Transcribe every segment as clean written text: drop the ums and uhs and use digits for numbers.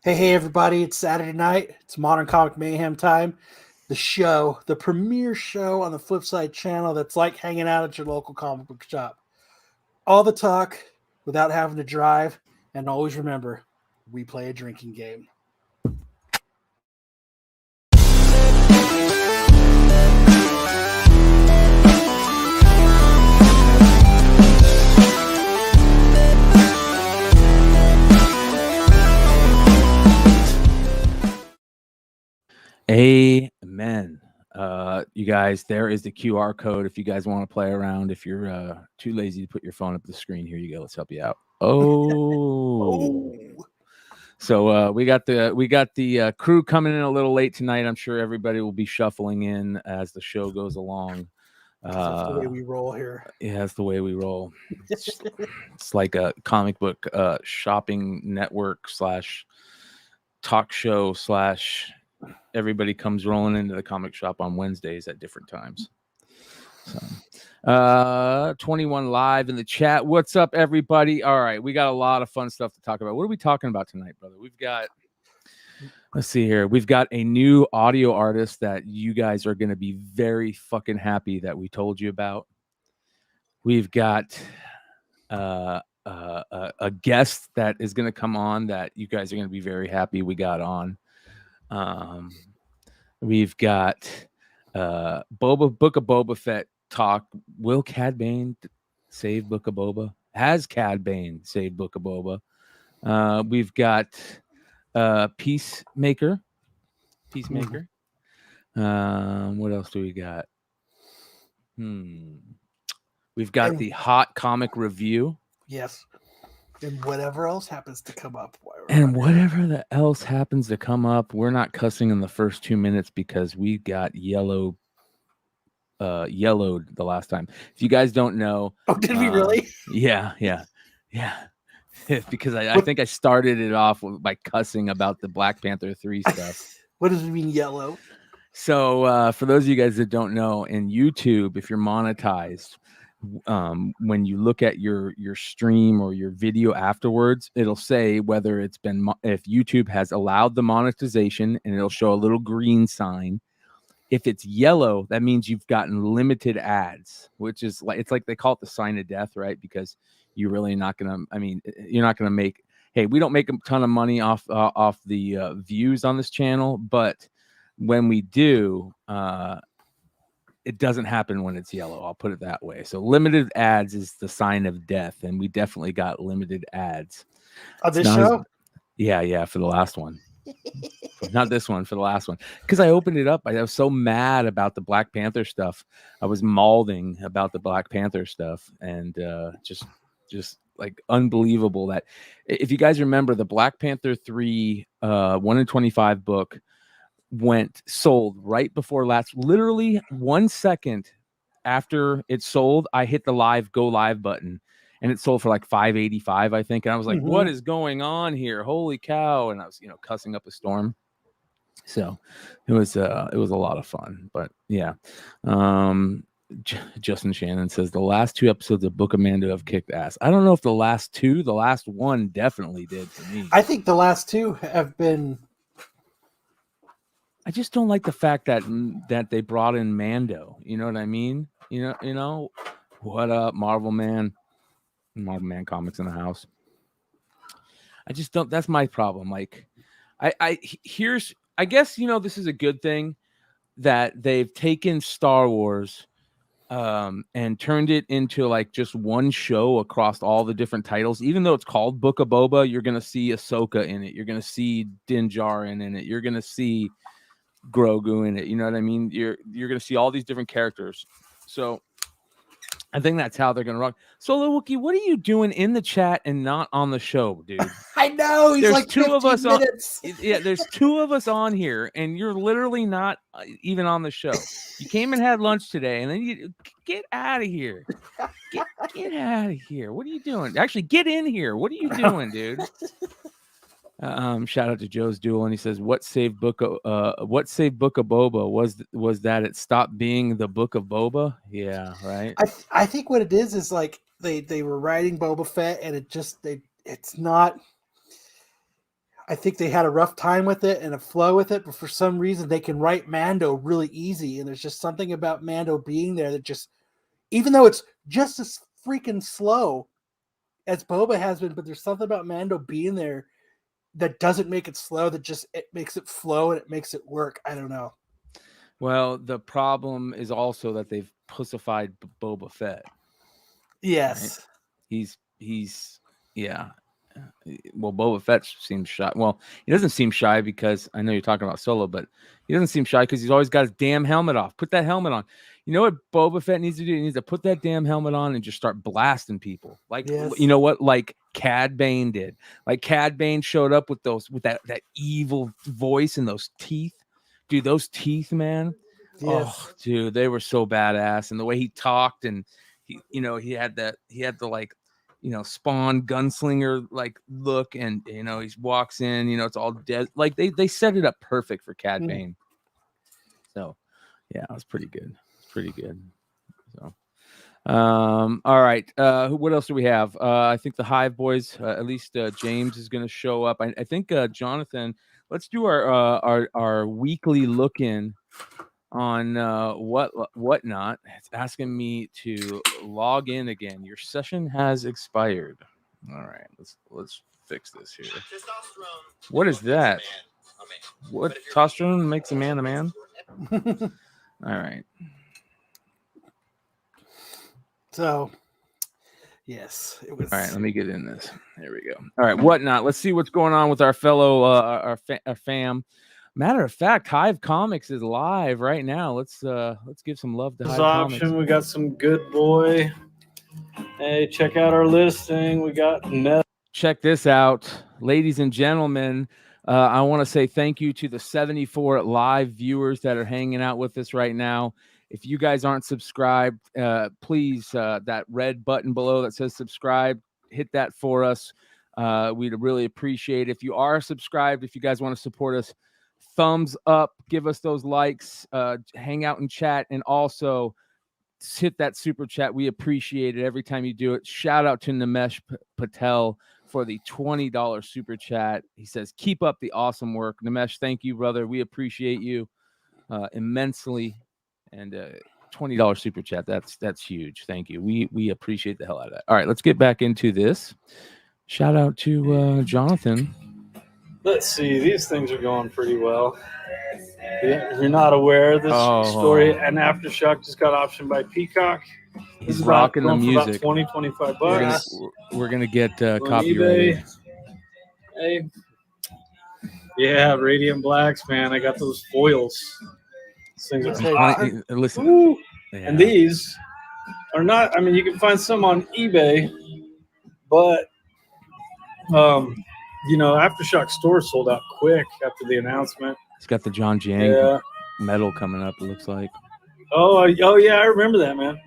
Hey, everybody, it's Saturday night. It's Modern Comic Mayhem time. The show, the premiere show on the Flipside channel that's like hanging out at your local comic book shop. All the talk without having to drive. And always remember, we play a drinking game. Amen. You guys, there is the QR code if you guys want to play around. If you're too lazy to put your phone up the screen, here you go. Let's help you out. So we got the crew coming in a little late tonight. I'm sure everybody will be shuffling in as the show goes along. That's the way we roll here. Yeah, that's the way we roll. It's like a comic book shopping network / talk / everybody comes rolling into the comic shop on Wednesdays at different times. So 21 live in the chat. What's up, everybody? All right, we got a lot of fun stuff to talk about. What are we talking about tonight, brother? Let's see here. We've got a new audio artist that you guys are going to be very fucking happy that we told you about. We've got a guest that is going to come on that you guys are going to be very happy we got on. We've got Book of Boba Fett talk. Will Cad Bane save Book of Boba? Has Cad Bane saved Book of Boba? We've got Peacemaker. What else do we got? We've got the hot comic review. Yes. And whatever else happens to come up. We're not cussing in the first 2 minutes because we got yellowed the last time. If you guys don't know. Oh, did we really? Yeah. Because I think I started it off by cussing about the Black Panther 3 stuff. What does it mean, yellow? So for those of you guys that don't know, in YouTube, if you're monetized, when you look at your stream or your video afterwards, it'll say whether if YouTube has allowed the monetization, and it'll show a little green sign. If it's yellow, that means you've gotten limited ads, which is it's like they call it the sign of death, right? Because you're really not gonna. I mean, you're not gonna make. Hey, we don't make a ton of money off the views on this channel, but when we do, it doesn't happen when it's yellow. I'll put it that way. So limited ads is the sign of death, and we definitely got limited ads. On this show? Yeah, for the last one. Not this one, for the last one. Because I opened it up. I was so mad about the Black Panther stuff. I was mauling about the Black Panther stuff, and just like unbelievable that if you guys remember the Black Panther 3 1 in 25 book sold right before literally 1 second after it sold, I hit the go live button, and it sold for like $5.85, I think. And I was like, What is going on here? Holy cow. And I was, cussing up a storm. So it was a lot of fun, but yeah. Justin Shannon says the last 2 episodes of Book of Mando have kicked ass. I don't know if the last one definitely did for me. I think the last 2 have been. I just don't like the fact that they brought in Mando. You know what I mean? You know what up, Marvel Man comics in the house. I just don't. That's my problem. Like, I guess this is a good thing that they've taken Star Wars, and turned it into like just one show across all the different titles. Even though it's called Book of Boba, you're gonna see Ahsoka in it. You're gonna see Din Djarin in it. You're gonna see Grogu in it. You know what I mean? You're gonna see all these different characters. So I think that's how they're gonna run. Solo Wookie, what are you doing in the chat and not on the show, dude? I know he's there's like 2 of us minutes. there's 2 of us on here, and you're literally not even on the show. You came and had lunch today, and then you get out of here. Get out of here. What are you doing? Actually, get in here. What are you doing, dude? Shout out to Joe's Duel, and he says, "What saved Book of Boba was that it stopped being the Book of Boba." Yeah, right. I think what it is like they were writing Boba Fett, and it's not. I think they had a rough time with it and a flow with it, but for some reason they can write Mando really easy. And there's just something about Mando being there that just, even though it's just as freaking slow as Boba has been, but there's something about Mando being there that doesn't make it slow, that just it makes it flow and it makes it work. I don't know. Well, the problem is also that they've pussified Boba Fett. Yes. Right? He's yeah. Well, Boba Fett seems shy. Well, he doesn't seem shy because I know you're talking about Solo, but he doesn't seem shy because he's always got his damn helmet off. Put that helmet on. You know what Boba Fett needs to do? He needs to put that damn helmet on and just start blasting people. Like, you know what? Like Cad Bane did. Like Cad Bane showed up with that evil voice and those teeth. Dude, those teeth, man. Yes. Oh, dude, they were so badass. And the way he talked and he had the like, Spawn gunslinger like look, and he walks in, it's all dead. Like they set it up perfect for Cad Bane. So yeah, it was pretty good. It's pretty good. So all right. What else do we have? I think the Hive boys, at least James is gonna show up. I think Jonathan, let's do our weekly look in on whatnot. It's asking me to log in again. Your session has expired. All right, let's fix this here. What is that? What testosterone makes a man a man? All right. So yes, it was. All right, let me get in this. There we go. All right, whatnot. Let's see what's going on with our fellow our fam. Matter of fact, Hive Comics is live right now. Let's give some love to Hive Comics. We got some good boy. Hey, check out our listing. We got check this out, ladies and gentlemen. I want to say thank you to the 74 live viewers that are hanging out with us right now. If you guys aren't subscribed, please, that red button below that says subscribe, hit that for us. We'd really appreciate it. If you are subscribed, if you guys want to support us, thumbs up, give us those likes, hang out and chat, and also hit that super chat. We appreciate it every time you do it. Shout out to Nimesh Patel for the $20 super chat. He says, keep up the awesome work. Nimesh, thank you, brother. We appreciate you immensely. And $20 super chat. That's huge. Thank you. We appreciate the hell out of that. All right, let's get back into this. Shout out to Jonathan. Let's see. These things are going pretty well. If you're not aware of this story, and Aftershock just got optioned by Peacock. He's rocking the music. For about $20-25. We're gonna get copyrighted. Hey, yeah, Radiant Blacks, man. I got those foils. These things are listen, yeah. And these are not. I mean, you can find some on eBay, but Aftershock store sold out quick after the announcement. It's got the John Jang medal coming up, it looks like. Oh yeah, I remember that, man.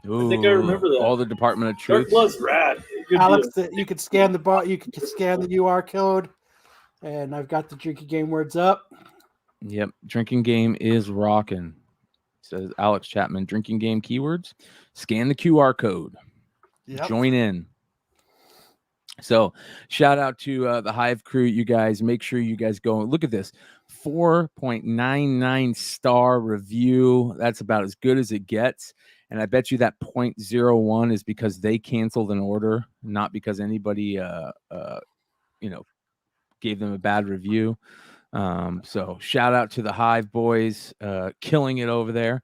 Ooh, I think I remember that. All the Department of Truth. Dark Blood's rad. Good Alex, you could scan the bot. You could scan the UR code, and I've got the drinking game words up. Yep, drinking game is rocking. Says Alex Chapman. Drinking game keywords. Scan the QR code. Yep. Join in. So shout out to the Hive crew, you guys. Make sure you guys go and look at this 4.99 star review. That's about as good as it gets. And I bet you that 0.01 is because they canceled an order, not because anybody gave them a bad review. So shout out to the Hive boys, killing it over there.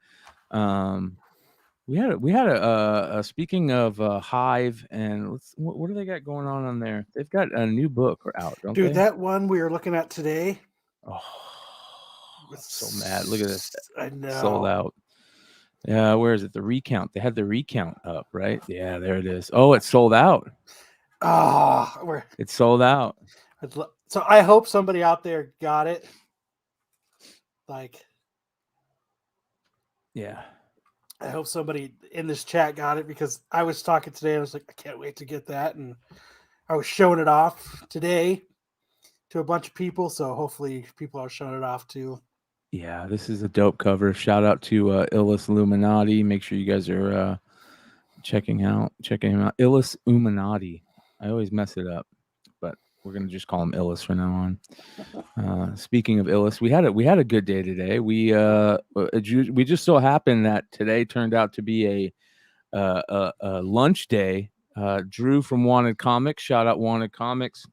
We had a speaking of Hive, and what do they got going on there? They've got a new book out, don't they? Dude, that one we were looking at today. Oh, I'm so mad. Look at this. I know. Sold out. Yeah, where is it? The recount. They had the recount up, right? Yeah, there it is. Oh, it's sold out. Oh, it's sold out. So I hope somebody out there got it. Yeah. I hope somebody in this chat got it, because I was talking today and I was like, I can't wait to get that. And I was showing it off today to a bunch of people. So hopefully people are showing it off too. Yeah, this is a dope cover. Shout out to Illis Illuminati. Make sure you guys are checking him out. Illis Illuminati. I always mess it up, but We're gonna just call him Illis from now on. Speaking of Illis, we had a good day today. We just so happened that today turned out to be a lunch day. Drew from Wanted Comics, shout out Wanted Comics.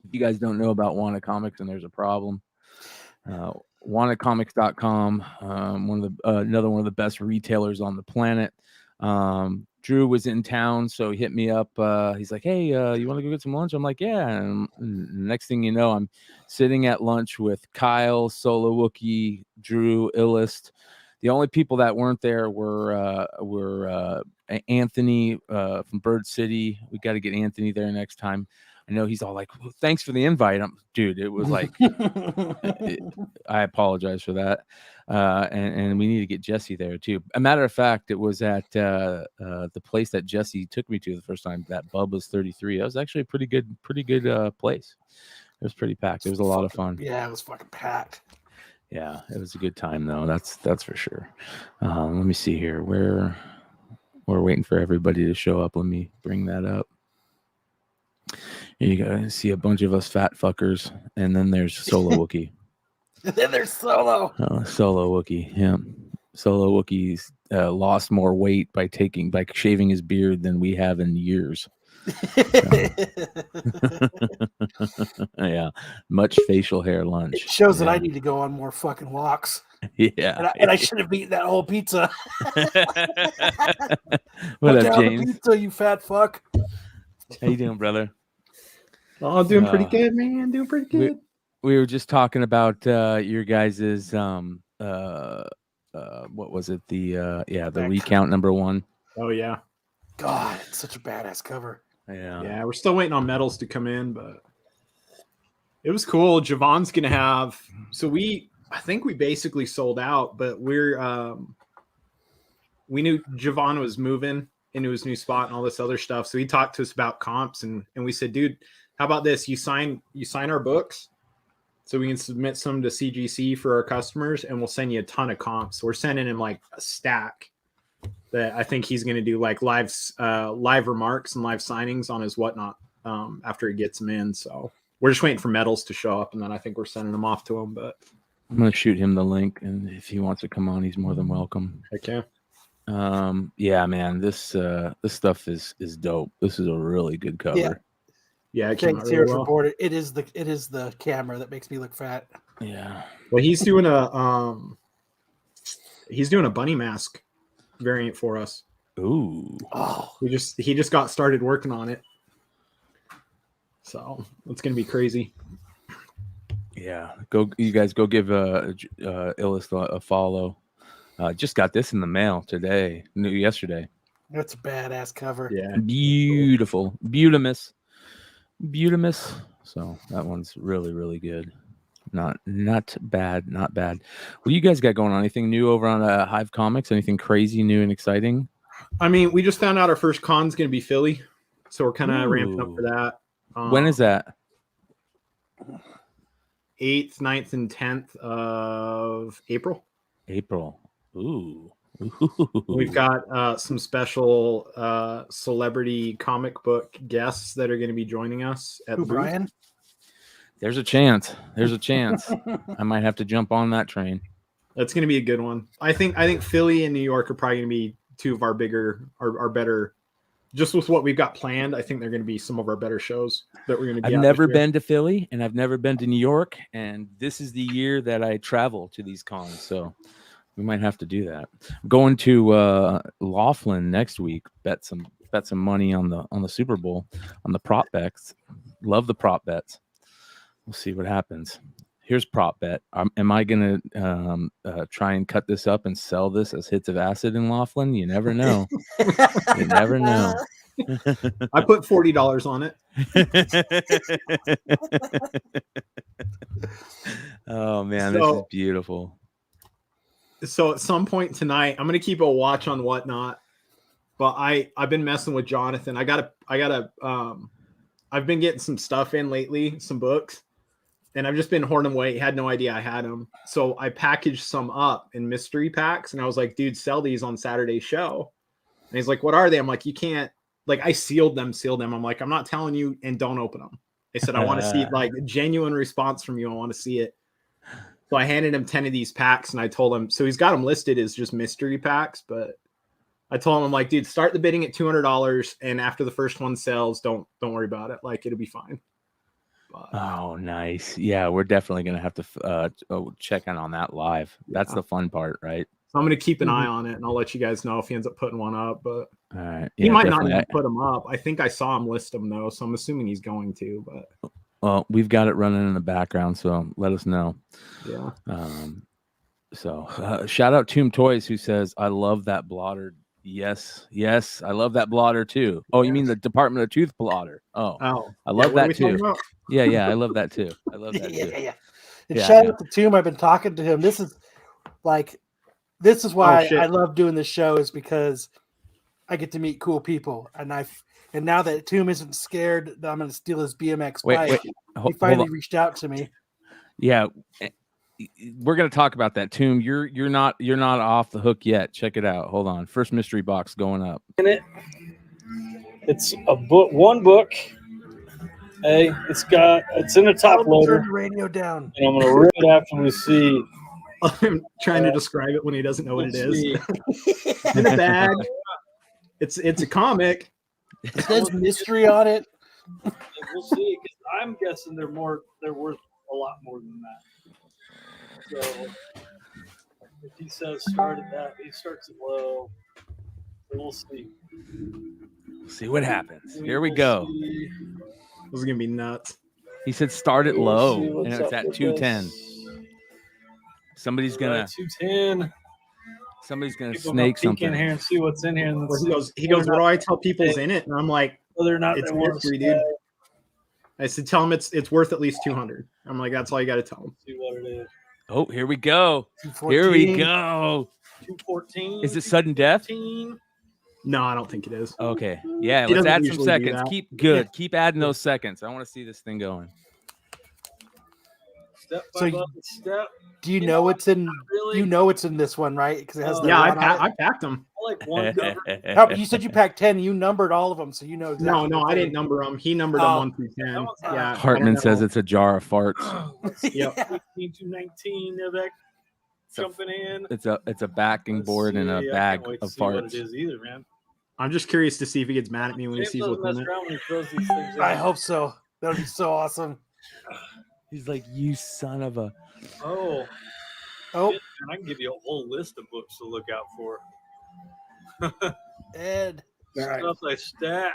If you guys don't know about Wanted Comics, and there's a problem. WantedComics.com, another one of the best retailers on the planet. Drew was in town, so he hit me up. He's like, "Hey, you want to go get some lunch?" I'm like, "Yeah." And next thing you know, I'm sitting at lunch with Kyle, Solo Wookie, Drew, Illist. The only people that weren't there were Anthony from Bird City. We got to get Anthony there next time. I know he's all like, well, "Thanks for the invite." Dude, it was like, I apologize for that. And we need to get Jesse there too. A matter of fact, it was at the place that Jesse took me to the first time, that Bubba's 33. That was actually a pretty good place. It was pretty packed. It was a lot of fun. Yeah, it was fucking packed. Yeah, it was a good time though. That's for sure. Let me see here. We're waiting for everybody to show up. Let me bring that up. Here you go. See a bunch of us fat fuckers, and then there's Solo Wookie. And then there's Solo. Solo Wookie. Yeah, Solo Wookie's lost more weight by shaving his beard than we have in years. Yeah, much facial hair lunch. It shows that I need to go on more fucking walks. Yeah, and I should have eaten that whole pizza. What up, James? Pizza, you fat fuck. How you doing, brother? Oh, doing pretty good, man. Doing pretty good. We were just talking about your guys's what was it? The recount #1. Oh yeah. God, it's such a badass cover. Yeah, we're still waiting on medals to come in, but it was cool. Javon's gonna have I think we basically sold out, but we knew Javon was moving into his new spot and all this other stuff. So he talked to us about comps and we said, dude, how about this? You sign our books so we can submit some to CGC for our customers and we'll send you a ton of comps. So we're sending him like a stack that I think he's going to do like live remarks and live signings on his whatnot after he gets them in. So we're just waiting for medals to show up and then I think we're sending them off to him, but I'm going to shoot him the link. And if he wants to come on, he's more than welcome. Okay. Yeah, man, this stuff is dope. This is a really good cover. Yeah, it came out really well. Reported. It is the camera that makes me look fat. Yeah. Well, he's doing a bunny mask variant for us. Ooh. Oh. He just got started working on it. So it's gonna be crazy. Yeah. You guys go give Illis a follow. Just got this in the mail today. Yesterday. That's a badass cover. Yeah. Beautiful. Beautimus. So that one's really, really good. Not bad. Not bad. What you guys got going on? Anything new over on Hive Comics? Anything crazy, new, and exciting? I mean, we just found out our first con's going to be Philly. So we're kind of ramping up for that. When is that? 8th, 9th, and 10th of April. Ooh. We've got some special celebrity comic book guests that are going to be joining us at the Brian? booth. There's a chance. I might have to jump on that train. That's going to be a good one. I think Philly and New York are probably going to be two of our better. Just with what we've got planned, I think they're going to be some of our better shows that we're going to be. I've never been to Philly and I've never been to New York, and this is the year that I travel to these cons. So we might have to do that. I'm going to Laughlin next week. Bet some money on the Super Bowl on the prop bets. Love the prop bets. We'll see what happens. Here's prop bet. Am I gonna try and cut this up and sell this as hits of acid in Laughlin? You never know. You never know. I put $40 on it. Oh man, this is beautiful. So at some point tonight, I'm gonna keep a watch on Whatnot. But I've been messing with Jonathan. I've been getting some stuff in lately, some books, and I've just been hoarding them away. He had no idea I had them. So I packaged some up in mystery packs, and I was like, dude, sell these on Saturday's show. And he's like, what are they? I'm like, you can't, like, I sealed them. I'm like, I'm not telling you, and don't open them. I said, I want to see like a genuine response from you. I want to see it. So I handed him 10 of these packs, and I told him, so he's got them listed as just mystery packs, but I told him, I'm like, dude, start the bidding at $200, and after the first one sells, don't worry about it. Like, it'll be fine. But, oh, nice. Yeah, we're definitely gonna have to check in on that live. That's the fun part, right? So I'm gonna keep an eye on it, and I'll let you guys know if he ends up putting one up. But all right, he might not even put them up. I think I saw him list them though, so I'm assuming he's going to. But well, we've got it running in the background, so let us know. Yeah. So shout out Tomb Toys, who says, I love that blotter. Yes, I love that blotter too. Oh, you mean the Department of Tooth blotter? Oh, I love that too. Yeah, I love that too. I love that too. Yeah. And shout out to Tomb. I've been talking to him. This is why I love doing this show, is because I get to meet cool people, and now that Tomb isn't scared that I'm going to steal his BMX bike, he finally reached out to me. Yeah, we're going to talk about that. Tomb, you're not off the hook yet. Check it out. Hold on. First mystery box going up. It's a book. One book. Hey, it's in a top loader. Turn the radio down. And I'm gonna rip it after we see. I'm trying to describe it when he doesn't know what it is. In a bag. It's a comic. It says mystery on it. We'll see. Because I'm guessing they're worth a lot more than that. So if he says start at that, he starts it low. So we'll see. See what happens. Here we go. This is gonna be nuts. He said start it low, and it's at 210. Somebody's gonna 210. Somebody's gonna snake something in here and see what's in here. And he goes, what do I tell people's in it? And I'm like, whether or not it's mystery, dude. I said, tell him it's worth at least 200. I'm like, that's all you got to tell him. See what it is. Oh, here we go. Here we go. 214. Is it sudden death? No, I don't think it is. Okay. Yeah, let's add some seconds. Keep adding those seconds. I want to see this thing going. Step by step. Do you know it's in? Really? You know it's in this one, right? Because it has. I packed them. I like one number. You said you packed 10. You numbered all of them, so you know. Exactly no, I didn't number them. He numbered them 1 through 10. Yeah. Hartman says it's a jar of farts. Yep. 15 to 19. Novak jumping in. It's a backing board and a bag of farts. What it is either, man. I'm just curious to see if he gets mad at me when he sees what's in it. I hope so. That would be so awesome. He's like, you son of a. Oh. And I can give you a whole list of books to look out for. Ed. Stuff I stack.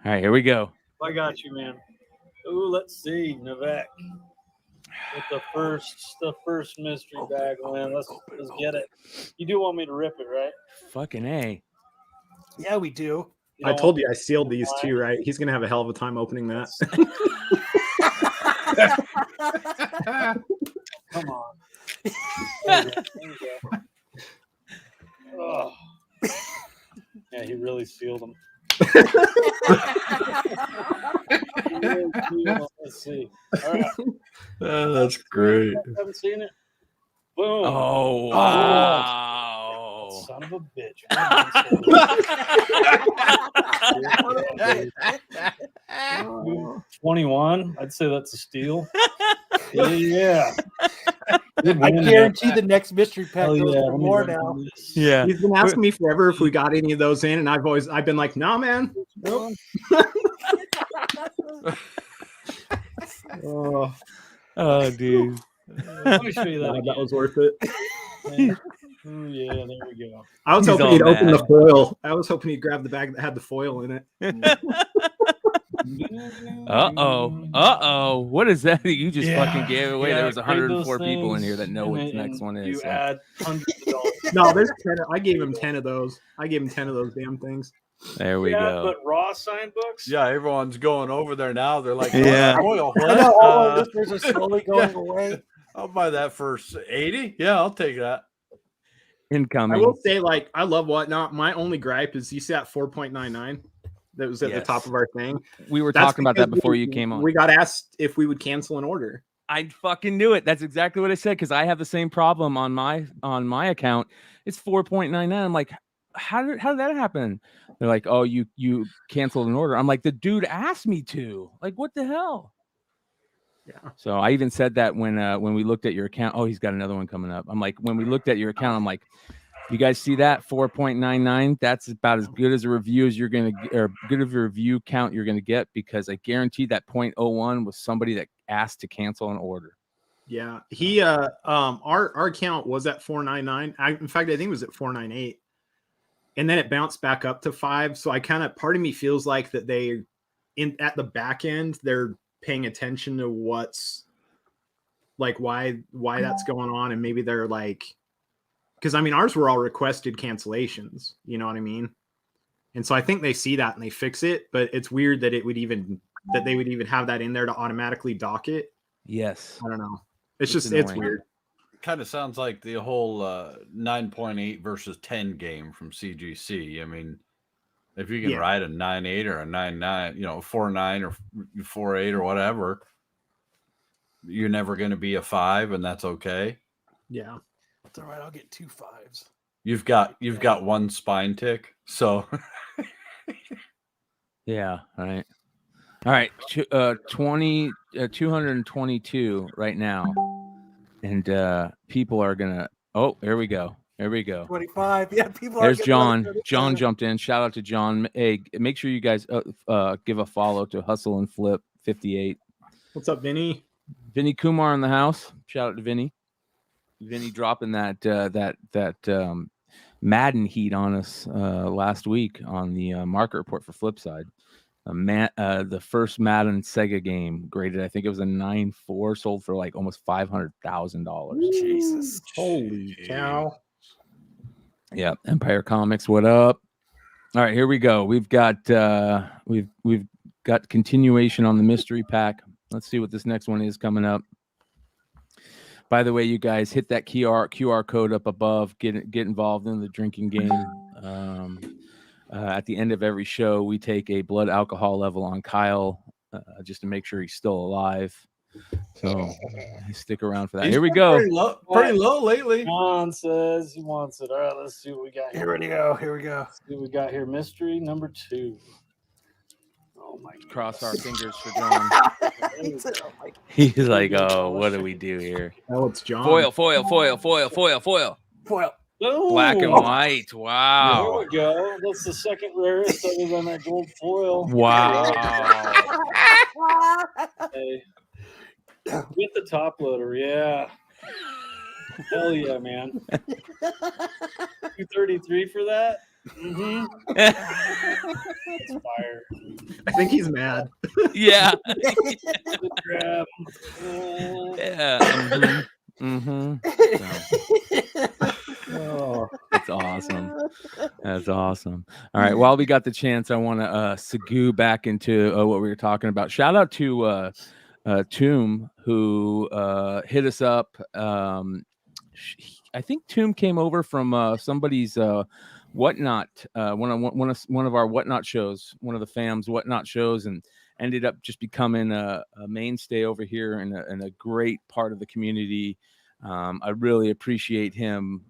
All right, here we go. I got you, man. Ooh, let's see, Novak. With the first mystery bag, man. Let's get it. You do want me to rip it, right? Fucking A. Yeah, we do. I told you I sealed these too, right? He's gonna have a hell of a time opening that. Come on. There you go. Oh. Yeah, he really sealed them. Let's see. All right. That's great. I haven't seen it. Boom. Oh, wow. Son of a bitch. 21. I'd say that's a steal. Yeah. I guarantee the next mystery pack goes for more now. Yeah. He's been asking me forever if we got any of those in, and I've been like, nah, man. Nope. Oh, dude. Let me show you that. That was worth it. Ooh, yeah, there we go. I was hoping he'd open the foil. I was hoping he'd grab the bag that had the foil in it. Uh-oh. What is that you just fucking gave away? There was 104 people in here that know what the next one is. You add hundreds of dollars. No, there's 10. I gave him 10 of those. I gave him 10 of those damn things. There we go. But raw sign books? Yeah, everyone's going over there now. They're like, yeah. I know all our listeners are slowly going away. I'll buy that for 80. Yeah, I'll take that. Incoming. I will say, like, I love Whatnot. My only gripe is you see that 4.99 that was at the top of our thing. We were talking about that before you came on. We got asked if we would cancel an order. I fucking knew it. That's exactly what I said, because I have the same problem on my account. It's 4.99. I'm like, how did that happen? They're like, oh, you canceled an order. I'm like, the dude asked me to. Like, what the hell? Yeah. So I even said that when we looked at your account. Oh, he's got another one coming up. I'm like, when we looked at your account, I'm like, you guys see that 4.99? That's about as good as a review as you're gonna get, or good of a review count you're gonna get, because I guarantee that 0.01 was somebody that asked to cancel an order. Yeah, he our account was at 499. In fact, I think it was at 498, and then it bounced back up to 5. So I kind of, part of me feels like that they at the back end they're paying attention to what's like why that's going on, and maybe they're like, because I mean ours were all requested cancellations, you know what I mean? And so I think they see that and they fix it, but it's weird that they would even have that in there to automatically dock it. Yes, I don't know. It's annoying. weird. Kind of sounds like the whole 9.8 versus 10 game from CGC. I mean, if you can ride a 9.8 or a 9.9, 4.9 or 4.8 or whatever, you're never going to be a 5, and that's okay. Yeah, It's all right. I'll get 2 5s. You've got one spine tick, so yeah, all right. 222 right now, and people are gonna. Oh, here we go. 25. Yeah, people There's are John. John jumped in. Shout out to John. Hey, make sure you guys give a follow to Hustle and Flip 58. what's up, Vinny? Vinny Kumar in the house. Shout out to Vinny. Vinny dropping that Madden heat on us last week on the market report for Flipside. The first Madden Sega game graded, I think it was a 9.4, sold for like almost $500,000. Jesus. Holy cow! Yeah, Empire Comics, what up? All right, here we go. We've got we've got continuation on the mystery pack. Let's see what this next one is coming up. By the way, you guys, hit that QR code up above. Get involved in the drinking game. At the end of every show, we take a blood alcohol level on Kyle just to make sure he's still alive. So stick around for that. He's Here we been go. Pretty low lately. John says he wants it. All right, let's see what we got Here we go. Here we go. Let's see what we got here. Mystery number 2. Oh my God. Cross our fingers for John. He said, oh my He's like, oh, what do we do here? Oh, it's John. Foil. foil. Oh, Black and white. There Wow. we go. That's the second rarest other than that gold foil. Wow. Hey. With the top loader, yeah. Hell yeah, man. 233 for that? Mm-hmm. That's fire. I think he's mad. Yeah. Good grab. Yeah. Oh, that's awesome. That's awesome. All right. While we got the chance, I want to segue back into what we were talking about. Shout out to Tomb, who hit us up. I think Tomb came over from somebody's Whatnot, one of our Whatnot shows, one of the fams Whatnot shows, and ended up just becoming a mainstay over here and a great part of the community. I really appreciate him.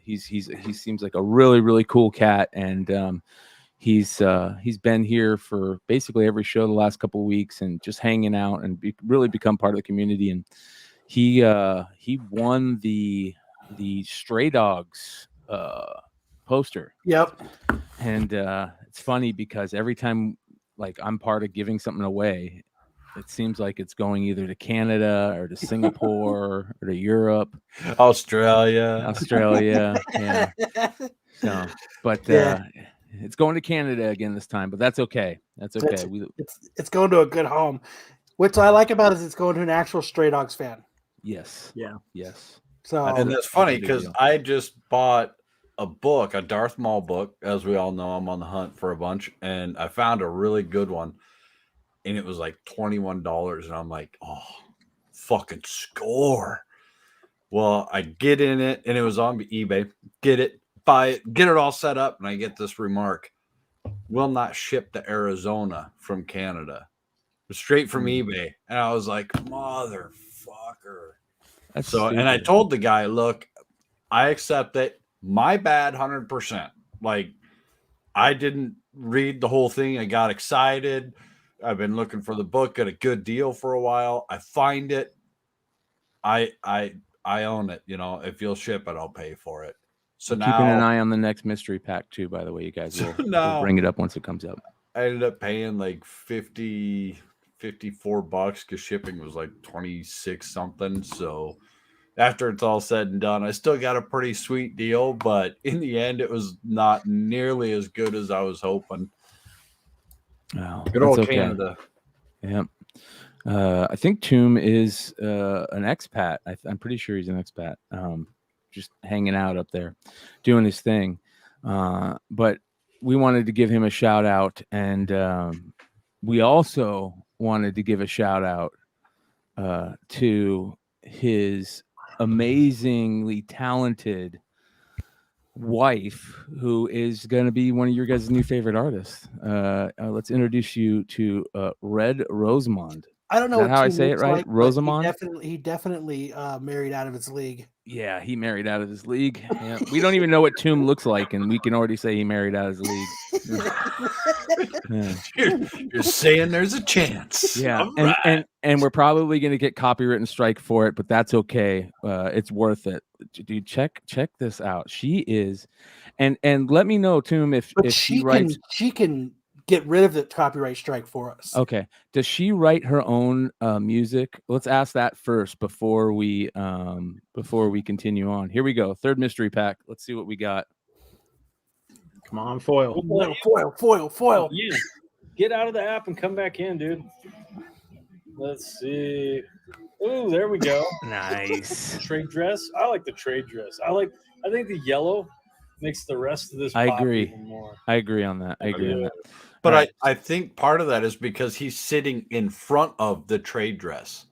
He seems like a really, really cool cat, and he's been here for basically every show the last couple of weeks and just hanging out and really become part of the community. And he won the Stray Dogs poster. Yep. And it's funny because every time like I'm part of giving something away, it seems like it's going either to Canada or to Singapore or to Europe, Australia. Yeah. So, but it's going to Canada again this time, but that's okay. That's okay. It's going to a good home. What I like about it is it's going to an actual Stray Dogs fan. Yes. Yeah. Yes. So And that's funny because I just bought a book, a Darth Maul book. As we all know, I'm on the hunt for a bunch, and I found a really good one, and it was like $21, and I'm like, oh, fucking score. Well, I get in it, and it was on eBay. Get it, buy it, get it all set up, and I get this remark: will not ship to Arizona from Canada. Straight from eBay. And I was like, motherfucker. That's so, stupid. and I told the guy, look, I accept it. My bad, 100%. Like, I didn't read the whole thing. I got excited. I've been looking for the book, got a good deal for a while. I find it. I own it. You know, if you'll ship it, I'll pay for it. So I'm now, keeping an eye on the next mystery pack too, by the way, you guys. So We'll now- bring it up once it comes up. I ended up paying like $54 because shipping was like 26 something. So after it's all said and done, I still got a pretty sweet deal, but in the end, it was not nearly as good as I was hoping. Oh, Good that's old okay. Canada. Yeah. I think Tomb is an expat. I'm pretty sure he's an expat. Just hanging out up there, doing his thing. But we wanted to give him a shout out, and we also wanted to give a shout out to his amazingly talented wife, who is going to be one of your guys' new favorite artists. Let's introduce you to Red Rosamond. I don't know Is that how I Toon say it looks right? like, but Rosamond? He definitely married out of his league. Yeah, he married out of his league. Yeah. We don't even know what Tomb looks like, and we can already say he married out of his league. Yeah. You're saying there's a chance. Yeah, All and, right. and we're probably going to get copyright strike for it, but that's okay. It's worth it, dude. Check this out. She is, and let me know, Tomb, if she writes. She can get rid of the copyright strike for us. Okay, does she write her own music? Let's ask that first before we continue on. Here we go. Third mystery pack. Let's see what we got. Come on, foil. Foil. Yeah. Get out of the app and come back in, dude. Let's see. Ooh, there we go. Nice. Trade dress. I like the trade dress. I think the yellow makes the rest of this I pop agree. even more. I agree on that. I agree on that. But All right. I think part of that is because he's sitting in front of the trade dress.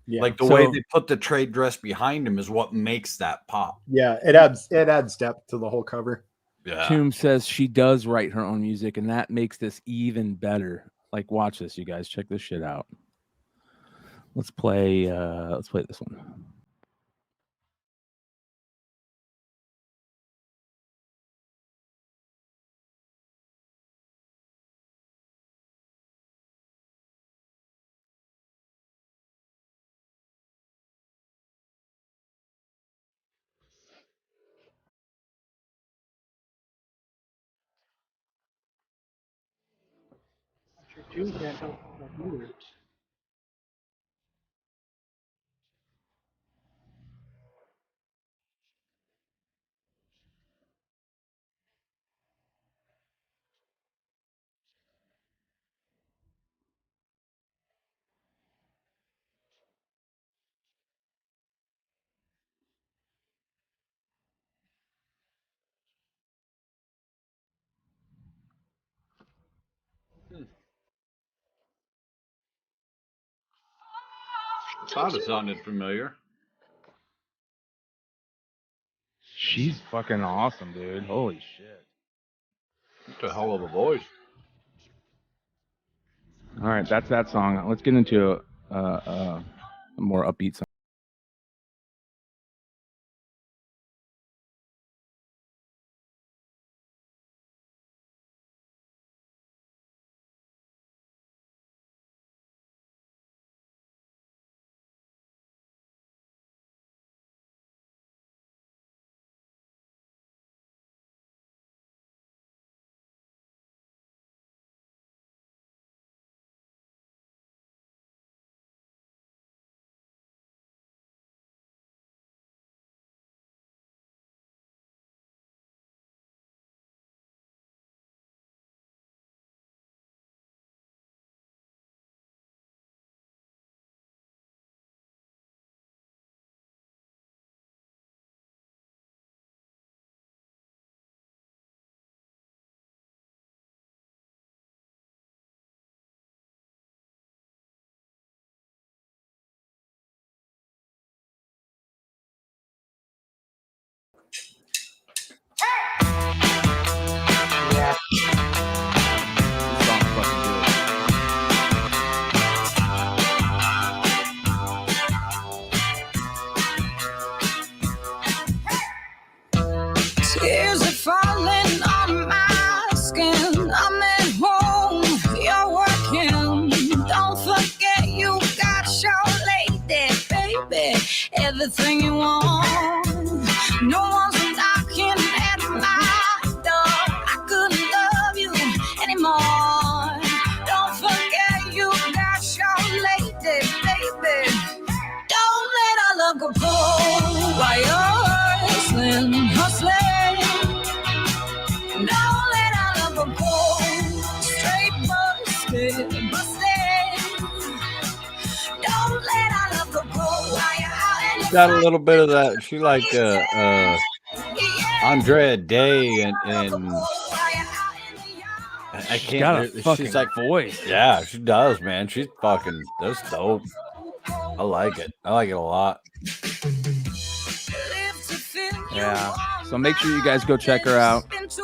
Yeah. Like the way they put the trade dress behind him is what makes that pop. Yeah, it adds depth to the whole cover. Yeah. Tomb says she does write her own music, and that makes this even better. Like, watch this, you guys. Check this shit out. Let's play this one. June can't help either. I thought it sounded familiar. She's fucking awesome, dude. Holy shit. What the hell of a voice. All right, that's that song. Let's get into a more upbeat song. everything you want. No one's knocking at my door. I couldn't love you anymore. Don't forget you got your lady, baby. Don't let our love go cold while you're hustling. Don't let our love go cold. Straight busted. Don't let our love go cold while you're out in the Got a little bit of that. She like Andrea Day and I She's got a can't. fucking She's like voice. Yeah, she does, man. She's fucking. That's dope. I like it. I like it a lot. Yeah. So make sure you guys go check her out. It's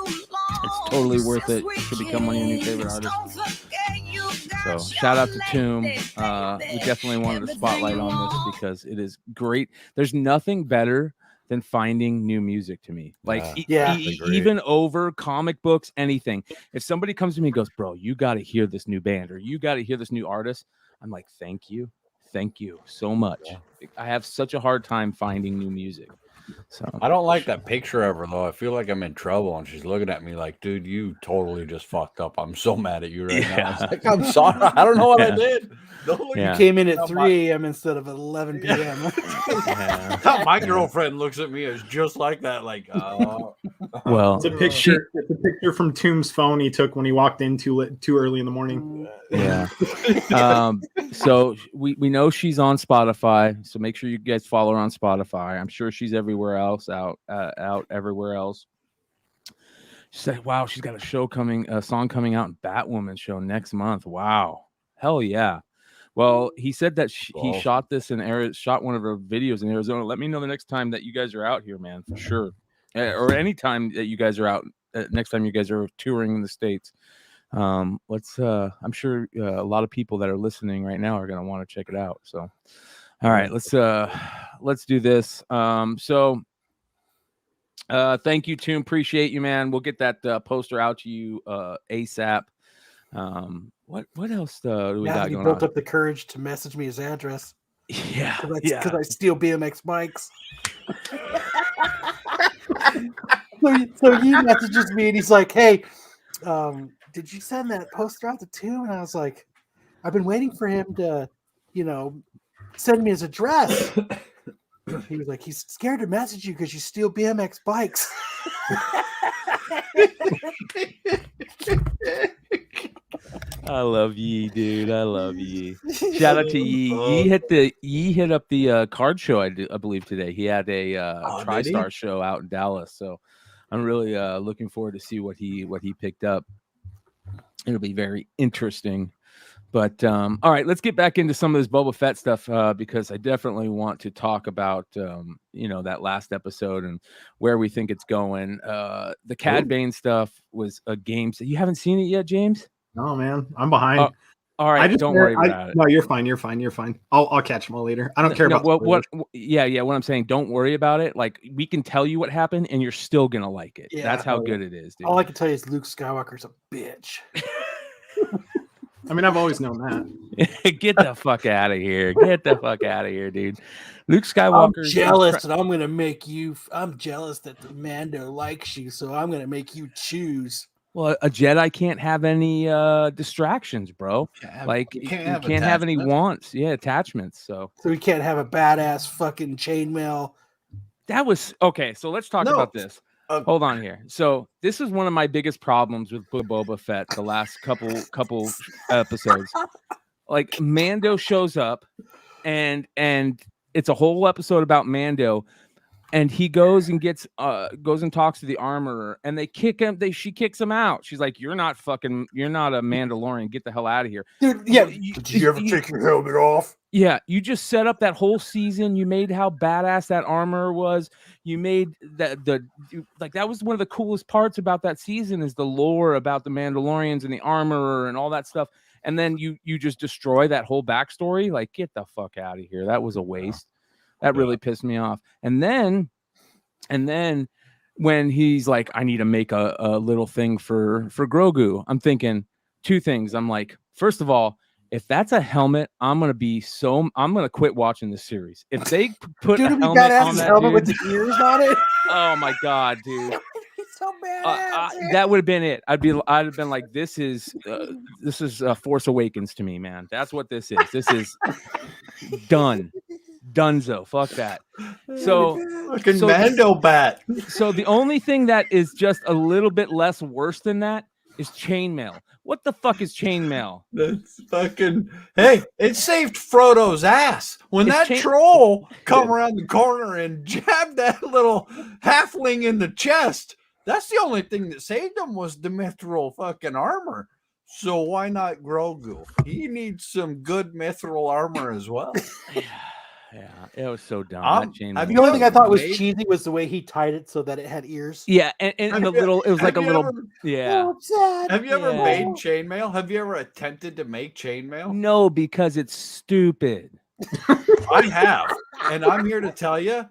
totally worth it. She'll become one of your new favorite artists. So shout out to Tomb. We definitely wanted to spotlight on this because it is great. There's nothing better than finding new music to me. Like even over comic books, anything. If somebody comes to me and goes, bro, you got to hear this new band or you got to hear this new artist, I'm like, thank you so much. I have such a hard time finding new music. So I don't like that picture of her though. I feel like I'm in trouble, and she's looking at me like, "Dude, you totally just fucked up. I'm so mad at you right now." I was like, "I'm sorry. I don't know what I did." You came in at 3 a.m. instead of 11 p.m. My girlfriend looks at me as just like that. Like, well, it's a picture. It's a picture from Tomb's phone he took when he walked in too early in the morning. Yeah. So we know she's on Spotify, so make sure you guys follow her on Spotify. I'm sure she's everywhere else out everywhere else. She said, "Wow, she's got a song coming out in Batwoman show next month. Wow, hell yeah." Well, he said that he shot this in shot one of her videos in Arizona. Let me know the next time that you guys are out here, man, for sure, or any time that you guys are out. Next time you guys are touring in the States. I'm sure a lot of people that are listening right now are going to want to check it out. So, all right, let's do this. Thank you, Tomb. Appreciate you, man. We'll get that poster out to you ASAP. What else do we got he going built on? up the courage to message me his address. Yeah, because I steal BMX bikes. so he messages me and he's like, "Hey, did you send that poster out to Tomb?" And I was like, "I've been waiting for him to, send me his address." He was like, "He's scared to message you because you steal BMX bikes." I love Yee, dude. I love Yee. Shout out to Yee. Yee hit up the card show, I believe, today. He had a TriStar show out in Dallas. So I'm really looking forward to see what he picked up. It'll be very interesting. But all right, let's get back into some of this Boba Fett stuff because I definitely want to talk about that last episode and where we think it's going. The Cad Bane stuff was a game. So you haven't seen it yet, James? No, man, I'm behind. All right, don't worry about it. No, you're fine. You're fine. I'll catch them all later. I don't care about what I'm saying, don't worry about it. Like, we can tell you what happened and you're still gonna like it. Yeah, that's how good it is, dude. All I can tell you is Luke Skywalker's a bitch. I mean, I've always known that. Get the fuck out of here. Get the fuck out of here, dude. Luke Skywalker. I'm jealous, and I'm gonna make you. I'm jealous that the Mando likes you, so I'm gonna make you choose. Well, a Jedi can't have any distractions, bro. You can't have any wants. Yeah, attachments. So we can't have a badass fucking chainmail. That was okay. So let's talk about this. Hold on here. So this is one of my biggest problems with Boba Fett the last couple episodes. Like, Mando shows up, and it's a whole episode about Mando. And he goes and talks to the armorer, and they kick him. She kicks him out. She's like, you're not a Mandalorian. Get the hell out of here. Dude, yeah. Did you ever take your helmet off? Yeah. You just set up that whole season. You made how badass that armorer was. You made that was one of the coolest parts about that season is the lore about the Mandalorians and the armorer and all that stuff. And then you just destroy that whole backstory. Like, get the fuck out of here. That was a waste. That really pissed me off. And then when he's like, I need to make a little thing for Grogu, I'm thinking two things. I'm like, first of all, If that's a helmet, I'm gonna quit watching this series. If they put Dude, a it'd be helmet badass on that helmet with dude, the ears on it. oh my god, dude. It's so badass. That would have been it. I'd have been like, this is Force Awakens to me, man. That's what this is. This is done. Dunzo. Fuck that. So fucking Mando bat. So the only thing that is just a little bit less worse than that is chainmail. What the fuck is chainmail? That's fucking. Hey, it saved Frodo's ass when It's that troll come around the corner and jabbed that little halfling in the chest. That's the only thing that saved him was the mithril fucking armor. So why not Grogu? He needs some good mithril armor as well. Yeah, it was so dumb. Have The Chainmail. only thing I thought was made- cheesy was the way he tied it so that it had ears. Yeah, and the little, it was like a little, yeah. Oh, sad. Have you ever Yeah. made chainmail? Have you ever attempted to make chainmail? No, because it's stupid. I have, and I'm here to tell you,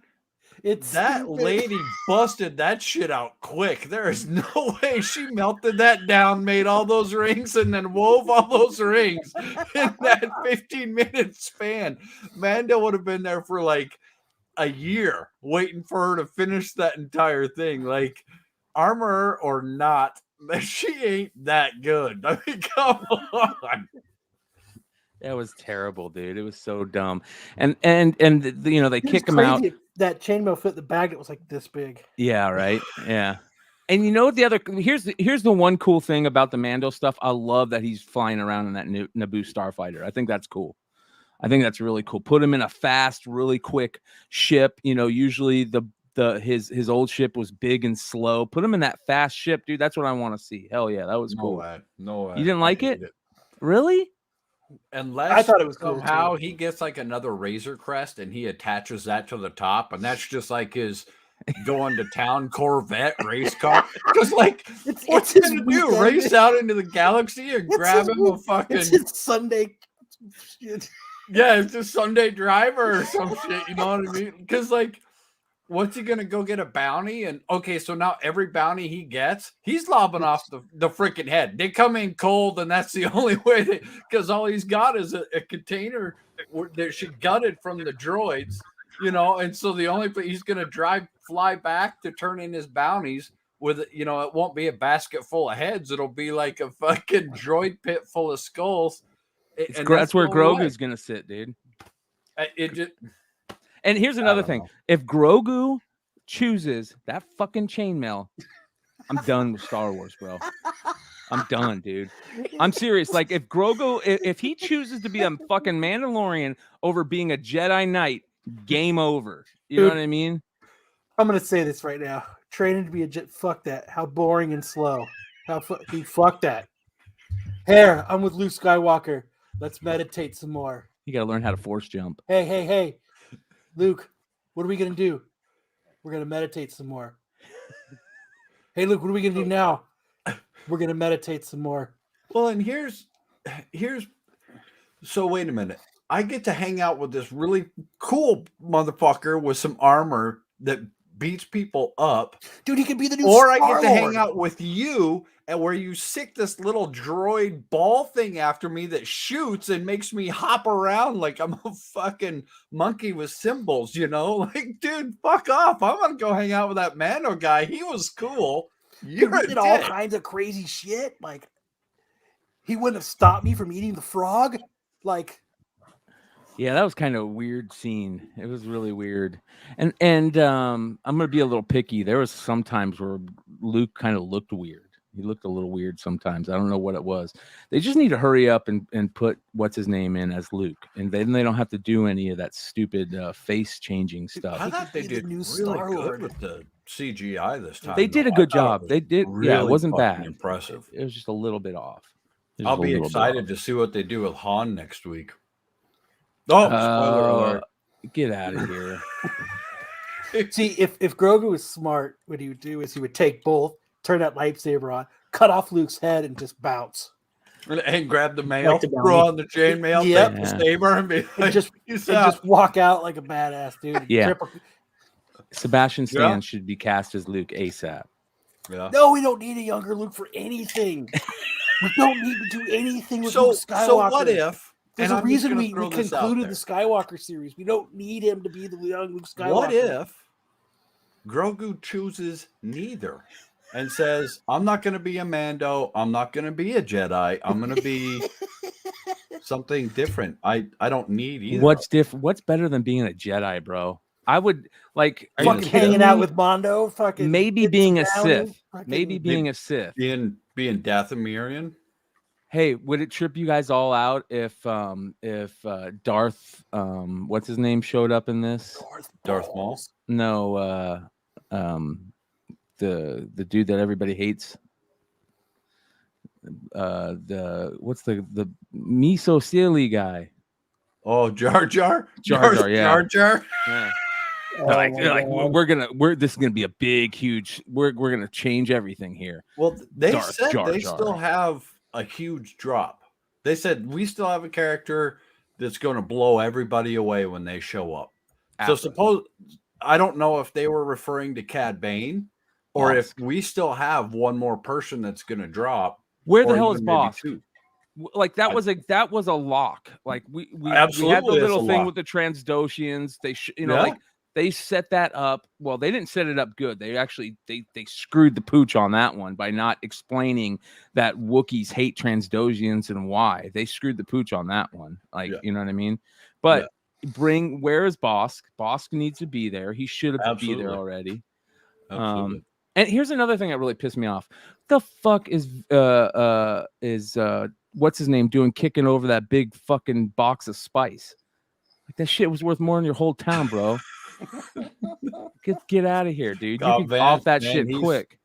It's that stupid. lady busted that shit out quick. There is no way she melted that down, made all those rings, and then wove all those rings in that 15-minute span. Mando would have been there for like a year waiting for her to finish that entire thing. Like, armor or not, she ain't that good. I mean, come on. That was terrible, dude. It was so dumb. And they It was kick him out. crazy. That chainmail fit the bag. It was like this big. Yeah, right. Yeah. And you know what? Here's the one cool thing about the Mando stuff. I love that he's flying around in that Naboo starfighter. I think that's cool. I think that's really cool. Put him in a fast, really quick ship. Usually his old ship was big and slow. Put him in that fast ship, dude. That's what I want to see. Hell yeah, that was cool. No way. You didn't like I it? hate it? Really? Unless I thought it was cool, somehow too. he gets like another Razor Crest and he attaches that to the top, and that's just like his going to town Corvette race car. Because like, what's he his gonna do? weekend. Race out into the galaxy and It's grab his him a week- fucking It's his Sunday. Shit. yeah, it's a Sunday driver or some shit. You know what I mean? Because like, what's he gonna go get a bounty? And okay, so now every bounty he gets, he's lobbing off the freaking head. They come in cold, and that's the only way. Because all he's got is a container that she gutted from the droids, And so the only place he's gonna fly back to turn in his bounties with, it won't be a basket full of heads. It'll be like a fucking droid pit full of skulls. And That's where the only way. Grogu's gonna sit, dude. It just. And here's another don't thing. know. If Grogu chooses that fucking chainmail, I'm done with Star Wars, bro. I'm done, dude. I'm serious. Like, if Grogu, if he chooses to be a fucking Mandalorian over being a Jedi Knight, game over. You know what I mean? I'm gonna say this right now. Training to be a jet. Fuck that. How boring and slow. Fuck that. Here, I'm with Luke Skywalker. Let's meditate some more. You got to learn how to force jump. Hey, Luke. What are we gonna do? We're gonna meditate some more. Hey, Luke. What are we gonna do now? We're gonna meditate some more. Well, and here's so wait a minute. I get to hang out with this really cool motherfucker with some armor that beats people up, Dude, he could be the new or I Star get to hang Lord. out with you and where you sick this little droid ball thing after me that shoots and makes me hop around like I'm a fucking monkey with cymbals, Like, dude, fuck off. I'm gonna go hang out with that Mando guy. He was cool. You're He a did all dick. kinds of crazy shit. Like, he wouldn't have stopped me from eating the frog. Like, Yeah, that was kind of a weird scene. It was really weird. And I'm gonna be a little picky. There was some times where Luke kind of looked weird. He looked a little weird sometimes. I don't know what it was. They just need to hurry up and put what's his name in as Luke, and then they don't have to do any of that stupid face changing stuff. I thought they He could did be the new really Star-Lord. good with the CGI this time. They did a though. good I thought job. it They did. was Yeah, it really wasn't fucking bad. impressive. It was just a little bit off. It was I'll just a be little bit excited off. to see what they do with Han next week. Oh, spoiler alert. Get out of here. see, if Grogu was smart, what he would do is he would take both, turn that lightsaber on, cut off Luke's head, and just bounce. And grab the mail, Like the throw bounty. on the chainmail, Yep. take the saber, and be And like, just "Peace and out." just walk out like a badass dude. Yeah. Triple- Sebastian Stan Yeah. should be cast as Luke ASAP. Yeah. No, we don't need a younger Luke for anything. We don't need to do anything with So Luke Skywalker. so what if There's And a I'm just reason gonna we throw this out concluded there. the Skywalker series. We don't need him to be the young Luke Skywalker. What if Grogu chooses neither and says, I'm not going to be a Mando. I'm not going to be a Jedi. I'm going to be something different. I don't need either. What's different? What's better than being a Jedi, bro? I would like are you fucking kidding hanging out me? with Mondo? Fucking Maybe getting being a some brownie, Sith. fucking- Maybe being a Sith. being Dathomirian? Hey, would it trip you guys all out if Darth what's his name showed up in this? Darth Maul? No, the dude that everybody hates. What's the miso silly guy? Oh, Jar Jar? Jar Jar, yeah. Jar Jar? Yeah. Oh They're my like God. this is gonna be a big, huge. We're gonna change everything here. Well, they Darth said Jar they Jar. still have a huge drop. They said we still have a character that's going to blow everybody away when they show up. So suppose I don't know if they were referring to Cad Bane or if we still have one more person that's going to drop. Where the or hell is even maybe Boss? two. Like that was a lock. Like we had Absolutely, the it's little a thing lock. with the Transdoshians. They Yeah. like they set that up. Well, they didn't set it up good. They actually they screwed the pooch on that one by not explaining that Wookiees hate Transdoshians and why. They screwed the pooch on that one. Like, you know what I mean? But where is Bosk? Bosk needs to be there. He should have be there already. Absolutely. And here's another thing that really pissed me off. The fuck is what's his name doing kicking over that big fucking box of spice? Like that shit was worth more than your whole town, bro. Get out of here, dude. You Oh, can man, off that man, shit quick.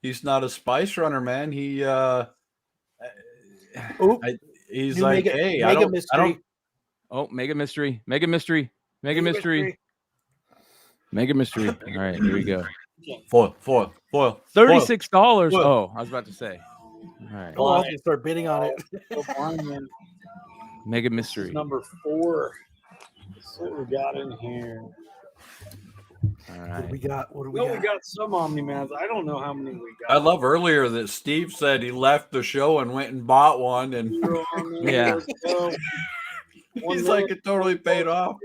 He's not a spice runner, man. He he's New like, mega- hey, mega I don't mystery. Oh, mega mystery. Mega mystery. Mega mystery. Mega mystery. All right, here we go. foil. $36. Foil. Oh, I was about to say. All right. Oh, I was gonna start bidding on it. Go blind, man. Mega This mystery. is number 4. Let's see what we got in here. All What right. do we got? What do we No, got? we got some Omni-Mans. I don't know how many we got. I love earlier that Steve said he left the show and went and bought one, and Zero Omni-Man, Yeah. let's go. he's like, it totally paid off.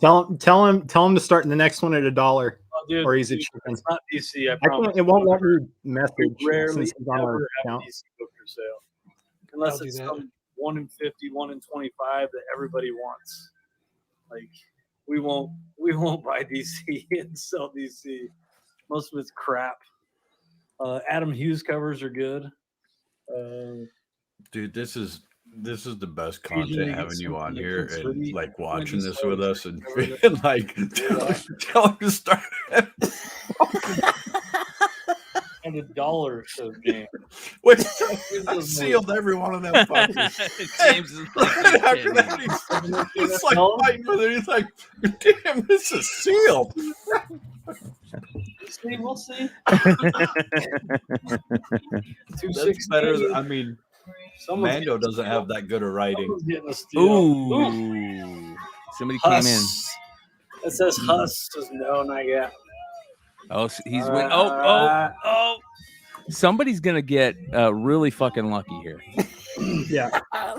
Tell him to start the next one at $1, Oh, dude, or he's a dude, chicken. it's not DC. I I promise. can't. It won't let me We message rarely since he's on our ever have account. DC book for sale, unless I'll do it's that. some 1 in 50, 1 in 25 that everybody wants. Like we won't buy DC and sell DC. Most of it's crap. Adam Hughes covers are good. Dude, this is the best Usually content get having you something on that here comes and really like when watching you this start with us and cover being like tell him to start. And $1 so game. Wait, I sealed every one of them fuckers. James is like, After that, he's like fighting with it. He's like, damn, this is sealed. See, we'll see. That's better. I mean, Someone's Mando doesn't have that good a writing. Someone's getting a steal. Ooh. Somebody came in. Huss. It says Huss. Says no, not yet. Oh, he's win. Oh. Somebody's gonna get really fucking lucky here. Yeah. I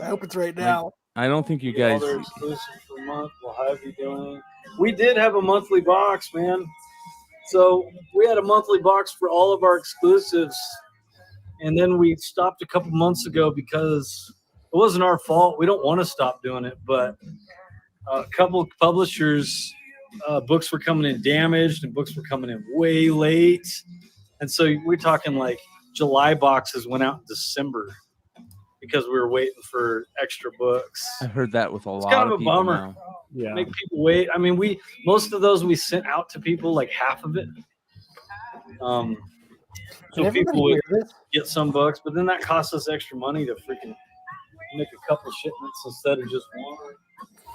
hope it's right now. I don't think you guys. Other exclusive for a month. We'll have you doing. We did have a monthly box, man. So we had a monthly box for all of our exclusives, and then we stopped a couple months ago because it wasn't our fault. We don't want to stop doing it, but a couple of publishers' books were coming in damaged, and books were coming in way late. And so we're talking like July boxes went out in December because we were waiting for extra books. I heard that with a lot kind of of a people bummer. now. Yeah. Make people wait. I mean, most of those we sent out to people, like half of it. So Everybody people would hear this? get some books, but then that costs us extra money to freaking make a couple shipments instead of just one.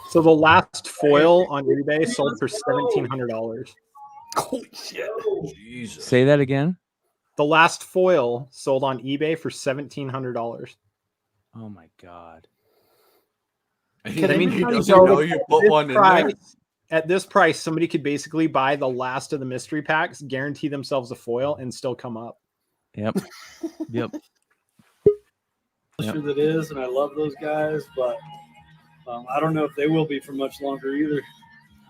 So the last foil on eBay sold for $1,700. Holy shit. Jesus. Say that again. The last foil sold on eBay for $1,700. Oh my god. He Can doesn't anybody know go you put one in there. At this price, somebody could basically buy the last of the mystery packs, guarantee themselves a foil, and still come up. Yep. Yep. publisher that is, and I love those guys, but I don't know if they will be for much longer either.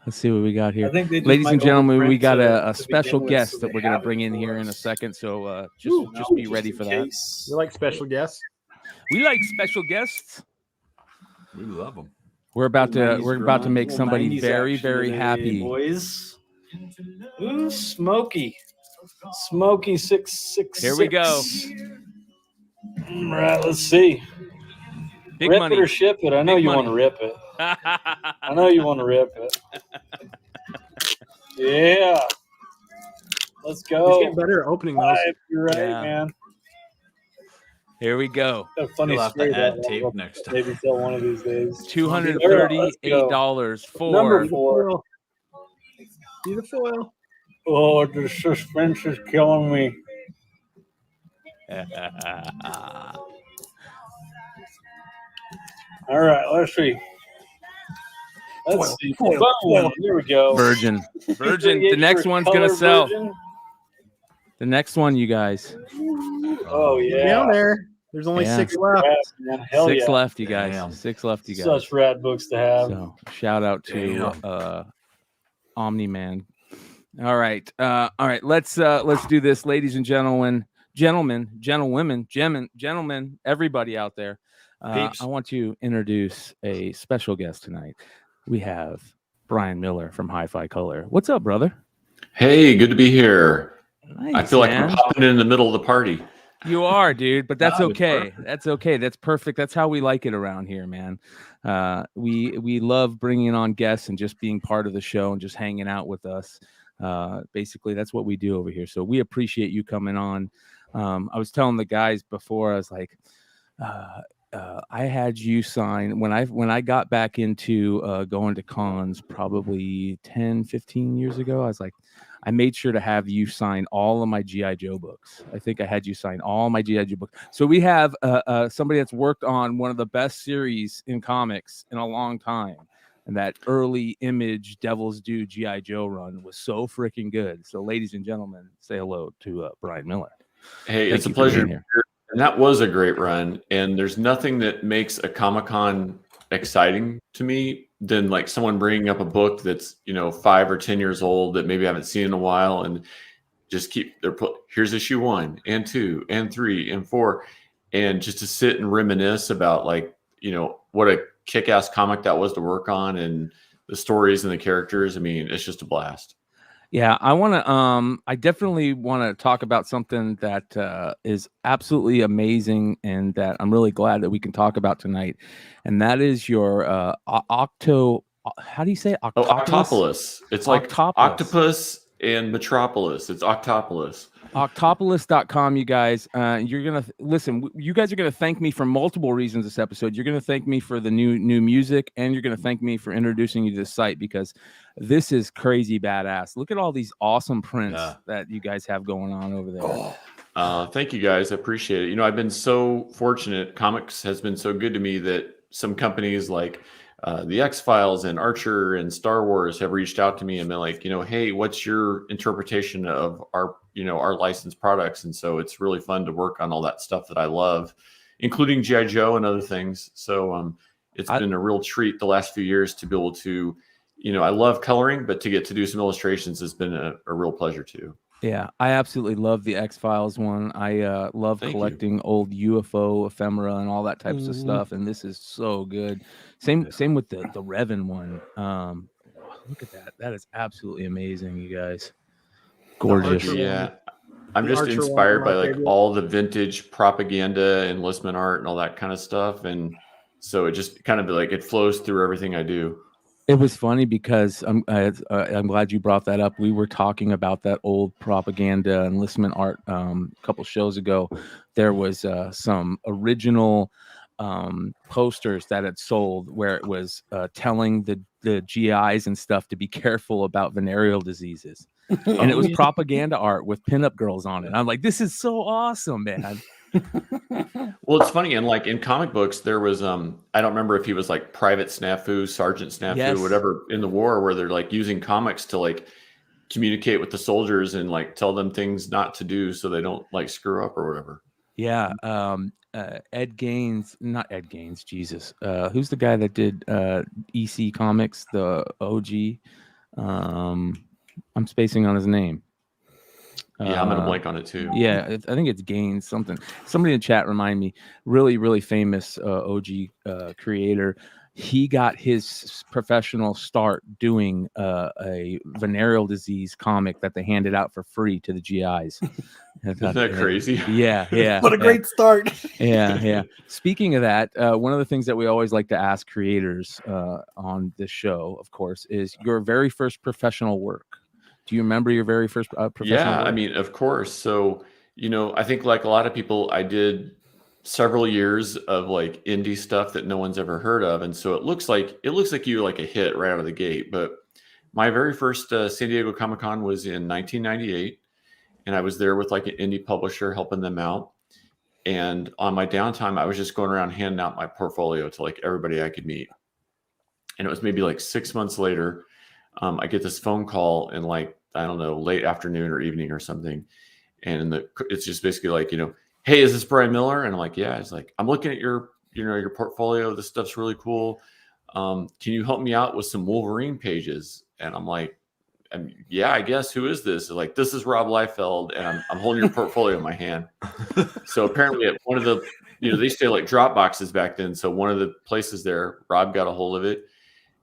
Let's see what we got here. I think they just Ladies might and gentlemen, we overprint got to a special begin with, guest so that they we're going to have bring it in for here in a us. second. So Ooh, just be ready in for that. case. You like special guests? We like special guests. We love them. We're about to 90s make little somebody 90s very, action very today, happy. boys. Ooh, Smokey 666. Here we go. All right, let's see. Big Rip money. it or ship it. I know Big you money. want to rip it. I know you want to rip it. Yeah. Let's He's go. getting better at opening those. You're right, Yeah. man. Here we go. A funny You'll have story to add about tape that. next time. Maybe tell one of these days. $238 for Number 4. Foil. See the foil. Oh, the suspense is killing me. All right, let's see. Let's see. Foil. Boom. Here we go. Virgin. The next one's gonna sell. The next one, you guys. Oh Down yeah. there. There's only Yeah. 6 left. Rad, man. Hell Six yeah. left, you guys. Damn. 6 left, you guys. Such rad books to have. So shout out to Omni Man. All right. Let's do this, ladies and gentlemen, everybody out there. I want to introduce a special guest tonight. We have Brian Miller from Hi-Fi Color. What's up, brother? Hey, good to be here. Nice, I feel like man. I'm popping in the middle of the party. You are, dude, but that's That is okay. perfect. That's okay. That's perfect. That's how we like it around here, man. We love bringing on guests and just being part of the show and just hanging out with us. Basically, that's what we do over here. So we appreciate you coming on. I was telling the guys before, I was like, I had you sign when I got back into going to cons probably 10, 15 years ago. I was like, I made sure to have you sign all of my G.I. Joe books. I think I had you sign all my G.I. Joe books. So we have somebody that's worked on one of the best series in comics in a long time. And that early Image Devil's Due G.I. Joe run was so freaking good. So ladies and gentlemen, say hello to Brian Miller. Hey, Thank it's a you for pleasure to being be here. here. And that was a great run. And there's nothing that makes a Comic-Con exciting to me than like someone bringing up a book that's, 5 or 10 years old that maybe I haven't seen in a while and just here's issue 1 and 2 and 3 and 4. And just to sit and reminisce about what a kick-ass comic that was to work on and the stories and the characters. I mean, it's just a blast. Yeah, I definitely want to talk about something that is absolutely amazing and that I'm really glad that we can talk about tonight. And that is your how do you say it? Octopolis. It's like Octopolis. Octopus and Metropolis. It's Octopolis. Octopolis.com, you guys. You're gonna listen. You guys are gonna thank me for multiple reasons this episode. You're gonna thank me for the new music, and you're gonna thank me for introducing you to this site because this is crazy badass. Look at all these awesome prints that you guys have going on over there. Thank you guys. I appreciate it. I've been so fortunate. Comics has been so good to me that some companies like the X-Files and Archer and Star Wars have reached out to me and been like, hey, what's your interpretation of our licensed products? And so it's really fun to work on all that stuff that I love, including G.I. Joe and other things. So it's been a real treat the last few years to be able to, I love coloring, but to get to do some illustrations has been a real pleasure too. Yeah, I absolutely love the X-Files one. I love collecting old UFO ephemera and all that types of stuff, and this is so good. Same with the Revan one. Look at that. That is absolutely amazing, you guys. Gorgeous. Yeah. I'm The just Archer inspired one, by my like favorite. all the vintage propaganda, enlistment art, and all that kind of stuff. And so it just kind of like it flows through everything I do. It was funny because I'm glad you brought that up. We were talking about that old propaganda enlistment art a couple shows ago. There was some original posters that had sold where it was telling the GIs and stuff to be careful about venereal diseases. And it was propaganda art with pinup girls on it. I'm like, this is so awesome, man. Well, it's funny. And like in comic books, there was, I don't remember if he was like Private Snafu, Sergeant Snafu, Yes. whatever in the war where they're like using comics to like communicate with the soldiers and like tell them things not to do so they don't like screw up or whatever. Yeah. Ed Gaines, not Ed Gaines, Jesus. Who's the guy that did EC Comics, the OG? I'm spacing on his name. Yeah, I'm gonna blank on it too. Yeah, I think it's Gaines something. Somebody in the chat remind me. Really, really famous OG creator. He got his professional start doing a venereal disease comic that they handed out for free to the GIs. Isn't that crazy? Yeah. What a great start. Yeah. Speaking of that, one of the things that we always like to ask creators on this show, of course, is your very first professional work. Do you remember your very first professional Yeah, work? I mean, of course. So, I think like a lot of people, I did several years of like indie stuff that no one's ever heard of, and so it looks like you're like a hit right out of the gate. But my very first San Diego Comic-Con was in 1998, and I was there with like an indie publisher helping them out. And on my downtime, I was just going around handing out my portfolio to like everybody I could meet. And it was maybe like 6 months later, I get this phone call in like, I don't know, late afternoon or evening or something. And it's just basically like, hey, is this Brian Miller? And I'm like, yeah. It's like, I'm looking at your portfolio. This stuff's really cool. Can you help me out with some Wolverine pages? And I'm like, yeah, I guess. Who is this? Like, this is Rob Liefeld, and I'm holding your portfolio in my hand. So apparently at one of the, they used to like drop boxes back then. So one of the places there, Rob got a hold of it.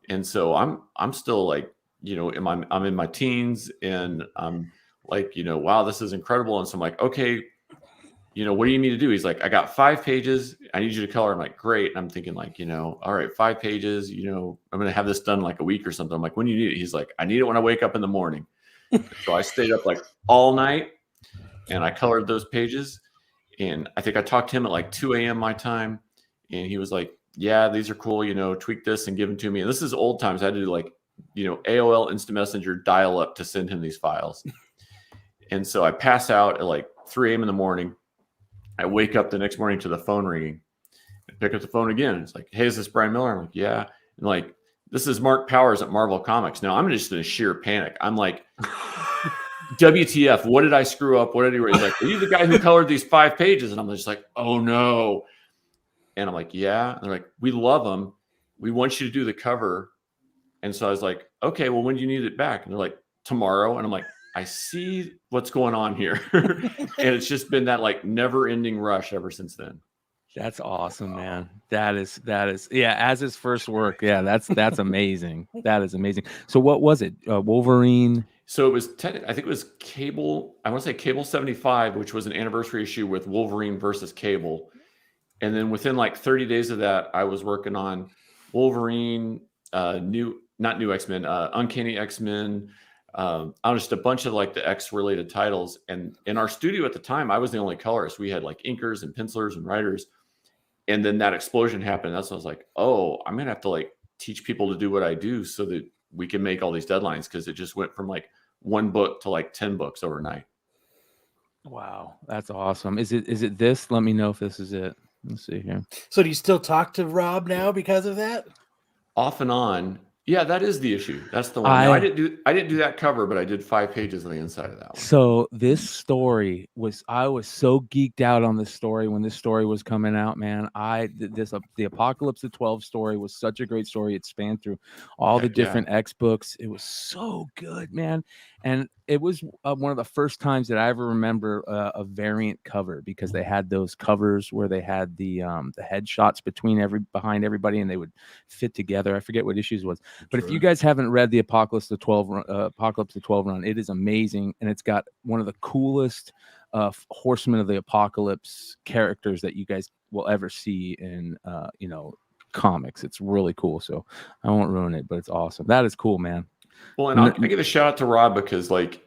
And so I'm still like, I'm in my teens, and I'm like, wow, this is incredible. And so I'm like, okay, what do you need to do? He's like, I got 5 pages. I need you to color. I'm like, great. And I'm thinking like, all right, 5 pages, I'm going to have this done in like a week or something. I'm like, when do you need it? He's like, I need it when I wake up in the morning. So I stayed up like all night and I colored those pages. And I think I talked to him at like 2 a.m. my time. And he was like, yeah, these are cool, tweak this and give them to me. And this is old times. I had to do like, AOL Instant Messenger dial up to send him these files. And so I pass out at like 3 a.m. in the morning. I wake up the next morning to the phone ringing. I pick up the phone again. It's like, hey, is this Brian Miller? I'm like, yeah. And like, this is Mark Powers at Marvel Comics. Now I'm just in a sheer panic. I'm like, WTF, what did I screw up? What did he write? He's like, are you the guy who colored these 5 pages? And I'm just like, oh no. And I'm like, yeah. And they're like, we love them. We want you to do the cover. And so I was like, okay, well, when do you need it back? And they're like, tomorrow. And I'm like, I see what's going on here. And it's just been that like never ending rush ever since then. That's awesome, man. That is, yeah, as his first work. Yeah, that's amazing. That is amazing. So what was it? Wolverine? So it was, I think it was Cable. I want to say Cable 75, which was an anniversary issue with Wolverine versus Cable. And then within like 30 days of that, I was working on Wolverine, not New X-Men, Uncanny X-Men, just a bunch of like the X-related titles. And in our studio at the time, I was the only colorist. We had like inkers and pencilers and writers. And then that explosion happened. That's when I was like, oh, I'm going to have to like teach people to do what I do so that we can make all these deadlines, because it just went from like 1 book to like 10 books overnight. Wow, that's awesome. Is it this? Let me know if this is it. Let's see here. So do you still talk to Rob now because of that? Off and on. Yeah, that is the issue. That's the one. I didn't do that cover, but I did 5 pages on the inside of that one. So this story I was so geeked out on this story when this story was coming out, man. The Apocalypse of 12 story was such a great story. It spanned through all the different X books. It was so good, man. And it was one of the first times that I ever remember a variant cover, because they had those covers where they had the headshots behind everybody, and they would fit together. I forget what issues it was, but if you guys haven't read the Apocalypse of 12 run, it is amazing, and it's got one of the coolest Horsemen of the Apocalypse characters that you guys will ever see in comics. It's really cool. So I won't ruin it, but it's awesome. That is cool, man. Well, and I give a shout out to Rob, because like,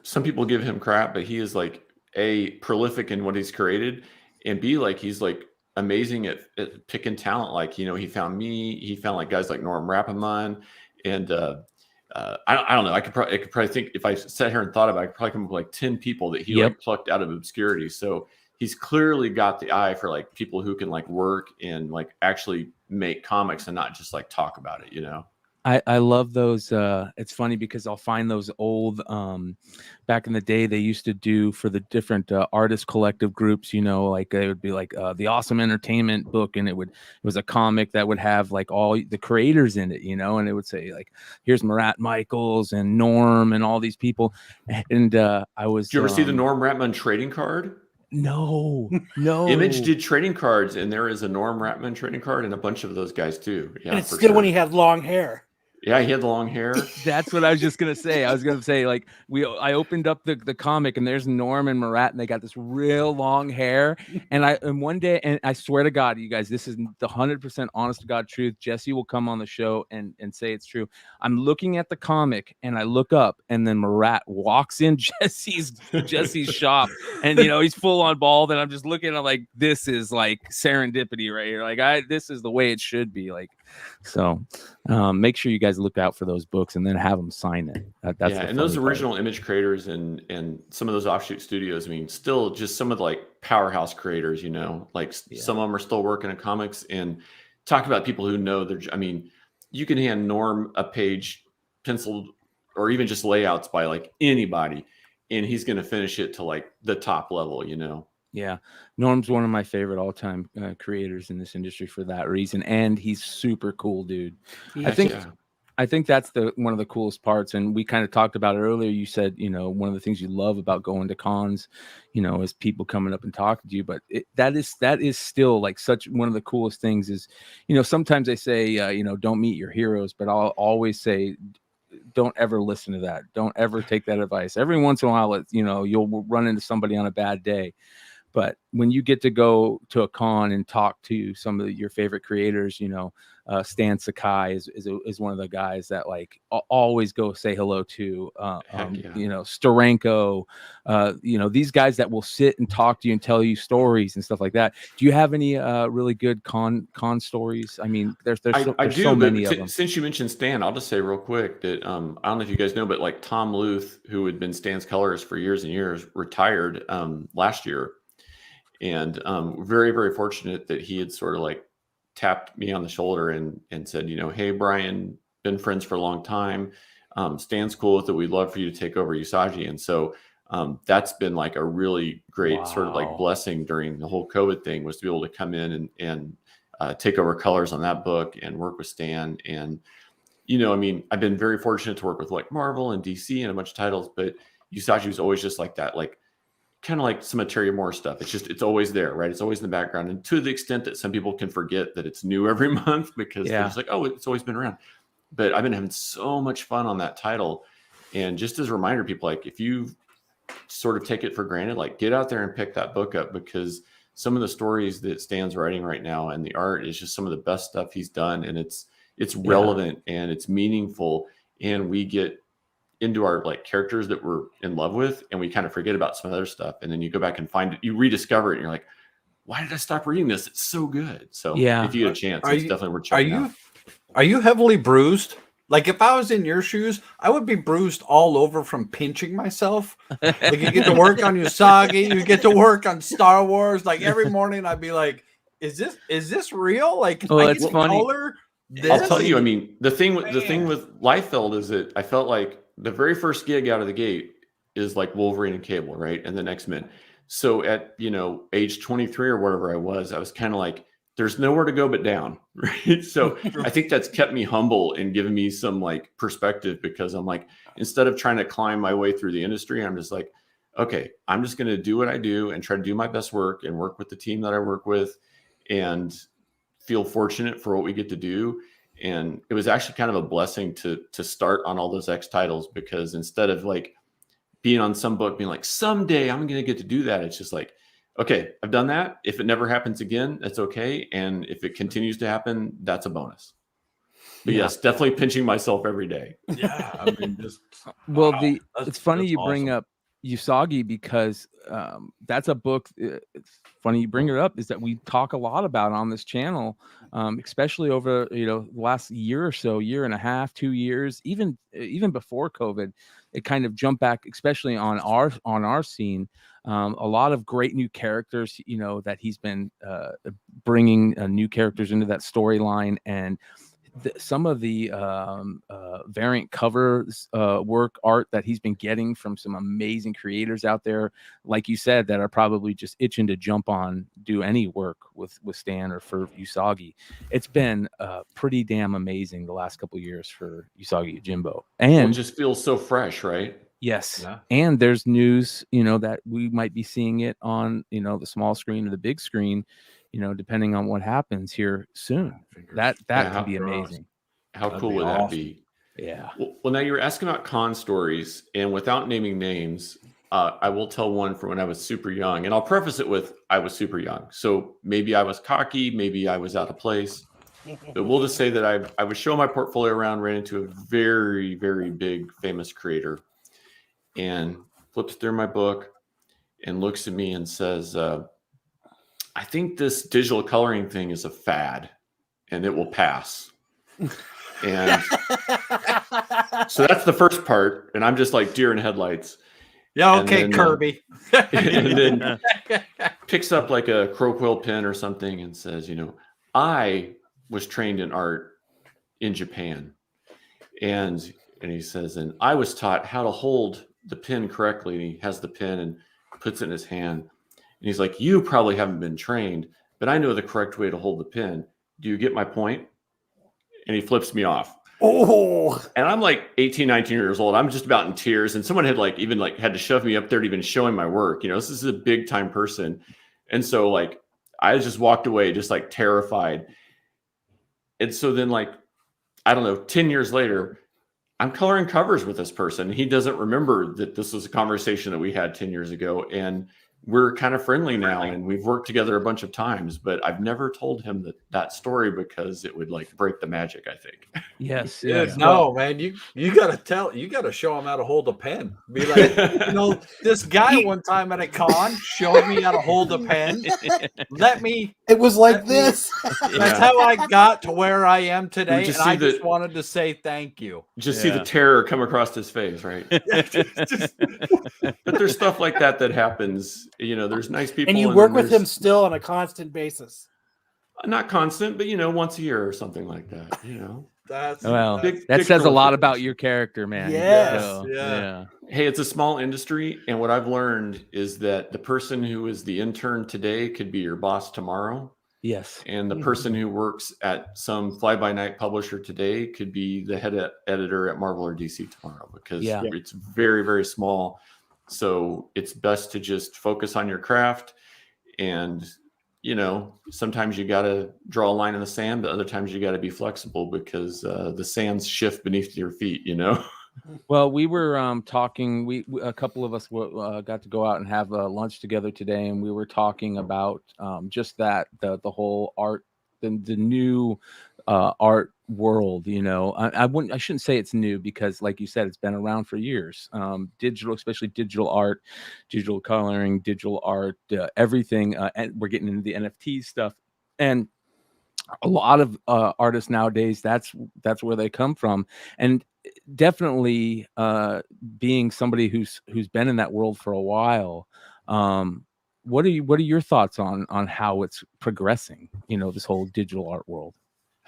some people give him crap, but he is like A, prolific in what he's created, and B, like he's like amazing at picking talent. Like, he found me, he found like guys like Norm Rapamon, and I don't know. I could probably think, if I sat here and thought about it, I could probably come up with like 10 people that he like plucked out of obscurity. So he's clearly got the eye for like people who can like work and like actually make comics and not just like talk about it, I love those. It's funny because I'll find those old, back in the day, they used to do for the different artist collective groups, like it would be like the Awesome Entertainment book, and it was a comic that would have like all the creators in it, and it would say like, here's Marat Michaels and Norm and all these people. And I was. Did you ever see the Norm Ratman trading card? No. Image did trading cards, and there is a Norm Ratman trading card and a bunch of those guys too. Yeah, And it's for still sure. when he had long hair. Yeah, he had the long hair. That's what I was just gonna say. I was gonna say, like, I opened up the comic, and there's Norm and Marat, and they got this real long hair. And one day, and I swear to God, you guys, this is the 100% honest to God truth. Jesse will come on the show and say it's true. I'm looking at the comic, and I look up, and then Marat walks in Jesse's shop, and he's full on bald, and I'm just looking at like, this is like serendipity right here. Like this is the way it should be. Like, so make sure you guys look out for those books and then have them sign it. That's and those original image creators and some of those offshoot studios, I mean, still just some of the like powerhouse creators, like some of them are still working in comics. And talk about people who know I mean, you can hand Norm a page penciled or even just layouts by like anybody, and he's going to finish it to like the top level, Yeah, Norm's one of my favorite all-time creators in this industry for that reason, and he's super cool, dude. I think that's one of the coolest parts, and we kind of talked about it earlier. You said, one of the things you love about going to cons, is people coming up and talking to you. But that is still like such one of the coolest things. Is sometimes they say, don't meet your heroes, but I'll always say, don't ever listen to that. Don't ever take that advice. Every once in a while, you'll run into somebody on a bad day. But when you get to go to a con and talk to some of your favorite creators, Stan Sakai is one of the guys that like always go say hello to, Steranko, these guys that will sit and talk to you and tell you stories and stuff like that. Do you have any really good con stories? I mean, there's so many of them. Since you mentioned Stan, I'll just say real quick that I don't know if you guys know, but like Tom Luth, who had been Stan's colorist for years and years, retired last year. And very, very fortunate that he had sort of like tapped me on the shoulder and said, hey, Brian, been friends for a long time. Stan's cool with it. We'd love for you to take over Usagi. And so that's been like a really great sort of like blessing during the whole COVID thing, was to be able to come in and take over colors on that book and work with Stan. And, I mean, I've been very fortunate to work with like Marvel and DC and a bunch of titles, but Usagi was always just like that, like, kind of like some Terry Moore stuff. It's always there, right? It's always in the background. And to the extent that some people can forget that it's new every month because they're just like, oh, it's always been around. But I've been having so much fun on that title. And just as a reminder, people, like, if you sort of take it for granted, like, get out there and pick that book up, because some of the stories that Stan's writing right now and the art is just some of the best stuff he's done. And it's relevant and it's meaningful. And we get into our like characters that we're in love with, and we kind of forget about some other stuff. And then you go back and find it, you rediscover it, and you're like, why did I stop reading this? It's so good. So if you get a chance, it's definitely worth checking out. Are you heavily bruised? Like, if I was in your shoes, I would be bruised all over from pinching myself. Like, you get to work on Usagi, you get to work on Star Wars. Like, every morning I'd be like, is this real? Like, it's funny. I'll tell you, I mean, the thing with Liefeld is that I felt like the very first gig out of the gate is like Wolverine and Cable, right? And then X-Men. So at, age 23 or whatever I was kind of like, there's nowhere to go but down, right? So I think that's kept me humble and given me some like perspective, because I'm like, instead of trying to climb my way through the industry, I'm just like, okay, I'm just going to do what I do and try to do my best work and work with the team that I work with and feel fortunate for what we get to do. And it was actually kind of a blessing to start on all those X titles, because instead of like being on some book being like, someday I'm going to get to do that, it's just like, okay, I've done that. If it never happens again, that's okay. And if it continues to happen, that's a bonus. But yes, definitely pinching myself every day. Yeah, I mean, just it's funny you bring up Usagi, because that's a book. It's funny you bring it up, is that we talk a lot about on this channel, especially over the last year or so, year and a half, 2 years, even before COVID. It kind of jumped back, especially on our scene. A lot of great new characters, that he's been bringing new characters into that storyline, and some of the variant covers work art that he's been getting from some amazing creators out there, like you said, that are probably just itching to jump on, do any work with Stan or for Usagi. It's been pretty damn amazing the last couple of years for Usagi Yojimbo. And it just feels so fresh, right? yes. Yeah. And there's news, that we might be seeing it on, the small screen or the big screen, depending on what happens here soon. That could be amazing. How That'd cool be would awesome. that be? Yeah. Well, now you were asking about con stories, and without naming names, I will tell one from when I was super young, and I'll preface it with I was super young. So maybe I was cocky, maybe I was out of place, but we'll just say that I was showing my portfolio around, ran into a very, very big famous creator, and flips through my book and looks at me and says, I think this digital coloring thing is a fad and it will pass. And so that's the first part. And I'm just like deer in headlights. Yeah, And okay, then, Kirby. And then picks up like a crow quill pen or something and says, I was trained in art in Japan. And he says, and I was taught how to hold the pen correctly. And he has the pen and puts it in his hand. And he's like, you probably haven't been trained, but I know the correct way to hold the pen. Do you get my point? And he flips me off. Oh, And I'm like 18, 19 years old. I'm just about in tears. And someone had had to shove me up there to even show him my work. This is a big time person. And so I just walked away just like terrified. And so then I don't know, 10 years later, I'm coloring covers with this person. He doesn't remember that this was a conversation that we had 10 years ago. And we're kind of friendly now, and we've worked together a bunch of times, but I've never told him that story because it would break the magic, I think. Yes. Dude, Yes. no, man, you gotta show him how to hold a pen. Be like, this guy one time at a con showed me how to hold a pen. it was like this. That's how I got to where I am today, just and I see the- just wanted to say thank you. Just see the terror come across his face, right? But there's stuff like that happens. There's nice people. And you work with him still on a constant basis. Not constant, but once a year or something like that. That's Well, Big- that big says a girl lot things. about your character, man. Yes. So, Yeah. Hey, it's a small industry, and what I've learned is that the person who is the intern today could be your boss tomorrow, Yes. and the person who works at some fly-by-night publisher today could be the head editor at Marvel or DC tomorrow, because it's very, very small. So it's best to just focus on your craft, and sometimes you got to draw a line in the sand, but other times you got to be flexible because the sands shift beneath your feet. Well, we were talking. We a couple of us got to go out and have lunch together today, and we were talking about just that the whole art, the new art world. I shouldn't say it's new because, like you said, it's been around for years. Digital, especially digital art, digital coloring, digital art, everything. And we're getting into the NFT stuff, and a lot of artists nowadays, that's where they come from. And definitely being somebody who's been in that world for a while, what are your thoughts on how it's progressing, this whole digital art world?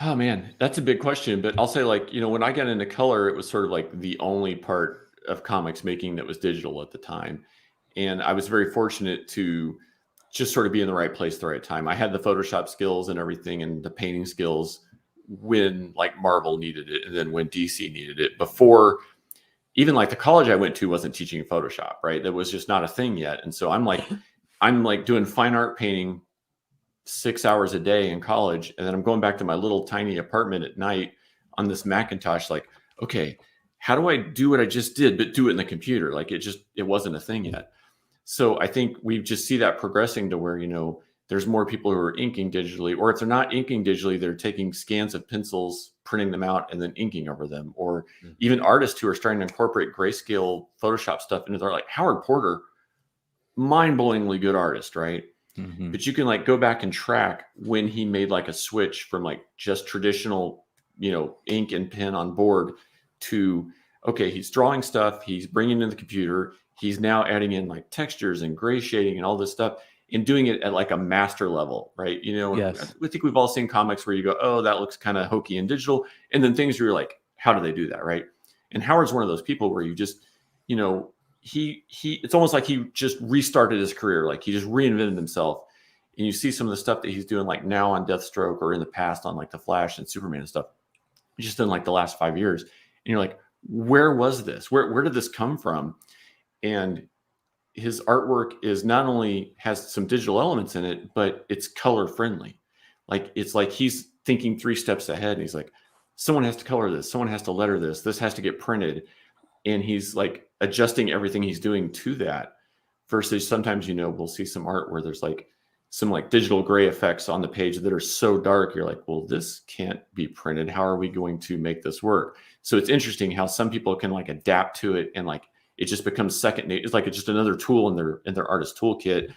Oh man, that's a big question. But I'll say, when I got into color, it was sort of like the only part of comics making that was digital at the time. And I was very fortunate to just sort of be in the right place at the right time. I had the Photoshop skills and everything, and the painting skills when Marvel needed it, and then when DC needed it. Before, even the college I went to wasn't teaching Photoshop, right? That was just not a thing yet. And so I'm doing fine art painting 6 hours a day in college, and then I'm going back to my little tiny apartment at night on this Macintosh. Okay, how do I do what I just did, but do it in the computer? It wasn't a thing yet. So I think we just see that progressing to where, there's more people who are inking digitally, or if they're not inking digitally, they're taking scans of pencils, printing them out, and then inking over them. Or even artists who are starting to incorporate grayscale Photoshop stuff into their, Howard Porter, mind-blowingly good artist, right? Mm-hmm. But you can go back and track when he made a switch from just traditional, ink and pen on board to, okay, he's drawing stuff, he's bringing in the computer, he's now adding in textures and gray shading and all this stuff. and doing it at like a master level, right? You know, Yes. I think we've all seen comics where you go, oh, that looks kind of hokey and digital. And then things where you're like, how do they do that, right? And Howard's one of those people where you just, you know, it's almost like he just restarted his career. Like he just reinvented himself. And you see some of the stuff that he's doing like now on Deathstroke or in the past on like the Flash and Superman and stuff, just in like the last 5 years. And you're like, where was this? Where did this come from? And his artwork is not only has some digital elements in it, but it's color friendly. Like it's like he's thinking 3 steps ahead. And he's like, someone has to color this, someone has to letter this has to get printed. And he's like adjusting everything he's doing to that. Versus sometimes, you know, we'll see some art where there's like some like digital gray effects on the page that are so dark. You're like, well, this can't be printed. How are we going to make this work? So it's interesting how some people can like adapt to it and like it just becomes second nature. It's like it's just another tool in their artist toolkit.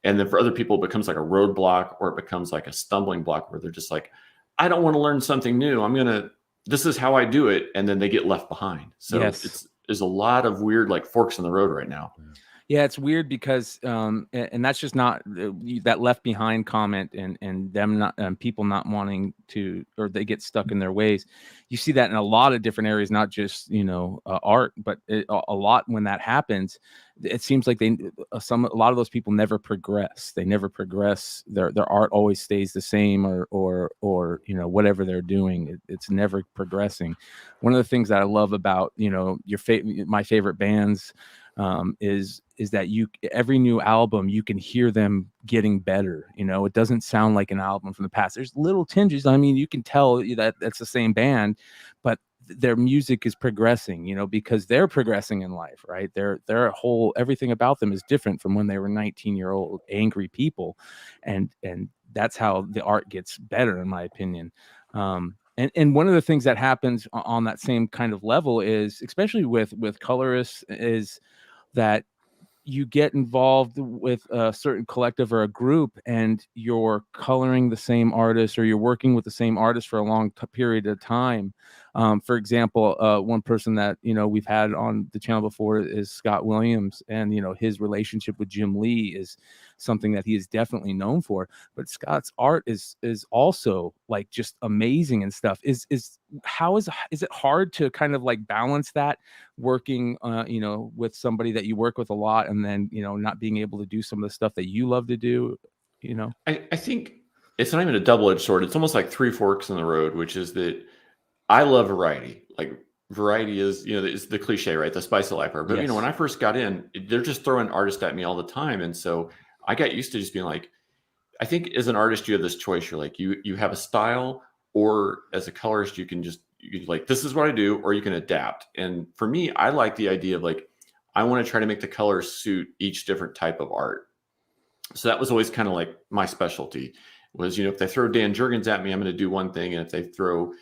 And then for other people, it becomes like a roadblock or it becomes like a stumbling block where they're just like, I don't want to learn something new. This is how I do it. And then they get left behind. So there's a lot of weird like forks in the road right now. Yeah, it's weird because, and that's just not that left behind comment and them not people not wanting to, or they get stuck in their ways. You see that in a lot of different areas, not just art, but a lot when that happens. It seems like a lot of those people never progress. They never progress. Their art always stays the same, or whatever they're doing. It's never progressing. One of the things that I love about my favorite bands. Is that every new album you can hear them getting better. It doesn't sound like an album from the past. There's little tinges. I mean, you can tell that that's the same band, but their music is progressing, because they're progressing in life, right? Their whole everything about them is different from when they were 19-year-old angry people, and that's how the art gets better, in my opinion. And one of the things that happens on that same kind of level is, especially with colorists, is that you get involved with a certain collective or a group and you're coloring the same artist or you're working with the same artist for a long period of time. For example, one person that, we've had on the channel before is Scott Williams, and, his relationship with Jim Lee is something that he is definitely known for, but Scott's art is also like just amazing and stuff. Is it hard to kind of like balance that working, with somebody that you work with a lot and then, not being able to do some of the stuff that you love to do, I think it's not even a double-edged sword. It's almost like 3 forks in the road, which is that I love variety. Like variety is, it's the cliche, right? The spice of life. But, yes. When I first got in, they're just throwing artists at me all the time. And so I got used to just being like, I think as an artist, you have this choice. You're like, you have a style, or as a colorist, you can like, this is what I do, or you can adapt. And for me, I like the idea of like, I want to try to make the colors suit each different type of art. So that was always kind of like my specialty was, if they throw Dan Jurgens at me, I'm going to do one thing. And if they throw,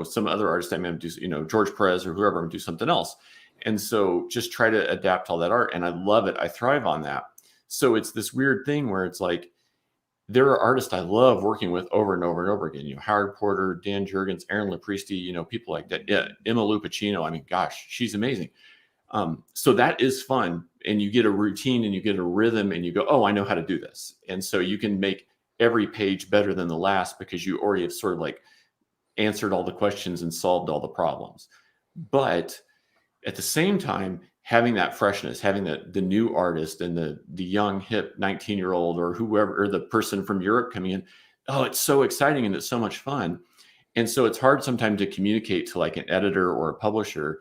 some other artist, I'm going to do, George Perez or whoever, I'm going to do something else. And so just try to adapt all that art. And I love it. I thrive on that. So it's this weird thing where it's like, there are artists I love working with over and over and over again. Howard Porter, Dan Jurgens, Aaron Lopristi, people like that. Yeah, Emma Lupacino. I mean, gosh, she's amazing. So that is fun. And you get a routine and you get a rhythm and you go, oh, I know how to do this. And so you can make every page better than the last because you already have sort of like answered all the questions and solved all the problems. But at the same time, having that freshness, having the new artist and the young, hip 19-year-old or whoever, or the person from Europe coming in, oh, it's so exciting and it's so much fun. And so it's hard sometimes to communicate to like an editor or a publisher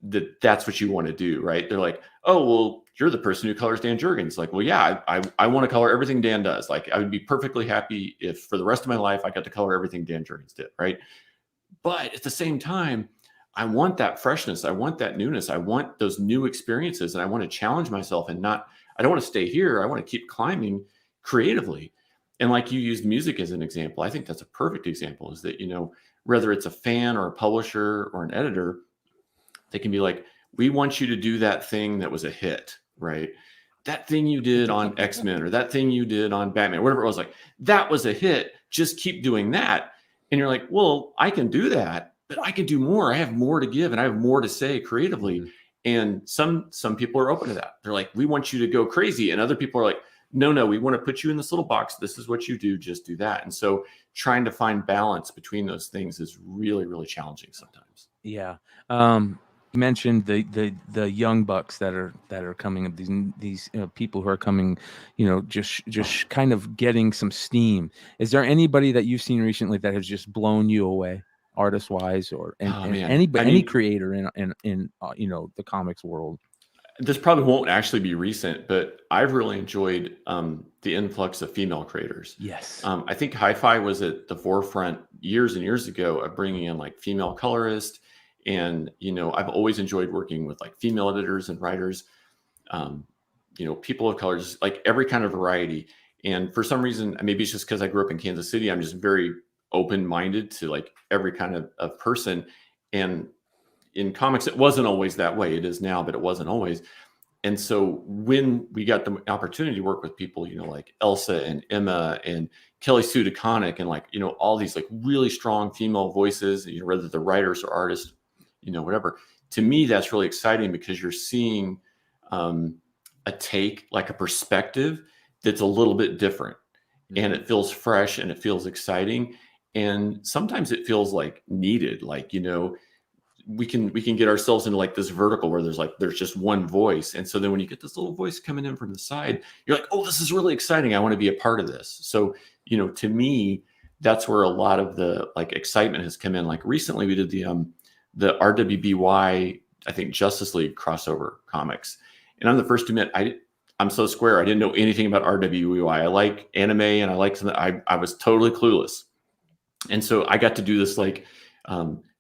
that that's what you want to do, right? They're like, oh, well, you're the person who colors Dan Jurgens. Like, well, yeah, I want to color everything Dan does. Like, I would be perfectly happy if for the rest of my life, I got to color everything Dan Jurgens did, right? But at the same time, I want that freshness. I want that newness. I want those new experiences, and I want to challenge myself and I don't want to stay here. I want to keep climbing creatively. And like you used music as an example, I think that's a perfect example is that, whether it's a fan or a publisher or an editor, they can be like, we want you to do that thing that was a hit, right? That thing you did on X-Men or that thing you did on Batman, whatever it was, like, that was a hit. Just keep doing that. And you're like, well, I can do that, but I can do more. I have more to give and I have more to say creatively. Mm-hmm. And some people are open to that. They're like, we want you to go crazy. And other people are like, no, we want to put you in this little box. This is what you do. Just do that. And so trying to find balance between those things is really, really challenging sometimes. Yeah. You mentioned the young bucks that are coming, these people who are coming, just kind of getting some steam. Is there anybody that you've seen recently that has just blown you away, artist wise, or any creator in the comics world? This probably won't actually be recent, but I've really enjoyed the influx of female creators. Yes. I think Hi-Fi was at the forefront years and years ago of bringing in like female colorists. And, I've always enjoyed working with like female editors and writers, people of colors, like every kind of variety. And for some reason, maybe it's just because I grew up in Kansas City, I'm just very open-minded to like every kind of person. And in comics, it wasn't always that way. It is now, but it wasn't always. And so when we got the opportunity to work with people, like Elsa and Emma and Kelly Sue DeConnick and like, all these like really strong female voices, whether they're writers or artists, whatever. To me, that's really exciting because you're seeing a take, like a perspective that's a little bit different, and it feels fresh and it feels exciting. And sometimes it feels like needed, like, we can get ourselves into like this vertical where there's just one voice. And so then when you get this little voice coming in from the side, you're like, oh, this is really exciting. I want to be a part of this. So, to me, that's where a lot of the like excitement has come in. Like recently we did the RWBY, I think Justice League crossover comics. And I'm the first to admit, I'm so square. I didn't know anything about RWBY. I like anime and I like something. I was totally clueless. And so I got to do this like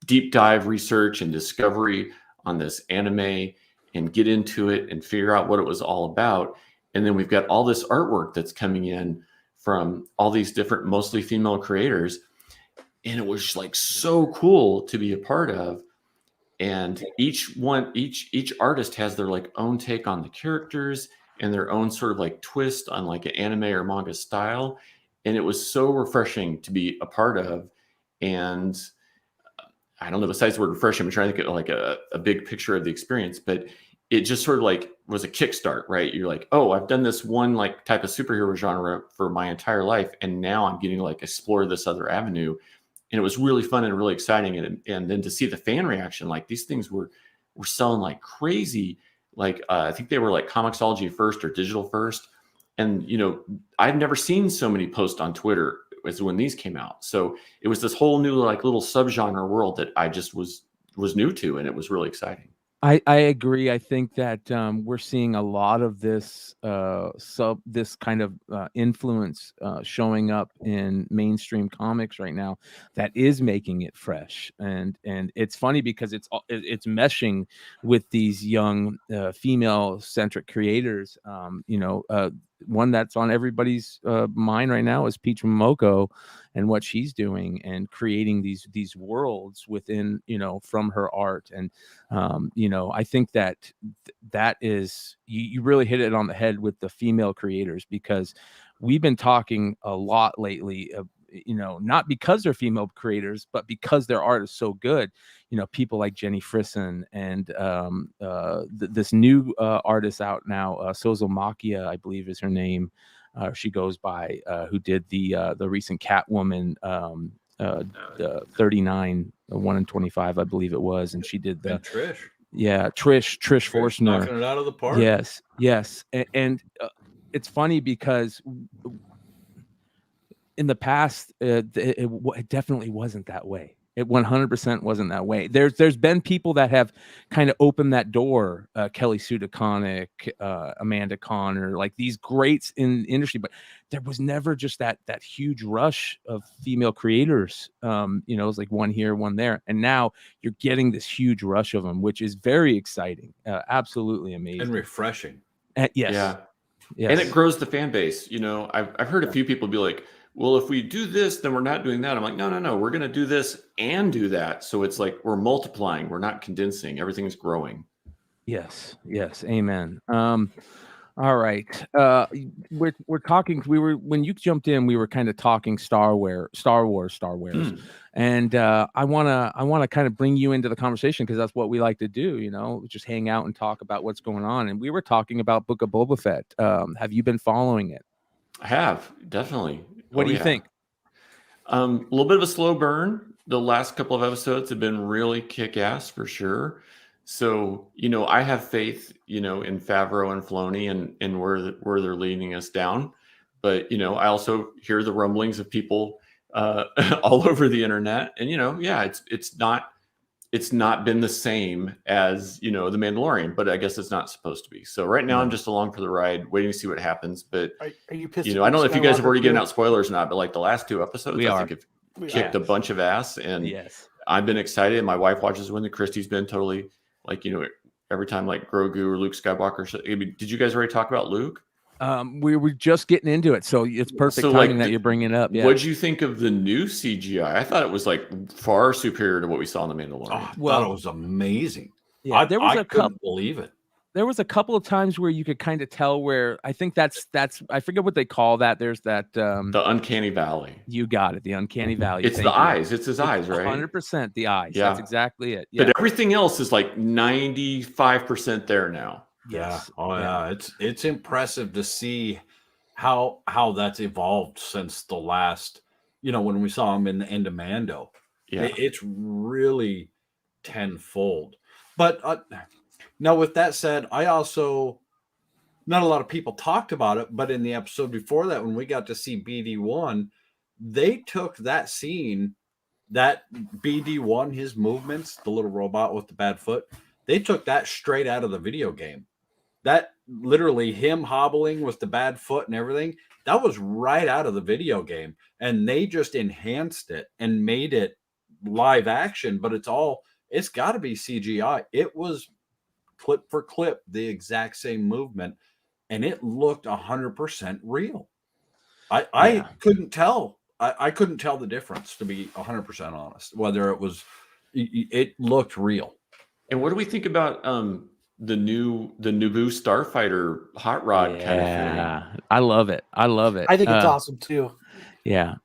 deep dive research and discovery on this anime and get into it and figure out what it was all about. And then we've got all this artwork that's coming in from all these different, mostly female creators. And it was like so cool to be a part of. And each artist has their like own take on the characters and their own sort of like twist on like an anime or manga style. And it was so refreshing to be a part of. And I don't know, besides the word refreshing, I'm trying to get like a big picture of the experience, but it just sort of like was a kickstart, right? You're like, oh, I've done this one like type of superhero genre for my entire life. And now I'm getting to like explore this other avenue. And it was really fun and really exciting. And then to see the fan reaction, like these things were selling like crazy. Like, I think they were like Comixology first or digital first. And, I've never seen so many posts on Twitter as when these came out. So it was this whole new, like little subgenre world that I just was new to. And it was really exciting. I agree. I think that we're seeing a lot of this this kind of influence showing up in mainstream comics right now that is making it fresh. And it's funny because it's meshing with these young female centric creators. One that's on everybody's mind right now is Peach Momoko and what she's doing and creating these worlds within, from her art. And, I think that is, you really hit it on the head with the female creators, because we've been talking a lot lately, not because they're female creators, but because their art is so good. People like Jenny Frisson and this new artist out now, Sozomakia, I believe is her name. She goes by, who did the recent Catwoman, the 39, 1 in 25, I believe it was, and she did the Trish. Yeah, Trish Forstner. Knocking it out of the park. Yes. And it's funny because in the past, it definitely wasn't that way. It 100% wasn't that way. There's been people that have kind of opened that door, Kelly Sue DeConnick, Amanda Connor, like these greats in the industry, but there was never just that huge rush of female creators. It was like one here, one there, and now you're getting this huge rush of them, which is very exciting, absolutely amazing and refreshing. Yes. Yeah. Yes. And it grows the fan base. I've heard a few people be like, well, if we do this, then we're not doing that. I'm like, no. We're going to do this and do that. So it's like we're multiplying. We're not condensing. Everything's growing. Yes. Amen. All right. We're talking. When you jumped in, we were kind of talking Star Wars. And I wanna kind of bring you into the conversation because that's what we like to do, just hang out and talk about what's going on. And we were talking about Book of Boba Fett. Have you been following it? I have, definitely. What do you think? A little bit of a slow burn. The last couple of episodes have been really kick-ass for sure. So, I have faith, in Favreau and Filoni and where they're leading us down. But, I also hear the rumblings of people all over the internet. And, it's not been the same as, The Mandalorian, but I guess it's not supposed to be. So right now I'm just along for the ride, waiting to see what happens. But are you pissed? I don't know if you guys have already given out spoilers or not, but like the last 2 episodes, I think have kicked a bunch of ass. And I've been excited. My wife watches when Christy's been totally like, every time like Grogu or Luke Skywalker. I mean, did you guys already talk about Luke? We were just getting into it, so it's perfect timing that you're bringing it up. Yeah. What'd you think of the new CGI? I thought it was like far superior to what we saw in The Mandalorian. I thought it was amazing. Yeah, I couldn't believe it. There was a couple of times where you could kind of tell where I think that's I forget what they call that. There's that the uncanny valley. You got it, the uncanny valley. It's the eyes. It's his eyes, right? 100% the eyes. Yeah. That's exactly it. Yeah. But everything else is like 95% there now. Yes. Yeah. It's impressive to see how that's evolved since the last, when we saw him in the end of Mando. Yeah. It's really tenfold. But now with that said, I also, not a lot of people talked about it, but in the episode before that, when we got to see BD1, they took that scene, that BD1, his movements, the little robot with the bad foot, they took that straight out of the video game. That literally him hobbling with the bad foot and everything, that was right out of the video game. And they just enhanced it and made it live action, but it's got to be CGI. It was clip for clip the exact same movement, and it looked 100% real. I couldn't tell. I couldn't tell the difference, to be 100% honest, whether it looked real. And what do we think about the Naboo Starfighter hot rod kind of thing? I love it. I think it's awesome too. Yeah,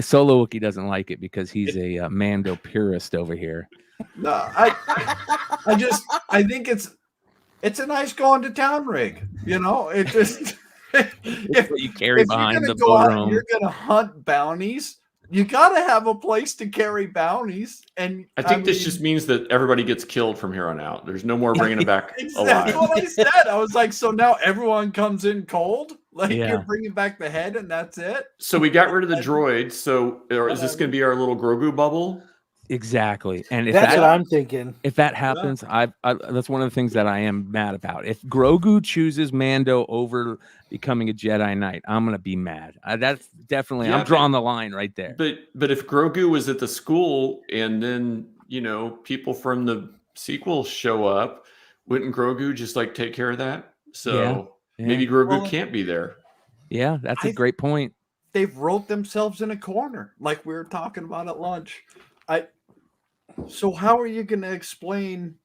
Solo Wookie doesn't like it because he's a Mando purist over here. No, I think it's a nice going to town rig. It just if you carry behind the boat, you're gonna hunt bounties. You gotta have a place to carry bounties, and I think this just means that everybody gets killed from here on out. There's no more bringing it back alive. That's what I said. I was like, so now everyone comes in cold. Like you're bringing back the head, and that's it. So we got rid of the droid. So is this going to be our little Grogu bubble? Exactly. And if that's what I'm thinking. If that happens, I that's one of the things that I am mad about. If Grogu chooses Mando over becoming a Jedi Knight, I'm going to be mad. That's definitely, I'm drawing the line right there. But if Grogu was at the school and then, people from the sequel show up, wouldn't Grogu just like take care of that? So maybe Grogu can't be there. Yeah, that's a great point. They've wrote themselves in a corner, like we were talking about at lunch. So how are you going to explain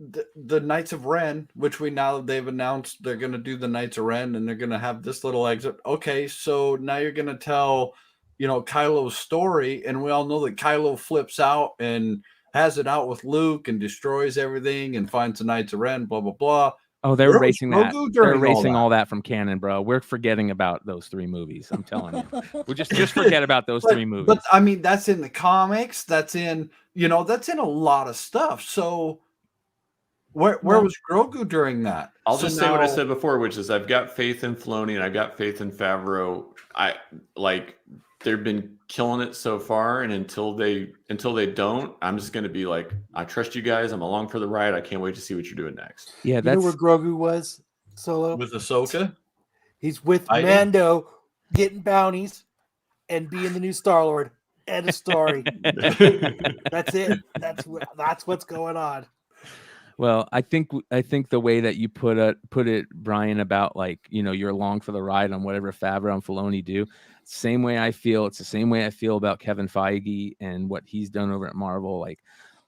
the Knights of Ren, which they've announced they're going to do the Knights of Ren, and they're going to have this little exit. Okay, so now you're going to tell, Kylo's story, and we all know that Kylo flips out and has it out with Luke and destroys everything and finds the Knights of Ren, blah, blah, blah. Oh, they're erasing that. They're erasing all that from canon, bro. We're forgetting about those 3 movies. I'm telling you. We'll just forget about those 3 movies. But I mean, that's in the comics. That's in, that's in a lot of stuff. So where was Grogu during that? I'll just say what I said before, which is I've got faith in Filoni and I've got faith in Favreau. They've been killing it so far, and until they don't, I'm just going to be like, I trust you guys. I'm along for the ride. I can't wait to see what you're doing next. Yeah, that's where Grogu was. Solo with Ahsoka. He's with Mando, getting bounties, and being the new Star-Lord. End of story. That's it. That's what's going on. Well, I think the way that you put it, Brian, about you're along for the ride on whatever Favreau and Filoni do. Same way I feel. It's the same way I feel about Kevin Feige and what he's done over at Marvel.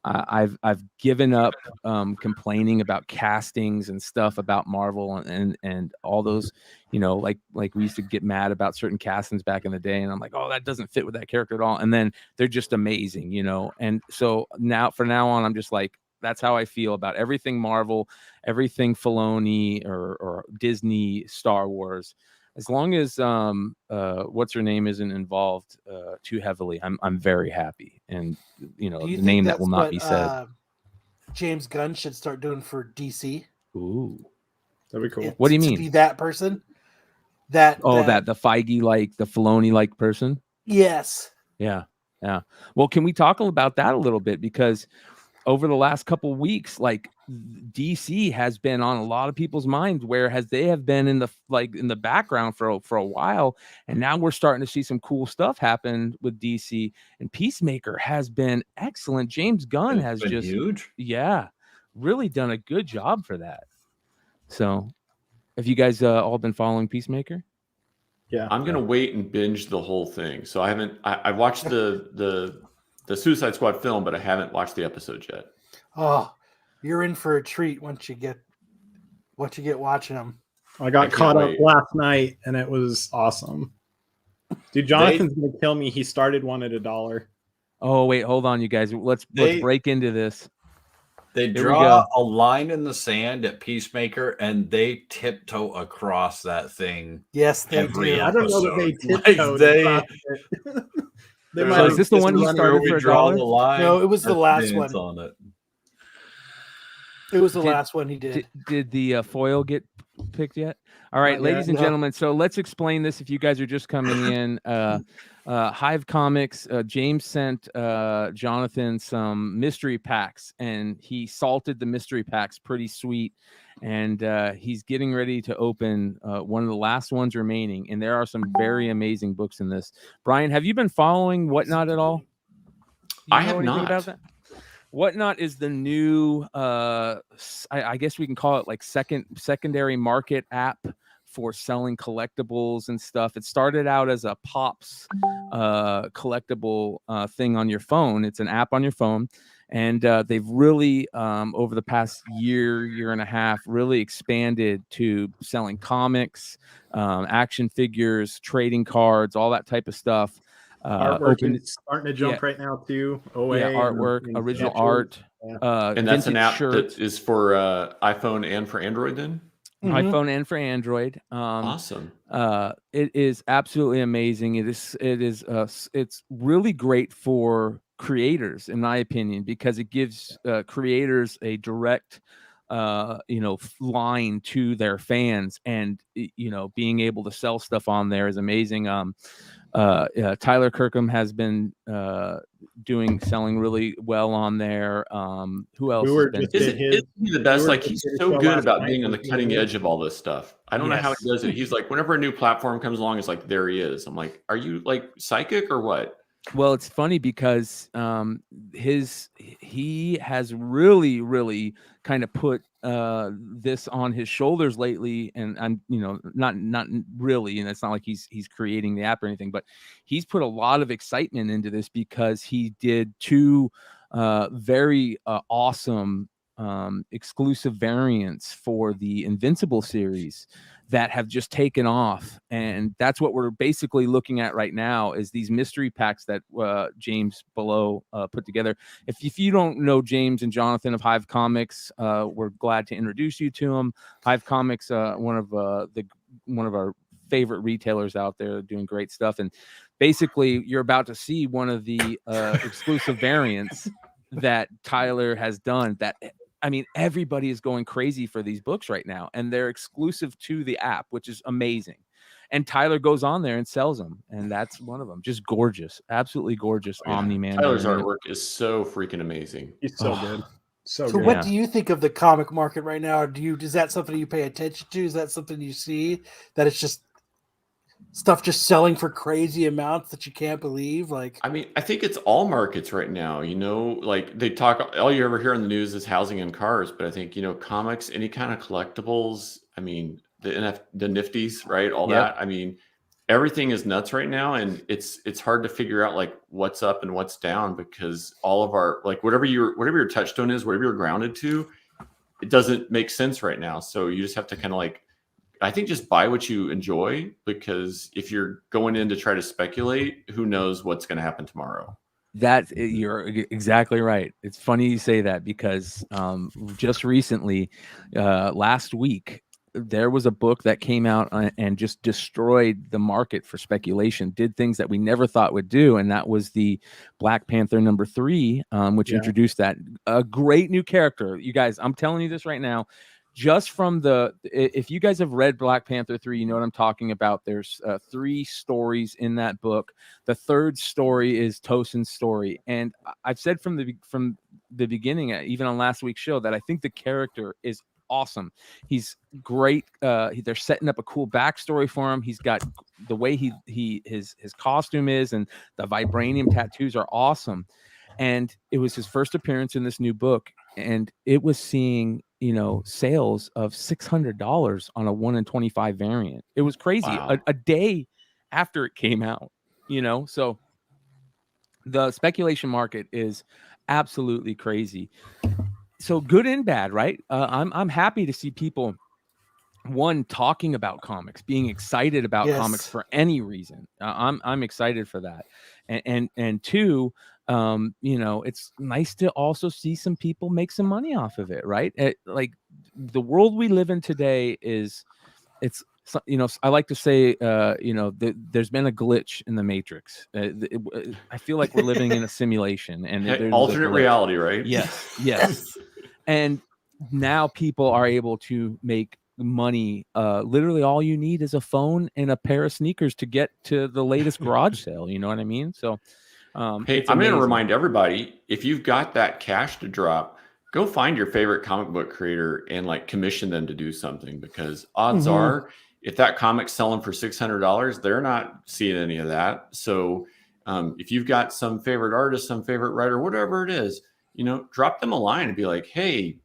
I've given up complaining about castings and stuff about Marvel and all those, like we used to get mad about certain castings back in the day, and I'm like, oh, that doesn't fit with that character at all, and then they're just amazing, and so from now on, I'm just like, that's how I feel about everything Marvel, everything Filoni or Disney, Star Wars. As long as what's her name isn't involved too heavily, I'm very happy. And the name that will not be said. James Gunn should start doing for DC. Ooh, that'd be cool. What do you mean? To be that person? That the Feige the Filoni person? Yes. Yeah. Well, can we talk about that a little bit? Because over the last couple of weeks, like DC has been on a lot of people's minds, whereas they have been in the background for a while, and now we're starting to see some cool stuff happen with DC. And Peacemaker has been excellent. James Gunn has been just huge. Yeah, really done a good job for that. So, have you guys all been following Peacemaker? Yeah, I'm gonna wait and binge the whole thing. So I watched the Suicide Squad film, but I haven't watched the episodes yet. Oh, you're in for a treat once you get watching them. I got caught up last night, and it was awesome. Dude, Jonathan's gonna kill me. He started one at $1. Oh wait, hold on, you guys. Let's break into this. They draw a line in the sand at Peacemaker, and they tiptoe across that thing. Yes, they do. I don't know that they tiptoed. So is this the one he started for $1? No, it was the last one. On it. It was the last one he did. Did the foil get picked yet? All right, ladies and gentlemen. So let's explain this if you guys are just coming in. Hive Comics, James sent Jonathan some mystery packs, and he salted the mystery packs pretty sweet. And he's getting ready to open one of the last ones remaining. And there are some very amazing books in this. Brian, have you been following Whatnot at all? I have not. About that? Whatnot is the new, I guess we can call it like secondary market app for selling collectibles and stuff. It started out as a Pops collectible thing on your phone. It's an app on your phone. And they've really, over the past year and a half, really expanded to selling comics, action figures, trading cards, all that type of stuff. Artwork is starting to jump right now too. Artwork, original art. And that's an app that is for iPhone and for Android then? iPhone and for Android. Awesome. It is absolutely amazing. It's really great for creators, in my opinion, because it gives creators a direct line to their fans, and being able to sell stuff on there is amazing. Tyler Kirkham has been selling really well on there. Who else? Isn't he the best? Like, he's so good about being on the cutting edge of all this stuff. I don't know how he does it. He's like, whenever a new platform comes along, it's like, there he is. I'm like, are you like psychic or what? Well, it's funny because he has really kind of put this on his shoulders lately, and I'm not really, and it's not like he's creating the app or anything, but he's put a lot of excitement into this because he did two very awesome exclusive variants for the Invincible series that have just taken off, and that's what we're basically looking at right now is these mystery packs that James below put together. If you don't know James and Jonathan of Hive Comics, we're glad to introduce you to them. Hive Comics, one of our favorite retailers out there, doing great stuff, and basically you're about to see one of the exclusive variants that Tyler has done. That, I mean, everybody is going crazy for these books right now, and they're exclusive to the app, which is amazing. And Tyler goes on there and sells them, and that's one of them. Just gorgeous, absolutely gorgeous. Omni-Man. Tyler's artwork is so freaking amazing. He's so good. So good. What do you think of the comic market right now? Is that something you pay attention to? Is that something you see that it's just stuff just selling for crazy amounts that you can't believe? Like, I mean, I think it's all markets right now, like they talk, all you ever hear in the news is housing and cars, but I think, comics, any kind of collectibles, I mean, the nifties, right? All that. I mean, everything is nuts right now, and it's hard to figure out like what's up and what's down, because all of our, like, whatever your touchstone is, whatever you're grounded to, it doesn't make sense right now. So you just have to kind of like, I think, just buy what you enjoy, because if you're going in to try to speculate, who knows what's going to happen tomorrow. You're exactly right. It's funny you say that, because just recently, last week, there was a book that came out and just destroyed the market for speculation, did things that we never thought would do. And that was the Black Panther #3, which introduced a great new character. You guys, I'm telling you this right now, just from if you guys have read Black Panther 3, you know what I'm talking about. There's 3 stories in that book. The third story is Tosin's story. And I've said from the beginning, even on last week's show, that I think the character is awesome. He's great. They're setting up a cool backstory for him. He's got the way his costume is, and the vibranium tattoos are awesome. And it was his first appearance in this new book, and it was seeing, sales of $600 on a 1 in 25 variant. It was crazy. Wow. A day after it came out, so the speculation market is absolutely crazy. So good and bad, right? I'm happy to see people, one, talking about comics, being excited about comics for any reason. I'm excited for that, and two, it's nice to also see some people make some money off of it, right? Like, the world we live in today I like to say, there's been a glitch in the Matrix. I feel like we're living in a simulation, and there's alternate reality, right? Yes. And now people are able to make money. Literally, all you need is a phone and a pair of sneakers to get to the latest garage sale. You know what I mean? So, hey, I'm going to remind everybody, if you've got that cash to drop, go find your favorite comic book creator and like commission them to do something, because odds are, if that comic's selling for $600, they're not seeing any of that. So if you've got some favorite artist, some favorite writer, whatever it is, drop them a line and be like, hey,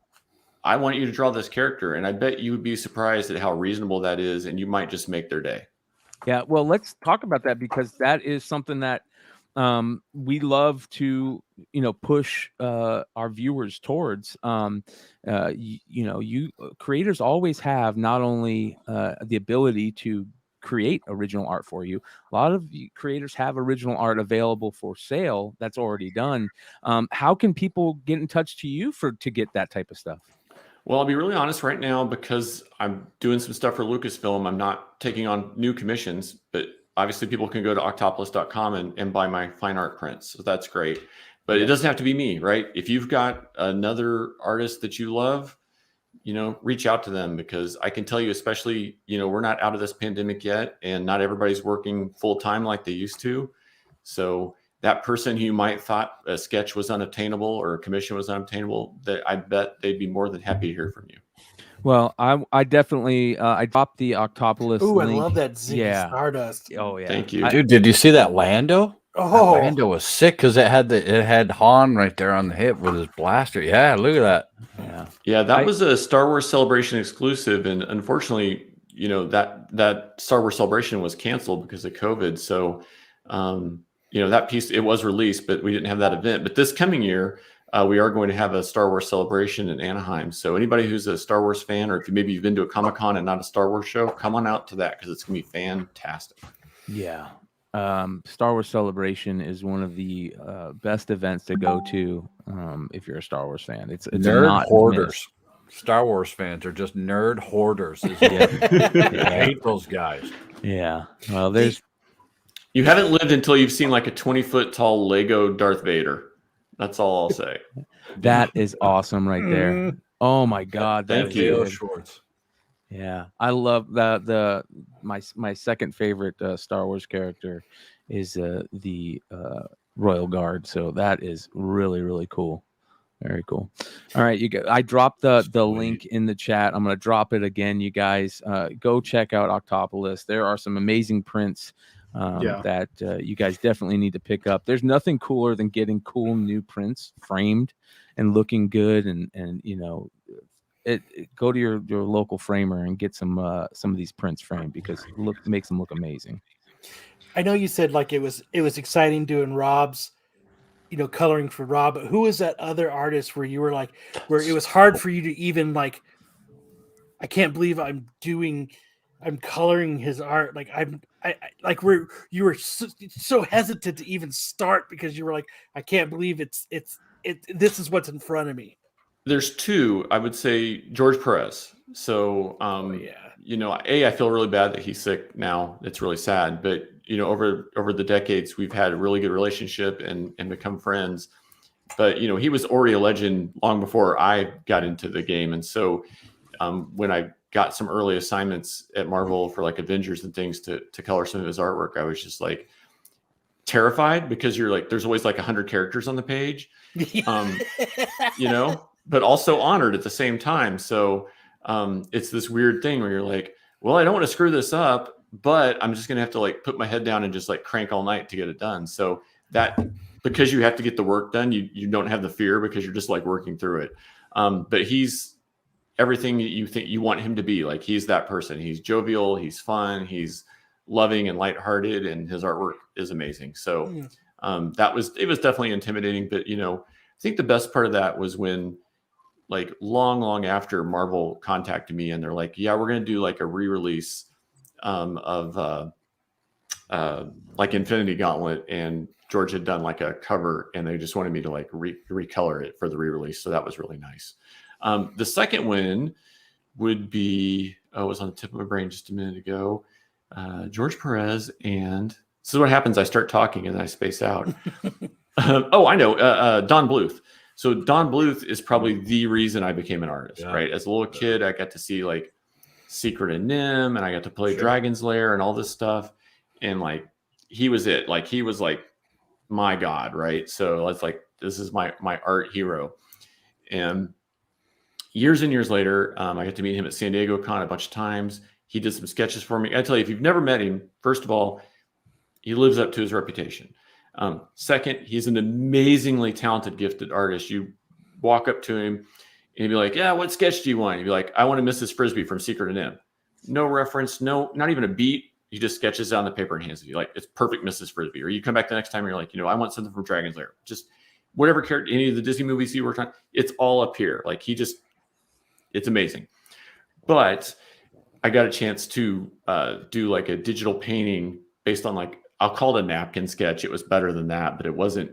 I want you to draw this character. And I bet you would be surprised at how reasonable that is. And you might just make their day. Yeah. Well, let's talk about that, because that is something that we love to, push our viewers towards. You creators always have not only the ability to create original art for you. A lot of creators have original art available for sale that's already done. How can people get in touch to you to get that type of stuff? Well, I'll be really honest right now, because I'm doing some stuff for Lucasfilm. I'm not taking on new commissions, but obviously people can go to octopolis.com and buy my fine art prints. So that's great. But it doesn't have to be me, right? If you've got another artist that you love, reach out to them, because I can tell you, especially, we're not out of this pandemic yet, and not everybody's working full time like they used to. So that person who you might thought a sketch was unobtainable or a commission was unobtainable, I bet they'd be more than happy to hear from you. Well, I definitely I dropped the Octopolis link. I love that Ziggy Stardust. Oh yeah, thank you, dude. Did you see that Lando? Oh, that Lando was sick, because it had Han right there on the hip with his blaster. Yeah, look at that. Yeah, that was a Star Wars Celebration exclusive, and unfortunately, that Star Wars Celebration was canceled because of COVID. So, that piece, it was released, but we didn't have that event. But this coming year, we are going to have a Star Wars Celebration in Anaheim. So anybody who's a Star Wars fan, or if maybe you've been to a Comic-Con and not a Star Wars show, come on out to that, because it's going to be fantastic. Yeah. Star Wars Celebration is one of the best events to go to if you're a Star Wars fan. It's nerd hoarders. Star Wars fans are just nerd hoarders. I hate those guys. Yeah. Well, you haven't lived until you've seen like a 20-foot tall Lego Darth Vader. That's all I'll say. That is awesome right there. Oh my God. Thank you. Shorts. Yeah, I love that. My second favorite Star Wars character is the Royal Guard. So that is really, really cool. Very cool. All right, I dropped the link in the chat. I'm gonna drop it again. You guys go check out Octopolis. There are some amazing prints that you guys definitely need to pick up. There's nothing cooler than getting cool new prints framed and looking good, and go to your local framer and get some of these prints framed, because it makes them look amazing. I know you said like it was exciting doing Rob's, coloring for Rob, but who was that other artist where you were like, where it was hard for you to even like, I can't believe I'm coloring his art. Like I like where you were so hesitant to even start because you were like, I can't believe this is what's in front of me. There's two. I would say George Perez. So, I feel really bad that he's sick now. It's really sad. But over the decades, we've had a really good relationship and become friends. But he was already a legend long before I got into the game. And so, when I got some early assignments at Marvel for like Avengers and things to color some of his artwork, I was just like terrified because you're like, there's always like 100 characters on the page, but also honored at the same time. So it's this weird thing where you're like, well, I don't want to screw this up, but I'm just going to have to like put my head down and just like crank all night to get it done. So that, because you have to get the work done, you don't have the fear because you're just like working through it. But he's everything that you think you want him to be. Like he's that person. He's jovial, he's fun, he's loving and lighthearted, and his artwork is amazing. So it was definitely intimidating, but I think the best part of that was when like long after Marvel contacted me and they're like, yeah, we're going to do like a re-release of like Infinity Gauntlet, and George had done like a cover and they just wanted me to like recolor it for the re-release. So that was really nice. The second one would be, it was on the tip of my brain just a minute ago. George Perez, and this is what happens. I start talking and I space out. I know. Don Bluth. So Don Bluth is probably the reason I became an artist, right? As a little kid, I got to see like Secret of Nim, and I got to play Dragon's Lair and all this stuff. And like, he was it. Like, he was like my God, right? So it's like, this is my art hero. And years and years later, I got to meet him at San Diego Con a bunch of times. He did some sketches for me. I tell you, if you've never met him, first of all, he lives up to his reputation. Second, he's an amazingly talented, gifted artist. You walk up to him and he'd be like, yeah, what sketch do you want? He'd be like, I want a Mrs. Frisbee from Secret of Nim. No reference, not even a beat. He just sketches it on the paper and hands it to you. Like, it's perfect Mrs. Frisbee. Or you come back the next time and you're like, I want something from Dragon's Lair. Just whatever character, any of the Disney movies he worked on, it's all up here. Like, it's amazing. But I got a chance to do like a digital painting based on like, I'll call it a napkin sketch. It was better than that, but it wasn't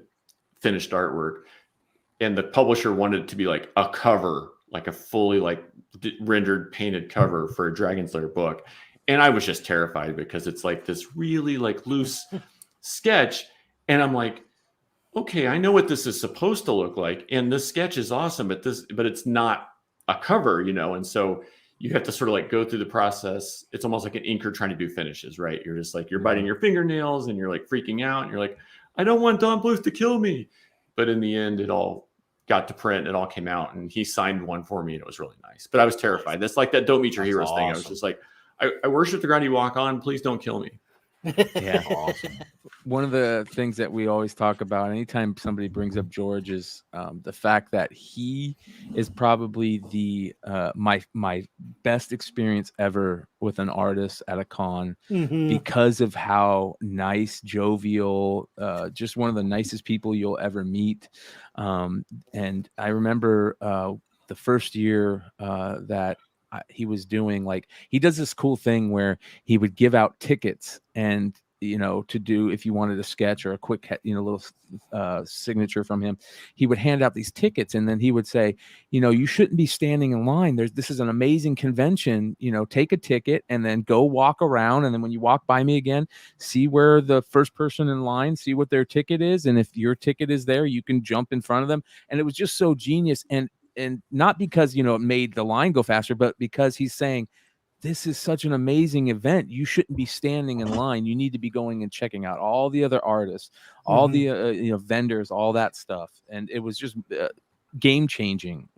finished artwork. And the publisher wanted it to be like a cover, like a fully like rendered painted cover for a Dragon's Lair book. And I was just terrified because it's like this really like loose sketch. And I'm like, okay, I know what this is supposed to look like. And this sketch is awesome, but it's not a cover, And so you have to sort of like go through the process. It's almost like an inker trying to do finishes, right? You're just like, you're biting your fingernails and you're like freaking out. And you're like, I don't want Don Bluth to kill me. But in the end, it all got to print. It all came out and he signed one for me and it was really nice. But I was terrified. That's like that Don't Meet Your Heroes thing. I was just like, I worship the ground you walk on. Please don't kill me. Yeah. Awesome. One of the things that we always talk about anytime somebody brings up George is the fact that he is probably the my best experience ever with an artist at a con because of how nice, jovial, just one of the nicest people you'll ever meet. And I remember the first year that he was doing, like, he does this cool thing where he would give out tickets and to do, if you wanted a sketch or a quick little signature from him, he would hand out these tickets and then he would say, you shouldn't be standing in line. This is an amazing convention, take a ticket and then go walk around, and then when you walk by me again, see where the first person in line, see what their ticket is, and if your ticket is there, you can jump in front of them. And it was just so genius. And not because, it made the line go faster, but because he's saying, this is such an amazing event. You shouldn't be standing in line. You need to be going and checking out all the other artists, all the, vendors, all that stuff. And it was just game changing,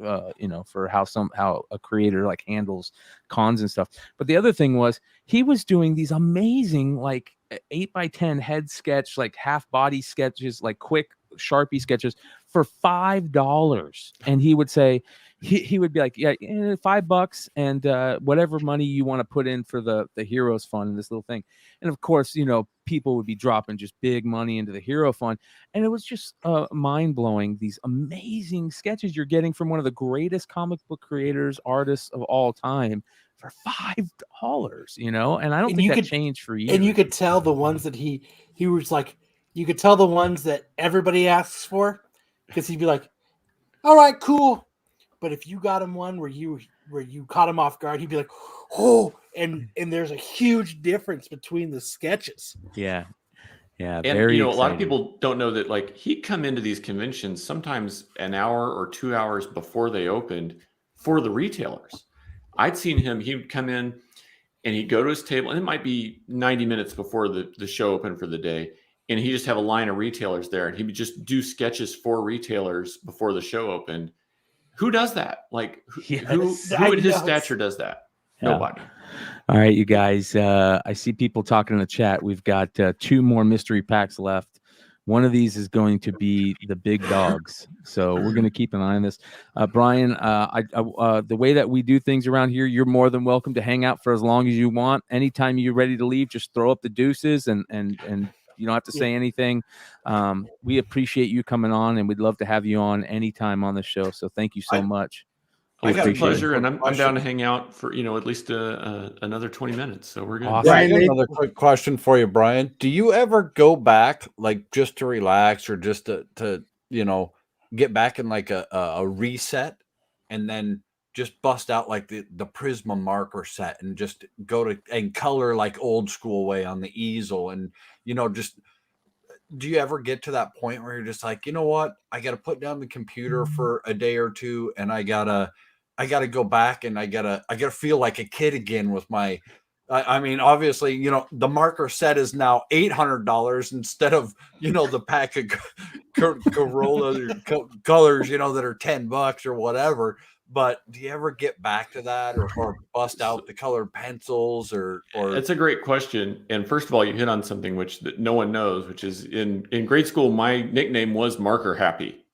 for how a creator like handles cons and stuff. But the other thing was he was doing these amazing, like 8x10 head sketch, like half body sketches, like quick Sharpie sketches for $5. And he would say, he would be like, yeah, $5 and whatever money you want to put in for the Heroes Fund and this little thing. And of course, people would be dropping just big money into the Hero Fund. And it was just mind blowing. These amazing sketches you're getting from one of the greatest comic book creators, artists of all time for $5, and I don't think that changed for years. And you could tell the ones that he was like, you could tell the ones that everybody asks for, because he'd be like, all right, cool. But if you got him one where you caught him off guard, he'd be like, oh, and there's a huge difference between the sketches. Yeah. Yeah. And very a lot of people don't know that, like, he'd come into these conventions sometimes an hour or 2 hours before they opened for the retailers. I'd seen him, he would come in and he'd go to his table, and it might be 90 minutes before the show opened for the day. And he'd just have a line of retailers there, and he would just do sketches for retailers before the show opened. Who does that? Like, who at his stature does that? Yeah. Nobody. All right, you guys. I see people talking in the chat. We've got 2 more mystery packs left. One of these is going to be the big dogs, so we're going to keep an eye on this. Brian, the way that we do things around here, you're more than welcome to hang out for as long as you want. Anytime you're ready to leave, just throw up the deuces and you don't have to say anything. We appreciate you coming on, and we'd love to have you on anytime on the show. So thank you so much. I got a pleasure, and I'm down to hang out for at least another 20 minutes. So we're good. Awesome. Brian, another quick question for you, Brian. Do you ever go back, like, just to relax or just to get back in like a reset, and then just bust out like the Prisma marker set and just go to and color like old school way on the easel, and just, do you ever get to that point where you're just like, you know what, I got to put down the computer for a day or two, and I gotta go back, and I gotta feel like a kid again with my, I mean, obviously, the marker set is now $800 instead of, the pack of Corolla colors, that are $10 or whatever. But do you ever get back to that, or bust out the colored pencils, or? It's a great question. And first of all, you hit on something which that no one knows, which is in grade school, my nickname was Marker Happy,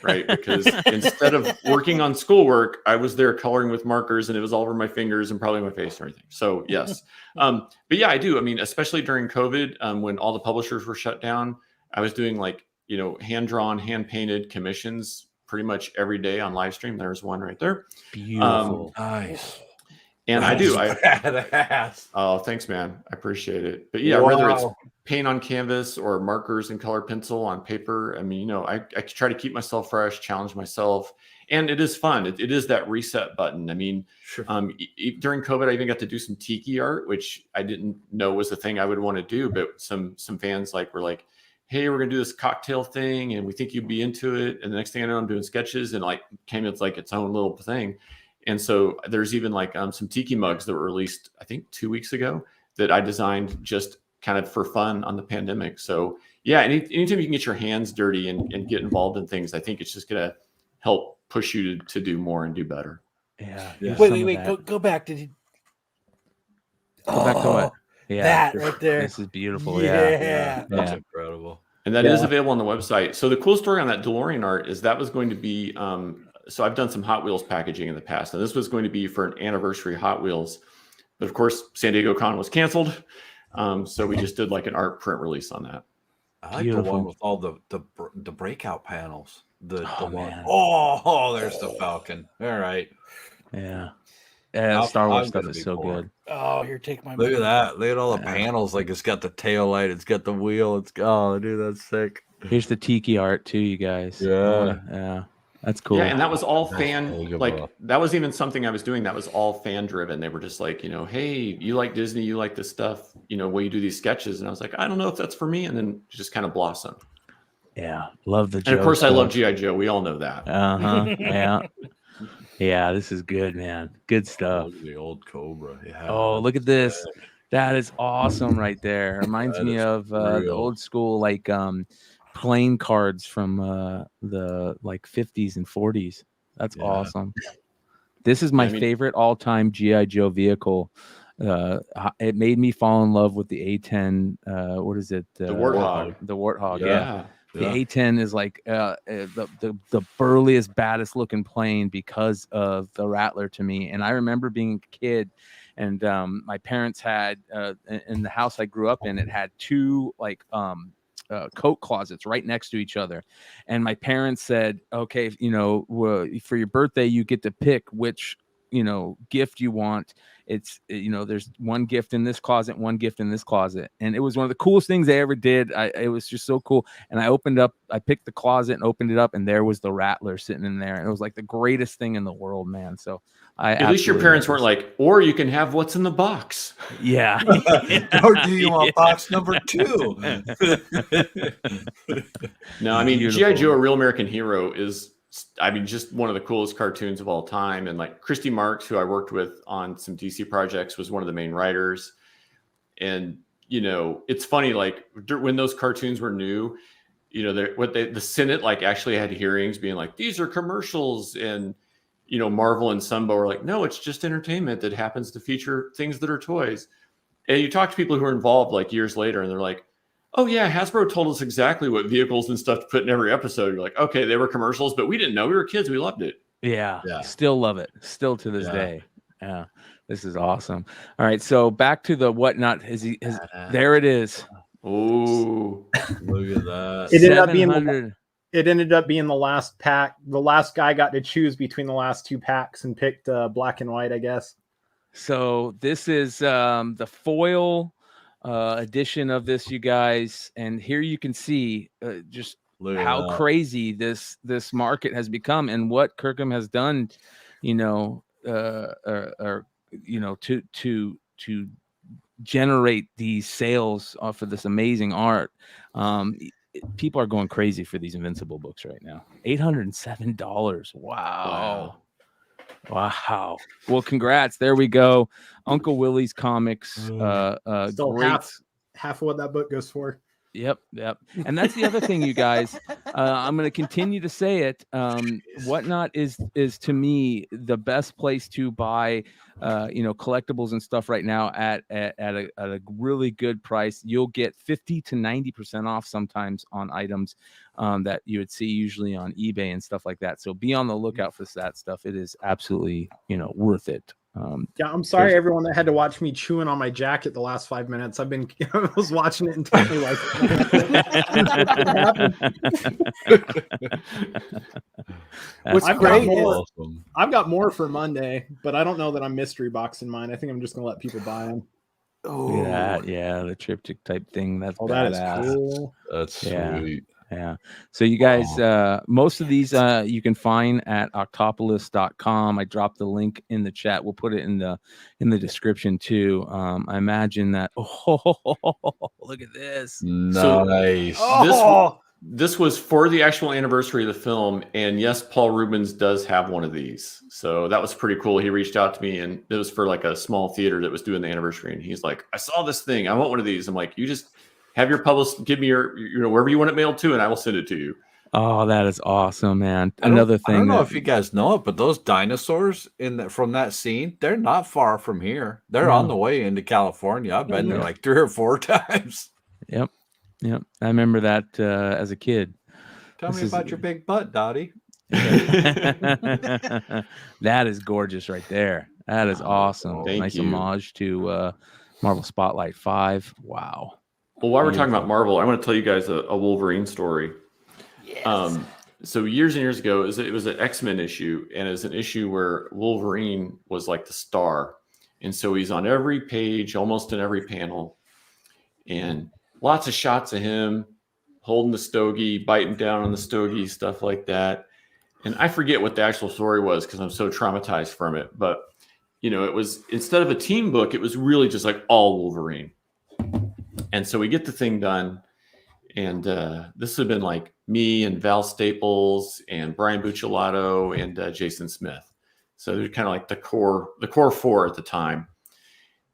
right? Because instead of working on schoolwork, I was there coloring with markers, and it was all over my fingers and probably my face and everything. So yes, but yeah, I do. I mean, especially during COVID, when all the publishers were shut down, I was doing like hand-drawn, hand-painted commissions pretty much every day on live stream. There's one right there. Beautiful. Nice. And I do. Badass. Oh, thanks, man. I appreciate it. But yeah, whether it's paint on canvas or markers and color pencil on paper, I mean, I try to keep myself fresh, challenge myself. And it is fun. It is that reset button. I mean, sure. During COVID, I even got to do some tiki art, which I didn't know was the thing I would want to do. But some fans were like, hey, we're going to do this cocktail thing, and we think you'd be into it. And the next thing I know, I'm doing sketches, and it's like its own little thing. And so there's even some tiki mugs that were released, I think 2 weeks ago, that I designed just kind of for fun on the pandemic. So yeah, anytime you can get your hands dirty and get involved in things, I think it's just going to help push you to do more and do better. Yeah. Wait. Go back. Did you? Go back to what? Yeah, that right there. This is beautiful. Yeah. That's incredible. And that is available on the website. So the cool story on that DeLorean art is that was going to be, so I've done some Hot Wheels packaging in the past, and this was going to be for an anniversary Hot Wheels. But of course, San Diego Con was canceled. So we just did like an art print release on that. I like the one with all the breakout panels. The one. Man. Oh, there's the Falcon. All right. Yeah. Star Wars stuff is so good. Oh, here, take my. Look at that. Look at all the panels. Like, it's got the tail light. It's got the wheel. Dude, that's sick. Here's the tiki art too, you guys. Yeah. That's cool. Yeah, and that was all fan. That was even something I was doing. That was all fan driven. They were just like, hey, you like Disney, you like this stuff. Will you do these sketches? And I was like, I don't know if that's for me. And then it just kind of blossomed. Yeah, love the. And of course, I love G.I. Joe. We all know that. Yeah. Yeah, this is good, man. Good stuff. Look at the old Cobra. Yeah. Oh, look at this. That is awesome right there. Reminds me of the old school playing cards from the 50s and 40s. That's awesome. This is my favorite all-time G.I. Joe vehicle. It made me fall in love with the A10. What is it? The Warthog. The Warthog. Yeah. The A-10 is like the burliest, baddest looking plane because of the Rattler to me. And I remember being a kid, and my parents had in the house I grew up in, it had two like coat closets right next to each other. And my parents said, okay, for your birthday, you get to pick which gift you want. It's there's one gift in this closet, one gift in this closet, and it was one of the coolest things they ever did. It was just so cool. And I picked the closet and opened it up, and there was the Rattler sitting in there, and it was like the greatest thing in the world, man. So at least your parents weren't like, or you can have what's in the box. Yeah. Or do you want box number 2? No, I mean, Beautiful. G.I. Joe, A Real American Hero is, just one of the coolest cartoons of all time. And like Christy Marks, who I worked with on some DC projects, was one of the main writers. And, it's funny, like when those cartoons were new, the Senate like actually had hearings being like, these are commercials. And, Marvel and Sunbow are like, no, it's just entertainment that happens to feature things that are toys. And you talk to people who are involved like years later, and they're like, oh yeah, Hasbro told us exactly what vehicles and stuff to put in every episode. You're like, okay, they were commercials, but we didn't know. We were kids. We loved it. Yeah. Still love it. Still to this day. Yeah. This is awesome. All right. So back to the whatnot. There it is. Oh, Look at that. It ended up being the last pack. The last guy got to choose between the last 2 packs and picked black and white, I guess. So this is the foil edition of this, you guys, and here you can see just how crazy this market has become, and what Kirkham has done, to generate these sales off of this amazing art. People are going crazy for these Invincible books right now. $807. Wow. Well, congrats. There we go. Uncle Willie's Comics. Still great. Half of what that book goes for. Yep. And that's the other thing, you guys. I'm going to continue to say it. Whatnot is to me the best place to buy, collectibles and stuff right now at a really good price. You'll get 50 to 90% off sometimes on items that you would see usually on eBay and stuff like that. So be on the lookout for that stuff. It is absolutely, worth it. I'm sorry, everyone that had to watch me chewing on my jacket the last 5 minutes. I was watching it intently like What's I've great got more. Awesome. I've got more for Monday, but I don't know that I'm mystery boxing mine. I think I'm just gonna let people buy them. Oh, yeah, the triptych type thing. That's that badass. is cool. That's sweet. Yeah. So you guys, most of these you can find at octopolis.com. I dropped the link in the chat. We'll put it in the description too. I imagine that. Oh, look at this. Nice. This was for the actual anniversary of the film, and yes, Paul Rubens does have one of these. So that was pretty cool. He reached out to me, and it was for like a small theater that was doing the anniversary, and he's like, I saw this thing. I want one of these. I'm like, you just have your published, give me your, wherever you want it mailed to, and I will send it to you. Oh, that is awesome, man. Another thing. I don't know if you guys know it, but those dinosaurs from that scene, they're not far from here. They're on the way into California. I've been there like 3 or 4 times. Yep. I remember that as a kid. Tell me about your big butt, Dottie. That is gorgeous right there. That is awesome. Nice homage to Marvel Spotlight 5. Wow. Well, while we're talking about Marvel, I want to tell you guys a Wolverine story. Yes. So years and years ago, it was an X-Men issue, and it was an issue where Wolverine was like the star. And so he's on every page, almost in every panel. And lots of shots of him holding the stogie, biting down on the stogie, stuff like that. And I forget what the actual story was because I'm so traumatized from it. But, it was, instead of a team book, it was really just like all Wolverine. And so we get the thing done. And this had been like me and Val Staples and Brian Buccellato and Jason Smith. So they're kind of like the core 4 at the time.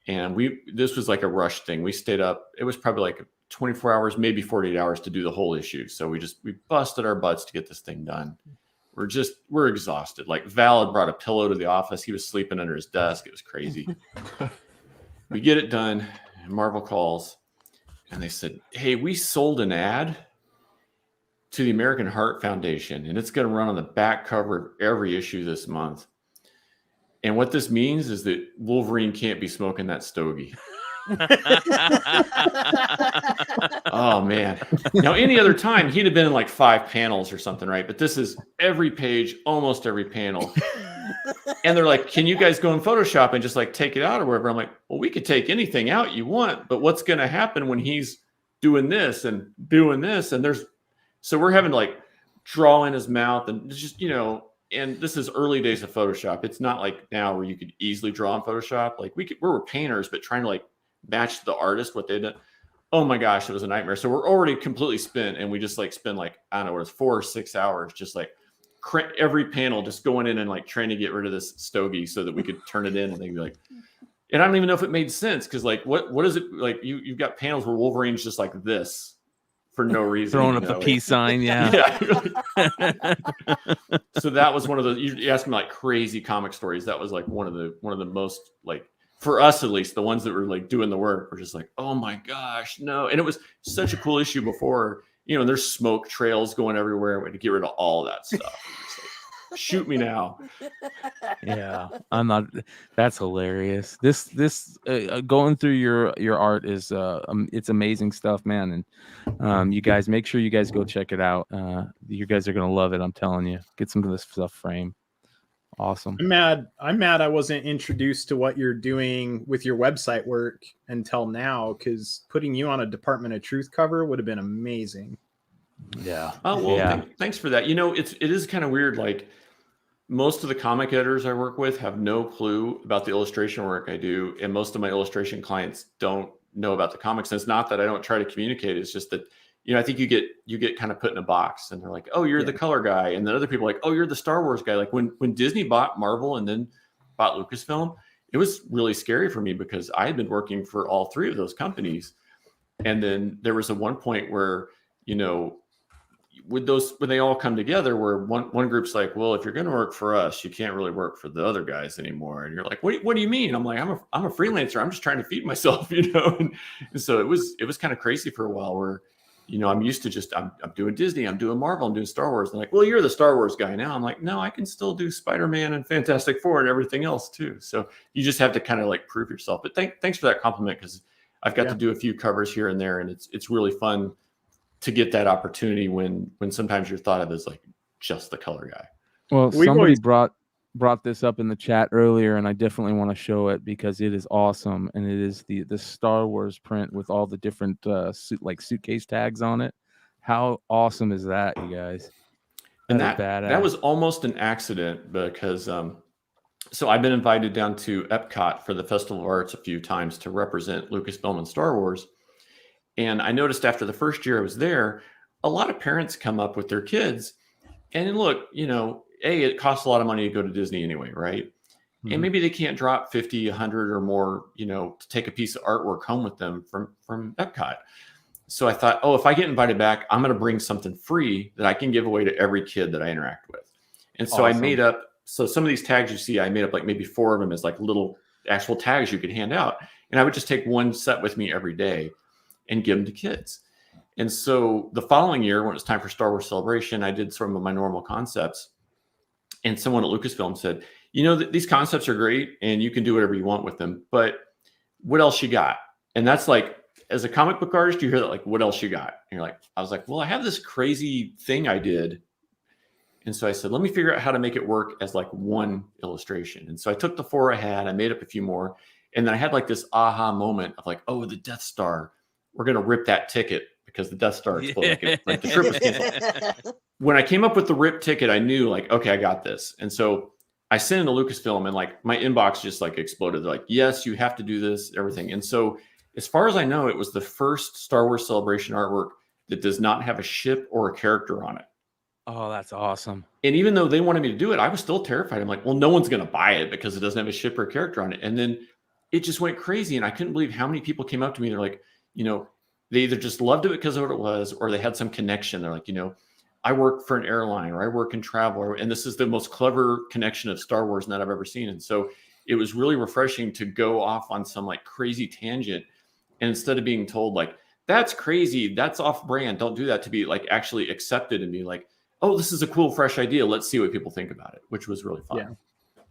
And this was like a rush thing. We stayed up. It was probably like 24 hours, maybe 48 hours to do the whole issue. So we busted our butts to get this thing done. We're exhausted. Like Val had brought a pillow to the office. He was sleeping under his desk. It was crazy. We get it done. And Marvel calls and they said, hey, we sold an ad to the American Heart Foundation, and it's going to run on the back cover of every issue this month. And what this means is that Wolverine can't be smoking that stogie. Oh man. Now any other time he'd have been in like 5 panels or something, right? But this is every page, almost every panel. And they're like, can you guys go in Photoshop and just like take it out or whatever? I'm like, well, we could take anything out you want, but what's going to happen when he's doing this and doing this? And so we're having to like draw in his mouth and just, and this is early days of Photoshop. It's not like now where you could easily draw in Photoshop. Like we were painters, but trying to like match the artist, what they did. Oh my gosh, it was a nightmare. So we're already completely spent, and we just like spend like, I don't know, it was 4 or 6 hours, just like every panel, just going in and like trying to get rid of this stogie so that we could turn it in. And they'd be like, and I don't even know if it made sense. Cause like, what is it like? You've got panels where Wolverine's just like this for no reason. Throwing up the peace sign. Yeah. So that was one of the, you asked me like crazy comic stories. That was like one of the most like, for us at least, the ones that were like doing the work were just like, oh my gosh, no. And it was such a cool issue before, there's smoke trails going everywhere. We had to get rid of all that stuff. Like, shoot me now. Yeah, I'm not. That's hilarious. This going through your art is it's amazing stuff, man. And you guys make sure you guys go check it out. You guys are gonna love it. I'm telling you. Get some of this stuff framed. Awesome. I'm mad I wasn't introduced to what you're doing with your website work until now, because putting you on a Department of Truth cover would have been amazing. Yeah. Oh, well, yeah. Thanks for that. It is kind of weird. Like most of the comic editors I work with have no clue about the illustration work I do. And most of my illustration clients don't know about the comics. And it's not that I don't try to communicate. It's just that, I think you get kind of put in a box and they're like, oh, you're the color guy. And then other people are like, oh, you're the Star Wars guy. Like when Disney bought Marvel and then bought Lucasfilm, it was really scary for me because I had been working for all 3 of those companies. And then there was one point where, when they all come together, where one group's like, well, if you're going to work for us, you can't really work for the other guys anymore. And you're like, what do you mean? I'm like, I'm a freelancer. I'm just trying to feed myself, And so it was kind of crazy for a while where, I'm used to just, I'm doing Disney, I'm doing Marvel, I'm doing Star Wars. And like, well, you're the Star Wars guy now. I'm like, no, I can still do Spider-Man and Fantastic Four and everything else too. So you just have to kind of like prove yourself. But thanks for that compliment, because I've got to do a few covers here and there, and it's really fun to get that opportunity when sometimes you're thought of as like just the color guy. Well, somebody brought this up in the chat earlier, and I definitely want to show it because it is awesome, and it is the Star Wars print with all the different suitcase tags on it. How awesome is that, you guys? And that was almost an accident because so I've been invited down to Epcot for the Festival of Arts a few times to represent Lucasfilm and Star Wars. And I noticed after the first year I was there, a lot of parents come up with their kids. And look, it costs a lot of money to go to Disney anyway, right? Mm-hmm. And maybe they can't drop 50, 100 or more, to take a piece of artwork home with them from Epcot. So I thought, if I get invited back, I'm going to bring something free that I can give away to every kid that I interact with. And so awesome. I made up, some of these tags you see, I made up like maybe 4 of them as like little actual tags you could hand out. And I would just take one set with me every day and give them to kids. And so the following year, when it was time for Star Wars Celebration, I did some of my normal concepts. And someone at Lucasfilm said, these concepts are great and you can do whatever you want with them, but what else you got? And that's like, as a comic book artist, you hear that, like, what else you got? And I was like, well, I have this crazy thing I did. And so I said, let me figure out how to make it work as like one illustration. And so I took the 4 I had, I made up a few more. And then I had like this aha moment of like, oh, the Death Star, we're going to rip that ticket because the Death Star exploded. Like the trip was canceled. When I came up with the rip ticket, I knew like, okay, I got this. And so I sent it to Lucasfilm and like my inbox just like exploded. They're like, yes, you have to do this, everything. And so as far as I know, it was the first Star Wars Celebration artwork that does not have a ship or a character on it. Oh, that's awesome. And even though they wanted me to do it, I was still terrified. I'm like, well, no one's going to buy it because it doesn't have a ship or a character on it. And then it just went crazy. And I couldn't believe how many people came up to me. They're like, they either just loved it because of what it was, or they had some connection. They're like, I work for an airline, or I work in travel, and this is the most clever connection of Star Wars that I've ever seen. And so it was really refreshing to go off on some like crazy tangent. And instead of being told like, that's crazy. That's off brand. Don't do that, to be like actually accepted and be like, oh, this is a cool, fresh idea. Let's see what people think about it, which was really fun. Yeah.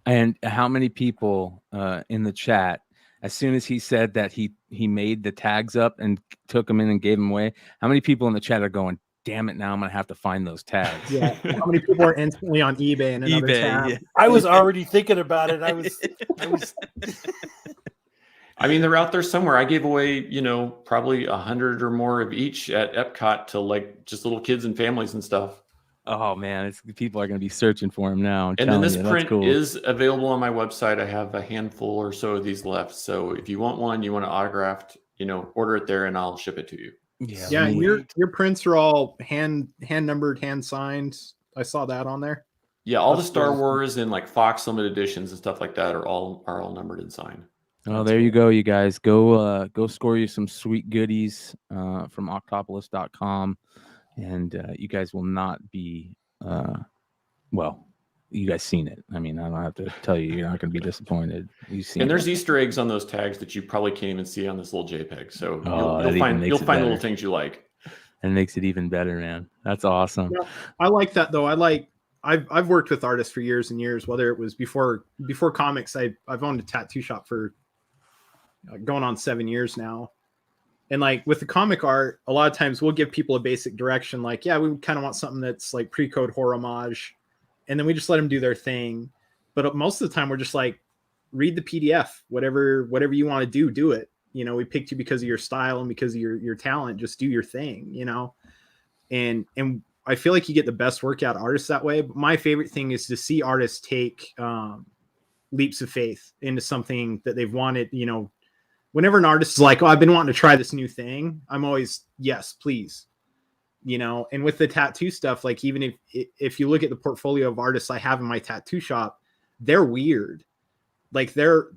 And how many people in the chat, as soon as he said that he made the tags up and took them in and gave them away, how many people in the chat are going, damn it, now I'm going to have to find those tags? Yeah. How many people are instantly on eBay and another tab? yeah. I was already thinking about it. I was I mean, they're out there somewhere. I gave away, probably 100 or more of each at Epcot to like just little kids and families and stuff. Oh man, people are going to be searching for him now. And then this print is available on my website. I have a handful or so of these left. So if you want one, you want it autographed, order it there and I'll ship it to you. Yeah, your prints are all hand numbered, hand signed. I saw that on there. Yeah, all the Star Wars and like Fox limited editions and stuff like that are all numbered and signed. Oh, there you go, you guys. Go score you some sweet goodies from octopolis.com. And you guys will not be, you guys seen it. I mean, I don't have to tell you, you're not going to be disappointed. You've seen and there's it. Easter eggs on those tags that you probably can't even see on this little JPEG. So you'll find little things you like. And it makes it even better, man. That's awesome. Yeah, I like that though. I've worked with artists for years and years, whether it was before comics. I've owned a tattoo shop for going on 7 years now. And like with the comic art, a lot of times we'll give people a basic direction. Like, yeah, we kind of want something that's like pre-code horror homage. And then we just let them do their thing. But most of the time we're just like, read the PDF, whatever you want to do it. We picked you because of your style and because of your talent. Just do your thing, and I feel like you get the best work out of artists that way. But my favorite thing is to see artists take leaps of faith into something that they've wanted, whenever an artist is like, oh, I've been wanting to try this new thing, I'm always, yes, please. And with the tattoo stuff, like even if you look at the portfolio of artists I have in my tattoo shop, they're weird. Like their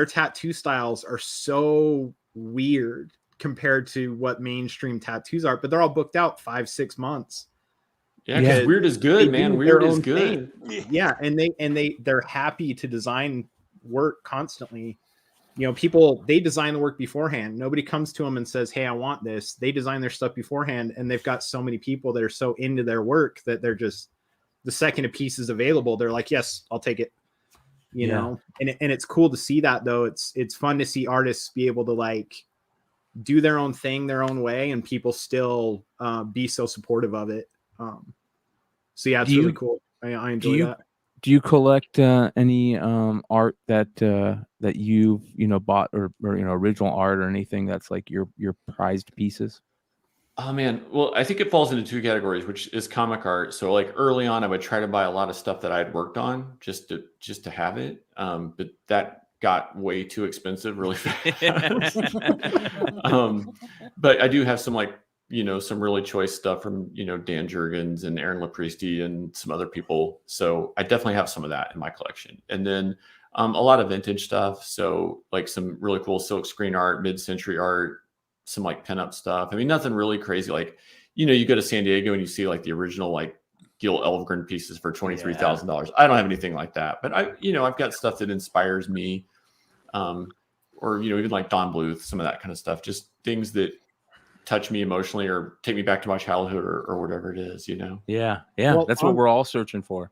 tattoo styles are so weird compared to what mainstream tattoos are, but they're all booked out 5-6 months. Yeah, because weird is good, man. Weird is good. Yeah, and they're happy to design work constantly. People, they design the work beforehand. Nobody comes to them and says, hey, I want this. They design their stuff beforehand, and they've got so many people that are so into their work that they're just, the second a piece is available, they're like, yes, I'll take it. You know, and it's cool to see that though. It's fun to see artists be able to like do their own thing, their own way, and people still be so supportive of it. So yeah, it's really cool. I enjoy that. Do you collect any art that you've bought or original art or anything that's like your prized pieces? Oh man, well, I think it falls into two categories, which is comic art. So like early on, I would try to buy a lot of stuff that I had worked on just to have it, but that got way too expensive really fast. But I do have some some really choice stuff from Dan Jurgens and Aaron Lopristi and some other people. So I definitely have some of that in my collection, and then a lot of vintage stuff. So like some really cool silk screen art, mid-century art. Some like pinup stuff. I mean, nothing really crazy. Like, you go to San Diego and you see like the original like Gil Elvgren pieces for $23,000. I don't have anything like that, but I've got stuff that inspires me, or even like Don Bluth, some of that kind of stuff. Just things that touch me emotionally or take me back to my childhood or whatever it is. Yeah. Well, that's what we're all searching for.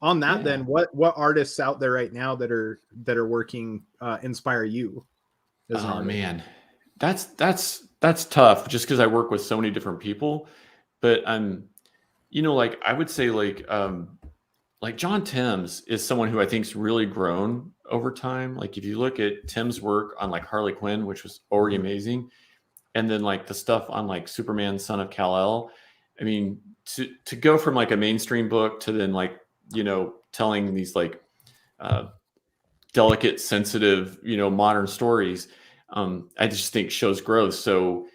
On that, then, what artists out there right now that are working inspire you? Oh man. That's tough just because I work with so many different people, but like I would say like John Timms is someone who I think's really grown over time. Like if you look at Tim's work on like Harley Quinn, which was already amazing, and then like the stuff on like Superman, Son of Kal-El, I mean to go from like a mainstream book to then like telling these like delicate, sensitive, modern stories. I just think shows growth. So,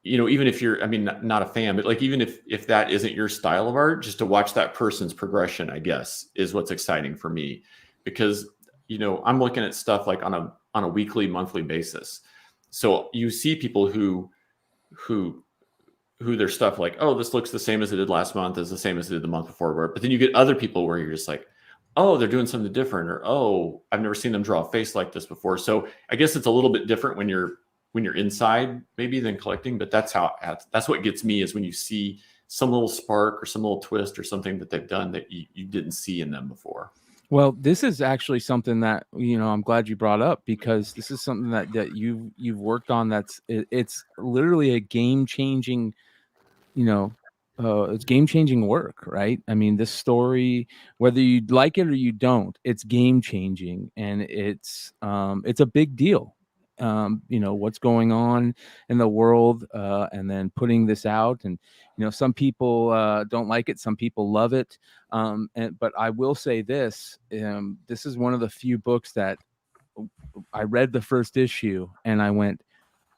even if you're, not a fan, but like, even if that isn't your style of art, just to watch that person's progression, I guess, is what's exciting for me because, I'm looking at stuff like on a weekly, monthly basis. So you see people who their stuff like, oh, this looks the same as it did last month, is the same as it did the month before. But then you get other people where you're just like, oh, they're doing something different, or oh, I've never seen them draw a face like this before. So I guess it's a little bit different when you're when you're inside maybe than collecting, but that's what gets me, is when you see some little spark or some little twist or something that they've done that you didn't see in them before. Well, this is actually something that, I'm glad you brought up, because this is something that you've worked on. It's literally a game-changing, it's game-changing work, right? I mean, this story, whether you like it or you don't, it's game-changing, and it's a big deal. What's going on in the world, and then putting this out, and some people don't like it, some people love it, but I will say this: this is one of the few books that I read the first issue and I went,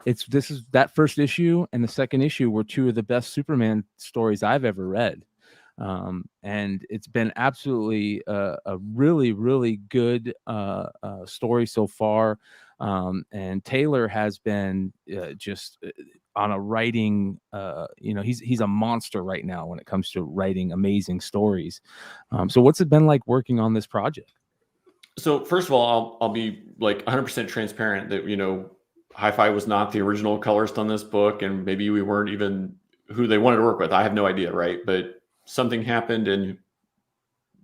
that first issue and the second issue were two of the best Superman stories I've ever read. And it's been absolutely a really, really good story so far. And Taylor has been just on a writing, he's a monster right now when it comes to writing amazing stories. So what's it been like working on this project? So first of all, I'll be like 100% transparent that, Hi-Fi was not the original colorist on this book, and maybe we weren't even who they wanted to work with. I have no idea, right? But something happened and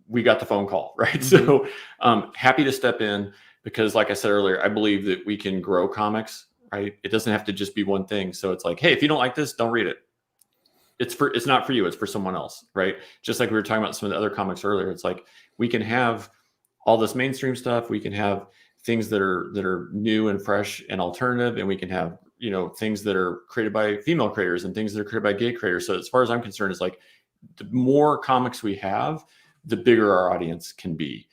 we got the phone call, right? Mm-hmm. So happy to step in, because like I said earlier, I believe that we can grow comics, right? It doesn't have to just be one thing. So it's like, hey, if you don't like this, don't read it. It's not for you, it's for someone else, right? Just like we were talking about some of the other comics earlier. It's like, we can have all this mainstream stuff, we can have things that are new and fresh and alternative, and we can have things that are created by female creators and things that are created by gay creators. So as far as I'm concerned, it's like, the more comics we have, the bigger our audience can be.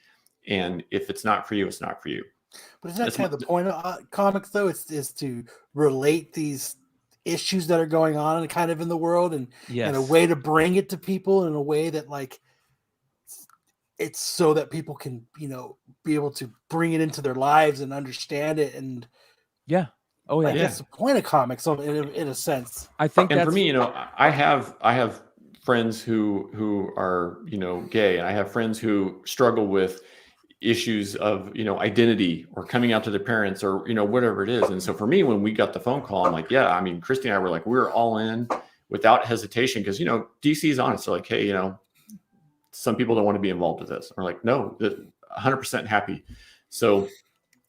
And if it's not for you, it's not for you. But isn't that kind of the point of comics, though? Is to relate these issues that are going on and kind of in the world, and a way to bring it to people in a way that, like, it's so that people can, be able to bring it into their lives and understand it. And that's the point of comics, in a sense. I think, and for me, I have friends who are, gay, and I have friends who struggle with issues of, identity or coming out to their parents, or, whatever it is. And so for me, when we got the phone call, I'm like, Christy and I were like, we were all in without hesitation, because, DC is honest. They're like, hey, some people don't want to be involved with this. We're like, no, 100% happy. So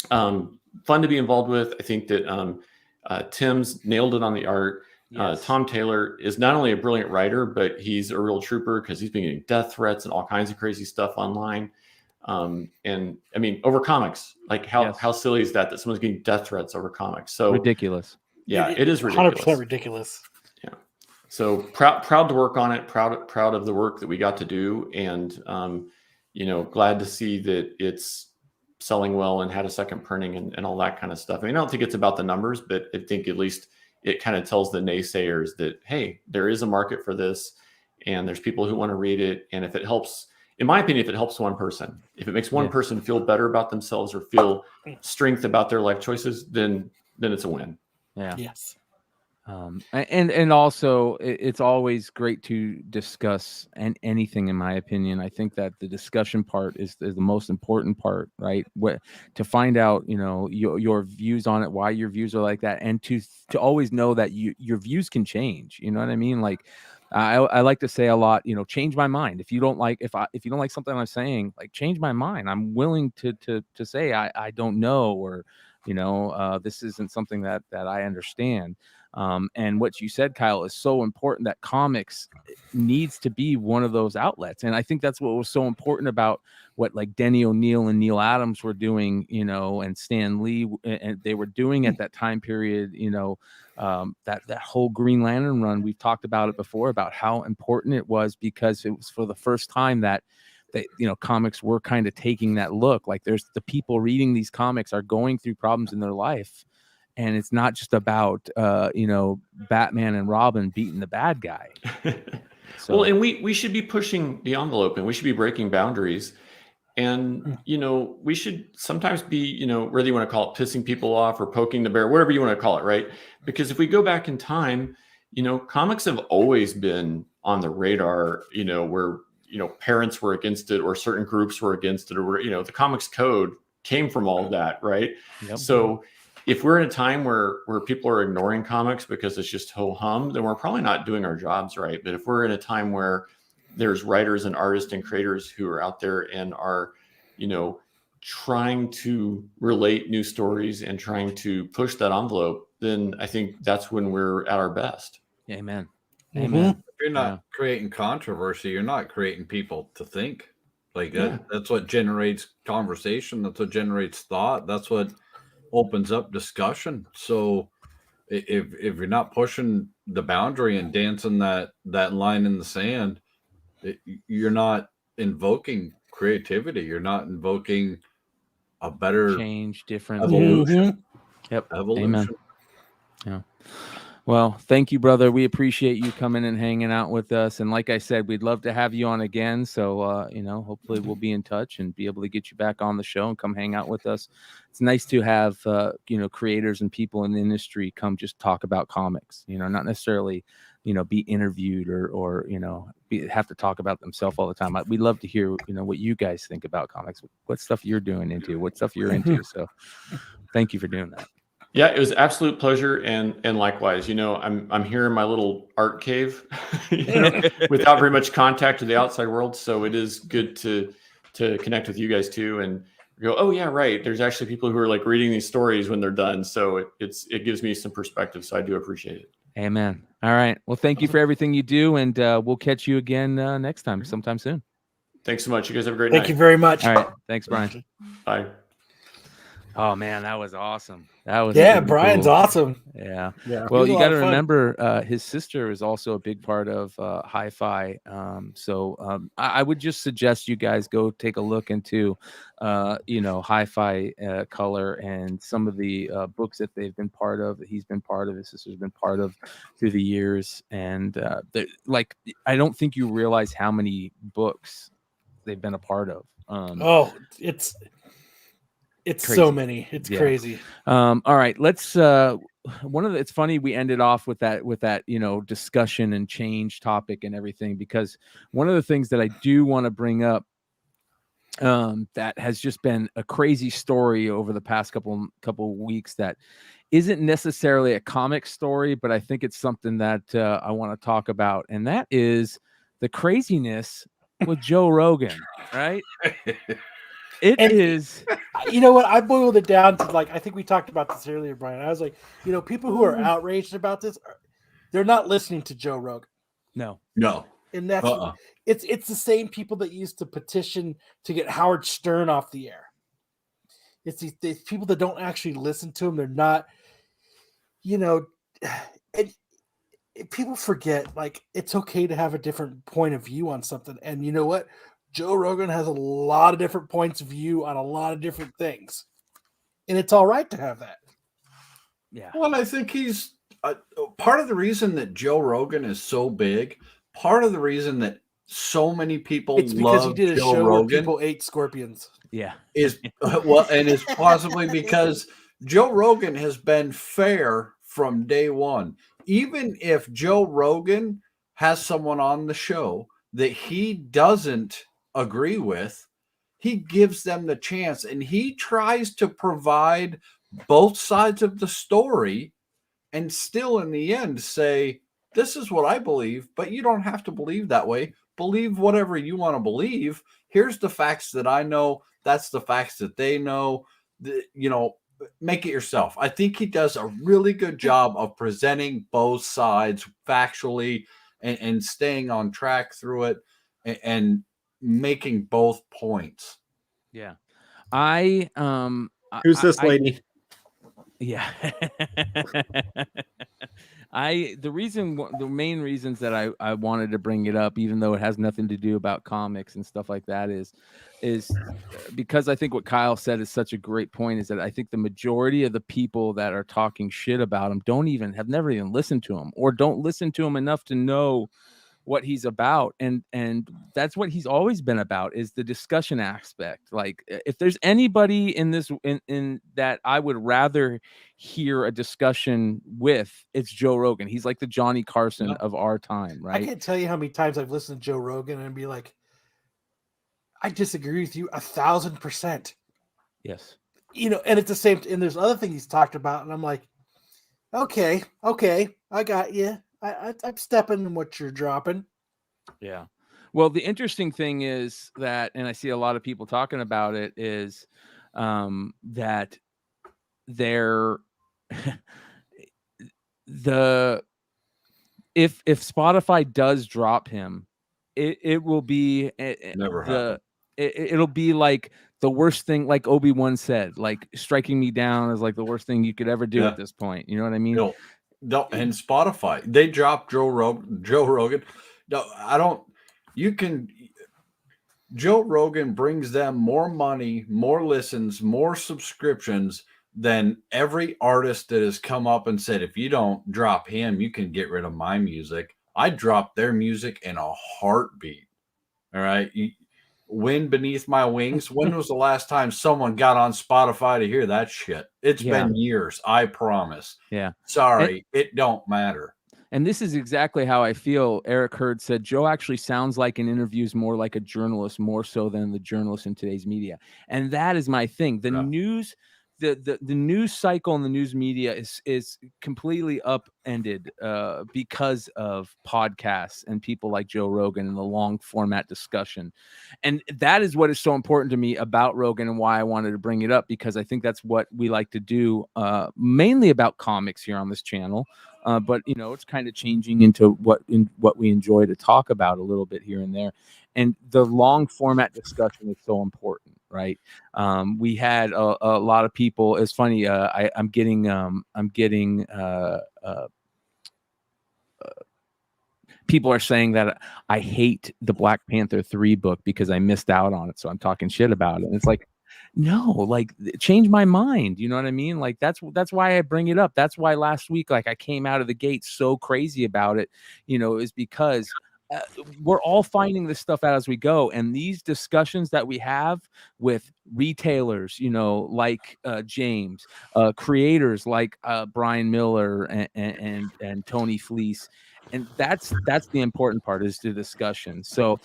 fun to be involved with. I think that Tim's nailed it on the art. Yes. Tom Taylor is not only a brilliant writer, but he's a real trooper, because he's been getting death threats and all kinds of crazy stuff online. And I mean, over comics, like how silly is that someone's getting death threats over comics? So ridiculous. Yeah, it is ridiculous. 100% ridiculous. Yeah. So proud to work on it. Proud of the work that we got to do, and glad to see that it's selling well and had a second printing and all that kind of stuff. I mean, I don't think it's about the numbers, but I think at least it kind of tells the naysayers that, hey, there is a market for this, and there's people who want to read it. And if it helps, in my opinion, if it helps one person, if it makes one person feel better about themselves or feel strength about their life choices, then it's a win. Yeah. Yes. And also, it's always great to discuss anything, in my opinion. I think that the discussion part is the most important part, right? To find out, your views on it, why your views are like that, and to always know that your views can change. You know what I mean? Like, I like to say a lot, change my mind. If you don't like something I'm saying, like, change my mind. I'm willing to say I don't know, or this isn't something that I understand. And what you said, Kyle, is so important, that comics needs to be one of those outlets. And I think that's what was so important about what, like, Denny O'Neil and Neil Adams were doing, and Stan Lee, and they were doing at that time period, that whole Green Lantern run. We've talked about it before, about how important it was, because it was for the first time that comics were kind of taking that look. Like, there's the people reading these comics are going through problems in their life. And it's not just about, Batman and Robin beating the bad guy. So. Well, and we should be pushing the envelope, and we should be breaking boundaries. And, we should sometimes be, whether you want to call it pissing people off or poking the bear, whatever you want to call it, right? Because if we go back in time, comics have always been on the radar, where, parents were against it, or certain groups were against it, or, the comics code came from all of that, right? Yep. So if we're in a time where people are ignoring comics because it's just ho hum, then we're probably not doing our jobs right. But if we're in a time where there's writers and artists and creators who are out there and are, trying to relate new stories and trying to push that envelope, then I think that's when we're at our best. Amen. Mhm. Amen. If you're not creating controversy, you're not creating people to think. Like Yeah. that's what generates conversation. That's what generates thought. That's what opens up discussion. So if you're not pushing the boundary and dancing that line in the sand, you're not invoking creativity. You're not invoking a better Change, different. evolution. Yep. Evolution. Amen. Yeah. Well, thank you, brother. We appreciate you coming and hanging out with us. And like I said, we'd love to have you on again. So, hopefully we'll be in touch and be able to get you back on the show and come hang out with us. It's nice to have, creators and people in the industry come just talk about comics, not necessarily, be interviewed or have to talk about themselves all the time. We'd love to hear, what you guys think about comics, what stuff you're doing into, what stuff you're into. So thank you for doing that. Yeah, it was an absolute pleasure, and likewise. I'm here in my little art cave, without very much contact to the outside world. So it is good to connect with you guys too, and go, oh yeah, right. There's actually people who are like reading these stories when they're done. So it gives me some perspective. So I do appreciate it. Amen. All right. Well, thank you for everything you do, and we'll catch you again next time, sometime soon. Thanks so much. You guys have a great night. Thank you very much. All right. Thanks, Brian. Bye. Oh man, that was awesome. That was Brian's cool. awesome. Yeah. Yeah. Well, It was a you lot got to of fun. remember, his sister is also a big part of Hi-Fi. I would just suggest you guys go take a look into, Hi-Fi Color and some of the books that they've been part of, that he's been part of, his sister's been part of through the years. And I don't think you realize how many books they've been a part of. It's Crazy. so many. It's crazy. All right, let's it's funny we ended off with that discussion and change topic and everything, because one of the things that I do want to bring up that has just been a crazy story over the past couple weeks that isn't necessarily a comic story, but I think it's something that I want to talk about, and that is the craziness with Joe Rogan, right? It is. You know what? I boiled it down to I think we talked about this earlier, Brian. I was like, people who are outraged about this, they're not listening to Joe Rogan. No. And that's it's the same people that used to petition to get Howard Stern off the air. It's these people that don't actually listen to him. They're not, and people forget, it's okay to have a different point of view on something. And you know what? Joe Rogan has a lot of different points of view on a lot of different things. And it's all right to have that. Yeah. Well, I think he's part of the reason that Joe Rogan is so big, part of the reason that so many people It's because he love did a Joe show Rogan where people ate scorpions. Yeah. is and it's possibly because Joe Rogan has been fair from day one. Even if Joe Rogan has someone on the show that he doesn't agree with, he gives them the chance, and he tries to provide both sides of the story, and still in the end say, this is what I believe, but you don't have to believe that way. Believe whatever you want to believe. Here's the facts that I know. That's the facts that they know. Make it yourself. I think he does a really good job of presenting both sides factually and staying on track through it and making both points. Yeah. Who's this lady? Yeah. The main reasons that I wanted to bring it up, even though it has nothing to do about comics and stuff like that, is because I think what Kyle said is such a great point, is that I think the majority of the people that are talking shit about him have never even listened to him, or don't listen to him enough to know what he's about. And that's what he's always been about, is the discussion aspect. Like, if there's anybody in that I would rather hear a discussion with, it's Joe Rogan. He's like the Johnny Carson of our time, right? I can't tell you how many times I've listened to Joe Rogan and be like, I disagree with you 1,000%. Yes. you know, and it's the same. And there's other things he's talked about, and I'm like, okay, I got you. I'm stepping in what you're dropping. Yeah. Well, the interesting thing is that, and I see a lot of people talking about it, is that they're if Spotify does drop him, it will be Never happen. It'll be like the worst thing, like Obi-Wan said, like striking me down is like the worst thing you could ever do at this point. You know what I mean? No, and Spotify, they dropped Joe Rogan. No, I don't. You can. Joe Rogan brings them more money, more listens, more subscriptions than every artist that has come up and said, if you don't drop him, you can get rid of my music. I drop their music in a heartbeat. All right. Wind Beneath My Wings. When was the last time someone got on Spotify to hear that shit? It's been years, I promise. Yeah. Sorry, it don't matter. And this is exactly how I feel. Eric Hurd said, Joe actually sounds like in interviews more like a journalist, more so than the journalist in today's media. And that is my thing. The news, the news cycle and the news media is completely upended because of podcasts and people like Joe Rogan and the long format discussion. And that is what is so important to me about Rogan and why I wanted to bring it up, because I think that's what we like to do, mainly about comics here on this channel. But you know, it's kind of changing into what we enjoy to talk about a little bit here and there. And the long format discussion is so important, right? We had a lot of people. It's funny. I'm getting people are saying that I hate the Black Panther 3 book because I missed out on it. So I'm talking shit about it. And it's like, no, like change my mind. You know what I mean? Like that's why I bring it up. That's why last week, like I came out of the gate so crazy about it, you know, is because we're all finding this stuff out as we go. And these discussions that we have with retailers, you know, like James, creators like Brian Miller and Tony Fleece. And that's the important part, is the discussion. So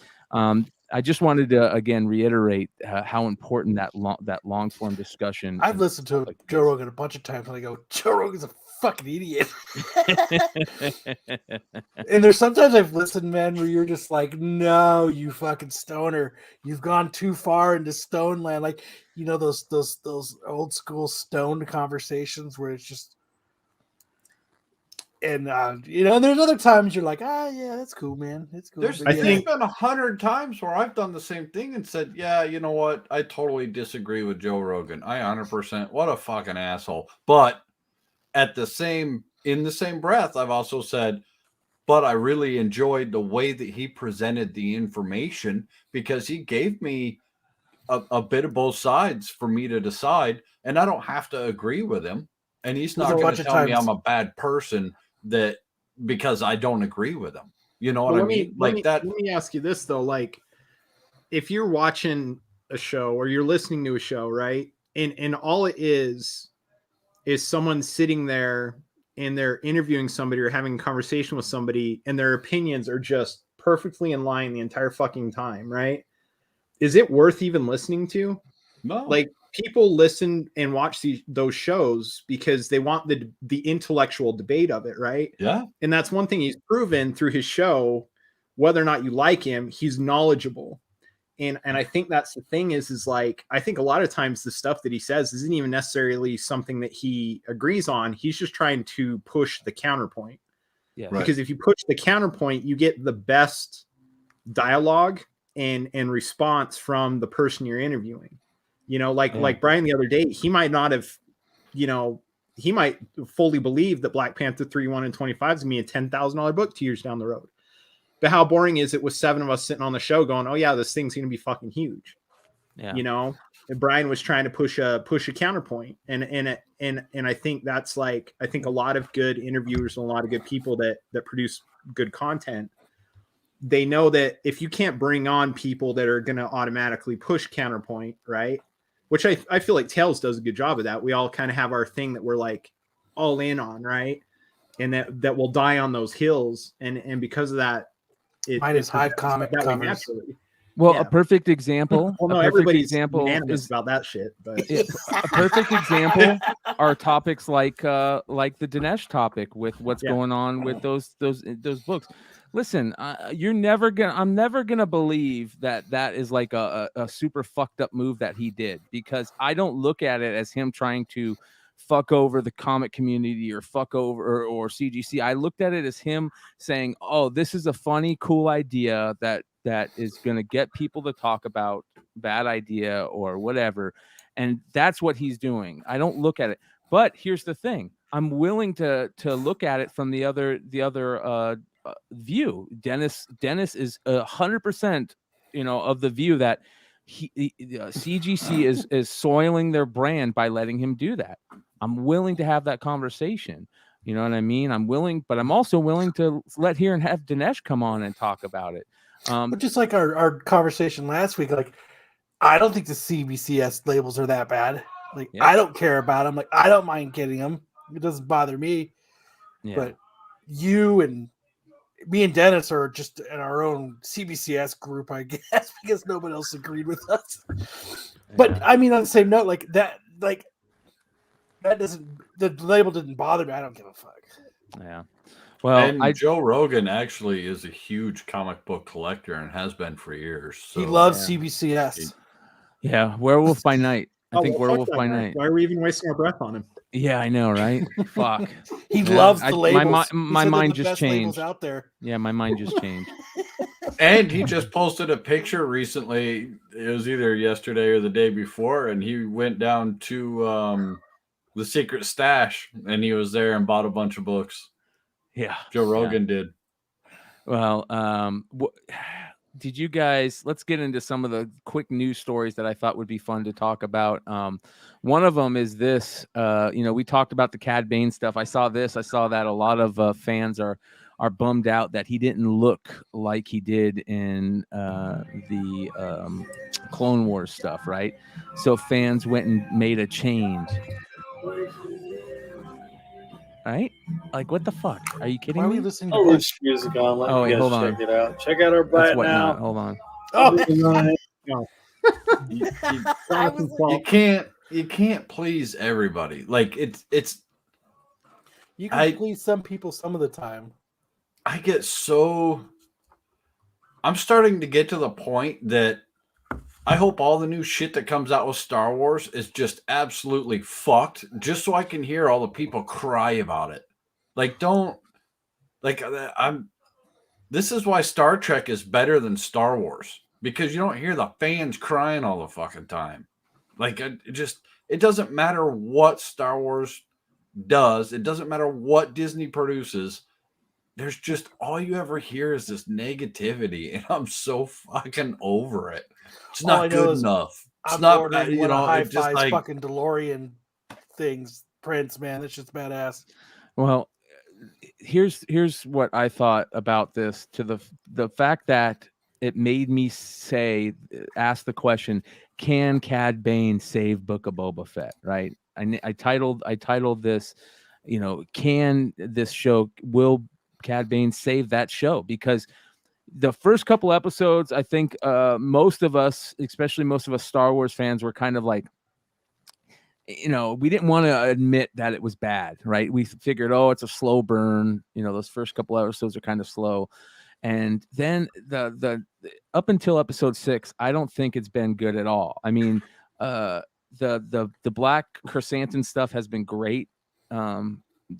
I just wanted to again reiterate how important that long form discussion. I've listened to Joe Rogan a bunch of times, and I go, Joe Rogan's a fucking idiot. And there's sometimes I've listened, man, where you're just like, no, you fucking stoner, you've gone too far into stone land. Like, you know, those old school stoned conversations where it's just. And you know, and there's other times you're like, yeah, that's cool, man. It's cool. There's been 100 times where I've done the same thing and said, yeah, you know what? I totally disagree with Joe Rogan. I 100%. What a fucking asshole. But in the same breath, I've also said, but I really enjoyed the way that he presented the information, because he gave me a bit of both sides for me to decide, and I don't have to agree with him. And he's not going to tell me I'm a bad person that because I don't agree with him. You know what I mean? Let me ask you this though. Like, if you're watching a show or you're listening to a show, right? And all it is someone sitting there and they're interviewing somebody or having a conversation with somebody, and their opinions are just perfectly in line the entire fucking time, right? Is it worth even listening to? No. Like, people listen and watch those shows because they want the intellectual debate of it, right? Yeah. And that's one thing he's proven through his show. Whether or not you like him, he's knowledgeable. And I think that's the thing is like, I think a lot of times the stuff that he says isn't even necessarily something that he agrees on. He's just trying to push the counterpoint. Yeah. Right. Because if you push the counterpoint, you get the best dialogue and response from the person you're interviewing. You know, like Brian the other day, he might not have, you know, he might fully believe that Black Panther 3, 1 and 25 is going to be a $10,000 book 2 years down the road. But how boring is it with 7 of us sitting on the show going, oh yeah, this thing's going to be fucking huge. Yeah. You know, and Brian was trying to push a counterpoint. And I think that's like, I think a lot of good interviewers and a lot of good people that produce good content, they know that if you can't bring on people that are going to automatically push counterpoint, right? Which I feel like Tails does a good job of that. We all kind of have our thing that we're like all in on, right? And that will die on those hills. And because of that, mine is Hive comic covers. naturally. Well, Yeah. a perfect example. Well, no, a perfect everybody's example unanimous is about that shit. But yeah, a perfect example are topics like the Dinesh topic with what's Yeah. going on with those books. Listen, I'm never gonna believe that is like a super fucked up move that he did, because I don't look at it as him trying to fuck over the comic community or fuck over or CGC. I looked at it as him saying, "Oh, this is a funny, cool idea that is gonna get people to talk about bad idea or whatever," and that's what he's doing. I don't look at it, but here's the thing: I'm willing to look at it from the other view. Dennis is 100%, of the view that CGC is soiling their brand by letting him do that. I'm willing to have that conversation. You know what I mean? I'm willing, but I'm also willing to let here and have Dinesh come on and talk about it. But just like our conversation last week, like I don't think the CBCS labels are that bad. Like Yeah. I don't care about them. Like I don't mind getting them. It doesn't bother me. Yeah. But you and me and Dennis are just in our own CBCS group, I guess, because nobody else agreed with us. But I mean, on the same note, that doesn't, the label didn't bother me. I don't give a fuck. Yeah. Well, and Joe Rogan actually is a huge comic book collector and has been for years. So He loves CBCS. Yeah, Werewolf by Night. I think well, fuck Werewolf that by guy. Night. Why are we even wasting our breath on him? Yeah, I know, right? Fuck. He loves the my labels. my He said they're mind the just best labels changed. out there. Yeah, my mind just changed. And he just posted a picture recently. It was either yesterday or the day before, and he went down to the secret stash, and he was there and bought a bunch of books. Yeah, Joe Rogan did. Well, did you guys? Let's get into some of the quick news stories that I thought would be fun to talk about. One of them is this. We talked about the Cad Bane stuff. I saw this. I saw that a lot of fans are bummed out that he didn't look like he did in the Clone Wars stuff, right? So fans went and made a change. Right? Like, what the fuck? Are you kidding Why are me? we listening to I'll Bush? leave music on. Let you guys hold check on. it out. Check out our That's bite what now. not. Hold on. Oh, You can't please everybody. Like it's you can please some people some of the time. I'm starting to get to the point that I hope all the new shit that comes out with Star Wars is just absolutely fucked, just so I can hear all the people cry about it. This is why Star Trek is better than Star Wars, because you don't hear the fans crying all the fucking time. Like, it doesn't matter what Star Wars does. It doesn't matter what Disney produces. There's just, all you ever hear is this negativity, and I'm so fucking over it. It's not good enough. It's not, ordering one of Hi-Fi's fucking DeLorean things, prints, man. That's just badass. Well, here's what I thought about this, to the fact that it made me ask the question, can Cad Bane save Book of Boba Fett? Right. I titled this, can this show, will Cad Bane save that show? Because the first couple episodes, I think most of us, especially most of us Star Wars fans, were kind of like, we didn't want to admit that it was bad, right? We figured, it's a slow burn. Those first couple episodes are kind of slow. And then the up until episode 6, I don't think it's been good at all. I mean, the Black Chrysanthemum stuff has been great.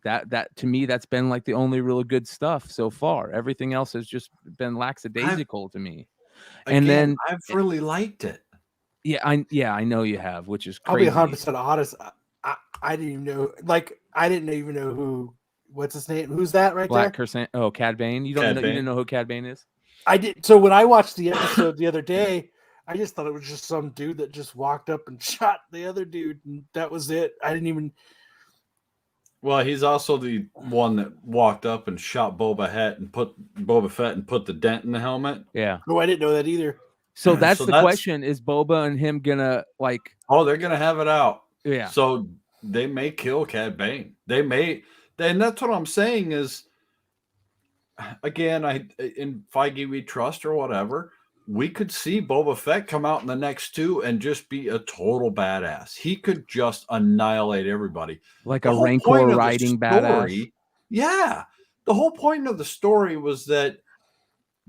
That to me, that's been like the only really good stuff so far. Everything else has just been lackadaisical to me. And then I've really liked it. Yeah, I know you have, which is crazy. I'll be 100% honest. I didn't even know. Like, I didn't even know who. What's his name? Who's that right Black there? Oh, Cad Bane. You didn't know who Cad Bane is? I did. So when I watched the episode the other day, I just thought it was just some dude that just walked up and shot the other dude, and that was it. I didn't even. Well, he's also the one that walked up and shot Boba Fett and put the dent in the helmet. Yeah. Oh, I didn't know that either. So that's the question: is Boba and him gonna like? Oh, they're gonna have it out. Yeah. So they may kill Cad Bane. They may. And that's what I'm saying is, again, in Feige we trust or whatever, we could see Boba Fett come out in the next 2 and just be a total badass. He could just annihilate everybody. Like The a whole Rancor point of the riding badass. story, yeah. The whole point of the story was that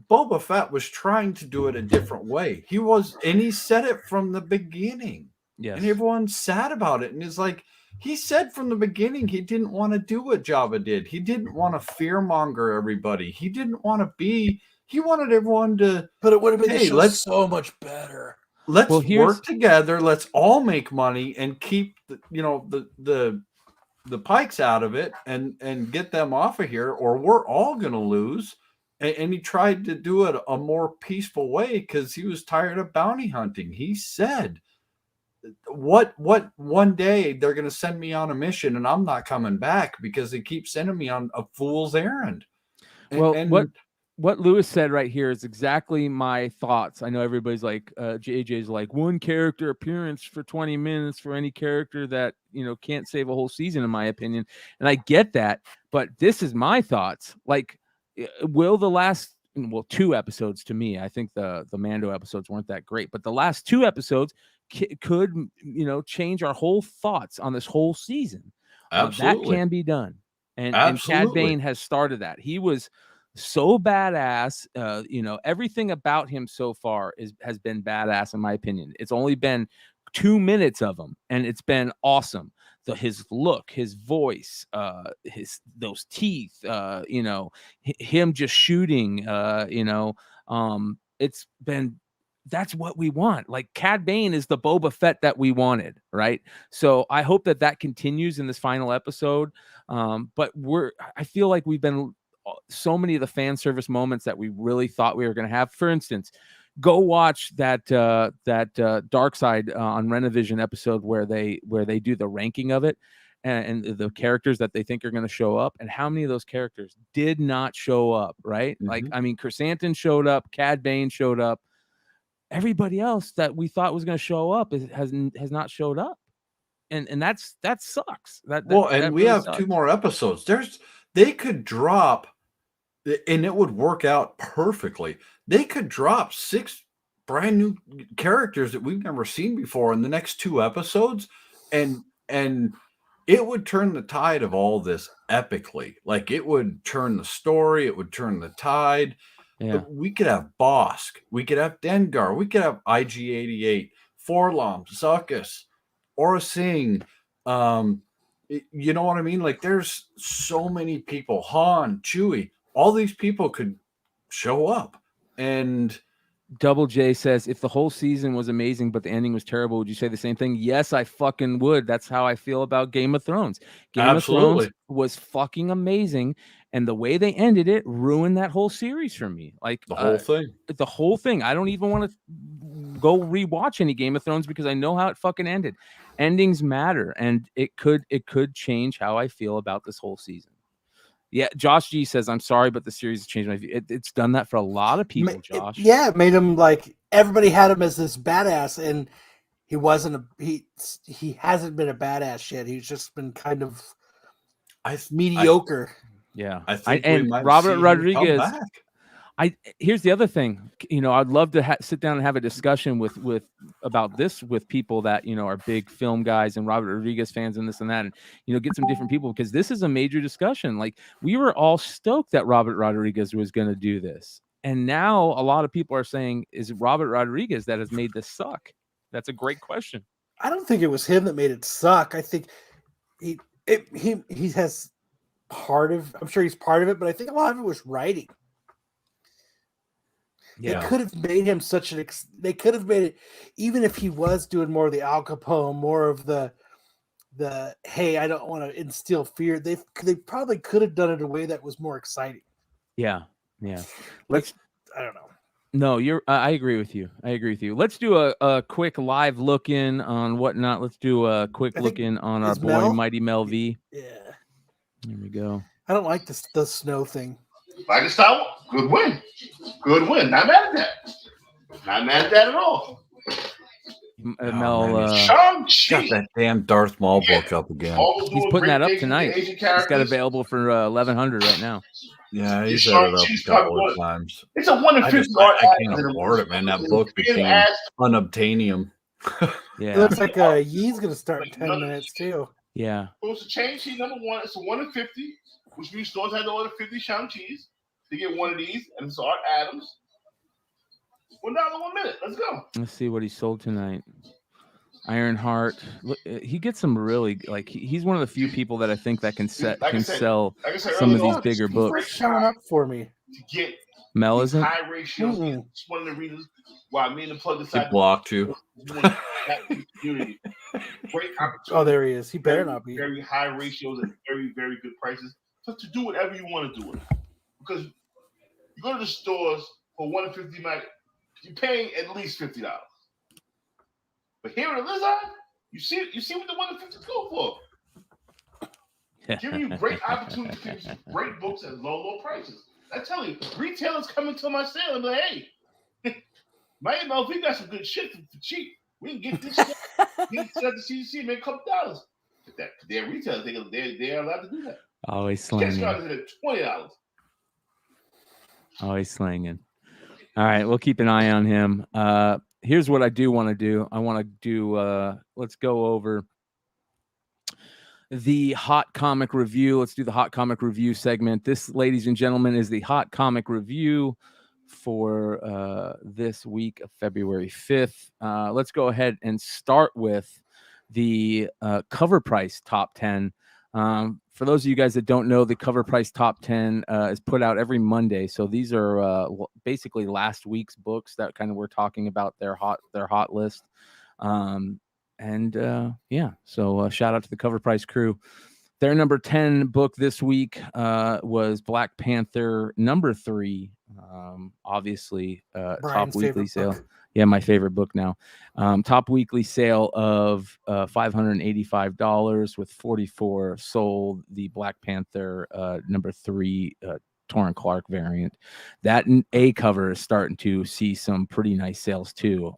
Boba Fett was trying to do it a different way. And he said it from the beginning. Yes. And everyone's sad about it. And it's like, he said from the beginning he didn't want to do what Jabba did. He didn't want to fearmonger everybody. He didn't want to be. He wanted everyone to. But it would have been Hey, let's so much better. Let's here's- work together. Let's all make money and keep the pikes out of it and get them off of here, or we're all gonna lose. And he tried to do it a more peaceful way because he was tired of bounty hunting. He said, what one day they're going to send me on a mission and I'm not coming back because they keep sending me on a fool's errand. What Lewis said right here is exactly my thoughts. I know everybody's like, JJ's like, one character appearance for 20 minutes for any character that, can't save a whole season, in my opinion. And I get that, but this is my thoughts. Like, will the last, 2 episodes to me, I think the Mando episodes weren't that great, but the last 2 episodes could, change our whole thoughts on this whole season. Absolutely. That can be done. And Cad Bane has started that. He was so badass. Everything about him so far has been badass, in my opinion. It's only been 2 minutes of him, and it's been awesome. His look, his voice, those teeth, him just shooting, it's been. That's what we want. Like, Cad Bane is the Boba Fett that we wanted, right? So I hope that continues in this final episode. But I feel like we've been so many of the fan service moments that we really thought we were going to have. For instance, go watch that Dark Side on Renovision episode where they do the ranking of it and the characters that they think are going to show up, and how many of those characters did not show up, right? Mm-hmm. Like, I mean, Chrysanthemum showed up, Cad Bane showed up. Everybody else that we thought was going to show up has not showed up, and that sucks. That we really have sucks. 2 more episodes. They could drop, and it would work out perfectly. They could drop 6 brand new characters that we've never seen before in the next 2 episodes, and it would turn the tide of all this epically. Like, it would turn the story, it would turn the tide. Yeah. We could have Bosk, we could have Dengar, we could have IG-88, Forlom, Zuckuss, Aura Singh. You know what I mean? Like, there's so many people. Han, Chewie, all these people could show up. And Double J says, if the whole season was amazing but the ending was terrible, would you say the same thing? Yes, I fucking would. That's how I feel about Game of Thrones. Game of Thrones was fucking amazing, and the way they ended it ruined that whole series for me. Like, the whole thing. The whole thing. I don't even want to go rewatch any Game of Thrones because I know how it fucking ended. Endings matter, and it could change how I feel about this whole season. Yeah, Josh G says, I'm sorry, but the series has changed my view. It's done that for a lot of people, Josh. It made him like, everybody had him as this badass, and he wasn't he hasn't been a badass yet. He's just been kind of mediocre. I think and Robert Rodriguez. Here's the other thing. I'd love to sit down and have a discussion with about this with people that are big film guys and Robert Rodriguez fans and this and that, and get some different people, because this is a major discussion. Like, we were all stoked that Robert Rodriguez was going to do this, and now a lot of people are saying, is it Robert Rodriguez that has made this suck? That's a great question. I don't think it was him that made it suck. I think he has part of. I'm sure he's part of it, but I think a lot of it was writing. Yeah. They could have made him such an. They could have made it, even if he was doing more of the Al Capone, more of the hey, I don't want to instill fear. They probably could have done it in a way that was more exciting. Yeah. I don't know. No, I agree with you. Let's do a quick live look in on whatnot. Let's do a quick look in on our boy Mighty Mel V. Yeah. There we go. I don't like the snow thing. Like a Star Wars, good win. Not mad at that at all. Mel, got that damn Darth Maul book up again. He's putting that up tonight. It's got available for $1,100 right now. Yeah, It's he's set showing it up she's a couple probably of times. It's a 1 in I 50 just art I ad can't in a afford it, man. That movie. book It's been became asked. unobtainium. It Yeah. looks like Yee's gonna start in 10 minutes too. Yeah. Supposed to change sheet number 1. It's a 1 in 50, which means stores had to order 50 Shang-Chi's to get one of these, and it's Art Adams. $1 1 minute. Let's go. Let's see what he sold tonight. Ironheart. Look, he gets some really like he's one of the few people that I think that can sell Like I said some of earlier these on, bigger it's He's not books. showing up for me. to get Mel these isn't. high ratios. Mm-mm. It's one of the reasons why me and the plug He decided blocked you. to want that community. Great opportunity. Oh, there he is. He better not be. Very high ratios and very, very good prices. So to do whatever you want to do with it. Because you go to the stores for 1 in 50 night, you're paying at least $50. But here at Lizard, you see what the 1 in 50 go for. Giving you great opportunity to pick some great books at low prices. I tell you, retailers coming to my sale and be like, hey, my MLB got some good shit for cheap. We can get this shit. Get it at the CDC, make a couple dollars. They're retailers. They're allowed to do that. Always Cash slanging. card is at $20. Always slanging. All right, we'll keep an eye on him. Here's what I do want to do. I want to do. Let's go over the hot comic review. Let's do the hot comic review segment. This, ladies and gentlemen, is the hot comic review for this week of February 5th. Let's go ahead and start with the cover price top 10. For those of you guys that don't know, the cover price top 10 is put out every Monday. So these are basically last week's books that kind of we're talking about their hot list. Yeah, so shout out to the Cover Price crew. Their number 10 book this week was Black Panther number 3. Obviously, top weekly sale. Book. Yeah, my favorite book now. Top weekly sale of $585 with 44 sold. The Black Panther number 3 Torrin Clark variant. That A cover is starting to see some pretty nice sales too.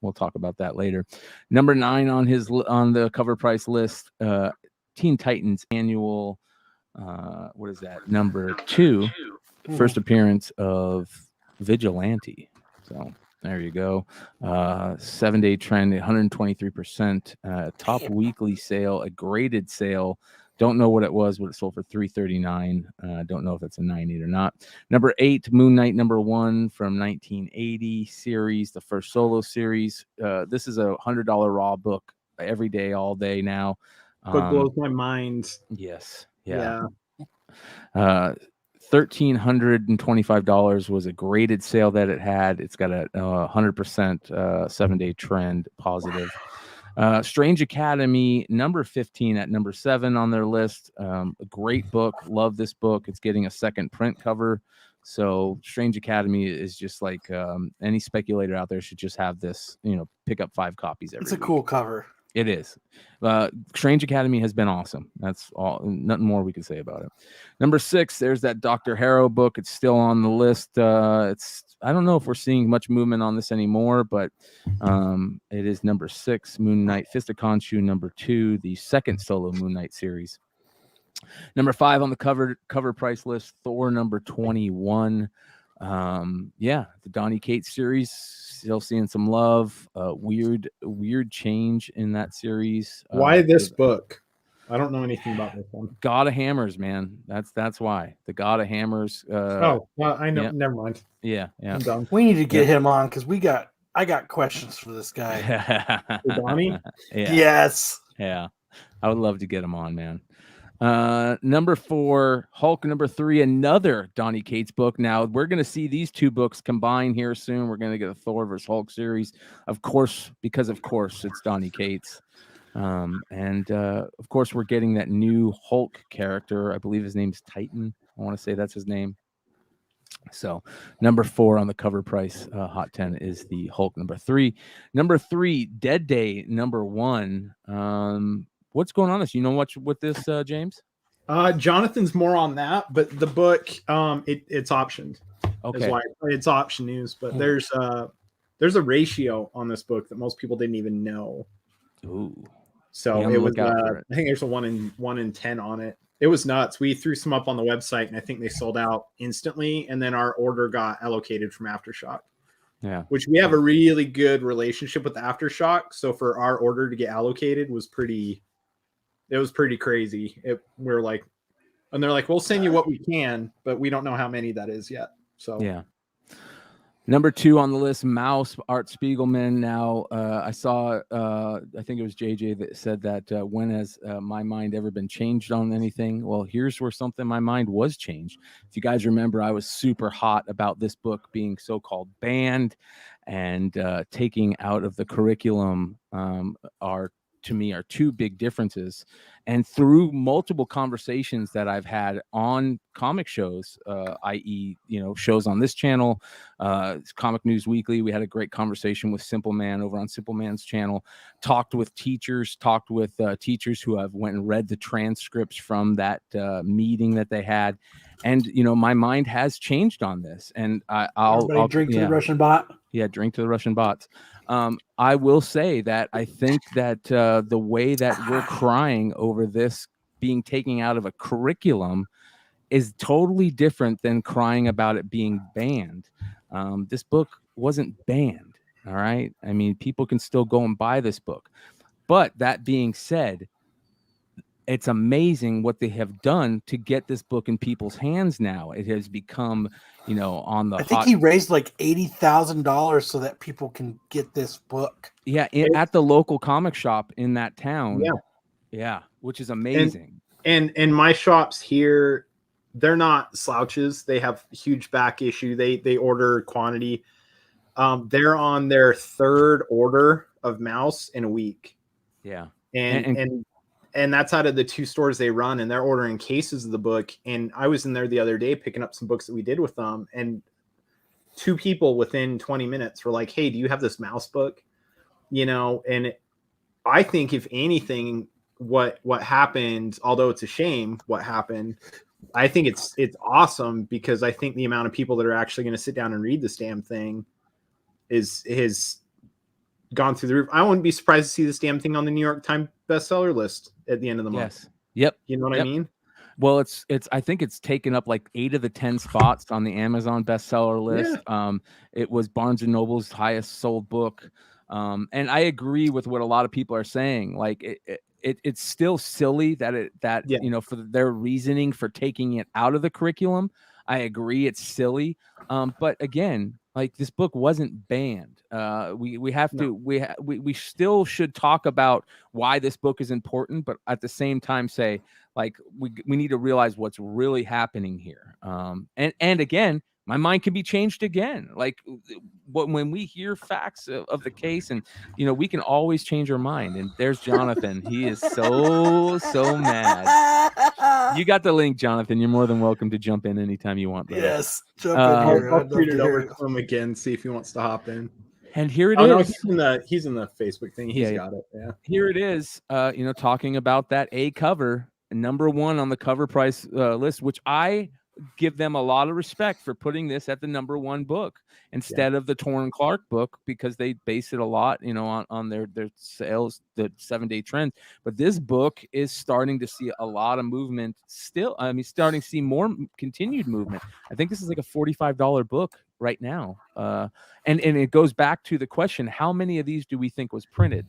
We'll talk about that later. Number 9 on the cover price list, Teen Titans annual. What is that? Number 2, first appearance of Vigilante. So there you go. 7-day trend, 123%. Top weekly sale, a graded sale. Don't know what it was, but it sold for $339. Don't know if it's a 90 or not. Number 8, Moon Knight number 1 from 1980 series, the first solo series. This is a $100 raw book every day, all day now. Book blows my mind. Yes. Yeah. $1,325 was a graded sale that it had. It's got a 100% 7-day trend positive. Strange Academy number 15 at number 7 on their list. A great book. Love this book. It's getting a second print cover. So Strange Academy is just like any speculator out there should just have this, pick up 5 copies every It's a week. cool cover. It is. Strange Academy has been awesome. That's all. Nothing more we can say about it. Number 6, there's that Dr. Harrow book. It's still on the list. I don't know if we're seeing much movement on this anymore, but it is number 6. Moon Knight, Fist of Khonshu, number 2, the second solo Moon Knight series. Number 5 on the cover price list, Thor number 21. The Donny Cates series, still seeing some love. Weird change in that series. Why this book? I don't know anything about this one. God of Hammers, man. That's why. The God of Hammers. I know. yeah. Never mind. Yeah. I'm done. We need to get him on because I got questions for this guy. Donnie? Yeah. Yes. Yeah. I would love to get him on, man. Number 4, Hulk number 3, another Donny Cates book. Now we're going to see these 2 books combine here soon. We're going to get a Thor versus Hulk series, of course, because it's Donny Cates. Of course, we're getting that new Hulk character. I believe his name's Titan. I want to say that's his name. So number 4 on the cover price hot 10 is the Hulk number 3. Number 3, Dead Day number 1. What's going on? You know what with this, James? Jonathan's more on that, but the book, it's optioned. Okay. That's why it's option news. But there's a ratio on this book that most people didn't even know. Ooh. So Be on it the was. lookout for it. I think there's a 1 in 10 on it. It was nuts. We threw some up on the website, and I think they sold out instantly. And then our order got allocated from Aftershock. Yeah, Which we have a really good relationship with Aftershock. So for our order to get allocated was pretty crazy. We're like, and they're like, we'll send you what we can, but we don't know how many that is yet. So yeah. Number 2 on the list, Mouse, Art Spiegelman. Now, I saw, I think it was JJ that said that when has my mind ever been changed on anything? Well, here's where something my mind was changed. If you guys remember, I was super hot about this book being so-called banned and taking out of the curriculum to me are 2 big differences. And through multiple conversations that I've had on comic shows, i.e., shows on this channel, Comic News Weekly, we had a great conversation with Simple Man over on Simple Man's channel, talked with teachers who have went and read the transcripts from that meeting that they had. And, my mind has changed on this. And I'll drink to the Russian bot. Yeah, drink to the Russian bots. I will say that I think that the way that we're crying over this being taken out of a curriculum is totally different than crying about it being banned. This book wasn't banned, all right? I mean, people can still go and buy this book. But that being said, it's amazing what they have done to get this book in people's hands now. It has become, on the I think he raised like $80,000 so that people can get this book. Yeah, at the local comic shop in that town. Yeah, which is amazing. And my shops here, they're not slouches. They have huge back issue. They order quantity. They're on their 3rd order of Mouse in a week. Yeah. And that's out of the 2 stores they run, and they're ordering cases of the book. And I was in there the other day picking up some books that we did with them, and 2 people within 20 minutes were like, "Hey, do you have this Mouse book?" And I think if anything, what happened, although it's a shame what happened, I think it's awesome, because I think the amount of people that are actually going to sit down and read this damn thing is gone through the roof. I wouldn't be surprised to see this damn thing on the New York Times bestseller list at the end of the month. Yes. Yep. You know what I mean? Well, I think it's taken up like 8 of the 10 spots on the Amazon bestseller list. Yeah. It was Barnes and Noble's highest sold book. And I agree with what a lot of people are saying. Like it's still silly that for their reasoning for taking it out of the curriculum. I agree, it's silly. But again, like, this book wasn't banned. We have to we still should talk about why this book is important, but at the same time say, like, we need to realize what's really happening here. And again, my mind can be changed again. Like, when we hear facts of the case, and we can always change our mind. And there's Jonathan. He is so mad. You got the link, Jonathan. You're more than welcome to jump in anytime you want, brother. Yes, jump in here. I'll tweet it over to him again, see if he wants to hop in. And here it is. No, he's in the Facebook thing. He's got it. Yeah. Here it is. Talking about that A cover, number 1 on the cover price list, which I give them a lot of respect for putting this at the number 1 book instead of the Torrin Clark book, because they base it a lot, on their sales, the 7-day trend. But this book is starting to see a lot of movement still. I mean, starting to see more continued movement. I think this is like a $45 book right now. And it goes back to the question, how many of these do we think was printed?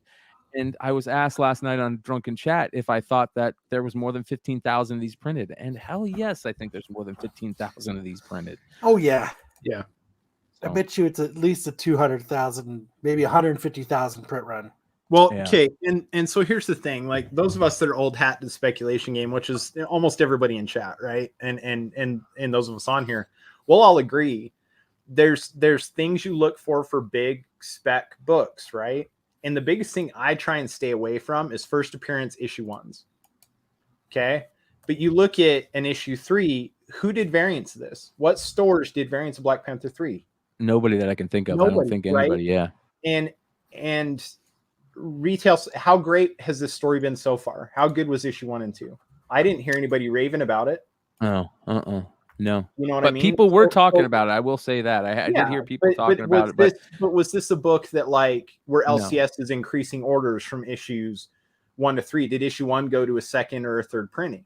And I was asked last night on Drunken Chat if I thought that there was more than 15,000 of these printed. And hell yes, I think there's more than 15,000 of these printed. Oh, yeah. Yeah. So. I bet you it's at least a 200,000, maybe 150,000 print run. Well, okay. And so here's the thing. Like, those of us that are old hat to the speculation game, which is almost everybody in chat, right? And those of us on here, we'll all agree there's things you look for big spec books, right? And the biggest thing I try and stay away from is first appearance issue 1s. Okay. But you look at an issue 3, who did variants of this? What stores did variants of Black Panther 3? Nobody that I can think of. I don't think anybody. Right? Yeah. And retail, how great has this story been so far? How good was issue 1 and 2? I didn't hear anybody raving about it. Oh, no. You know what I mean? But people were talking about it. I will say that. I did hear people talking about it. But was this a book that, like, where LCS is increasing orders from issues 1 to 3? Did issue 1 go to a 2nd or a 3rd printing?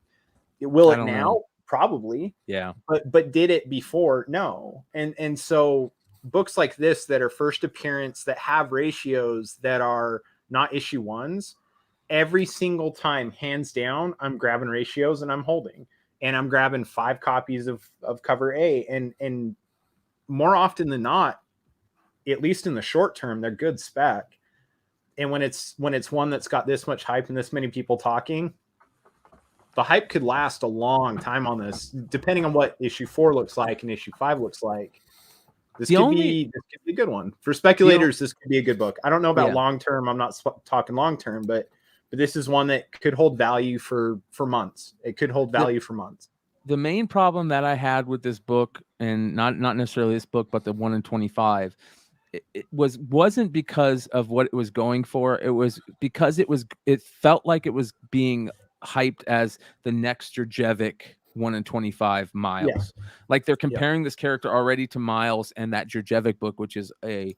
Will I it don't now? know. Probably. Yeah. But did it before? No. And so books like this that are first appearance that have ratios that are not issue ones, every single time, hands down, I'm grabbing ratios and I'm holding. And I'm grabbing 5 copies of cover A. And more often than not, at least in the short term, they're good spec. And when it's one that's got this much hype and this many people talking, the hype could last a long time on this, depending on what issue 4 looks like and issue 5 looks like. This could be a good one for speculators. This could be a good book. I don't know about long term. I'm not talking long term, but this is one that could hold value for months. It could hold value for months. The main problem that I had with this book, and not necessarily this book, but the 1 in 25, it wasn't because of what it was going for. It was because it felt like it was being hyped as the next Jurjevic 1 in 25 Miles. Like they're comparing this character already to Miles and that Jurjevic book, which is a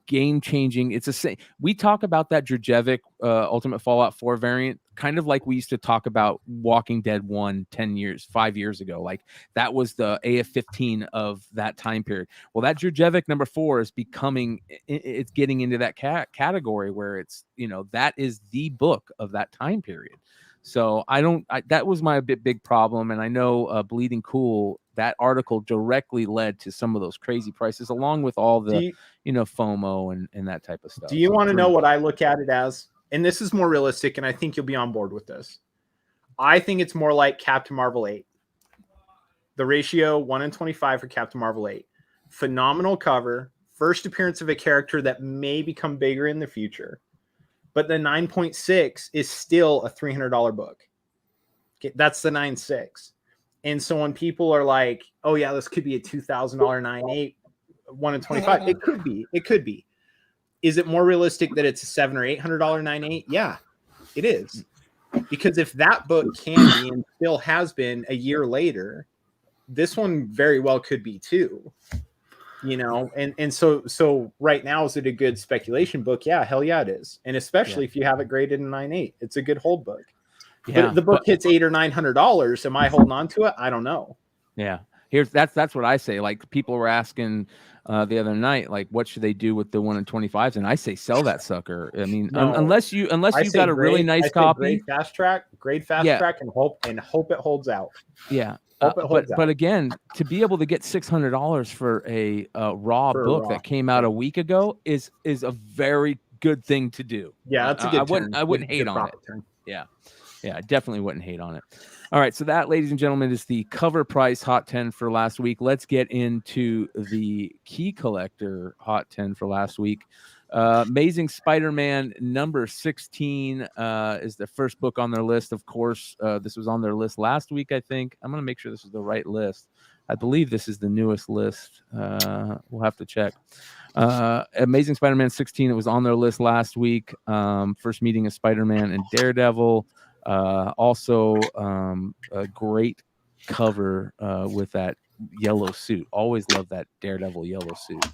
game changing. It's a same. We talk about that Jurjevic Ultimate Fallout 4 variant, kind of like we used to talk about Walking Dead 1 5 years ago. Like that was the AF-15 of that time period. Well, that Jurjevic number 4 is it's getting into that category where it's, that is the book of that time period. So that was my big problem. And I know Bleeding Cool, that article directly led to some of those crazy prices, along with all the, FOMO and that type of stuff. Do you want to know what I look at it as? And this is more realistic, and I think you'll be on board with this. I think it's more like Captain Marvel 8. The ratio 1 in 25 for Captain Marvel 8. Phenomenal cover. First appearance of a character that may become bigger in the future. But the 9.6 is still a $300 book. Okay, that's the 9.6. And so when people are like, oh, yeah, this could be a $2,000 9.8, 1 in 25. It could be. It could be. Is it more realistic that it's a $700 or $800 9.8? Yeah, it is. Because if that book can be and still has been a year later, this one very well could be too. And so right now, is it a good speculation book? Yeah, hell yeah, it is. And especially if you have it graded in 9.8, it's a good hold book. Yeah, but if the book hits $800 or $900, am I holding on to it? I don't know. Yeah, that's what I say. Like people were asking the other night, like what should they do with the 1 in 25s? And I say sell that sucker. I mean, unless you got a really nice copy, grade fast track, and hope it holds out. Yeah. But again, to be able to get $600 for a raw book that came out a week ago is a very good thing to do. Yeah, that's a good. I wouldn't hate on it. Yeah, I definitely wouldn't hate on it. All right, so that, ladies and gentlemen, is the cover price Hot 10 for last week. Let's get into the key collector Hot 10 for last week. Amazing Spider-Man number 16 is the first book on their list. Of course, this was on their list last week, I think. I'm going to make sure this is the right list. I believe this is the newest list. We'll have to check. Amazing Spider-Man 16, it was on their list last week. First meeting of Spider-Man and Daredevil. Also, a great cover with that yellow suit. Always love that Daredevil yellow suit.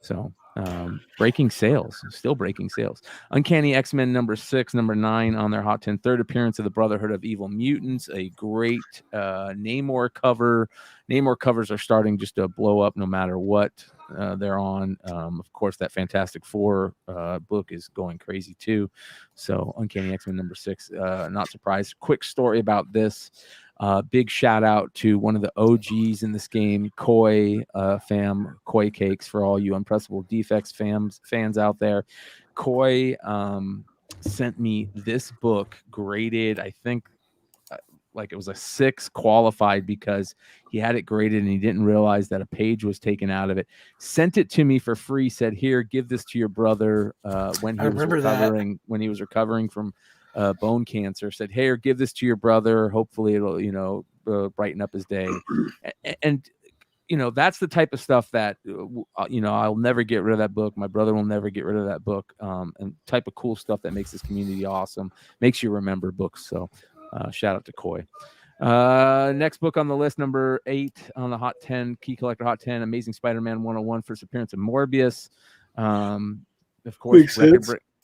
So breaking sales, still breaking sales. Uncanny X-Men number 6, number 9 on their Hot 10. Third appearance of the Brotherhood of Evil Mutants. A great Namor cover. Namor covers are starting just to blow up no matter what they're on. Of course, that Fantastic Four book is going crazy too. So Uncanny X-Men number 6, not surprised. Quick story about this. Big shout out to one of the OGs in this game, Koi fam, Koi Cakes, for all you Unpressable Defects fans out there. Koi sent me this book graded, I think like it was a 6 qualified because he had it graded and he didn't realize that a page was taken out of it. Sent it to me for free, said, here, give this to your brother when he was recovering from bone cancer. Said, hey, or give this to your brother, hopefully it'll brighten up his day. And that's the type of stuff that I'll never get rid of that book. My brother will never get rid of that book. And type of cool stuff that makes this community awesome, makes you remember books. So shout out to Koi. Next book on the list, number 8 on the Hot 10 Key Collector Hot 10, Amazing Spider-Man 101, first appearance of Morbius. Of course,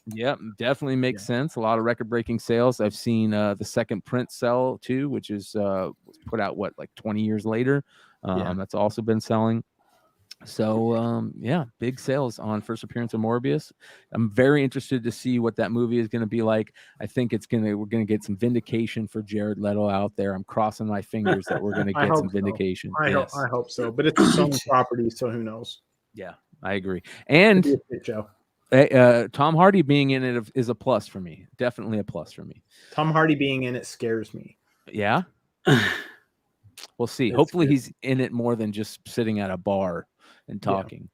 Yep, definitely makes sense. A lot of record-breaking sales. I've seen the second print sell too, which is was put out like 20 years later. That's also been selling. So yeah, big sales on first appearance of Morbius. I'm very interested to see what that movie is going to be like. I think we're gonna get some vindication for Jared Leto out there. I'm crossing my fingers that we're gonna get some vindication. I hope so, but it's a Sony property, so who knows? Yeah, I agree. And Could be a show. Tom Hardy being in it is a plus for me. Definitely a plus for me. Tom Hardy being in it scares me. Yeah. We'll see. It's Hopefully good. he's in it more than just sitting at a bar and talking.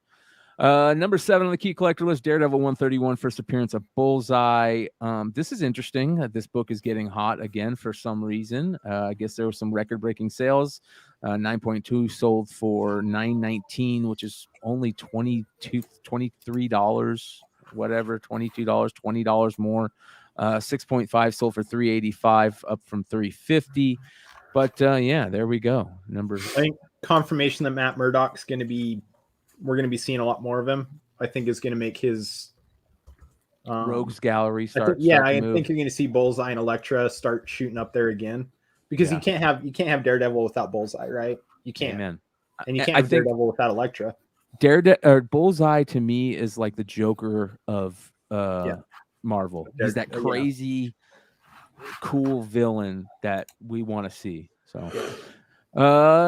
Number 7 on the key collector list, Daredevil 131, first appearance of Bullseye. This is interesting. This book is getting hot again for some reason. I guess there were some record-breaking sales. 9.2 sold for $9.19, which is only $23, whatever, $22, $20 more. 6.5 sold for $385, up from $350. But yeah, there we go. I think confirmation that Matt Murdock's going to be, we're going to be seeing a lot more of him. I think is going to make his Rogues Gallery I start. think you're going to see Bullseye and Elektra start shooting up there again, because you can't have Daredevil without Bullseye, right? You can't. Amen. And you can't have Daredevil without Elektra. Bullseye to me is like the Joker of Marvel. He's that crazy, cool villain that we want to see. So.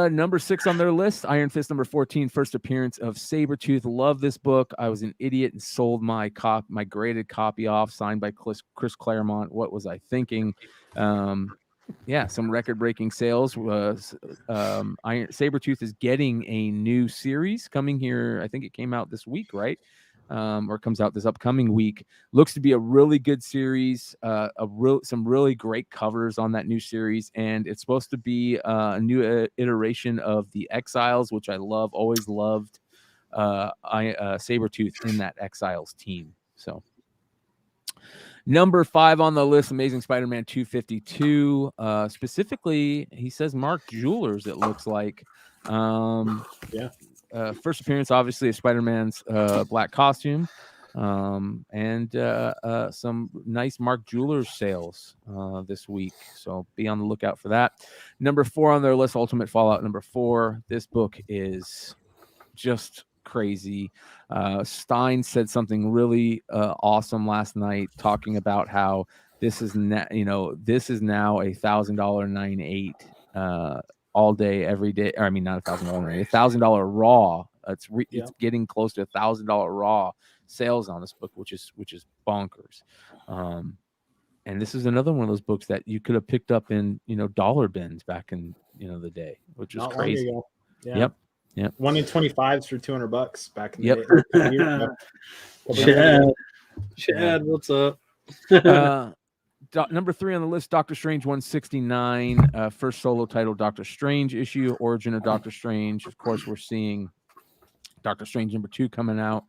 Number 6 on their list, Iron Fist number 14, first appearance of Sabretooth. Love this book. I was an idiot and sold my graded copy off, signed by Chris Claremont. What was I thinking? Yeah, some record-breaking sales. Sabretooth is getting a new series coming here. I think it came out this week, right? Or comes out this upcoming week. Looks to be a really good series. Some really great covers on that new series, and it's supposed to be a new iteration of the Exiles, which I love. Always loved Sabretooth in that Exiles team. So number 5 on the list, Amazing Spider-Man 252. Specifically, he says Mark Jewelers. It looks like. First appearance, obviously, of Spider-Man's black costume, and some nice Mark Jewelers sales this week. So be on the lookout for that. Number 4 on their list, Ultimate Fallout number 4. This book is just crazy. Stein said something really awesome last night, talking about how this is now a $1,000 9.8. All day, every day. Or, I mean, not $1,000, $1,000 raw. It's getting close to $1,000 raw sales on this book, which is bonkers. And this is another one of those books that you could have picked up in dollar bins back in the day, which was crazy. Yeah. Yep. 1 in 25s for $200 back in the day. Chad, what's up? Number 3 on the list, Doctor Strange 169, first solo title Doctor Strange issue, origin of Doctor Strange. Of course, we're seeing Doctor Strange number 2 coming out.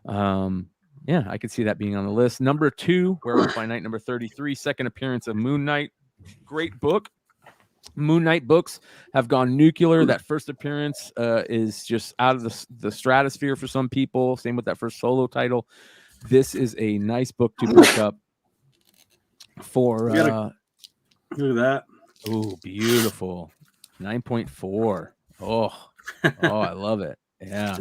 Yeah, I could see that being on the list. Number 2, Werewolf by Night number 33, second appearance of Moon Knight. Great book. Moon Knight books have gone nuclear. That first appearance is just out of the stratosphere for some people. Same with that first solo title. This is a nice book to pick up. For look at that. Oh, beautiful. 9.4. Oh, I love it. Yeah.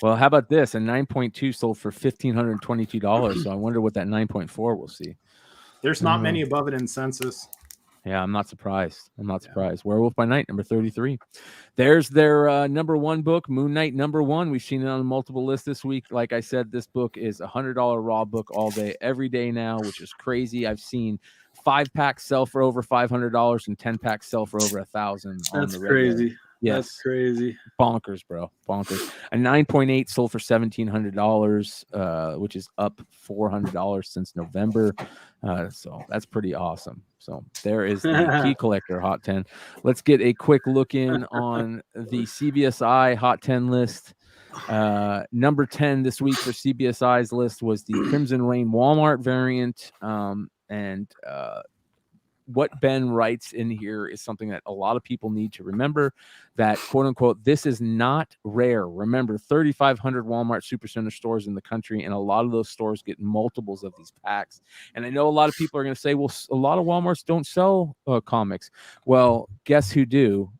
Well, how about this? A 9.2 sold for $1,522. So I wonder what that 9.4 will see. There's not many above it in census. Yeah, I'm not surprised. Werewolf by Night, number 33. There's their number 1 book, Moon Knight number 1. We've seen it on multiple lists this week. Like I said, this book is a $100 raw book all day, every day now, which is crazy. I've seen 5-packs sell for over $500 and 10-packs sell for over $1,000. That's crazy. Yes. That's crazy. Bonkers, bro. Bonkers. A 9.8 sold for $1,700, which is up $400 since November. So that's pretty awesome. So there is the Key Collector Hot 10. Let's get a quick look in on the CBSI Hot 10 list. Number 10 this week for CBSI's list was the Crimson Rain Walmart variant. And what Ben writes in here is something that a lot of people need to remember, that quote unquote, this is not rare. Remember, 3,500 Walmart Supercenter stores in the country, and a lot of those stores get multiples of these packs. And I know a lot of people are going to say, well, a lot of Walmarts don't sell comics. Well, guess who do?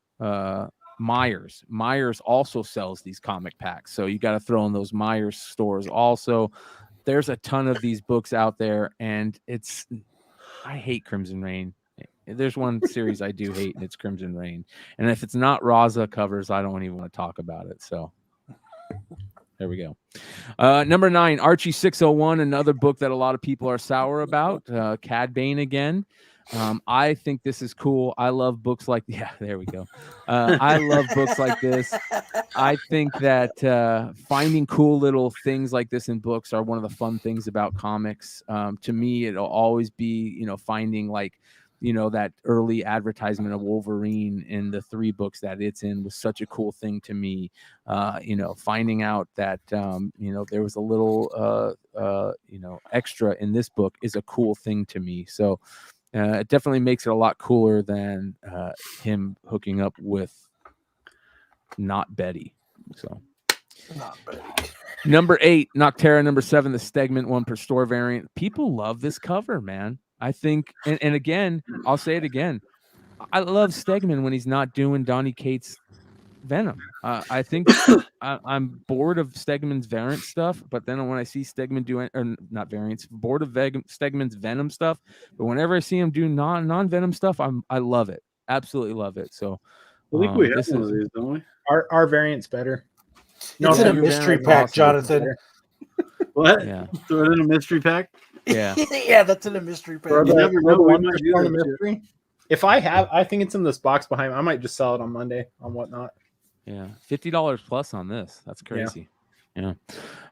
Myers. Myers also sells these comic packs. So you got to throw in those Myers stores also. There's a ton of these books out there, and I hate Crimson Rain. There's one series I do hate, and it's Crimson Rain. And if it's not Raza covers, I don't even want to talk about it. So there we go. Number 9, Archie 601, another book that a lot of people are sour about. Cad Bane again. I think this is cool. I love books like, yeah, there we go. I love books like this. I think that finding cool little things like this in books are one of the fun things about comics. To me, it'll always be, finding like, that early advertisement of Wolverine in the 3 books that it's in was such a cool thing to me. Finding out that, there was a little, extra in this book is a cool thing to me. So, it definitely makes it a lot cooler than him hooking up with not Betty. So, Not Betty. Number 8, Noctera. Number 7, the Stegman 1 per store variant. People love this cover, man. I think, and again, I'll say it again. I love Stegman when he's not doing Donny Cates Venom. I think I'm bored of Stegman's variant stuff, but then when I see Stegman doing, or not variants, bored of Stegman's Venom stuff, but whenever I see him do non-Venom stuff, I love it. Absolutely love it. So I think we have one of these, don't we? Our variant's better. It's in a mystery pack, awesome. Jonathan. What? Yeah. Throw it in a mystery pack? Yeah. Yeah, that's in a mystery pack. You never know, we might do that mystery. If I think it's in this box behind me. I might just sell it on Monday on Whatnot. Yeah, $50 plus on this. That's crazy. Yeah.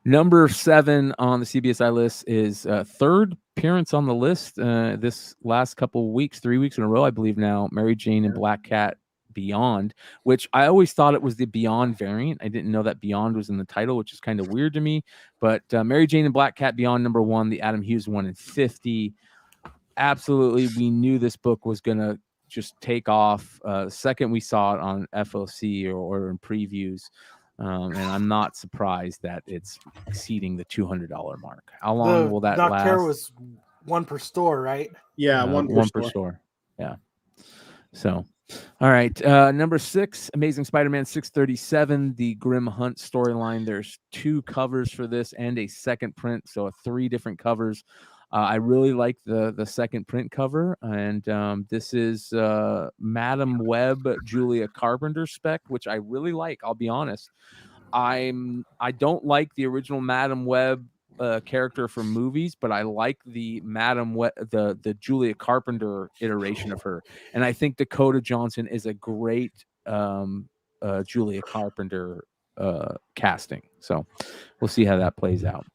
Number 7 on the CBSI list is third appearance on the list this last couple of weeks, 3 weeks in a row, I believe now. Mary Jane and Black Cat Beyond, which I always thought it was the Beyond variant. I didn't know that Beyond was in the title, which is kind of weird to me. But Mary Jane and Black Cat Beyond number 1, the Adam Hughes 1 in 50. Absolutely, we knew this book was gonna just take off. Second we saw it on FOC or in previews, and I'm not surprised that it's exceeding the $200 mark. How long will that last? Noctera was 1 per store, right? Yeah, one per store. Yeah. So, all right. Number 6, Amazing Spider-Man 637, the Grim Hunt storyline. There's 2 covers for this and a second print, so 3 different covers. I really like the second print cover, and this is Madam Web Julia Carpenter spec, which I really like. I'll be honest. I don't like the original Madam Web character from movies, but I like the Madam Web, the Julia Carpenter iteration of her, and I think Dakota Johnson is a great Julia Carpenter casting. So we'll see how that plays out.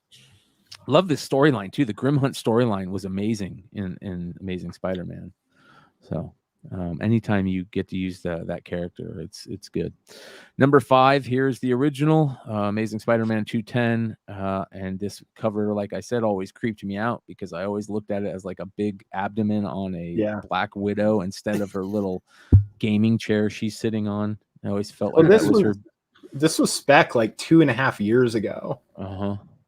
Love this storyline too. The Grim Hunt storyline was amazing in Amazing Spider-Man. So anytime you get to use that character, it's good. Number 5, here's the original Amazing Spider-Man 210, and this cover, like I said, always creeped me out because I always looked at it as like a big abdomen on a Black Widow instead of her little gaming chair she's sitting on. I always felt like that was her. This was spec like 2.5 years ago.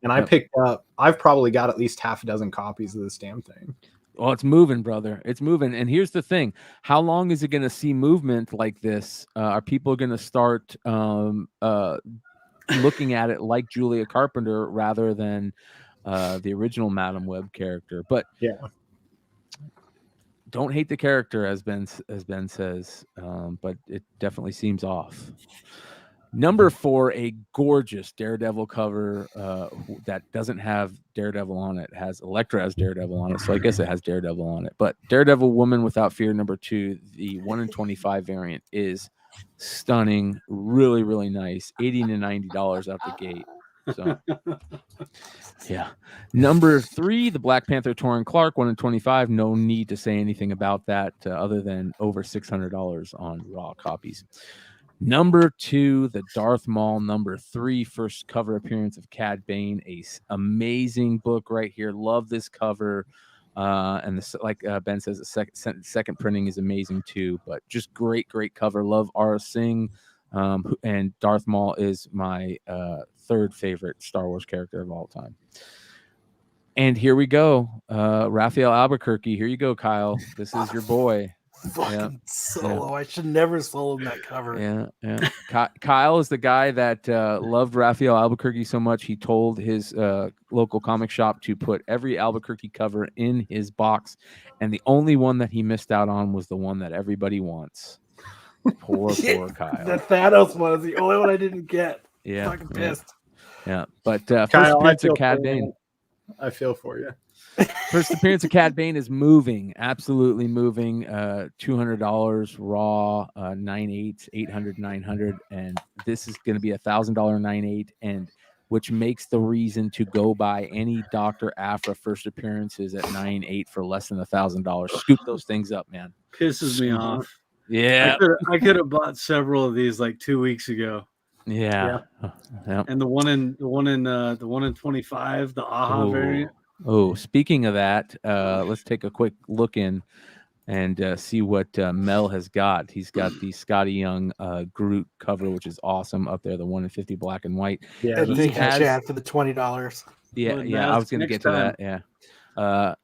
And I've probably got at least half a dozen copies of this damn thing. Well, it's moving, brother. It's moving. And here's the thing. How long is it going to see movement like this? Are people going to start looking at it like Julia Carpenter rather than the original Madam Web character? But yeah, don't hate the character, as Ben says, but it definitely seems off. Number 4, a gorgeous Daredevil cover that doesn't have Daredevil on it. It has Elektra as Daredevil on it, so I guess it has Daredevil on it. But Daredevil Woman Without Fear number 2, the 1 in 25 variant, is stunning, really, really nice. $80 to $90 out the gate. So, yeah. Number 3, the Black Panther Torrin Clark 1 in 25. No need to say anything about that other than over $600 on raw copies. Number 2, the Darth Maul number 3, first cover appearance of Cad Bane. A amazing book right here. Love this cover. And this, like Ben says, the second printing is amazing too. But just great cover. Love Aura Singh, and Darth Maul is my third favorite Star Wars character of all time. And here we go, Raphael Albuquerque. Here you go, Kyle. This is your boy. Fucking Solo. I should never solo that cover. Yeah. Kyle is the guy that loved Raphael Albuquerque so much he told his local comic shop to put every Albuquerque cover in his box, and the only one that he missed out on was the one that everybody wants. Poor Kyle. The Thanos one is the only one I didn't get. Yeah, Fucking pissed. Yeah. But first Kyle, appearance of Cad Bane. I feel for you. First appearance of Cad Bane is moving, absolutely moving. $200 raw, 9/8, 800, 900, and this is going to be $1,000 9/8, and which makes the reason to go buy any Dr. Aphra first appearances at 9/8 for less than $1,000. Scoop those things up, man. Pisses me off. Yeah, I could have bought several of these like 2 weeks ago. Yeah. And the one in 25, the AHA variant. Oh, speaking of that, let's take a quick look in and see what Mel has got. He's got the Scotty Young Groot cover, which is awesome up there, the 1 in 50 black and white. Yeah, thank you, Chad, for the $20. Yeah, I was going to get to that. Yeah.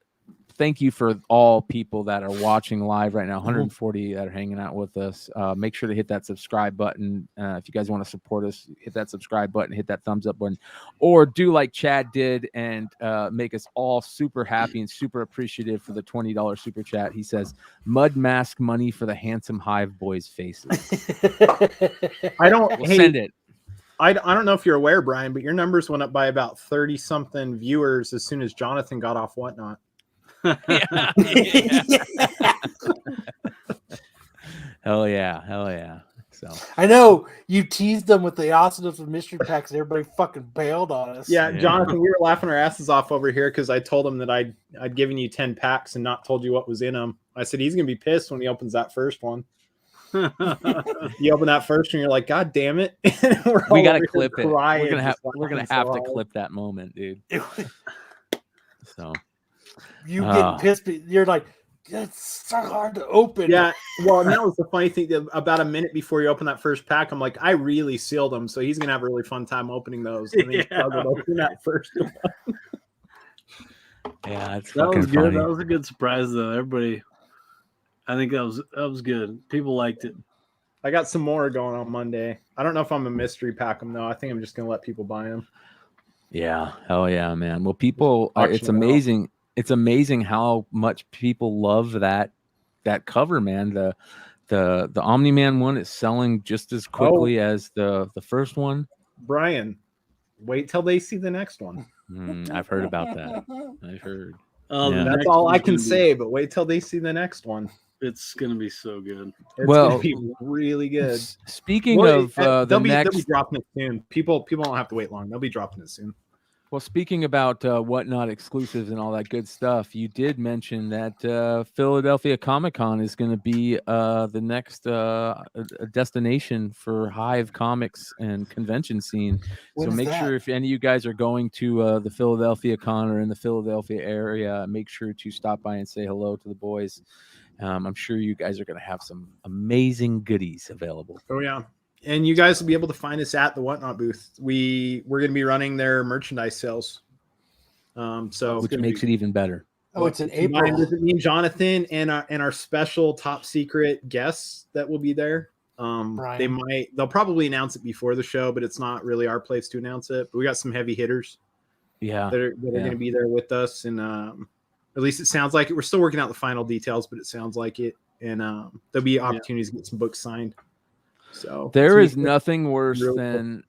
Thank you for all people that are watching live right now, 140 that are hanging out with us. Make sure to hit that subscribe button. If you guys want to support us, hit that subscribe button, hit that thumbs up button, or do like Chad did and make us all super happy and super appreciative for the $20 super chat. He says, mud mask money for the handsome Hive boys' faces. We'll send it. I don't know if you're aware, Brian, but your numbers went up by about 30-something viewers as soon as Jonathan got off Whatnot. Hell yeah. So I know you teased them with the awesomeness of mystery packs and everybody fucking bailed on us. Yeah, Jonathan, we were laughing our asses off over here because I told him that I'd given you 10 packs and not told you what was in them. I said he's gonna be pissed when he opens that first one. You open that first one, you're like, God damn it. We gotta clip it. We're gonna have to clip that moment, dude. So you get pissed, but you're like, it's so hard to open. Yeah, well, and that was the funny thing. That about a minute before you open that first pack, I'm like, I really sealed them, so he's gonna have a really fun time opening those. And then open that first one. Yeah, that was good. Funny. That was a good surprise, though. Everybody, I think that was good. People liked it. I got some more going on Monday. I don't know if I'm a mystery pack them though. I think I'm just gonna let people buy them. Yeah, hell yeah, man. Well, people, it's amazing. It's amazing how much people love that cover, man. The Omni-Man one is selling just as quickly as the first one. Brian, wait till they see the next one. I've heard about that. I've heard. That's all I can say. But wait till they see the next one. It's gonna be so good. It's gonna be really good. Speaking of they'll be dropping it soon. People don't have to wait long. They'll be dropping it soon. Well, speaking about Whatnot exclusives and all that good stuff, you did mention that Philadelphia Comic-Con is going to be the next destination for Hive Comics and convention scene. So make sure if any of you guys are going to the Philadelphia Con or in the Philadelphia area, make sure to stop by and say hello to the boys. I'm sure you guys are going to have some amazing goodies available. Oh, yeah. And you guys will be able to find us at the Whatnot booth. We're going to be running their merchandise sales. Which makes it even better. Oh, it's in April. Me and Jonathan and our special top secret guests that will be there. They'll probably announce it before the show, but it's not really our place to announce it. But we got some heavy hitters. Yeah, that are going to be there with us, and at least it sounds like it. We're still working out the final details, but it sounds like it. And there'll be opportunities to get some books signed. So there is nothing worse than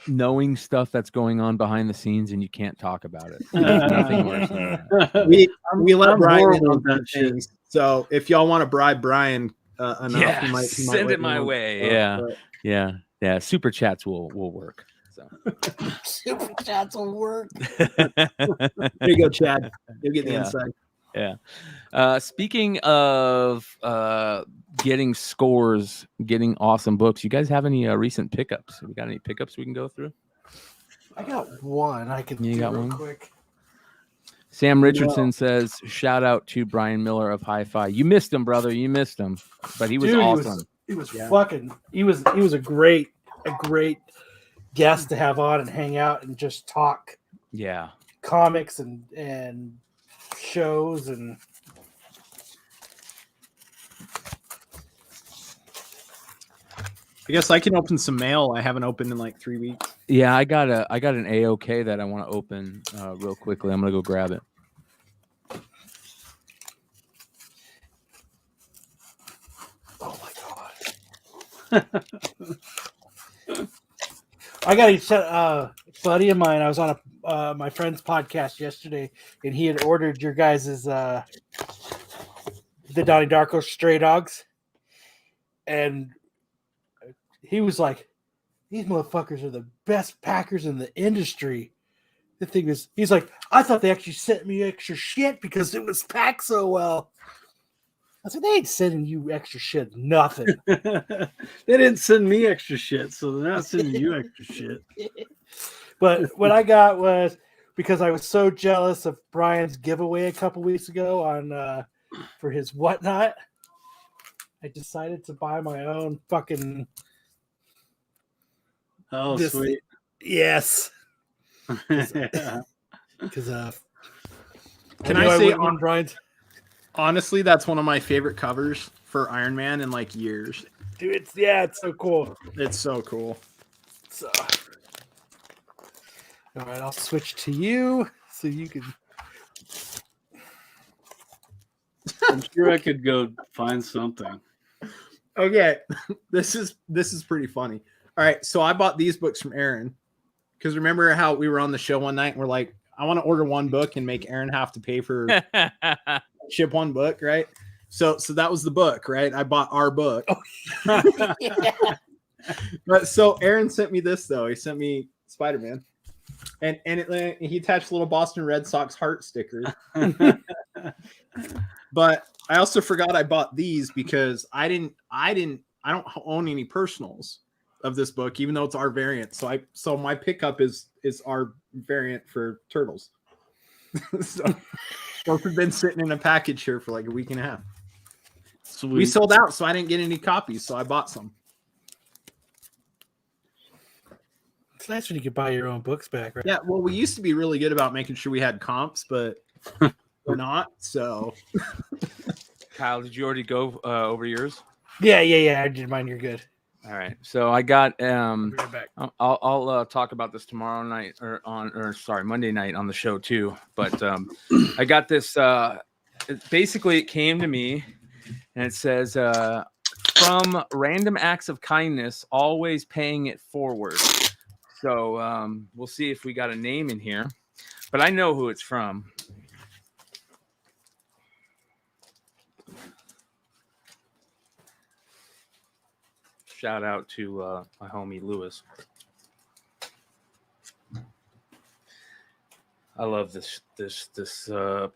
knowing stuff that's going on behind the scenes and you can't talk about it. Nothing worse than that. We let Brian in on that things. So if y'all want to bribe Brian enough, he might send it my way. Yeah. Super chats will work. So super chats will work. There you go, Chad. You'll get the inside. Yeah. Speaking of getting scores, getting awesome books, you guys have any recent pickups? We got any pickups we can go through? I got one. I can do real quick. Sam Richardson says, shout out to Brian Miller of Hi-Fi. You missed him, brother. You missed him. But he was Dude, awesome. He was a great guest to have on and hang out and just talk Yeah. comics and shows and I guess I can open some mail. I haven't opened in like 3 weeks. Yeah, I got an AOK that I want to open real quickly. I'm gonna go grab it. oh my god. I got a buddy of mine. I was on my friend's podcast yesterday, and he had ordered your guys's the Donnie Darko Stray Dogs, and he was like, "These motherfuckers are the best packers in the industry." The thing is, he's like, "I thought they actually sent me extra shit because it was packed so well." I said, "They ain't sending you extra shit, nothing." They didn't send me extra shit, so they're not sending you extra shit. But what I got was because I was so jealous of Brian's giveaway a couple weeks ago on for his whatnot, I decided to buy my own fucking. Oh, This- sweet. Yes, Yeah. because Can I say on Brian's? Honestly, that's one of my favorite covers for Iron Man in like years. Dude, it's so cool. It's so cool. So, all right, I'll switch to you so you can. I'm sure I could go find something. Okay, this is pretty funny. All right, so I bought these books from Aaron because remember how we were on the show one night and we're like, I want to order one book and make Aaron have to pay for ship one book, right? So that was the book, right? I bought our book. But so Aaron sent me this though. He sent me Spider-Man, and he attached a little Boston Red Sox heart sticker. But I also forgot I bought these because I don't own any personals of this book, even though it's our variant. So my pickup is our variant for Turtles. So those have been sitting in a package here for like a week and a half. Sweet. We sold out, so I didn't get any copies, so I bought some. It's nice when you can buy your own books back, right? Yeah, well, we used to be really good about making sure we had comps, but we're not. So Kyle, did you already go over yours? Yeah. I did mine. You're good. All right. So I got I'll be right back. I'll talk about this tomorrow night Monday night on the show too. But I got this. Basically, it came to me, and it says, "From random acts of kindness, always paying it forward." So we'll see if we got a name in here, but I know who it's from. Shout out to my homie Lewis. I love this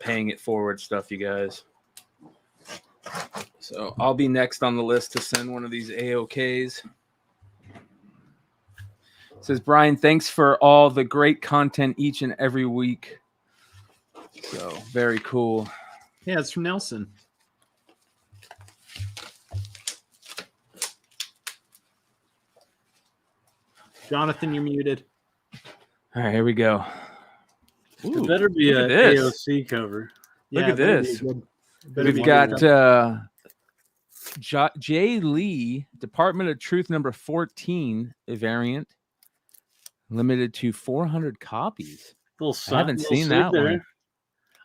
paying it forward stuff, you guys. So I'll be next on the list to send one of these AOKs. It says, Brian, thanks for all the great content each and every week. So very cool. yeah, it's from Nelson. Jonathan, you're muted. All right, here we go. It better be look an at this. AOC cover. Look Yeah, at it better be this. good. It better We've be got good. Jay Lee, Department of Truth number 14 variant, limited to 400 copies. Little I haven't little seen sig that there. one.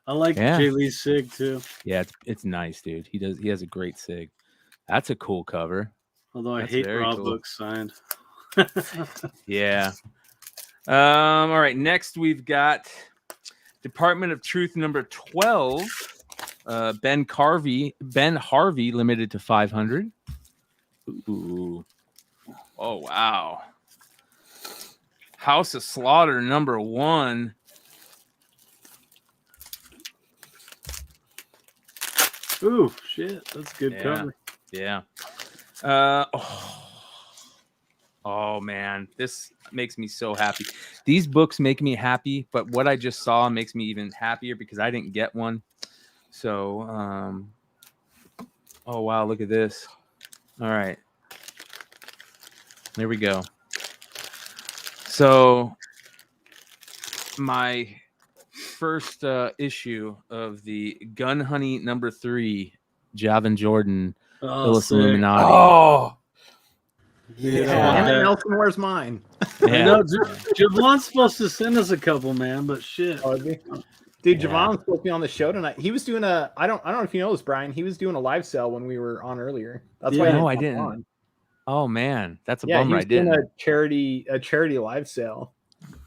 I like Yeah. Jay Lee's sig too. Yeah, it's nice, dude. He has a great sig. That's a cool cover. Although I That's hate very raw cool. books signed. Yeah. All right. Next, we've got Department of Truth number 12. Ben Harvey, limited to 500. Ooh. Oh wow. House of Slaughter number 1. Ooh, shit. That's a good Yeah. cover. Yeah. Oh man, this makes me so happy. These books make me happy, but what I just saw makes me even happier because I didn't get one. So, oh wow, look at this. All right, there we go. So, my first issue of the Gun Honey #3, Javin Jordan, Illis sick. Illuminati. Oh, Dude, I yeah. want Damn it, that. Nelson, where's mine? I know Javon's supposed to send us a couple, man, but shit. Oh, is he? Dude, Yeah. Javon was supposed to be on the show tonight. He was doing I don't know if you know this, Brian. He was doing a live sale when we were on earlier. That's why Yeah. he No, I hop didn't. on. Oh man, that's a Yeah, he bummer. was I doing didn't. a charity live sale.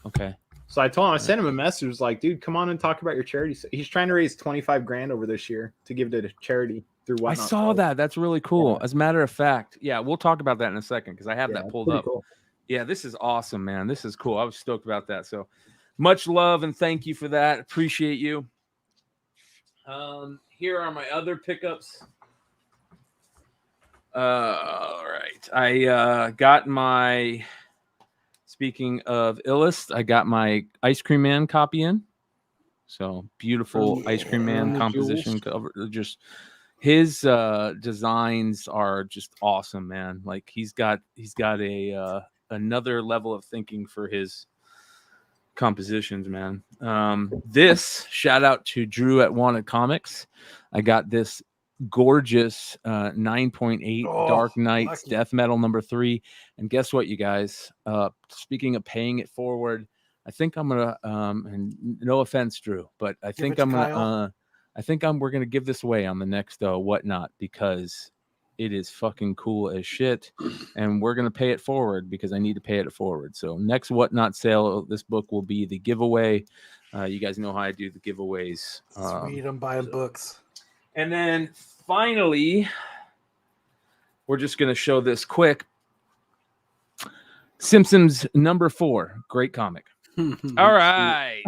Okay. So I told him, I sent him a message, was like, dude, come on and talk about your charity. He's trying to raise 25 grand over this year to give to charity through I Whatnot. saw that. That's really cool. As a matter of fact, yeah, we'll talk about that in a second because I have that pulled up. Cool. Yeah, this is awesome, man. This is cool. I was stoked about that. So much love and thank you for that. Appreciate you. Here are my other pickups. All right. I got my, speaking of Illust, I got my Ice Cream Man copy in. So beautiful Ice Cream Man composition cover. Just his designs are just awesome, man. Like he's got a another level of thinking for his compositions, man. This shout out to Drew at Wanted Comics. I got this gorgeous 9.8 Dark Knights lucky. Death Metal #3. And guess what, you guys? Speaking of paying it forward, I think I'm gonna and no offense, Drew, but I think it to I'm gonna Kyle. we're gonna give this away on the next Whatnot because it is fucking cool as shit, and we're gonna pay it forward because I need to pay it forward. So next Whatnot sale, this book will be the giveaway. You guys know how I do the giveaways. Sweet, I'm buying books. And then finally, we're just gonna show this quick. Simpsons #4, great comic. All right.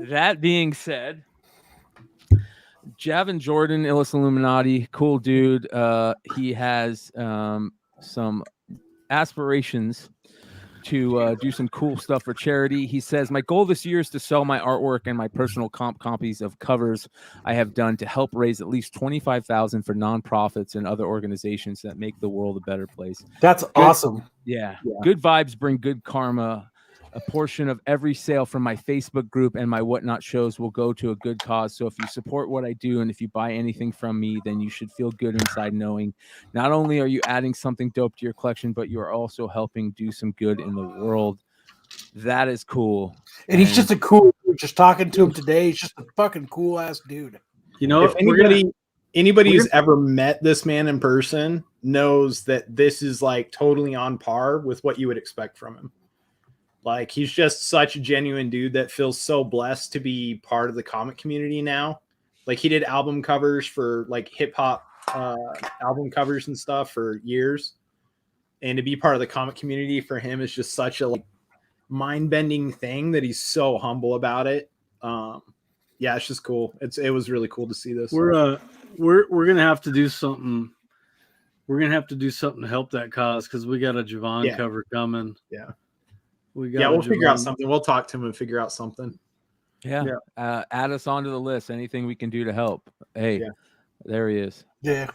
That being said, Javin Jordan, Illis Illuminati, cool dude. He has some aspirations to do some cool stuff for charity. He says, my goal this year is to sell my artwork and my personal copies of covers I have done to help raise at least $25,000 for nonprofits and other organizations that make the world a better place. That's awesome. Yeah. Good vibes bring good karma. A portion of every sale from my Facebook group and my Whatnot shows will go to a good cause. So if you support what I do and if you buy anything from me, then you should feel good inside knowing not only are you adding something dope to your collection, but you are also helping do some good in the world. That is cool. And he's just a cool dude. Just talking to him today, he's just a fucking cool ass dude. You know, If anybody who's ever met this man in person knows that this is like totally on par with what you would expect from him. Like he's just such a genuine dude that feels so blessed to be part of the comic community now. Like he did album covers for like hip hop album covers and stuff for years. And to be part of the comic community for him is just such a like mind-bending thing that he's so humble about it. Yeah, it's just cool. It was really cool to see this. We're gonna have to do something. We're gonna have to do something to help that cause because we got a Javon cover coming. Yeah. We'll figure out something. We'll talk to him and figure out something. Yeah. Add us onto the list. Anything we can do to help. Hey, there he is. Yeah.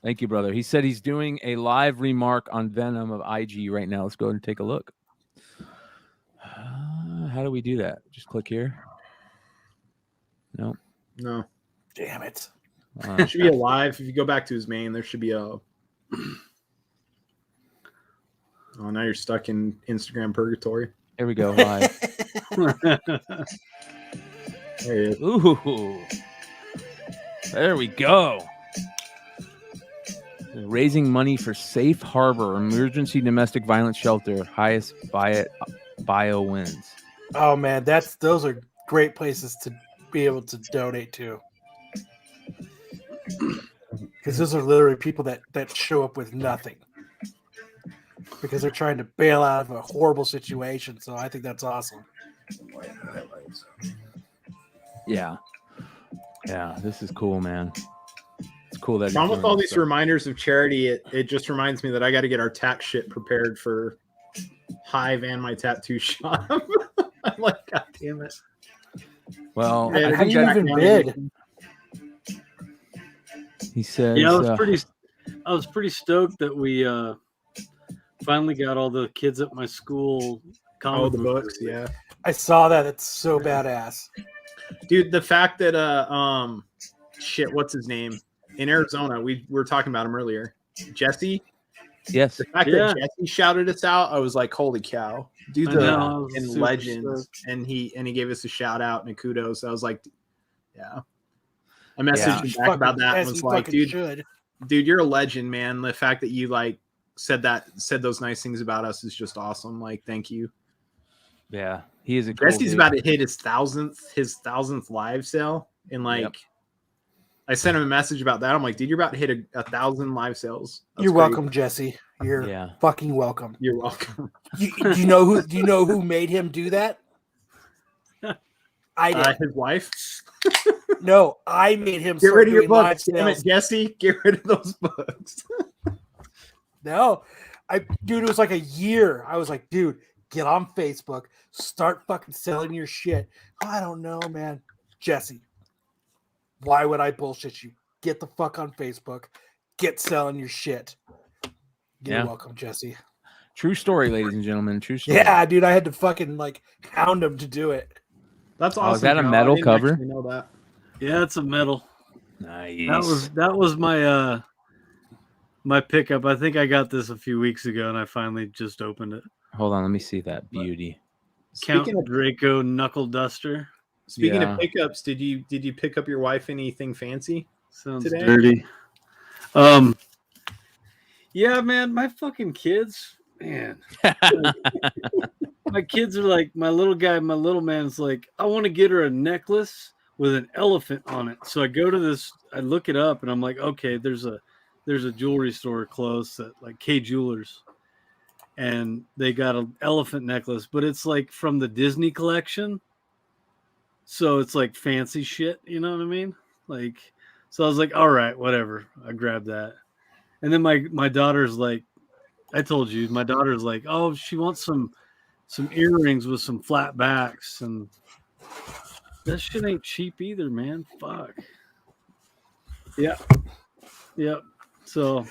Thank you, brother. He said he's doing a live remark on Venom of IG right now. Let's go ahead and take a look. How do we do that? Just click here. No. Damn it. It should be a live. If you go back to his main, there should be a. Oh, now you're stuck in Instagram purgatory. Here we go. Live. There he is. Ooh. There we go. Raising money for Safe Harbor Emergency Domestic Violence Shelter. Highest bio wins. Oh man, those are great places to be able to donate to. Because those are literally people that show up with nothing. Because they're trying to bail out of a horrible situation. So I think that's awesome. Yeah. Yeah, this is cool, man. It's cool that. Along he's with doing all that these stuff. reminders of charity, it just reminds me that I got to get our tax shit prepared for Hive and my tattoo shop. I'm like, God damn it. Well, Yeah, I How do think you that even bid? he says. Yeah, I was pretty stoked that we finally got all the kids at my school Oh, comic the book books, release. yeah. I saw that. It's so badass. Dude, the fact that shit, what's his name? In Arizona, we were talking about him earlier. Jesse. Yes. The fact Yeah. that Jesse shouted us out, I was like, holy cow. Dude's I know, I was in super legends. stoked. And he gave us a shout out and a kudos. I was like, yeah. I messaged Yeah. him You back about fucking- that and as was you like, fucking dude, should. you're a legend, man. The fact that you like said those nice things about us is just awesome. Like, thank you. Yeah, he is a cool Jesse's dude. about to hit his thousandth live sale. And like, Yep. I sent him a message about that. I'm like, dude, you're about to hit a 1,000 live sales. That's You're great. welcome, Jesse. You're Yeah. fucking welcome. You're welcome. Do you know who made him do that? I did. His wife. No, I made him Get start rid of your doing live books, damn it, sales. Jesse. Get rid of those books. No, dude, it was like a year. I was like, dude, get on Facebook, start fucking selling your shit. I don't know, man. Jesse, why would I bullshit you? Get the fuck on Facebook, get selling your shit. You're Yeah. welcome, Jesse. True story, ladies and gentlemen. True story. Yeah, dude, I had to fucking like hound him to do it. That's Oh, awesome. is that a Joe. I metal didn't cover? actually know that. Yeah, it's a metal. Nice. That was my my pickup. I think I got this a few weeks ago, and I finally just opened it. Hold on, let me see that beauty. Count Speaking of Draco Knuckle Duster. Yeah. of pickups, did you pick up your wife anything fancy? Sounds Today? dirty. Yeah, man, my fucking kids, man. My kids are like, my little man's like, I want to get her a necklace with an elephant on it. So I go to this, I look it up, and I'm like, okay, there's a jewelry store close at like K Jewelers, and they got an elephant necklace, but it's like from the Disney collection. So it's like fancy shit, you know what I mean? Like, so I was like, all right, whatever. I grabbed that. And then my daughter's like, I told you, my daughter's like, oh, she wants some earrings with some flat backs, and that shit ain't cheap either, man. Fuck. Yeah. Yep. So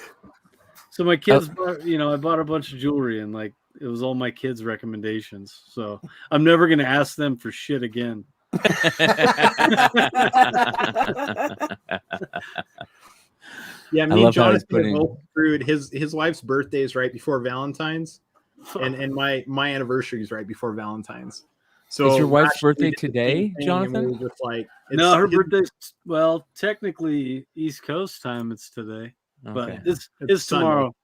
my kids bought, I bought a bunch of jewelry, and like it was all my kids' recommendations. So I'm never gonna ask them for shit again. Yeah, I me and love how he's Jonathan both screwed. His wife's birthday is right before Valentine's, and my anniversary is right before Valentine's. So Is your wife's last year we birthday did the today, same thing, and we Jonathan? were just like, No, her his- birthday's, well, technically East Coast time. It's today, but Okay. it's It's Sunday. tomorrow.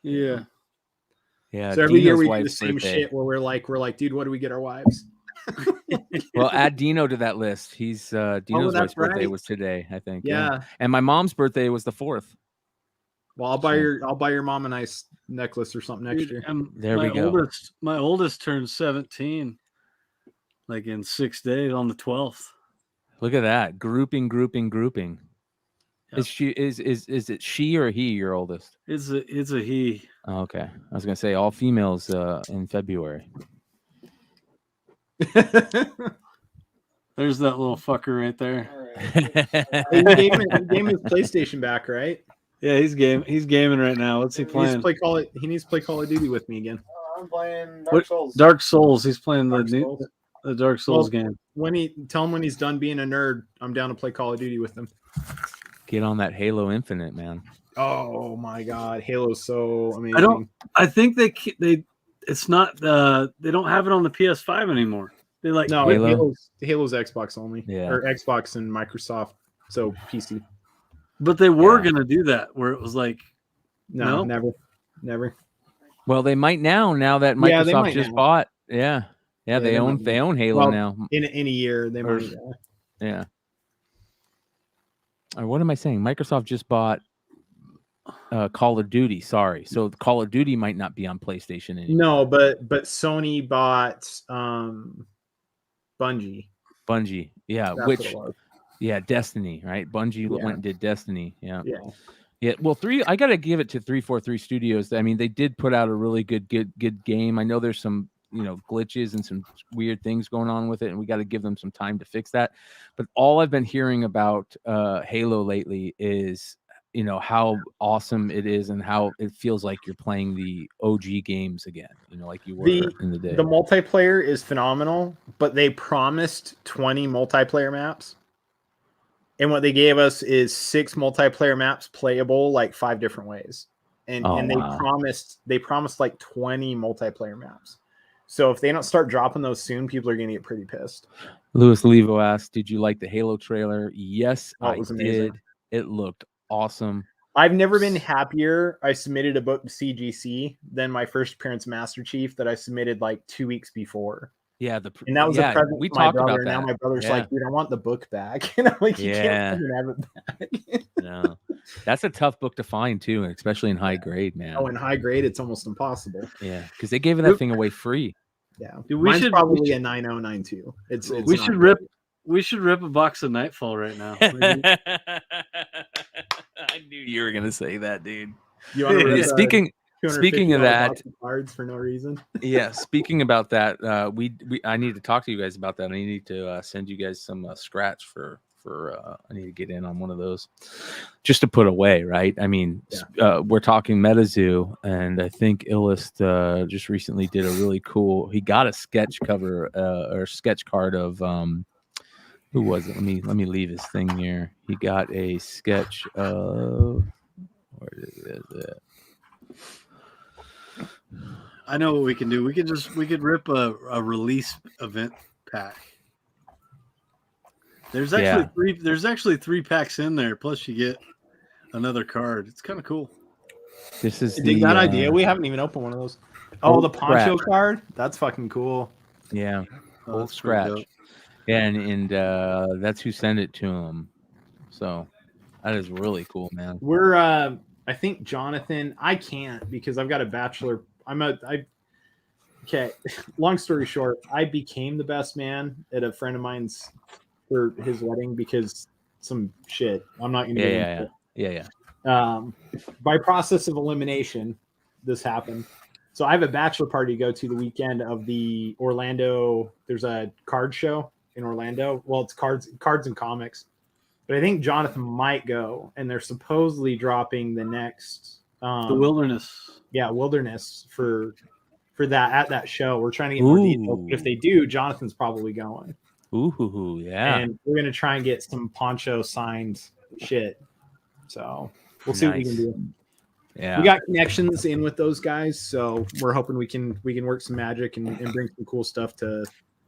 Yeah. Yeah. So every year Dino's we do the wife's same birthday. shit where we're like, dude, what do we get our wives? Well, add Dino to that list. He's Dino's that's wife's birthday right. was today, I think. Yeah. And my mom's birthday was the 4th. Well, I'll buy your mom a nice necklace or something next Dude, year. and There we go. My oldest turned 17, like in 6 days on the 12th. Look at that. Grouping. Yep. Is it she or he your oldest? It's a he. Oh, okay. I was gonna say all females in February. There's that little fucker right there. Hey, you gave him his PlayStation back, right? Yeah, he's gaming right now. What's he He needs playing? to play Call of Duty with me again. I'm playing Dark What- Souls. Dark Souls. He's playing Dark the Souls. Dark Souls Well, game. Tell him when he's done being a nerd, I'm down to play Call of Duty with him. Get on that Halo Infinite, man. Oh my god, Halo's so amazing. I think it's not they don't have it on the PS5 anymore. They like No, Halo? Halo's Xbox only. Yeah. Or Xbox and Microsoft, so PC. but they were Yeah. gonna do that where it was like No, No? never. Well, they might now that Yeah, they Microsoft might just now. bought. Yeah. Yeah, They they own might they own Halo Well, now. In a year, they Or- might. Yeah. Or what am I saying? Microsoft just bought Call of Duty. Sorry. So Call of Duty might not be on PlayStation anymore. No, but Sony bought Bungie. Bungie. Yeah. That's Which what it was. Yeah, Destiny, right? Bungie Yeah. went and did Destiny. Yeah. Yeah. Yeah. Well, I got to give it to 343 Studios. I mean, they did put out a really good game. I know there's some, glitches and some weird things going on with it, and we got to give them some time to fix that. But all I've been hearing about Halo lately is, how awesome it is and how it feels like you're playing the OG games again, like you were in the day. The multiplayer is phenomenal, but they promised 20 multiplayer maps. And what they gave us is 6 multiplayer maps playable like 5 different ways. And wow. they promised like 20 multiplayer maps. So if they don't start dropping those soon, people are going to get pretty pissed. Louis Levo asked, "Did you like the Halo trailer?" Yes, Oh, it was amazing. did. It looked awesome. I've never been happier. I submitted a book to CGC than my first appearance Master Chief that I submitted like 2 weeks before. Yeah, and that was a present we to my talked brother. about that. Now my brother's like, dude, I want the book back. And I'm like, you can't have it back. No, that's a tough book to find too, especially in high grade, man. Oh, in high grade, it's almost impossible. Yeah, because they gave that thing away free. Yeah, Dude, mine's probably a 9092. We should rip a box of Nightfall right now. I knew you were gonna say that, dude. You want to rip Speaking of that, cards for no reason. Yeah, speaking about that, I need to talk to you guys about that. I need to send you guys some scratch for I need to get in on one of those just to put away, right? I mean, we're talking MetaZoo, and I think Illust just recently did a really cool. He got a sketch cover or sketch card of who was it? Let me leave his thing here. He got a sketch of where is it? I know what we can do. We could rip a release event pack. There's actually 3 packs in there. Plus you get another card. It's kind of cool. This is that idea. We haven't even opened one of those. Oh, the poncho card. That's fucking cool. Yeah, old scratch. Yeah, and that's who sent it to him. So that is really cool, man. We're I think Jonathan. I can't because I've got a bachelor. Okay. Long story short, I became the best man at a friend of mine's for his wedding because some shit. I'm not going to get into it. Yeah. By process of elimination, this happened. So I have a bachelor party to go to the weekend of the Orlando. There's a card show in Orlando. Well, it's cards and comics. But I think Jonathan might go, and they're supposedly dropping the next the Wilderness. Yeah, Wilderness for that at that show. We're trying to get more details. If they do, Jonathan's probably going. Ooh, yeah. And we're gonna try and get some poncho signed shit. So we'll see what we can do. Yeah, we got connections in with those guys, so we're hoping we can work some magic and bring some cool stuff to.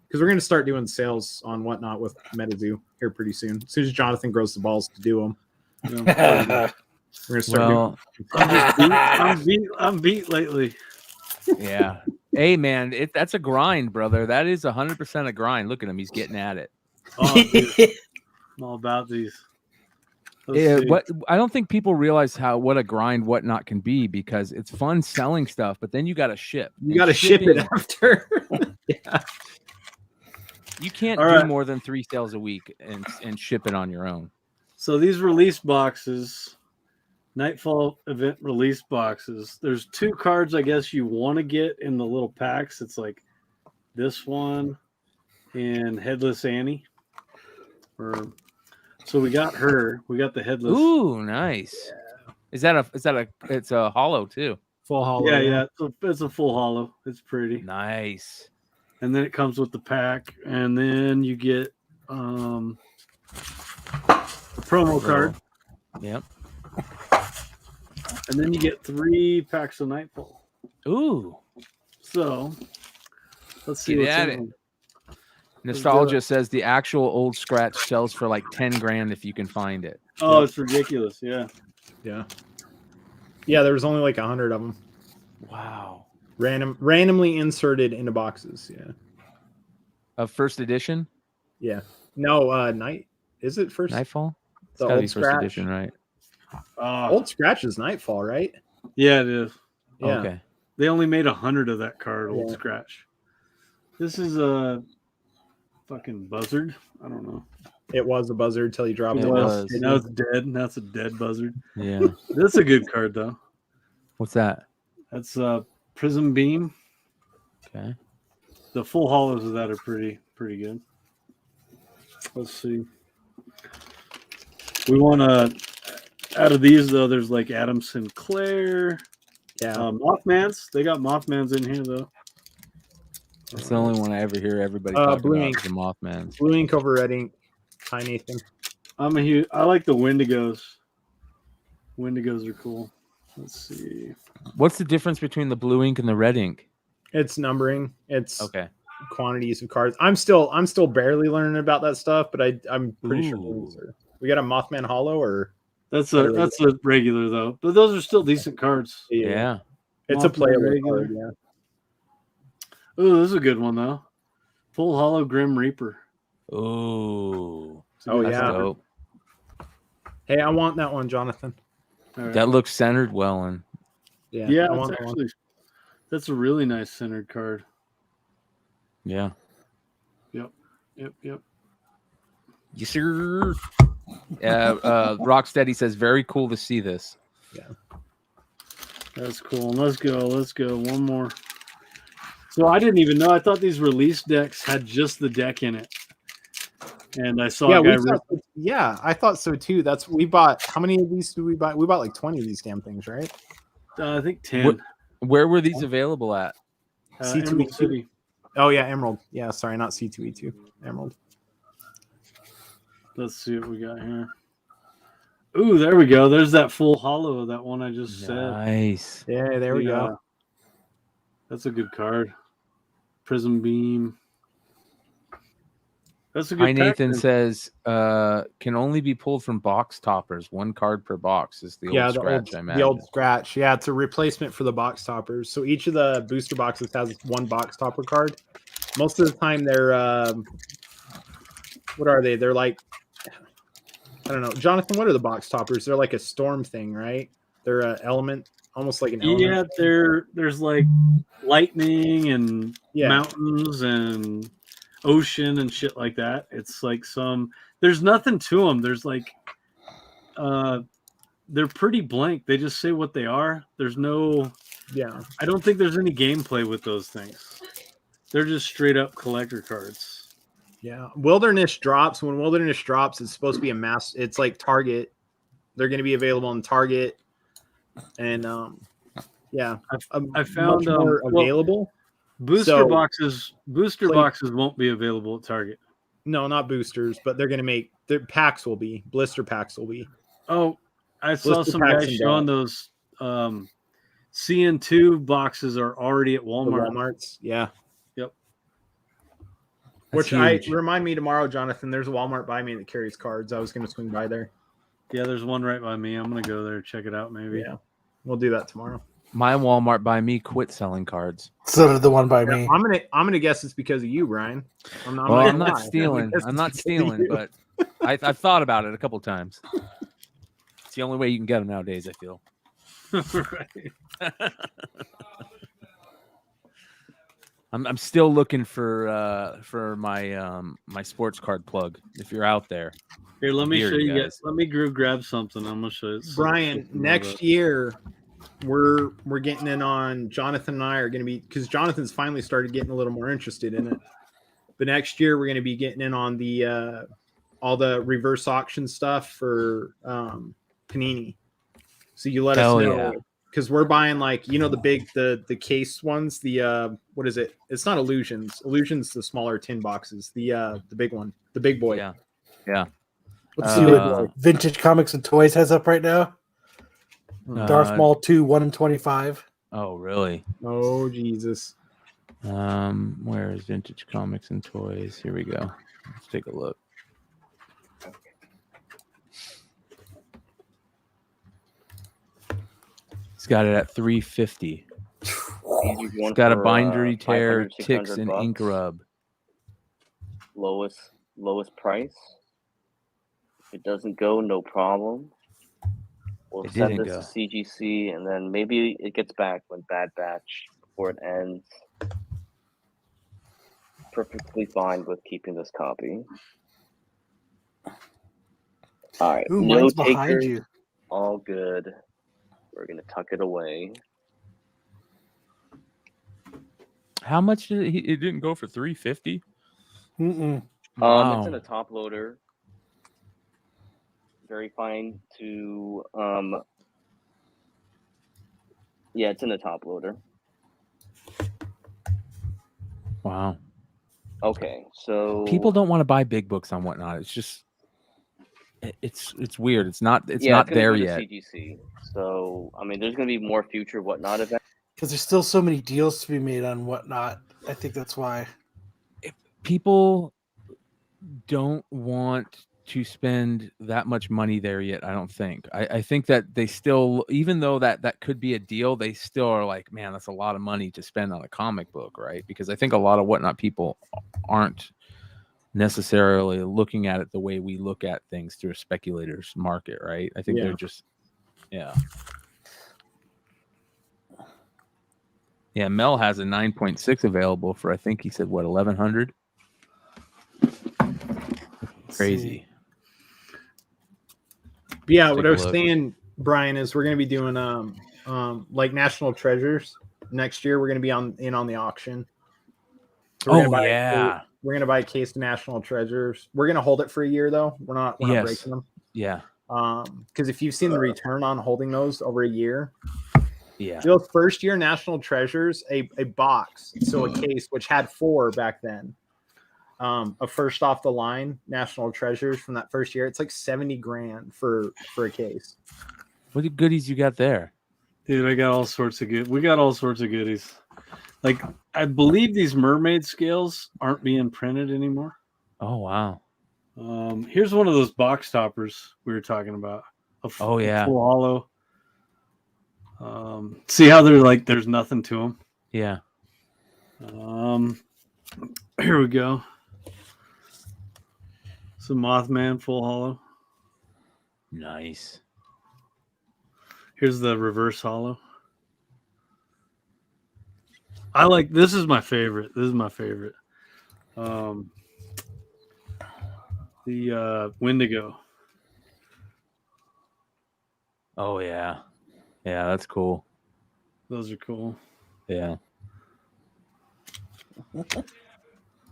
Because we're going to start doing sales on whatnot with MetaZoo here pretty soon. As soon as Jonathan grows the balls to do them, we're going to start. I'm beat lately. Yeah. Hey, man, that's a grind, brother. That is 100% a grind. Look at him; he's getting at it. Oh, dude. I'm all about these. I don't think people realize what a grind whatnot can be because it's fun selling stuff, but then you got to ship. You got to ship it after. Yeah. You can't do more than 3 sales a week and ship it on your own. So these release boxes, Nightfall event release boxes, there's 2 cards I guess you want to get in the little packs. It's like this one and Headless Annie. So we got her. We got the Headless. Ooh, nice. Yeah. It's a hollow too. Full hollow. Yeah. It's a full hollow. It's pretty. Nice. And then it comes with the pack, and then you get a promo card. Yep. And then you get 3 packs of Nightfall. Ooh. So let's see what's in it. Nostalgia says the actual old scratch sells for like 10 grand if you can find it. Oh, it's ridiculous. Yeah. Yeah. Yeah, there was only like 100 of them. Wow. Randomly inserted into boxes. Yeah. Of first edition? Yeah. No, night. Is it first? Nightfall? It's the gotta old be first scratch. edition, right? Old scratch is Nightfall, right? Yeah, it is. Yeah. Okay. They only made 100 of that card, old scratch. This is a fucking buzzard. I don't know. It was a buzzard till you dropped It it. was. was. Now it's dead. Now it's a dead buzzard. Yeah. That's a good card though. What's that? That's Prism Beam. Okay. The full hollows of that are pretty good. Let's see. We want to out of these though. There's like Adam Sinclair. Yeah. Mothmans. They got Mothmans in here though. That's the only one I ever hear everybody Blue talking about. ink. The Mothman. Blue ink over red ink. Hi, Nathan. I like the Wendigos. Wendigos are cool. Let's see. What's the difference between the blue ink and the red ink? It's numbering. It's Okay. quantities of cards. I'm still barely learning about that stuff, but I'm pretty sure Ooh. those are. We got a Mothman Hollow or That's a regular though. But those are still decent cards. Yeah. It's a Mothman playable regular. card. Yeah. Oh, this is a good one though. Full Hollow Grim Reaper. Ooh. Oh, That's yeah. dope. Hey, I want that one, Jonathan. All right. That looks centered well and Yeah. Yeah, I that's want that one. actually that's a really nice centered card. yeah. Yep. Yes, sir. Rocksteady says, very cool to see this. That's cool. Let's go. One more. So I didn't even know. I thought these release decks had just the deck in it. And I saw a guy I thought so too. We bought how many of these did we buy? We bought like 20 of these damn things, right? I think 10. Where were these available at? C2E2. Emerald City. Oh yeah, Emerald. Yeah, sorry, not C2E2. Emerald. Let's see what we got here. Ooh, there we go. There's that full hollow of that one I just said. Nice. Yeah, there we go. That's a good card. Prism Beam. That's a good Hi, Nathan pack. says, can only be pulled from box toppers. 1 card per box is the old scratch, I imagine. The old scratch. Yeah, it's a replacement for the box toppers. So each of the booster boxes has 1 box topper card. Most of the time they're what are they? They're like, I don't know. Jonathan, what are the box toppers? They're like a storm thing, right? They're an element, almost like an element. Yeah, there's like lightning and Yeah. mountains and ocean and shit like that. It's like there's nothing to them. There's like they're pretty blank. They just say what they are. There's no I don't think there's any gameplay with those things. They're just straight up collector cards. Yeah. Wilderness drops. When Wilderness drops, it's supposed to be a mass. It's like Target. They're going to be available on Target. And I found more available. Booster boxes won't be available at Target. No, not boosters, but they're going to their packs will be. Blister packs will be. Oh, I saw Blister some packs guys and showing dogs. those CN2 boxes are already at The Walmart. Walmarts. Yeah. Yep. That's huge. Remind me tomorrow, Jonathan. There's a Walmart by me that carries cards. I was going to swing by there. Yeah, there's one right by me. I'm gonna go there, check it out, maybe. Yeah. We'll do that tomorrow. My Walmart by me quit selling cards. So did the one by me. I'm gonna guess it's because of you, Brian. I'm not lie. stealing. I'm not stealing, but I've thought about it a couple times. It's the only way you can get them nowadays, I feel. Right. I'm still looking for my sports card plug. If you're out there, Here, let me Here, show you guys. guys. Let me grab something. I'm gonna show you. Brian, next year we're getting in on Jonathan and I are going to be, because Jonathan's finally started getting a little more interested in it. But next year we're going to be getting in on the all the reverse auction stuff for Panini. So you let us know, because we're buying the case ones. The what is it? It's not Illusions. Illusions the smaller tin boxes. The big one, the big boy. Yeah. Let's see what Vintage Comics and Toys has up right now. Darth Maul 2, 1 in 25. Oh, really? Oh, Jesus. Where is Vintage Comics and Toys? Here we go. Let's take a look. He's got it at $350. It's got a bindery tear, ticks, and ink rub. Lowest price. If it doesn't go, no problem. We'll send this to CGC, and then maybe it gets back when Bad Batch before it ends. Perfectly fine with keeping this copy. All right. Ooh, No mine's behind takers. you. All good. We're gonna tuck it away. How much did it didn't go for $350? Mm-mm. It's in a top loader. Very fine to yeah, it's in a top loader. Wow. Okay, so People don't want to buy big books on Whatnot. It's just it's weird. It's not it's not gonna there go to yet. CGC. So I mean, there's gonna be more future Whatnot events. Because there's still so many deals to be made on Whatnot. I think that's why. People don't want to spend that much money there yet. I don't think. I think that they still, even though that could be a deal, they still are like, man, that's a lot of money to spend on a comic book, right? Because I think a lot of Whatnot people aren't necessarily looking at it the way we look at things through a speculator's market, right? I think they're just, yeah. Mel has a 9.6 available for, I think he said, what, 1,100? Crazy. But yeah, Let's what take I a was look. saying, Brian, is we're gonna be doing like National Treasures next year. We're gonna be on the auction. So we're gonna buy a case of National Treasures. We're gonna hold it for a year though. We're not breaking them. Yeah. Because if you've seen the return on holding those over a year, Yeah. those first year National Treasures, a box, so a case which had 4 back then. A first off the line National Treasures from that first year, it's like $70,000 for a case. What goodies you got there? Dude, I got all sorts of good. We got all sorts of goodies. Like, I believe these mermaid scales aren't being printed anymore. Oh wow. Here's one of those box toppers we were talking about. A full hollow. See how they're like, there's nothing to them. Yeah. Here we go. Some Mothman full hollow. Nice. Here's the reverse hollow. I like, this is my favorite. The Wendigo. Oh yeah. Yeah, that's cool. Those are cool. Yeah.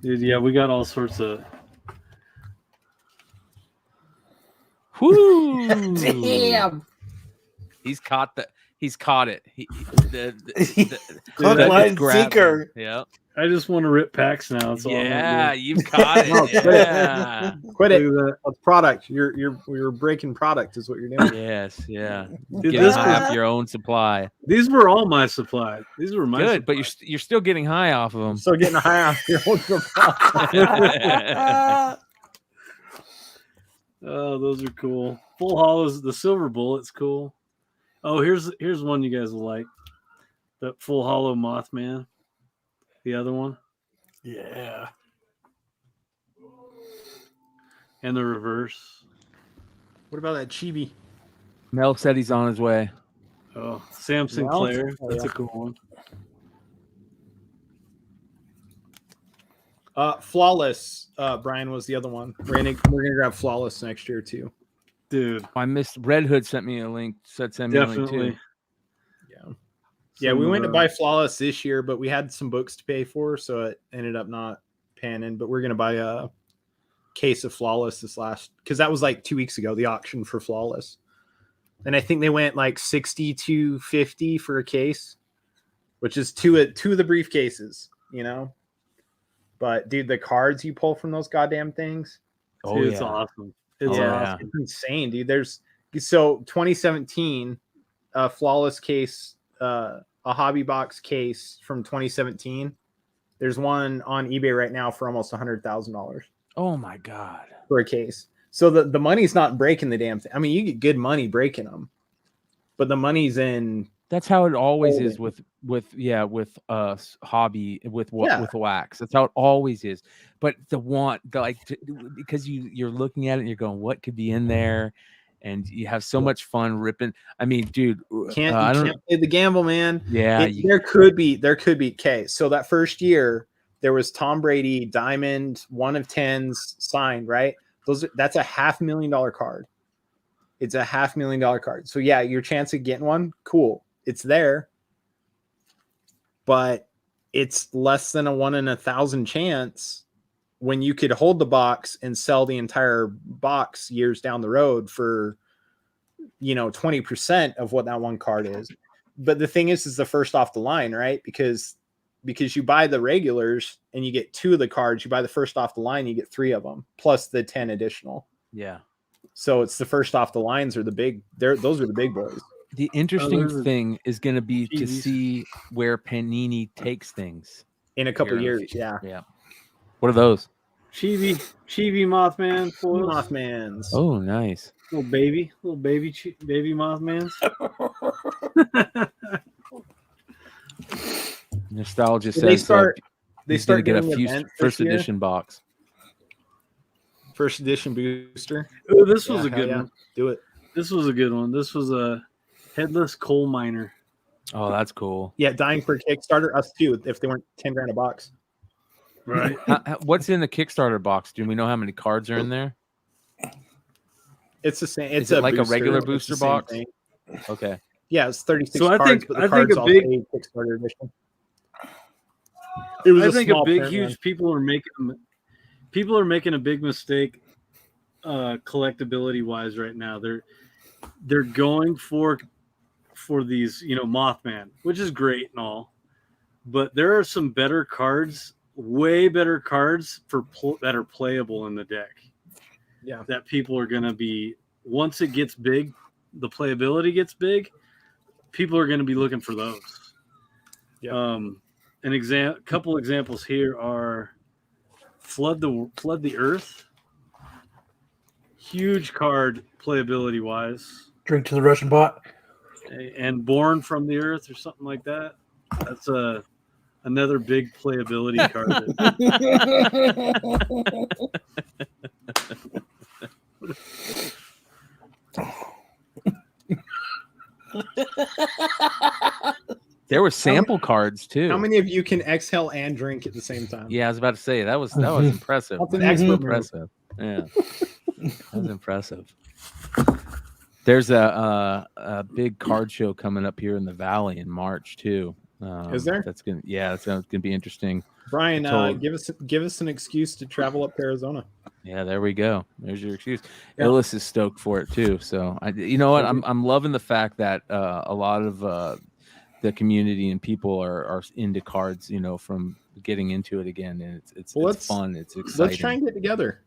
Dude, yeah, we got all sorts of. Whoo! Damn. He's caught it. Hook, line, sinker. Yeah. I just want to rip packs now. That's all I'm Yeah, doing. you've caught it. Yeah. Quit it. Look at It's product. You're breaking product is what you're doing. Yes, yeah. Dude, Getting high off your own supply. These were all my supply. These were my Good, supply. but you're still getting high off of them. So getting high off your own supply. Oh, those are cool. Full hollows. The silver bullet's cool. Oh, here's one you guys will like. The full hollow Mothman. The other one. Yeah. And the reverse. What about that chibi? Mel said he's on his way. Oh, Sam Sinclair. That's a cool one. Flawless. Brian was the other one. We're gonna grab Flawless next year too. Dude, I missed. Red Hood sent me a link. Send me a link too. Yeah, we went to buy Flawless this year, but we had some books to pay for, so it ended up not panning. But we're gonna buy a case of Flawless because that was like 2 weeks ago, the auction for Flawless, and I think they went like 60 to 50 for a case, which is two of the briefcases, you know. But dude, the cards you pull from those goddamn things, dude, it's awesome. It's awesome. It's insane, dude. There's 2017 Flawless case, a hobby box case from 2017. There's one on eBay right now for almost $100,000. Oh my god, for a case. So the money's not breaking the damn thing. I mean, you get good money breaking them, but the money's in. That's how it always is with hobby with wax. That's how it always is. But because you're looking at it and you're going, what could be in there, and you have so much fun ripping. I mean, dude, can't play the gamble, man. Yeah, there could be. Okay, so that first year there was Tom Brady Diamond 1 of 10s signed, right? That's a $500,000 card. It's a $500,000 card. So yeah, your chance of getting one, cool. It's there, but it's less than a 1 in 1,000 chance when you could hold the box and sell the entire box years down the road for, 20% of what that one card is. But the thing is the first off the line, right? Because you buy the regulars and you get 2 of the cards. You buy the first off the line, you get 3 of them plus the 10 additional. Yeah. So it's the first off the lines are the big. Those are the big boys. The interesting there's a- thing is going to be to TVs. see where Panini takes things In a couple here in the years, future. yeah. Yeah. What are those? Chibi Mothman foils. Mothmans. Oh, nice. Little baby Mothmans. Nostalgia They says start. They he's going to start get a doing few events first this year. edition box. First edition booster. Oh, this was Yeah, a good hell yeah. one. Do it. This was a good one. This was a headless coal miner. Oh, that's cool. Yeah, dying for Kickstarter. Us too. If they weren't 10 grand a box. Right. What's in the Kickstarter box? Do we know how many cards are in there? It's the same. Is It's it like a booster. regular It's the booster same box? thing. Okay. Yeah, it's 36 So I cards, think- but I the think cards a all big- say Kickstarter edition. It was I think a small big, print huge one. people are making a big mistake, collectability wise right now. They're going for these, Mothman, which is great and all, but there are some better cards, way better cards that are playable in the deck. Yeah. That people are going to be, once it gets big, the playability gets big, people are going to be looking for those. Yeah. Couple examples here are Flood the Earth. Huge card playability wise. Drink to the Russian bot. And Born from the Earth or something like that. That's another big playability card. There were sample cards too. How many of you can exhale and drink at the same time? Yeah, I was about to say that was impressive. That's an That was expert move. impressive. Yeah, that was impressive. There's a big card show coming up here in the Valley in March too. Is there? That's gonna be interesting. Brian, Told- give us an excuse to travel up to Arizona. Yeah, there we go. There's your excuse. Yeah. Illis is stoked for it too. So you know what? I'm loving the fact that a lot of the community and people are into cards. From getting into it again, and it's fun. It's exciting. Let's try and get together.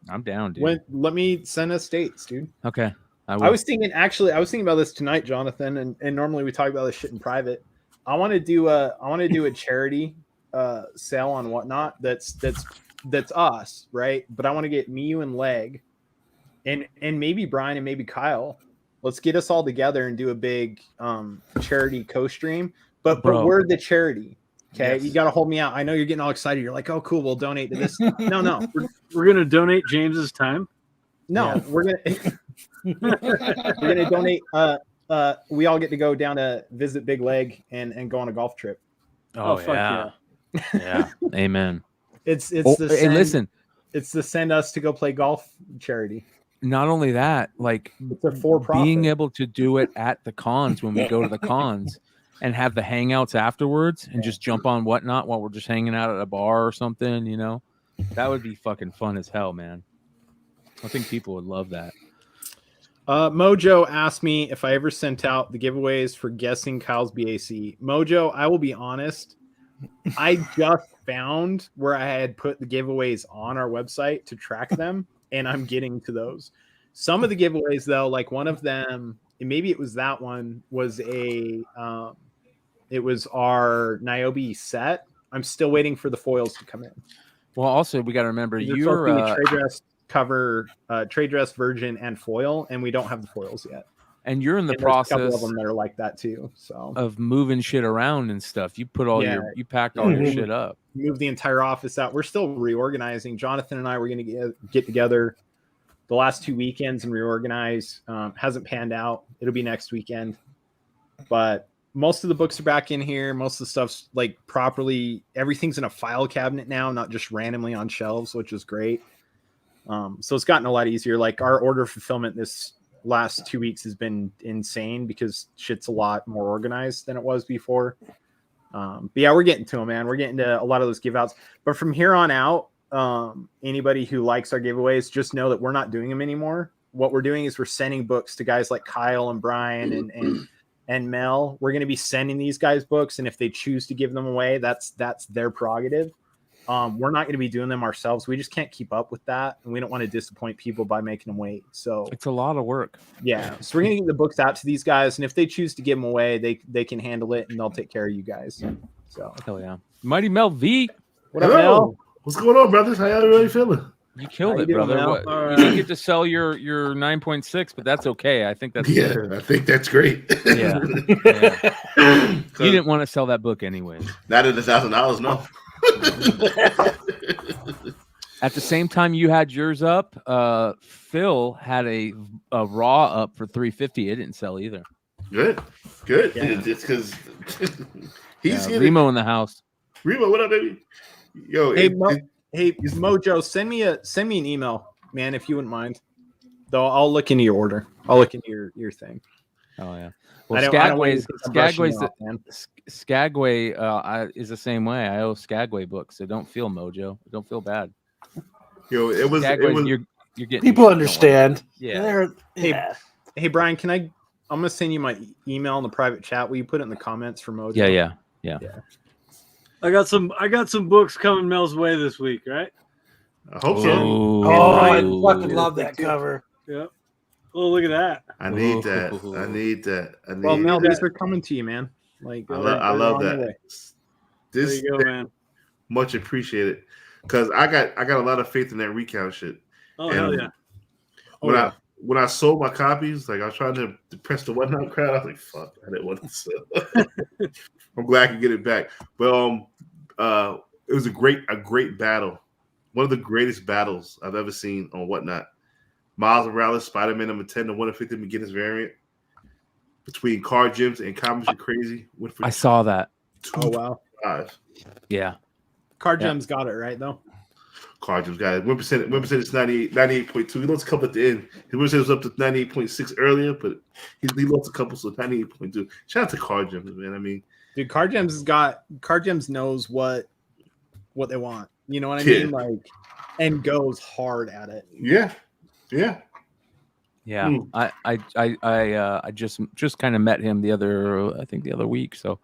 I'm down, dude. Let me send us dates, dude. Okay. I was thinking about this tonight, Jonathan, and normally we talk about this shit in private. I want to do a charity sale on Whatnot. That's us, right? But I want to get me, you, and Leg, and maybe Brian and maybe Kyle. Let's get us all together and do a big charity co-stream. But we're the charity. Okay, Yes. You got to hold me out. I know you're getting all excited. You're like, oh, cool. We'll donate to this. No, We're gonna donate James's time. no. Yeah. We're gonna donate. We all get to go down to visit Big Leg and go on a golf trip. Oh, fuck yeah. Yeah. Amen. It's Hey, listen. It's the send us to go play golf charity. Not only that, like It's a for-profit. being able to do it at the cons when we go to the cons and have the hangouts afterwards and just jump on Whatnot while we're just hanging out at a bar or something, that would be fucking fun as hell, man. I think people would love that. Mojo asked me if I ever sent out the giveaways for guessing Kyle's BAC. Mojo, I will be honest. I just found where I had put the giveaways on our website to track them, and I'm getting to those. Some of the giveaways, though, like one of them, and maybe it was that one, was it was our Niobe set. I'm still waiting for the foils to come in. Well, also we got to remember You're you're trade dress cover, trade dress virgin, and foil, and we don't have the foils yet. and you're in the And there's a couple process of them that are like that too. So of moving shit around and stuff. You put all you packed all your shit up. move the entire office out. We're still reorganizing. Jonathan and I were going to get together the last 2 weekends and reorganize. Hasn't panned out. It'll be next weekend, but most of the books are back in here. Most of the stuff's like properly. Everything's in a file cabinet now, not just randomly on shelves, which is great. So it's gotten a lot easier. Like our order fulfillment this last 2 weeks has been insane because shit's a lot more organized than it was before. But yeah, we're getting to them, man. We're getting to a lot of those give outs. But from here on out, anybody who likes our giveaways, just know that we're not doing them anymore. What we're doing is we're sending books to guys like Kyle and Brian and Mel. We're going to be sending these guys books, and if they choose to give them away, that's their prerogative. We're not going to be doing them ourselves. We just can't keep up with that, and we don't want to disappoint people by making them wait. So It's a lot of work. yeah, so we're going to get the books out to these guys, and if they choose to give them away, they can handle it, and they'll take care of you guys. So Hell yeah. Mighty Mel V, what up, Mel? What's going on, brothers? How y'all really feeling? you killed How it, you doing, brother. Mel? What, All you right. didn't get to sell your 9.6, but that's okay. I think that's Yeah, I think that's great. Yeah. You didn't want to sell that book anyway. Not at $1,000, no. At the same time you had yours up, Phil had a raw up for $350. It didn't sell either. Good. Yeah. It's because he's Yeah, Remo in the house. Remo, what up, baby? Yo, Hey, Mojo, send me an email, man, if you wouldn't mind. Though I'll look into your order. I'll look into your thing. Oh yeah. I Well, don't want you Skagway's to think I'm brushing you off, man. Skagway is the same way. I owe Skagway books, so don't feel Mojo. Don't feel bad. Yo, it was You're getting People don't worry. understand. Yeah. They're- Hey, yeah. Hey, Brian, I'm gonna send you my email in the private chat. Will you put it in the comments for Mojo? Yeah. I got some books coming Mel's way this week, right? I hope so. Ooh. Oh, I Ooh. fucking love that cover. Yep. Oh, look at that. I need that. Well, Mel, these are coming to you, man. Like, I they're love on their way. that. There This you go, man. much appreciated because I got a lot of faith in that recount shit. Oh, And hell yeah. When I sold my copies, like I was trying to press the whatnot crowd, I was like, "Fuck, I didn't want to sell." I'm glad I could get it back. But it was a great battle, one of the greatest battles I've ever seen on whatnot. Miles Morales, Spider-Man number 10, the 150 beginners variant between Card Gyms and Comics Are Crazy. Went for I saw that. Oh wow. 225. Yeah. Card Yeah. Gems got it right though. Card Gyms got it. 1% is 98.2. He lost a couple at the end. His win was up to 98.6 earlier, but he lost a couple, so 98.2. Shout out to Card Gyms, man. I mean, Dude, Card Gems knows what they want. You know what I Yeah. mean? Like, and goes hard at it. yeah. Yeah. I just kind of met him the other week, so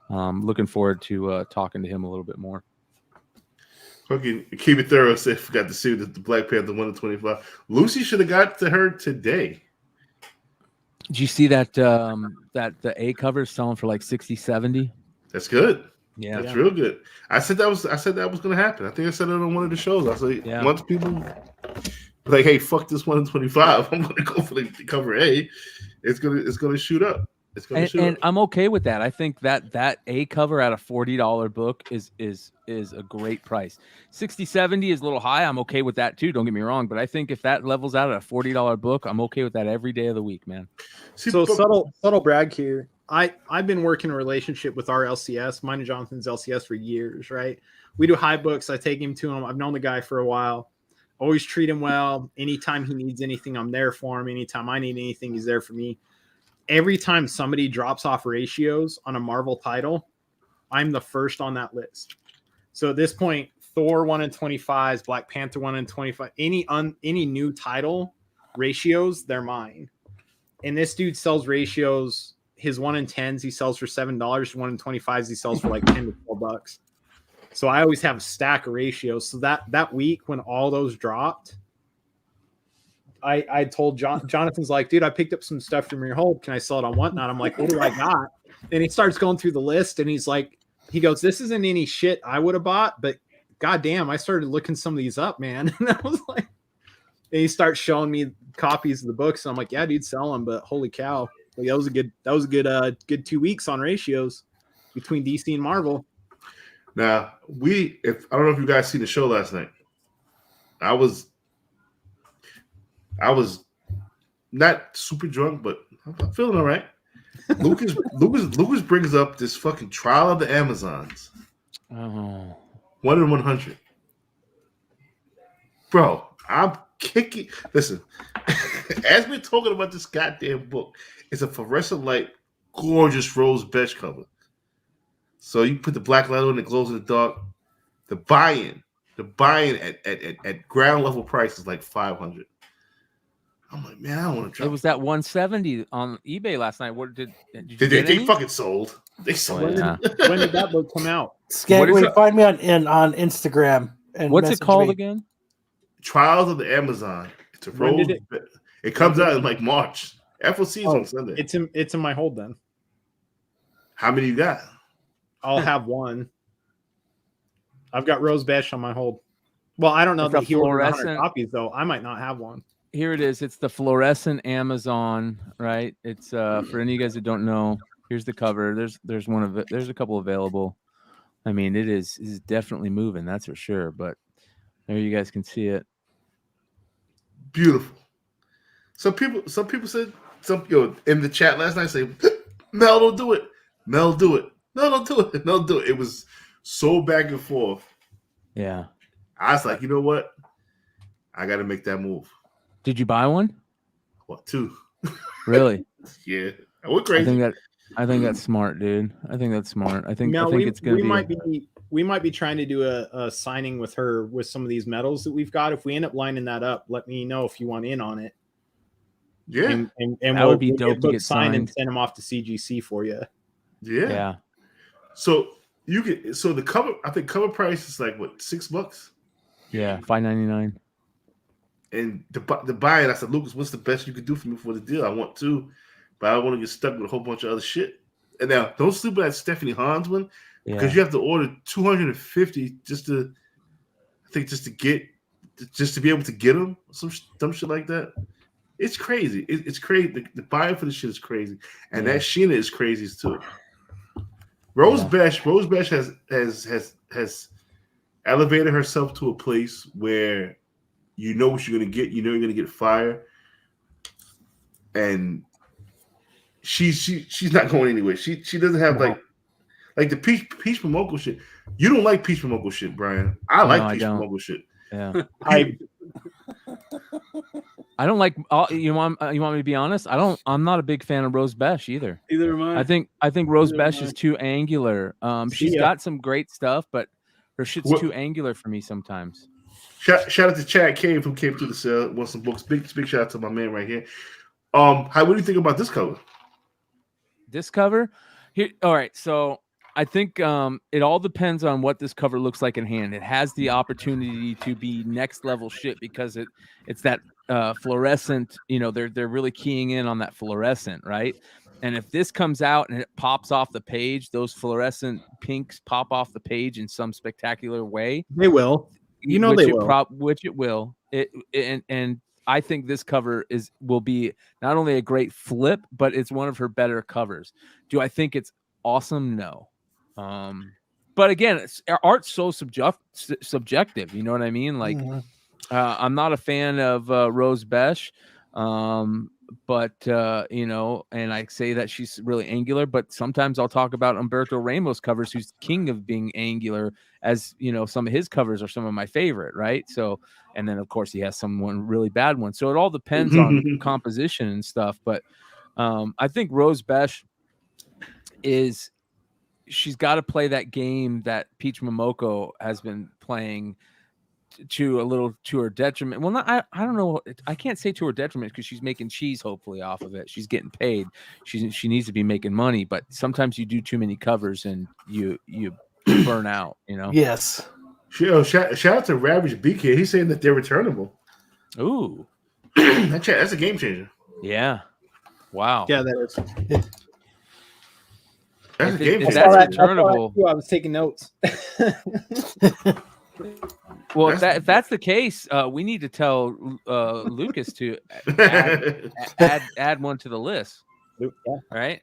looking forward to talking to him a little bit more. Fucking keep it thorough. Say forgot to see the Black Panther 1 to 25. Lucy should have got to her today. Did you see that the A cover is selling for like 60, 70? That's good. Yeah. That's real good. I said that was going to happen. I think I said it on one of the shows. I was like, Yeah. once people like, hey, fuck this 1 to 25. I'm going to go for the cover A. It's gonna shoot up. It's gonna shoot And up. I'm okay with that. I think that A cover at a $40 book is a great price. 60, 70 is a little high. I'm okay with that too. Don't get me wrong, but I think if that levels out at a $40 book, I'm okay with that every day of the week, man. See, So but- subtle brag here. I've been working a relationship with our LCS, mine and Jonathan's LCS, for years, right? We do high books. I take him to him. I've known the guy for a while. Always treat him well. Anytime he needs anything, I'm there for him. Anytime I need anything, he's there for me. Every time somebody drops off ratios on a Marvel title, I'm the first on that list. So at this point, Thor 1 in 25s, Black Panther 1 in 25, any new title ratios, they're mine. And this dude sells ratios. His 1 in 10s he sells for $7. 1 in 25s he sells for like $10 to $12. So I always have a stack of ratios. So that week when all those dropped, I told Jonathan's like, dude, I picked up some stuff from your home. Can I sell it on whatnot? I'm like, what do I got? And he starts going through the list, and he goes, this isn't any shit I would have bought, but goddamn, I started looking some of these up, man. And I was like, and he starts showing me copies of the books. And I'm like, yeah, dude, sell them. But holy cow, like, that was a good 2 weeks on ratios between DC and Marvel. Now I don't know if you guys seen the show last night. I was not super drunk, but I'm feeling all right. Lucas brings up this fucking Trial of the Amazons. Oh. 1 in 100. Bro, I'm kicking. Listen, as we're talking about this goddamn book, it's a fluorescent light, gorgeous rose beige cover. So you put the black light on, it glows in the dark. The buy-in at ground level price is like $500. I'm like, man, I don't want to drop. It was that 170 on eBay last night. What did you They get any? fucking sold. They sold. Oh, yeah. When did that book come out? Wait, find me on Instagram. And What's it message called me. again? Trials of the Amazon. It's a When rose. did It comes out in like March. FOC's Oh, on Sunday. It's in my hold then. How many you got? I'll have one. I've got Rose Besh on my hold. Well, I don't know It's that a he ordered 100 fluorescent- copies though. I might not have one. Here it is. It's the fluorescent Amazon, right? It's for any of you guys that don't know. Here's the cover. There's one of it. There's a couple available. I mean, it is definitely moving, that's for sure. But there you guys can see it. Beautiful. Some people said in the chat last night say, Mel, don't do it. Mel, do it. No, don't do it. No, do it. It was so back and forth. Yeah. I was like, you know what? I got to make that move. Did you buy one? What, 2? Really? Yeah. I went crazy. I think that's smart, dude. I think that's smart. I think Mel, it's gonna we might be trying to do a signing with her with some of these medals that we've got. If we end up lining that up, let me know if you want in on it. Yeah. And that would be dope to get signed and signed. send them off to CGC for you. Yeah. Yeah. So the cover, I think cover price is like what, $6? Yeah, $5.99. And the buy-in, I said, Lucas, what's the best you could do for me for the deal? I want to, but I don't want to get stuck with a whole bunch of other shit. And now, don't sleep with that Stephanie Hans one, because you have to order 250 just to be able to get them, some dumb shit like that. It's crazy. It's crazy. The buy-in for this shit is crazy, and that Sheena is crazy too. Rose Besh has elevated herself to a place where you know what you're gonna get. You know you're gonna get fire, and she's not going anywhere. She doesn't have like the Peach Momoko shit. You don't like Peach Momoko shit, Brian. I like Peach Momoko shit. Yeah. I don't like. You want me to be honest? I'm not a big fan of Rose Besh either. Either am I. I think Rose Besh is too angular. She's got some great stuff, but her shit's too angular for me sometimes. Shout out to Chad Cave who came through the sale, wants some books. Big shout out to my man right here. What do you think about this cover? This cover here. All right, so I think it all depends on what this cover looks like in hand. It has the opportunity to be next level shit because it's that fluorescent. They're really keying in on that fluorescent, right? And if this comes out and it pops off the page, those fluorescent pinks pop off the page in some spectacular way. They will. They will. Which it will. And I think this cover will be not only a great flip, but it's one of her better covers. Do I think it's awesome? No. But again, art's so subjective. You know what I mean? Like, I'm not a fan of Rose Besh, but and I say that she's really angular. But sometimes I'll talk about Humberto Ramos covers, who's king of being angular. As some of his covers are some of my favorite, right? So, and then of course he has one really bad one. So it all depends on composition and stuff. But I think Rose Besh she's got to play that game that Peach Momoko has been playing to her detriment. Well, I don't know. I can't say to her detriment because she's making cheese hopefully off of it. She's getting paid. She needs to be making money. But sometimes you do too many covers and you burn out. Yes. Shout out to Ravage BK. He's saying that they're returnable. Ooh, that's a game changer. Yeah. Wow. Yeah, that is. That's a game changer. That's returnable. I was taking notes. Well, if that's the case, we need to tell Lucas to add one to the list. Yeah. Right.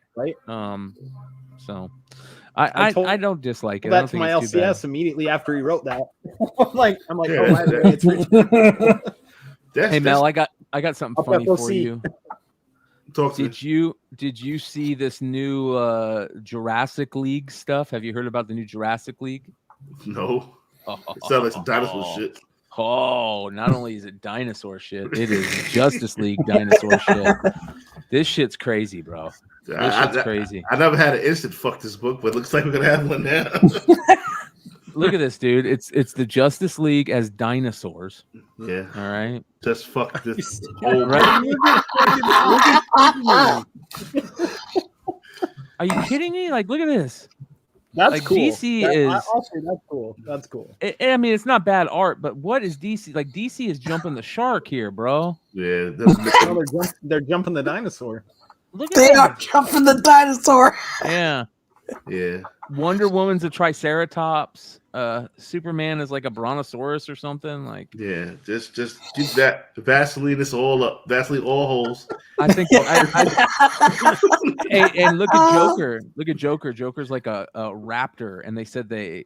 So I don't dislike it. That's my LCS immediately after he wrote that. I'm like, oh, by the way, it's returnable. Hey Mel, I got something funny for you. Did you see this new Jurassic League stuff? Have you heard about the new Jurassic League? No. It sounds like some dinosaur shit. Oh, not only is it dinosaur shit, it is Justice League dinosaur shit. This shit's crazy, bro. This shit's crazy. I never had an instant fuck this book, but it looks like we're gonna have one now. Look at this, dude. It's the Justice League as dinosaurs. Yeah. All right. Just fuck this whole Are you kidding me? Like, look at this. That's like cool. DC I'll say that's cool. That's cool. I mean, it's not bad art, but what is DC? Like, DC is jumping the shark here, bro. Yeah, they're jumping the dinosaur. Look at They that. are jumping the dinosaur. Yeah. Yeah. Wonder Woman's a Triceratops. Superman is like a Brontosaurus or something. Like, yeah, just keep that Vaseline this all up. Vaseline all holes. I think. And look at Joker. Look at Joker. Joker's like a raptor, and they said they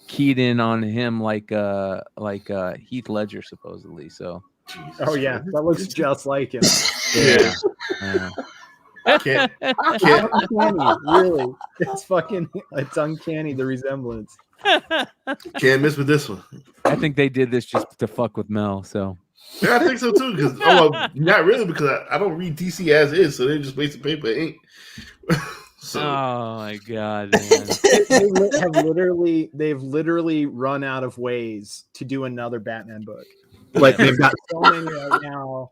keyed in on him like Heath Ledger supposedly. So. Jesus Oh yeah, that looks just like him. Yeah. Can't. Uncanny, really. It's uncanny, the resemblance. Can't miss with this one. I think they did this just to fuck with Mel. So yeah, I think so too. Because not really, because I don't read DC as is, so they just wasting paper and ink. So. Oh my god, man. they've literally run out of ways to do another Batman book. Like they've got so many right now.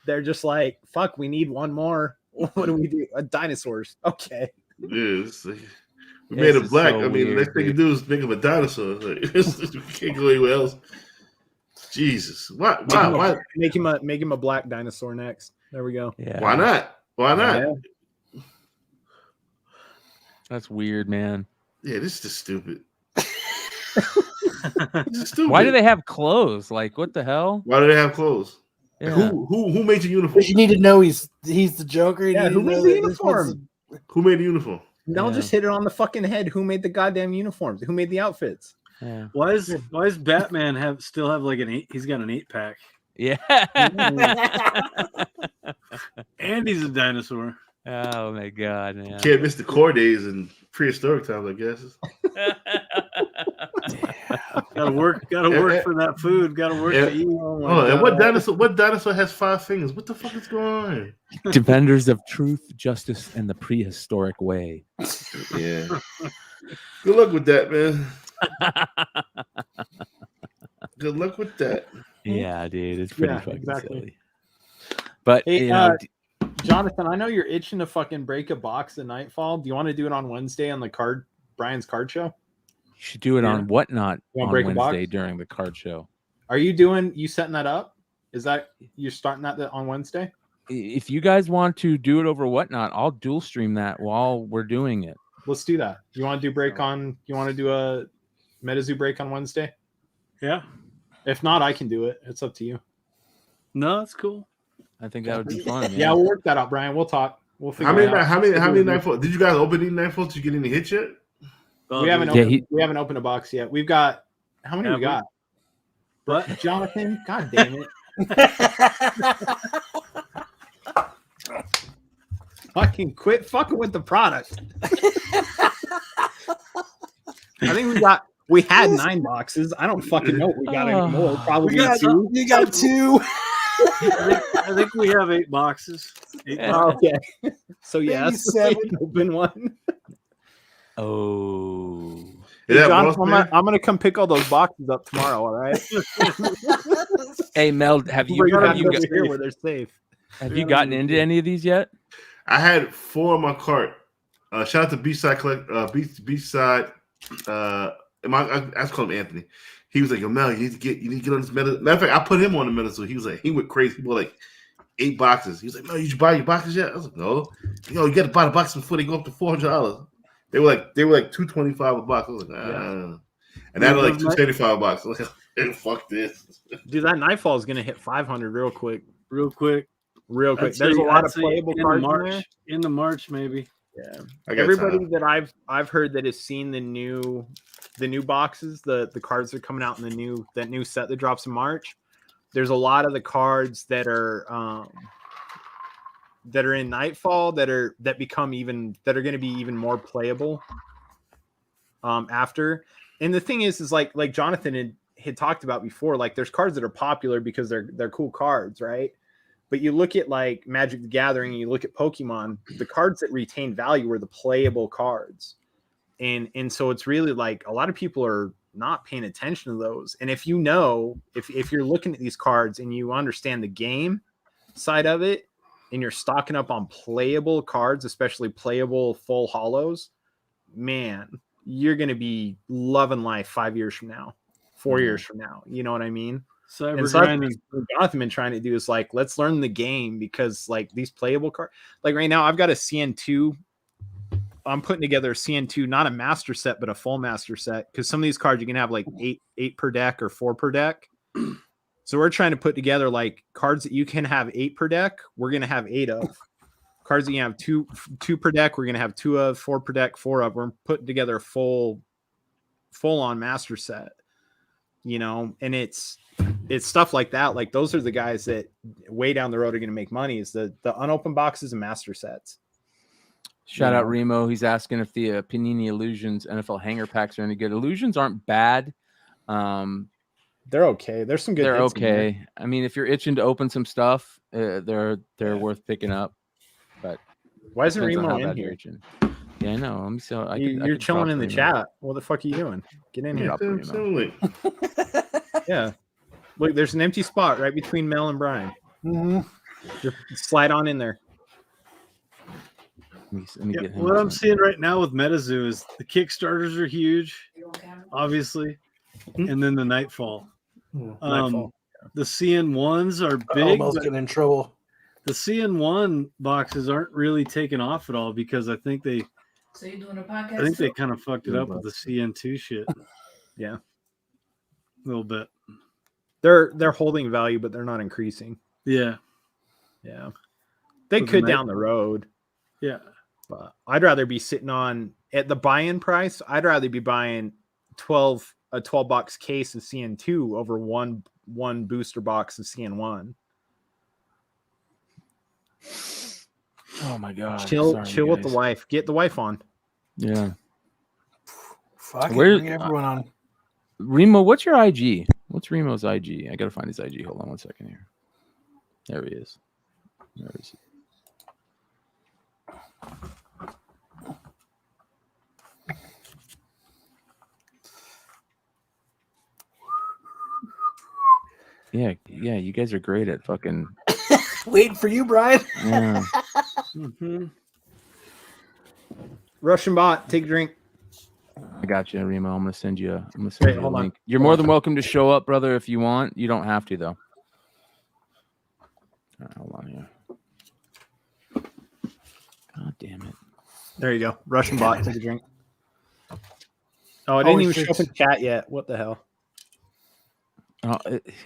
They're just like, fuck, we need one more. What do we do? Dinosaurs. Okay. Yeah, we made it black. So I mean, the next thing you do is make him a dinosaur. Like, we can't go anywhere else. Jesus, why? Make him a black dinosaur next. There we go. Yeah. Why not? Yeah. That's weird, man. Yeah, this is just stupid. Stupid. Why do they have clothes? Like, what the hell? Why do they have clothes? Yeah. Who made your uniform? You need to know he's the Joker. Yeah, who made the uniform? Who made the uniform? Mel just hit it on the fucking head. Who made the goddamn uniforms? Who made the outfits? Yeah. Why does Batman still have like an 8? He's got an 8-pack. Yeah. And he's a dinosaur. Oh my god, man. Can't miss the core days and prehistoric times, I guess. Gotta work for that food. Gotta work to eat. And what dinosaur has 5 fingers? What the fuck is going on? Defenders of truth, justice, and the prehistoric way. Yeah. Good luck with that, man. Good luck with that. Yeah, dude, it's pretty fucking silly. But hey, Jonathan, I know you're itching to fucking break a box of Nightfall. Do you want to do it on Wednesday on the Brian's card show? You should do it on Whatnot on Wednesday box? during the card show. Are you setting that up? Is that you're starting that on Wednesday? If you guys want to do it over Whatnot, I'll dual stream that while we're doing it. Let's do that. You want to do you want to do a MetaZoo break on Wednesday? Yeah. If not, I can do it. It's up to you. No, it's cool. I think that would be fun. Man. Yeah, we'll work that out, Brian. We'll talk. We'll figure it out. How many Nightfall? Did you guys open any Nightfall? Did you get any hits yet? We haven't opened a box yet. We've got how many we got? But Jonathan, god damn it. Fucking quit fucking with the product. I think we had 9 boxes. I don't fucking know what we got anymore. Probably 2. You got 2. I think we have 8 boxes. 8 boxes. Okay. So yes, open one. Oh. Hey, John, I'm gonna come pick all those boxes up tomorrow. All right. Hey Mel, have you here where they're safe? Have you gotten into any of these yet? I had 4 in my cart. Shout out to Beachside Beachside. I call him Anthony. He was like, "Yo, Mel, you need to get on this meta." Matter of fact, I put him on the meta, so he went crazy. He bought like 8 boxes. He was like, "Mel, you buy your boxes yet?" I was like, "No." Yo, you got to buy the boxes before they go up to $400. They were like $225 a box. I was like, and now they're like $275 a box. I was like, hey, fuck this. Dude, that Nightfall is gonna hit 500 real quick. I'd There's a lot of playable cards in the March, maybe. Yeah. Everybody that I've heard that has seen the new boxes, the cards that are coming out in that new set that drops in March. There's a lot of the cards that are in Nightfall that are going to be even more playable after. And the thing is like Jonathan had talked about before, like there's cards that are popular because they're cool cards, right? But you look at like Magic the Gathering, and you look at Pokemon, the cards that retain value are the playable cards. And so it's really like a lot of people are not paying attention to those. And if you know, if you're looking at these cards and you understand the game side of it, and you're stocking up on playable cards, especially playable full hollows, man, you're going to be loving life 5 years from now, 4 years from now. You know what I mean? Cyber And so grinding. what Jonathan been trying to do is like, let's learn the game, because like these playable cards, like right now I've got a CN2. I'm putting together a CN2, not a master set, but a full master set. Because some of these cards you can have like eight per deck or 4 per deck. So we're trying to put together like cards that you can have 8 per deck. We're going to have 8 of. Cards that you have two per deck. We're going to have 2 of, 4 per deck, 4 of. We're putting together a full on master set, you know, and it's stuff like that. Like those are the guys that way down the road are going to make money, is the unopened boxes and master sets. Shout out Remo. He's asking if the Panini Illusions NFL hanger packs are any good. Illusions aren't bad. They're okay. There's some good. They're hits in there. okay. I mean, if you're itching to open some stuff, they're worth picking up. But why isn't depends on Remo how in bad you're here? itching. Yeah, I know. Let me see. You're chilling in the chat. What the fuck are you doing? Get in here. Absolutely. Yeah. Look, there's an empty spot right between Mel and Brian. Mm-hmm. Just slide on in there. Let me get him What I'm some. seeing right now with MetaZoo is the Kickstarters are huge, obviously, and then the Nightfall. Nightfall. The CN1s are big. Almost but getting in trouble. the CN1 boxes aren't really taking off at all because I think they So you're doing a podcast? I think they kind of fucked it up with the CN2 shit. Yeah. A little bit. They're holding value, but they're not increasing. Yeah. Yeah. They With the could night- down the road. Yeah. But I'd rather be sitting on at the buy-in price. I'd rather be buying a 12 box case of CN2 over one booster box of CN1. Oh my god! Chill Sorry, with the guys. wife. Get the wife on. Yeah. Fuck it, Where- bring everyone on. Remo, what's your IG? What's Remo's IG? I gotta find his IG. Hold on 1 second here. There he is. There he is. Yeah, you guys are great at fucking. Waiting for you, Brian. Yeah. Mm-hmm. Russian bot, take a drink. I got you, Remo. I'm gonna send you. Wait, A hold on. link. You're more than welcome to show up, brother, if you want. You don't have to though. All right, hold on here. God damn it! There you go. Russian bot, take a drink. Oh, I didn't Holy even shit. show up in chat yet. What the hell?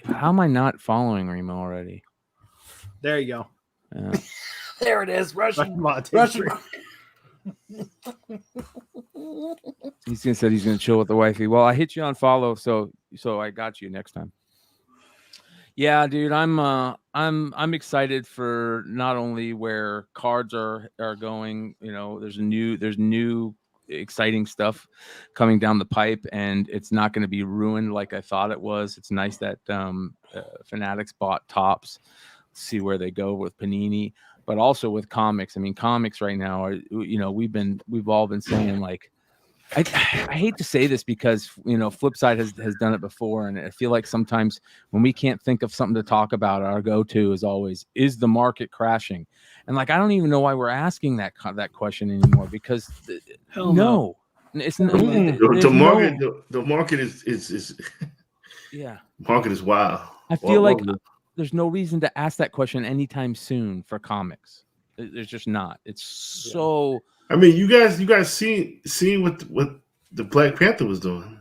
How am I not following Remo already? There you go. There it is. Russian bot, take a Russian. drink. He's gonna chill with the wifey. Well, I hit you on follow, so I got you next time. Yeah, dude, I'm excited for not only where cards are going. You know, there's new exciting stuff coming down the pipe, and it's not going to be ruined like I thought it was. It's nice that Fanatics bought Topps. See where they go with Panini, but also with comics. I mean, comics right now are, you know, we've all been saying, like, I hate to say this because, you know, Flipside has done it before, and I feel like sometimes when we can't think of something to talk about, our go-to is always, is the market crashing? And like, I don't even know why we're asking that question anymore, because Hell no, it's not. The market is Yeah, market is wild. I feel like there's no reason to ask that question anytime soon for comics. There's just not. It's so. I mean, you guys seen what the Black Panther was doing?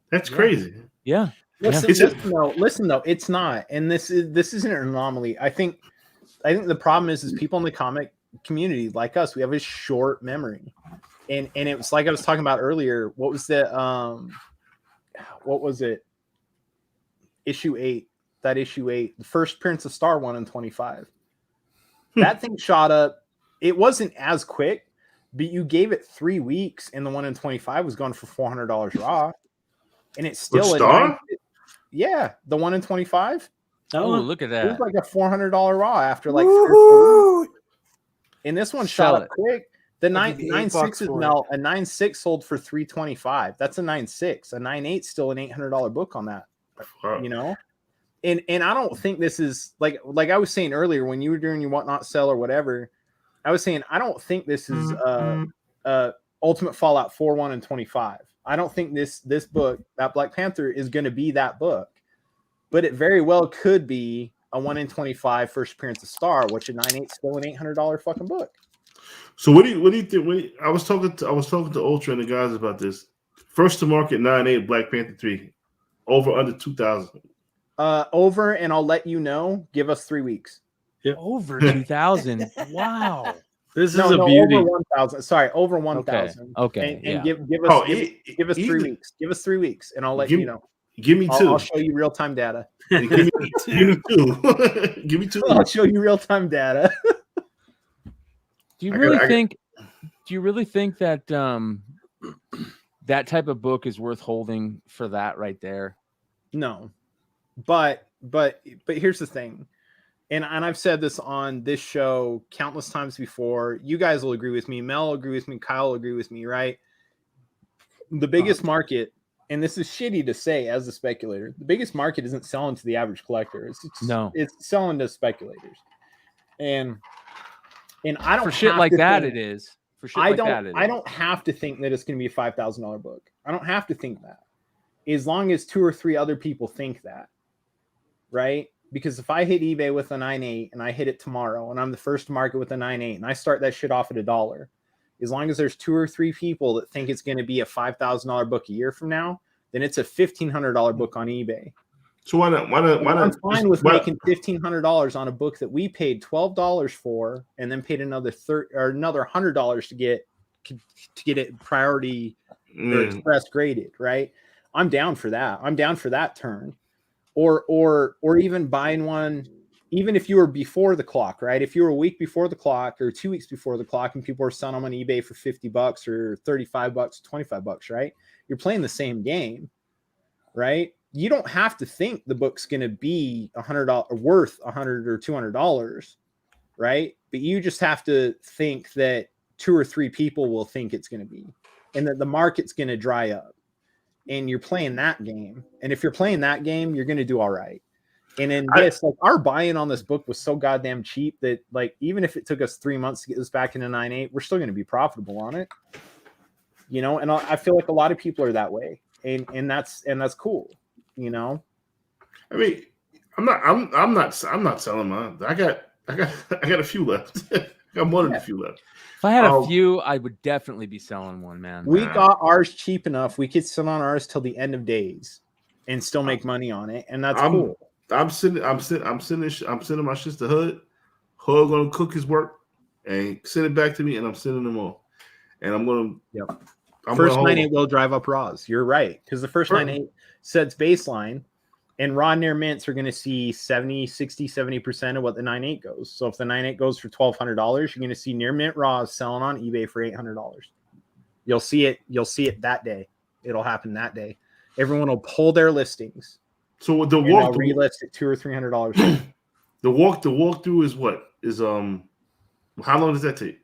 That's crazy. Yeah. Listen though, it's not, and this isn't an anomaly. I think the problem is people in the comic community like us, we have a short memory, and it was like I was talking about earlier. What was it? Issue 8. That issue 8, the first appearance of Star 1 in 25. That thing shot up. It wasn't as quick, but you gave it 3 weeks, and the 1 in 25 was going for $400 raw. and it's still a yeah, the 1 in 25. Oh, look at It was that. like a $400 raw after like 3 or 4 weeks. And this one Sell shot up it. quick. The I'll give you $8 9.6 is for now a 9.6 sold for $325. That's a 9.6. A 9.8 still an $800 book on that. Wow. You know, and I don't think this is like I was saying earlier when you were doing your whatnot sell or whatever. I was saying I don't think this is Ultimate Fallout 4 1 and 25. I don't think this book, that Black Panther, is going to be that book, but it very well could be a 1 in 25 first appearance of Star, which a 9.8 still an $800 fucking book. So what do you think? I was talking to Ultra and the guys about this. First to market 9.8 Black Panther 3, over under 2,000. Over, and I'll let you know. Give us 3 weeks. Yep. Over 2,000. Wow. This is a beauty. Over 1,000. Sorry, over 1,000. Okay. And Yeah. give us 3 weeks. Give us 3 weeks, and I'll let you know. Give me 2. I'll show you real time data. Give me 2. Give me 2. I'll show you real time data. Do you really think that that type of book is worth holding for that right there? No, but here's the thing, and I've said this on this show countless times before. You guys will agree with me. Mel will agree with me. Kyle will agree with me. Right? The biggest market, and this is shitty to say as a speculator, the biggest market isn't selling to the average collector. It's selling to speculators, and I don't for shit like that. It is for shit like that. I don't have to think that it's going to be a $5,000 book. I don't have to think that, as long as 2 or 3 other people think that, right? Because if I hit eBay with a 9.8 and I hit it tomorrow, and I'm the first to market with a 9.8, and I start that shit off at $1, as long as there's 2 or 3 people that think it's going to be a $5,000 book a year from now, then it's a $1,500 book on eBay. So why not? I'm fine with making $1,500 on a book that we paid $12 for, and then paid another $100 to get it priority or express graded. Right? I'm down for that. I'm down for that turn, or even buying one, even if you were before the clock. Right? If you were a week before the clock or 2 weeks before the clock, and people are selling them on eBay for $50 or $35, $25. Right? You're playing the same game, right? You don't have to think the book's going to be $100 worth $100 or $200, right? But you just have to think that 2 or 3 people will think it's going to be, and that the market's going to dry up, and you're playing that game. And if you're playing that game, you're going to do all right. And in this, like, our buy-in on this book was so goddamn cheap that, like, even if it took us 3 months to get this back into 9.8, we're still going to be profitable on it, you know. And I feel like a lot of people are that way, and that's cool. You know, I mean, I'm not selling mine. I got a few left. I got more than a few left. If I had a few, I would definitely be selling one, man. We got ours cheap enough. We could sit on ours till the end of days and still make money on it, and that's cool. I'm sending my shit to Hood. Hood gonna cook his work and send it back to me, and I'm sending them all. And I'm gonna first 9.8 will drive up raws. You're right, because the first 9.8 sets baseline, and raw near mints are going to see 70% of what the 9.8 goes. So if the 9.8 goes for $1,200, you're going to see near mint raws selling on eBay for $800. You'll see it that day. It'll happen that day. Everyone will pull their listings. So the walk relist at $200 or $300. The walkthrough is what is how long does that take?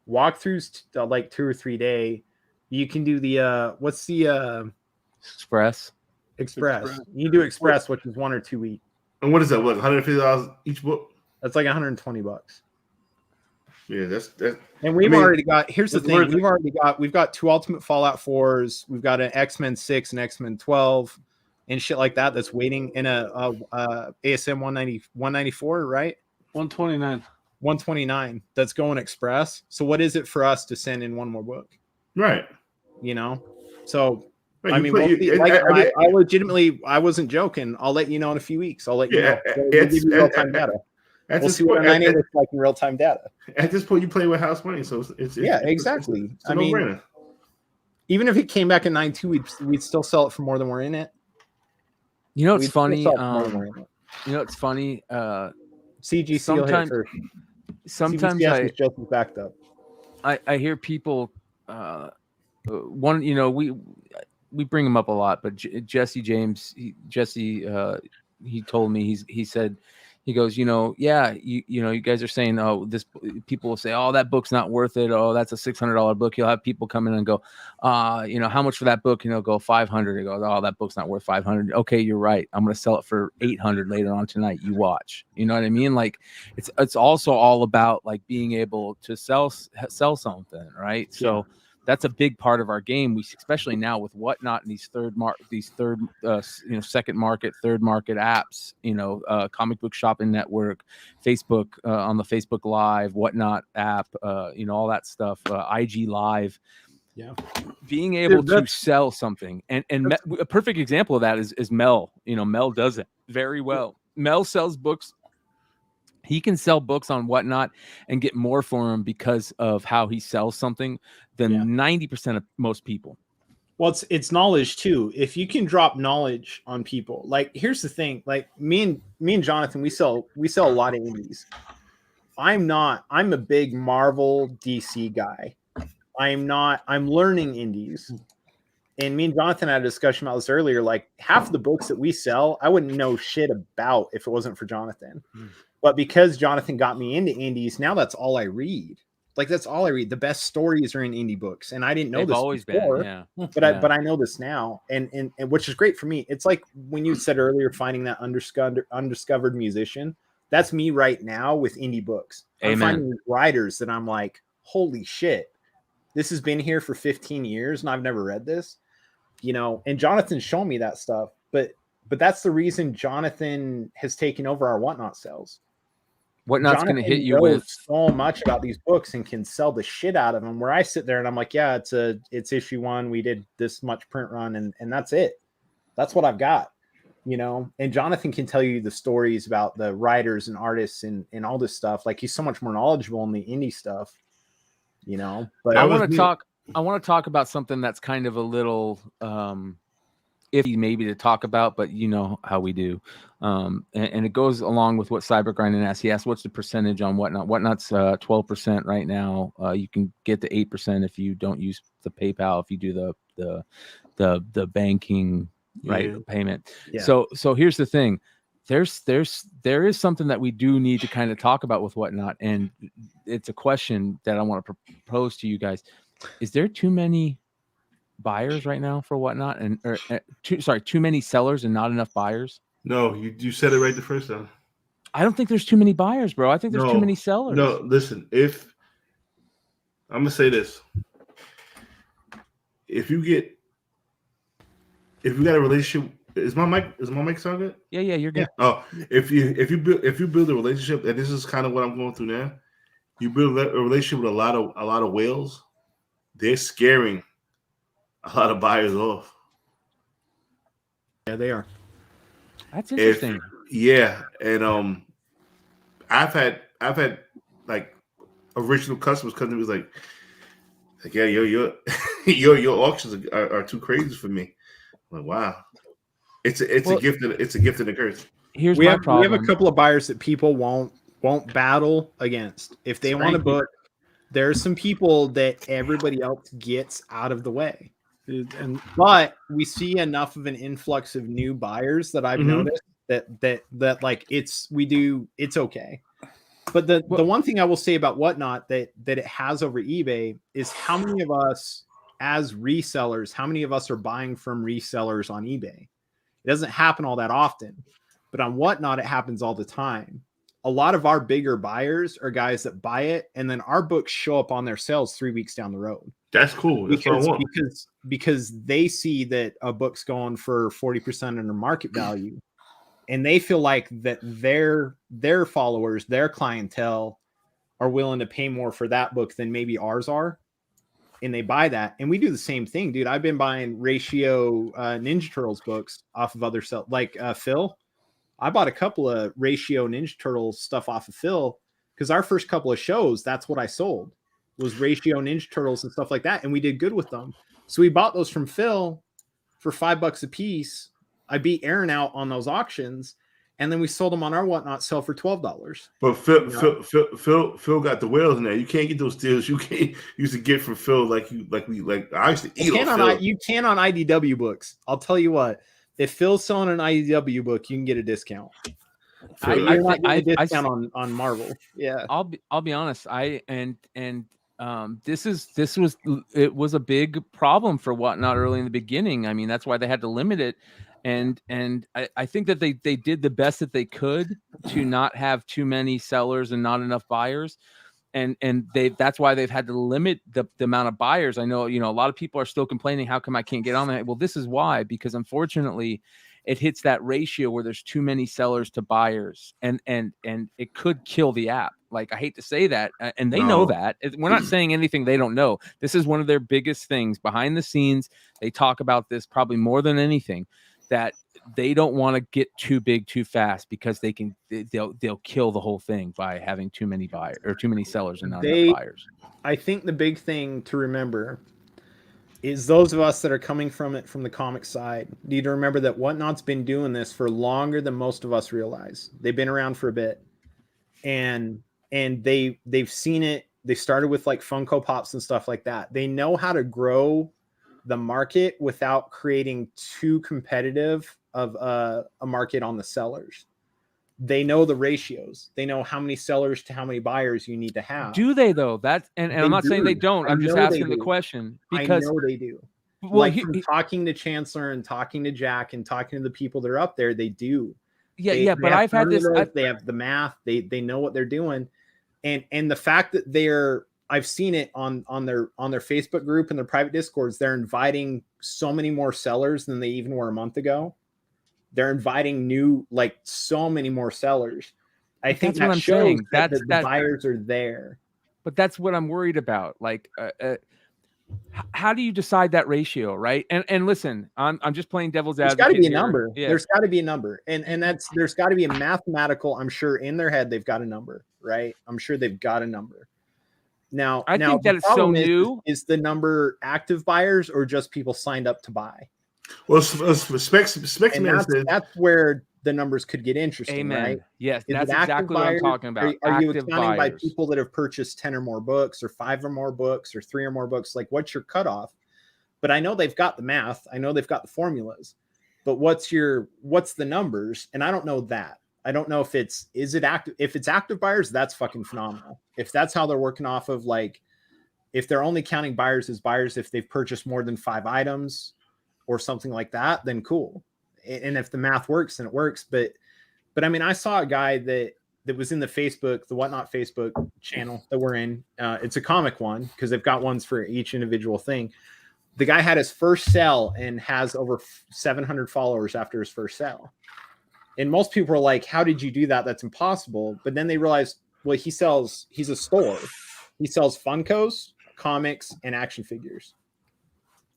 Walkthroughs like 2 or 3 day. You can do the what's the Express. You do Express, which is 1 or 2 weeks. And what is that? What, $150 each book? That's like $120. Yeah, that's that. And we've already got. Here's the thing: we've got 2 Ultimate Fallout 4s. We've got an X-Men 6 and X-Men 12, and shit like that. That's waiting in a ASM 194, right? 129. 129. That's going Express. So what is it for us to send in one more book? Right. You know. So. Right, I mean, I legitimately, I wasn't joking. I'll let you know in a few weeks. I'll let you know. We'll give you real-time data. We'll see what a 9.8 looks like in real-time data. At this point, you play with house money, so it's exactly. It's a no-brainer. Even if it came back in 9.2, we'd still sell it for more than we're in it. You know, it's funny. It's funny. CGC sometimes I just backed up. I hear people. we bring him up a lot, but Jesse James, he told me he said. He goes, yeah, you guys are saying, oh, people will say, oh, that book's not worth it. Oh, that's a $600 book. You'll have people come in and go, how much for that book? Go 500. He goes, oh, that book's not worth 500. Okay, you're right. I'm going to sell it for 800 later on tonight. You watch. You know what I mean? Like, it's also all about like being able to sell something, right? Yeah. So that's a big part of our game. We, especially now with Whatnot and these second market, third market apps, comic book shopping network, Facebook, on the Facebook Live, Whatnot app, all that stuff, IG Live. Yeah. Being able to sell something. And a perfect example of that is Mel. Mel does it very well. Mel sells books. He can sell books on Whatnot and get more for him because of how he sells something than 90% of most people. Well, it's knowledge too. If you can drop knowledge on people, like here's the thing, like me and Jonathan, we sell a lot of indies. I'm a big Marvel DC guy. I'm learning indies. And me and Jonathan had a discussion about this earlier. Like half the books that we sell, I wouldn't know shit about if it wasn't for Jonathan. But because Jonathan got me into indies, now that's all I read. Like that's all I read. The best stories are in indie books, and I didn't know They've this always before, been, but I know this now, and which is great for me. It's like when you said earlier, finding that undiscovered musician. That's me right now with indie books. I'm finding writers that I'm like, holy shit, this has been here for 15 years, and I've never read this. And Jonathan's shown me that stuff, but that's the reason Jonathan has taken over our Whatnot sales. Whatnot's going to hit you with so much about these books and can sell the shit out of them, where I sit there and I'm like, yeah, it's issue 1. We did this much print run and that's it. That's what I've got, and Jonathan can tell you the stories about the writers and artists and all this stuff. Like he's so much more knowledgeable in the indie stuff, but I want to talk about something that's kind of a little, iffy maybe to talk about, but you know how we do. And it goes along with what Cybergrinding asked. He asked, what's the percentage on Whatnot? Whatnot's 12% right now. You can get to 8% if you don't use the PayPal, if you do the banking payment. Yeah. So here's the thing. There is something that we do need to kind of talk about with Whatnot, and it's a question that I want to propose to you guys. Is there too many buyers right now for Whatnot, too many sellers and not enough buyers? No, you said it right the first time. I don't think there's too many buyers, bro. I think there's too many sellers. No, listen, I'm gonna say this. If you got a relationship, is my mic sound good? Yeah, you're good. Yeah. Oh, if you build a relationship, and this is kind of what I'm going through now, you build a relationship with a lot of whales, they're scaring a lot of buyers off. Yeah, they are. That's interesting. And I've had like original customers come to me like yeah, your auctions are too crazy for me. I'm like, wow, it's a gift and a curse. We have a couple of buyers that people won't battle against if they want to book. There's some people that everybody else gets out of the way. But we see enough of an influx of new buyers that I've noticed that like it's okay. But the one thing I will say about Whatnot that it has over eBay is how many of us as resellers, how many of us are buying from resellers on eBay? It doesn't happen all that often, but on Whatnot, it happens all the time. A lot of our bigger buyers are guys that buy it, and then our books show up on their sales 3 weeks down the road. That's cool. That's what I want. Because they see that a book's going for 40% under market value, and they feel like that their followers, their clientele, are willing to pay more for that book than maybe ours are, and they buy that. And we do the same thing, dude. I've been buying Ratio Ninja Turtles books off of other stuff, like Phil. I bought a couple of Ratio Ninja Turtles stuff off of Phil because our first couple of shows, that's what I sold, was Ratio Ninja Turtles and stuff like that, and we did good with them. So we bought those from Phil for $5 a piece. I beat Aaron out on those auctions, and then we sold them on our whatnot sale for $12. But Phil got the whales in there. You can't get those deals. You used to get from Phil like I used to eat on Phil. You can on IDW books. I'll tell you what. If Phil's selling an IDW book, you can get a discount. You're not getting a discount on Marvel. Yeah, I'll be honest. It was a big problem for Whatnot early in the beginning. I mean, that's why they had to limit it. And I think that they did the best that they could to not have too many sellers and not enough buyers. And that's why they've had to limit the amount of buyers. I know, a lot of people are still complaining, how come I can't get on that? Well, this is why, because unfortunately it hits that ratio where there's too many sellers to buyers, and it could kill the app. Like, I hate to say that, and they know that. We're not saying anything they don't know. This is one of their biggest things behind the scenes. They talk about this probably more than anything, that they don't want to get too big too fast, because they'll kill the whole thing by having too many buyers or too many sellers and not enough buyers. I think the big thing to remember is those of us that are coming from the comic side need to remember that Whatnot's been doing this for longer than most of us realize. They've been around for a bit, and they've seen it. They started with like Funko Pops and stuff like that. They know how to grow the market without creating too competitive of a market on the sellers. They know the ratios. They know how many sellers to how many buyers you need to have. Do they though? That's and I'm not saying they don't. I'm just asking the question, because I know they do. Well, from talking to Chancellor and talking to Jack and talking to the people that are up there, they do. But I've had this. They have the math. They know what they're doing, and the fact that I've seen it on their Facebook group and their private Discords. They're inviting so many more sellers than they even were a month ago. They're inviting so many more sellers. I think that's what I'm saying. That the buyers are there. But that's what I'm worried about. Like, how do you decide that ratio, right? And listen, I'm just playing devil's advocate. There's got to be a number. Yeah. There's got to be a number, and there's got to be a mathematical. I'm sure in their head they've got a number, right? I'm sure they've got a number. Now, I think that it's so new. Is the number active buyers or just people signed up to buy? Well, Specs Man says that's where the numbers could get interesting. Amen. Right? Yes, that's exactly what I'm talking about. Are you accounting by people that have purchased 10 or more books, or 5 or more books, or 3 or more books? Like, what's your cutoff? But I know they've got the math. I know they've got the formulas. But what's the numbers? And I don't know that. I don't know if is it active. If it's active buyers, that's fucking phenomenal. If that's how they're working off of, like, if they're only counting buyers as buyers if they've purchased more than 5 items or something like that, then cool. And if the math works, then it works. But I mean, I saw a guy that was in the Whatnot Facebook channel that we're in. It's a comic one, because they've got ones for each individual thing. The guy had his first sale and has over 700 followers after his first sale. And most people are like, how did you do that? That's impossible. But then they realized, well, he's a store. He sells Funkos, comics, and action figures.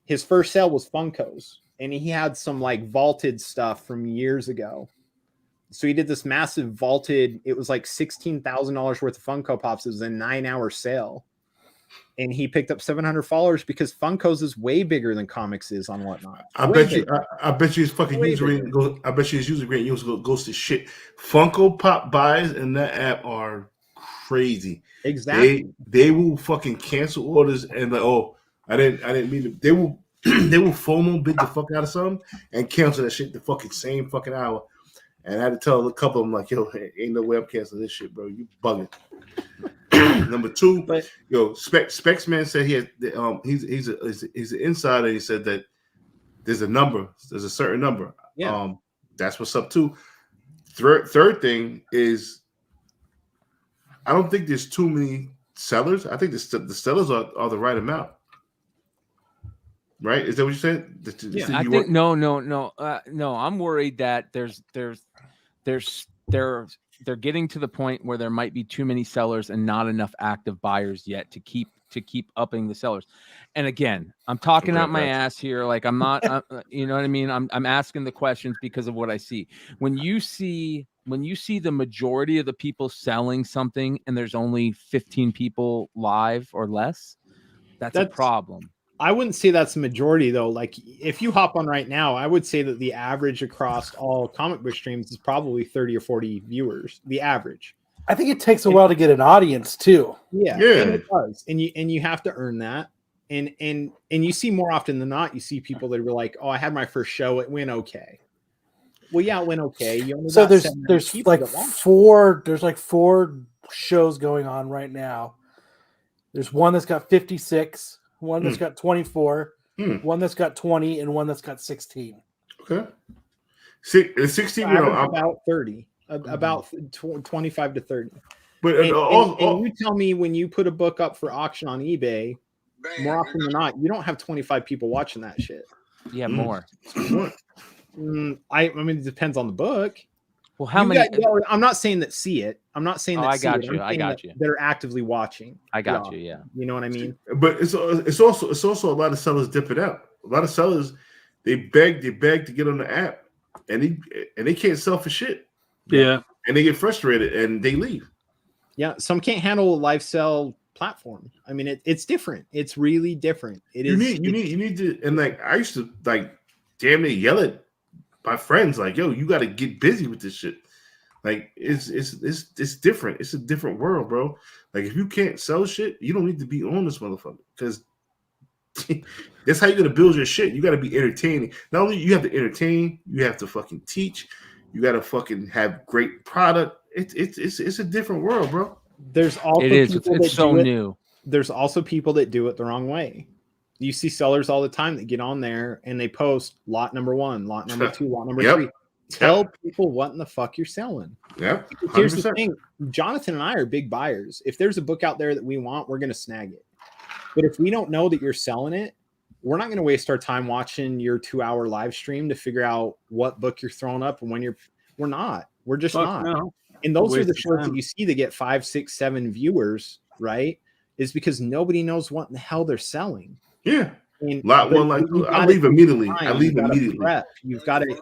His first sale was Funkos, and he had some like vaulted stuff from years ago. So he did this massive vaulted, it was like $16,000 worth of Funko Pops. It was a 9-hour sale. And he picked up 700 followers because Funkos is way bigger than comics is on Whatnot. I bet you his fucking user rate goes. I bet you his user rate goes to shit. Funko Pop buys in that app are crazy. Exactly. They will fucking cancel orders and like, oh, I didn't mean to. They will FOMO bid the fuck out of something and cancel that shit the fucking same fucking hour. And I had to tell a couple of them, like, yo, ain't no way I'm canceling this shit, bro. You bugging. Number 2, Specs Man said he has he's an insider. He said that there's a certain number. Yeah. That's what's up too. Third thing is, I don't think there's too many sellers. I think the sellers are the right amount. Right? Is that what you said? Yeah, I think no. I'm worried that they're getting to the point where there might be too many sellers and not enough active buyers yet to keep upping the sellers. And again, I'm talking out my ass here. Like, I'm not, you know what I mean? I'm asking the questions because of what I see. When you see the majority of the people selling something and there's only 15 people live or less, that's a problem. I wouldn't say that's the majority though. Like if you hop on right now, I would say that the average across all comic book streams is probably 30 or 40 viewers. The average. I think it takes a while to get an audience too. Yeah, Yeah. and it does. And you have to earn that. And you see more often than not, you see people that were like, "Oh, I had my first show, it went okay." Well, yeah, it went okay. You only So got there's 700 people like that watch. four shows going on right now. There's one that's got 56, one that's got 24, one that's got 20, and one that's got 16. Okay. 16, you know, about 30, about 25 to 30. but And you tell me when you put a book up for auction on eBay, more often than not, you don't have 25 people watching that shit. Yeah, more. I mean, it depends on the book. Well, how many? I'm not saying that see it. I'm not saying that. I see got it. you. I'm I saying got that you. They're actively watching. I got you. Yeah. You know what I mean? But it's also a lot of sellers dipping out. A lot of sellers they beg to get on the app, and they can't sell for shit. Yeah, and they get frustrated and they leave. Yeah, some can't handle a live sell platform. I mean, it's different. It's really different. You need to, and like I used to like damn near yell at my friends like, "Yo, you got to get busy with this shit." Like it's different. It's a different world, bro. Like if you can't sell shit, you don't need to be on this motherfucker because that's how you're gonna build your shit. You got to be entertaining. Not only you have to entertain, you have to fucking teach. You got to fucking have great product. It's a different world, bro. There's also it's so new. There's also people that do it the wrong way. You see sellers all the time that get on there and they post lot number 1, lot number 2, lot number 3. Tell people what in the fuck you're selling. Yeah. Here's the thing. Jonathan and I are big buyers. If there's a book out there that we want, we're going to snag it. But if we don't know that you're selling it, we're not going to waste our time watching your 2-hour live stream to figure out what book you're throwing up and when we're not. We're just not. No. And those are the shows that you see that get 5, 6, 7 viewers, right? Is because nobody knows what in the hell they're selling. Yeah. Lot 1, lot 2. I leave immediately. You've got to,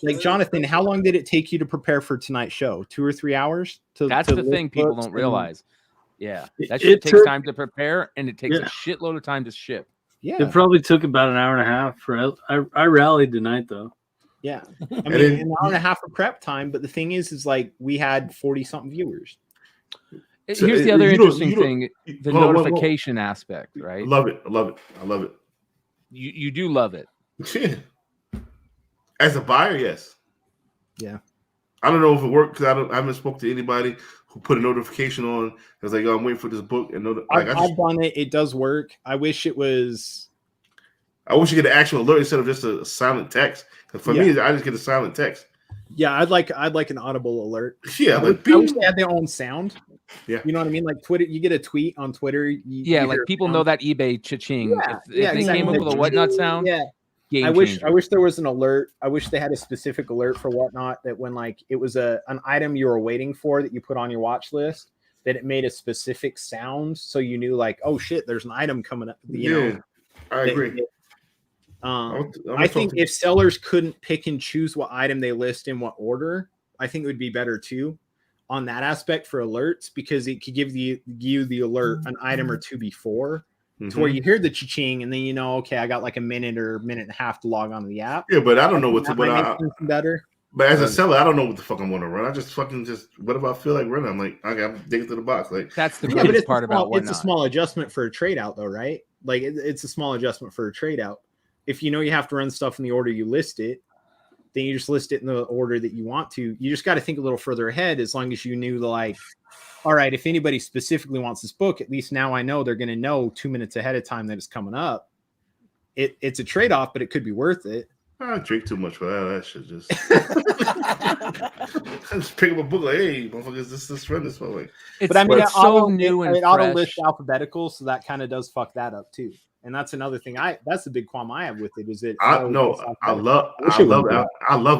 like Jonathan, how long did it take you to prepare for tonight's show? 2 or 3 hours? That's the thing people don't realize. Yeah. That shit takes time to prepare and it takes a shitload of time to ship. Yeah. It probably took about an hour and a half I rallied tonight though. Yeah. I mean, an hour and a half of prep time, but the thing is like we had 40-something viewers. Here's the other interesting thing, the notification aspect, right? I love it. You do love it. Yeah. As a buyer, yes. Yeah. I don't know if it worked because I haven't spoken to anybody who put a notification on. I was like, "Oh, I'm waiting for this book." And I've done it. It does work. I wish it was. I wish you get an actual alert instead of just a silent text. For me, I just get a silent text. Yeah, I'd like an audible alert. Yeah, I wish they had their own sound. Yeah, you know what I mean. Like Twitter, you get a tweet on Twitter. Like people know that eBay cha-ching. Yeah, if they came up with a whatnot sound. Yeah. I wish there was an alert. I wish they had a specific alert for whatnot that when like it was an item you were waiting for that you put on your watch list, that it made a specific sound so you knew like, oh shit, there's an item coming up. You know, I agree. I think if sellers couldn't pick and choose what item they list in what order, I think it would be better too on that aspect for alerts because it could give you the alert an item or two before. To where you hear the cha-ching and then you know, okay, I got like a minute or minute and a half to log onto the app. Yeah, but I don't know what better. But as a seller, I don't know what the fuck I'm going to run. I just whatever I feel like running. I'm like, okay, I'm digging to the box. Like that's the biggest part about whatnot. It's a small adjustment for a trade out, though, right? Like it's a small adjustment for a trade out. If you know you have to run stuff in the order you list it, then you just list it in the order that you want to. You just got to think a little further ahead. As long as you knew all right, if anybody specifically wants this book, at least now I know they're going to know 2 minutes ahead of time that it's coming up. It's a trade-off, but it could be worth it. I drink too much for that. That shit just. I just pick up a book like, hey, motherfuckers, let's run this way. But I mean, it's so new and fresh. Auto list alphabetical, so that kind of does fuck that up too. And that's another thing. That's the big qualm I have with it. Is it? I love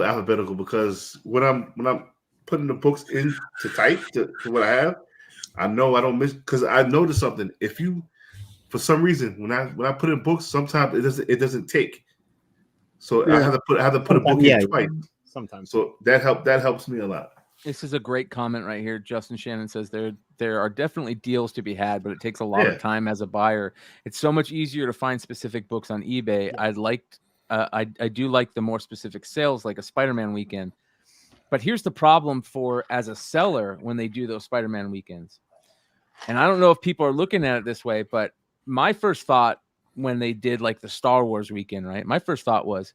alphabetical because when I'm putting the books into type to what I have, I know I don't miss because I noticed something. If you, for some reason, when I put in books, sometimes it doesn't take. So I have to put a book in twice sometimes. So that helps me a lot. This is a great comment right here. Justin Shannon says there are definitely deals to be had, but it takes a lot of time as a buyer. It's so much easier to find specific books on eBay. I do like the more specific sales, like a Spider-Man weekend. But here's the problem for as a seller when they do those Spider-Man weekends. And I don't know if people are looking at it this way, but my first thought when they did like the Star Wars weekend, right? My first thought was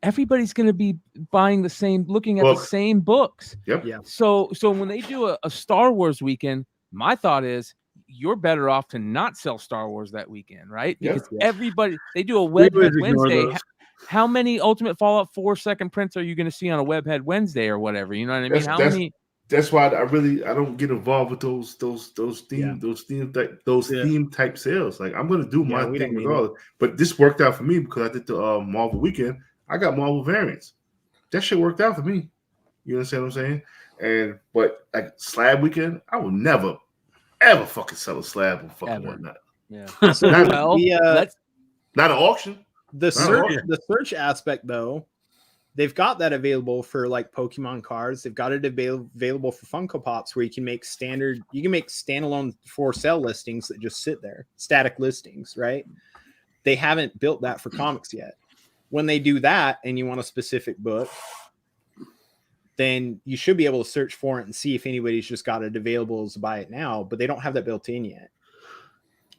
everybody's going to be buying looking at the same books. Yep. Yeah. So when they do a Star Wars weekend, my thought is you're better off to not sell Star Wars that weekend, right? Because everybody, they do a Webhead Wednesday. How many Ultimate Fallout 4 second prints are you going to see on a Webhead Wednesday or whatever? You know what I mean? How many? That's why I don't get involved with those theme type sales. Like I'm going to do my thing regardless. But this worked out for me because I did the Marvel weekend. I got Marvel variants. That shit worked out for me. You understand what I'm saying? But like slab weekend, I will never ever fucking sell a slab or fucking whatnot. Yeah. So not an auction. The search aspect though, they've got that available for like Pokemon cards. They've got it available for Funko Pops where you can make standalone for sale listings that just sit there, static listings, right? They haven't built that for comics yet. When they do that and you want a specific book, then you should be able to search for it and see if anybody's just got it available to buy it now, but they don't have that built in yet.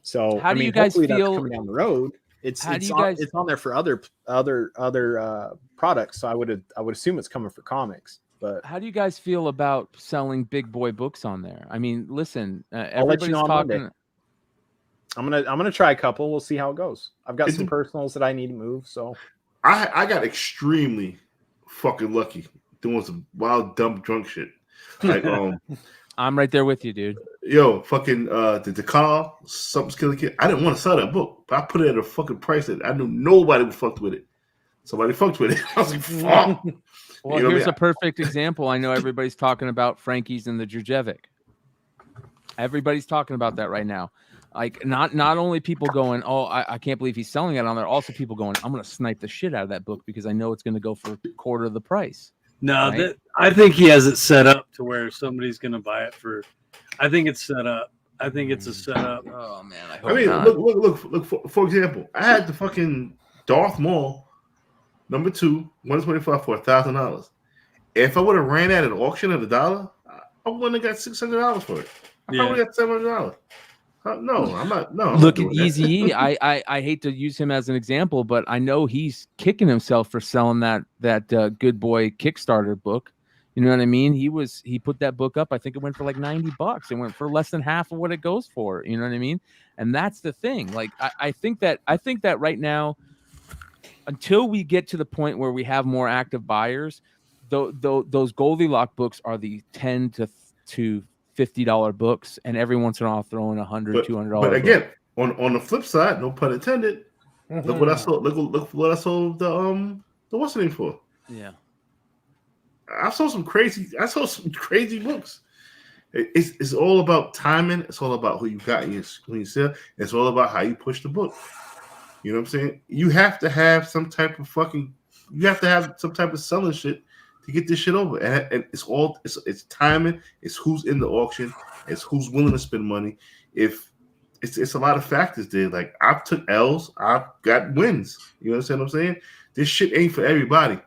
So how do you guys feel that's coming down the road? It's on there for other products. So I would assume it's coming for comics. But how do you guys feel about selling big boy books on there? I mean, listen, I'll let you know on Monday. I'm gonna try a couple. We'll see how it goes. I've got some personals that I need to move. So I got extremely fucking lucky doing some wild, dumb, drunk shit. Like I'm right there with you, dude. Yo, fucking the car, Something's Killing Kid. I didn't want to sell that book, but I put it at a fucking price that I knew nobody would fucked with it. Somebody fucked with it. I was like, fuck. Well, here's a perfect example. I know everybody's talking about Frankie's and the Djurjevic. Everybody's talking about that right now. Like not only people going, oh, I can't believe he's selling it on there. Also people going, I'm going to snipe the shit out of that book because I know it's going to go for a quarter of the price. No, right? I think he has it set up to where somebody's going to buy it for. I think it's set up. I think it's a setup. Oh man, I mean, not. Look. For example, I had the fucking Darth Maul #2 125 for $1,000. If I would have ran at an auction at $1, I wouldn't have got $600 for it. I probably got $700. No, I'm not. No, look at Easy. I hate to use him as an example, but I know he's kicking himself for selling that Good Boy Kickstarter book. You know what I mean? He put that book up. I think it went for like $90. It went for less than half of what it goes for. You know what I mean? And that's the thing. Like I think that right now, until we get to the point where we have more active buyers, those Goldilocks books are the $10 to $50 books, and every once in a while I'll throw in $100, $200. But again, on the flip side, no pun intended. Look what I sold. Look what I sold the what's the name for? Yeah. I sold some crazy books. It's all about timing. It's all about who you got when you sell. It's all about how you push the book. You know what I'm saying? You have to have some type of selling shit to get this shit over. And it's timing. It's who's in the auction. It's who's willing to spend money. If it's a lot of factors there. Like I've took L's, I've got wins. You understand what I'm saying? This shit ain't for everybody.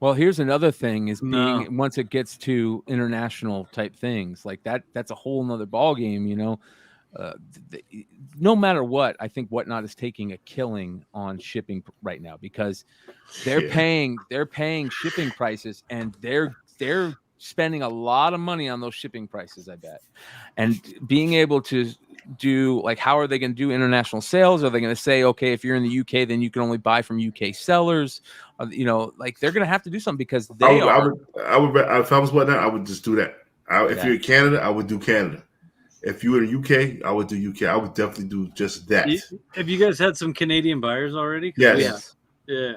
Well, here's another thing is once it gets to international type things like that's a whole nother ball game, you know. No matter what, I think Whatnot is taking a killing on shipping right now because they're paying shipping prices and they're spending a lot of money on those shipping prices, I bet. And being able to do like, how are they going to do international sales? Are they going to say, okay, if you're in the UK, then you can only buy from UK sellers? You know, like they're going to have to do something because I would if I was Whatnot, I would just do that. If you're in Canada, I would do Canada. If you were in UK, I would do UK. I would definitely do just that. Have you guys had some Canadian buyers already? Yes. Yeah.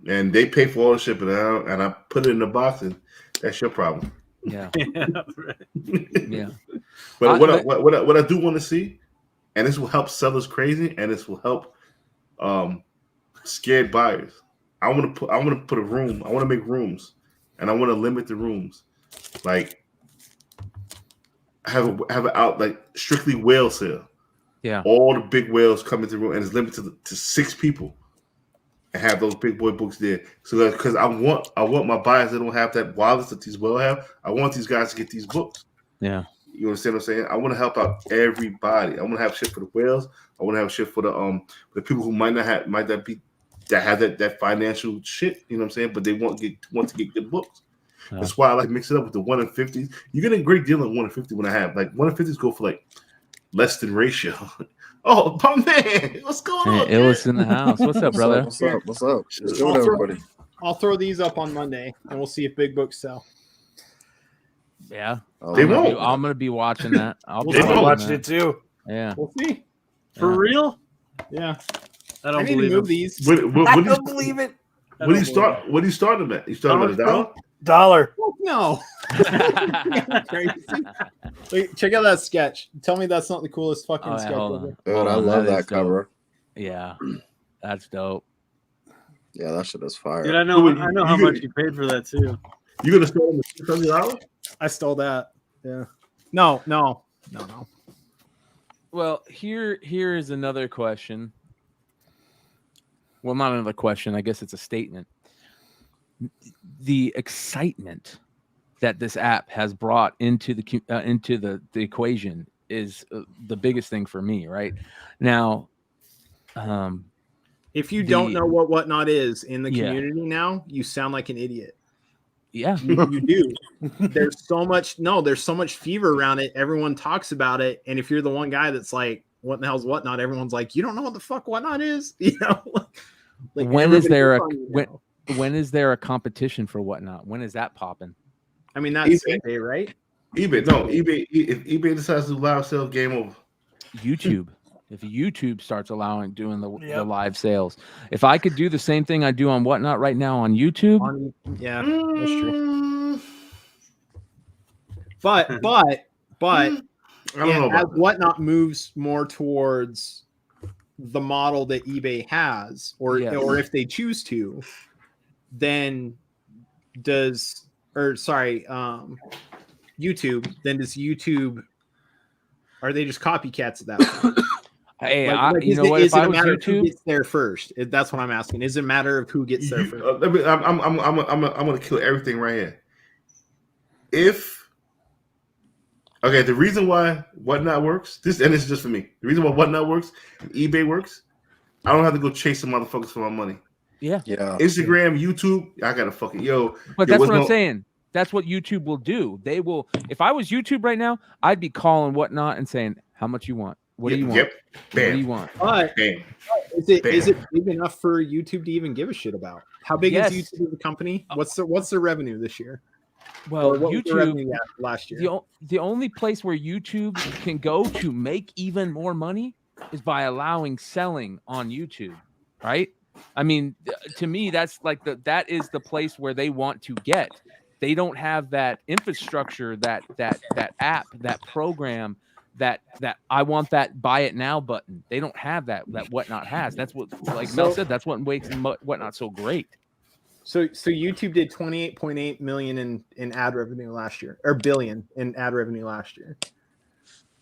And they pay for all the shipping, and I put it in the box, and that's your problem. Yeah. Yeah. But what I do want to see, and this will help sellers crazy, and this will help scared buyers. I want to put a room. I want to make rooms and I want to limit the rooms. Like have an out like strictly whale sale. Yeah. All the big whales come into the room, and it's limited to 6 people, and have those big boy books there. So because I want my buyers that don't have that wildness that these whales have. I want these guys to get these books. Yeah. You understand what I'm saying? I want to help out everybody. I want to have shit for the whales. I want to have shit for the people who might not have that financial shit. You know what I'm saying? But they want to get good books. Yeah. That's why I like mix it up with the 1 in 50s. You get a great deal on 1 in 50 when I have like 1 in 50s go for like less than ratio. Oh, my man, what's going on? Illis in the house. What's up, brother? What's up? What's good, everybody? I'll throw these up on Monday, and we'll see if big books sell. Yeah, They won't. I'm gonna be watching that. I'll be They watching it too. Yeah. We'll see. For real? Yeah. I I don't need to believe move it. these. I don't believe it. What do you start? What do you start them at? You start them at $1? Dollar. No. Crazy. Wait, check out that sketch. Tell me that's not the coolest fucking sketch ever. Dude, Hold I on, love that that is dope. cover. Yeah, that's dope. Yeah, that shit is fire. Dude, I know You how could- much you paid for that too. You gonna start them at $600? I stole that. Yeah. No. Well, here is another question. Well, not another question. I guess it's a statement. The excitement that this app has brought into the equation is the biggest thing for me right now. If you don't know what Whatnot is in the Yeah. community now, you sound like an idiot. Yeah, You do. There's so much fever around it. Everyone talks about it. And if you're the one guy that's like, what the hell's Whatnot? Everyone's like, you don't know what the fuck Whatnot is? You know? Like when is there a everybody gets on you now. when is there a competition for Whatnot? When is that popping? I mean, that's eBay. Sunday, right? eBay. If eBay decides to do live sales, game over. YouTube. If YouTube starts doing the Yep. live sales, if I could do the same thing I do on Whatnot right now on YouTube, Yeah, that's true. But I don't know as about that. Whatnot moves more towards the model that eBay has, or Yes. or if they choose to, then YouTube, then does YouTube, are they just copycats at that point? hey, Is you know what? it If I a was matter of who YouTube, gets there first? That's what I'm asking. Is it a matter of who gets there first? I'm gonna kill everything right here. The reason why Whatnot works, this is just for me. The reason why Whatnot works, and eBay works, I don't have to go chase some motherfuckers for my money. yeah. Instagram, YouTube, I gotta fucking But that's what I'm saying. That's what YouTube will do. They will. If I was YouTube right now, I'd be calling Whatnot and saying, "How much you want? What do you want? Yep. What do you Bam. want?" But Bam. is it big enough for YouTube to even give a shit about? How big Yes. is YouTube as a company? What's their revenue this year? Well, Or what was their YouTube. revenue last year? The only place where YouTube can go to make even more money is by allowing selling on YouTube, right? I mean, to me, that's like that is the place where they want to get. They don't have that infrastructure, that app, that program, that I want that buy it now button. They don't have that Whatnot has. That's what, like Mel said, that's what makes Whatnot so great. So YouTube did 28.8 million in ad revenue last year, or billion in ad revenue last year.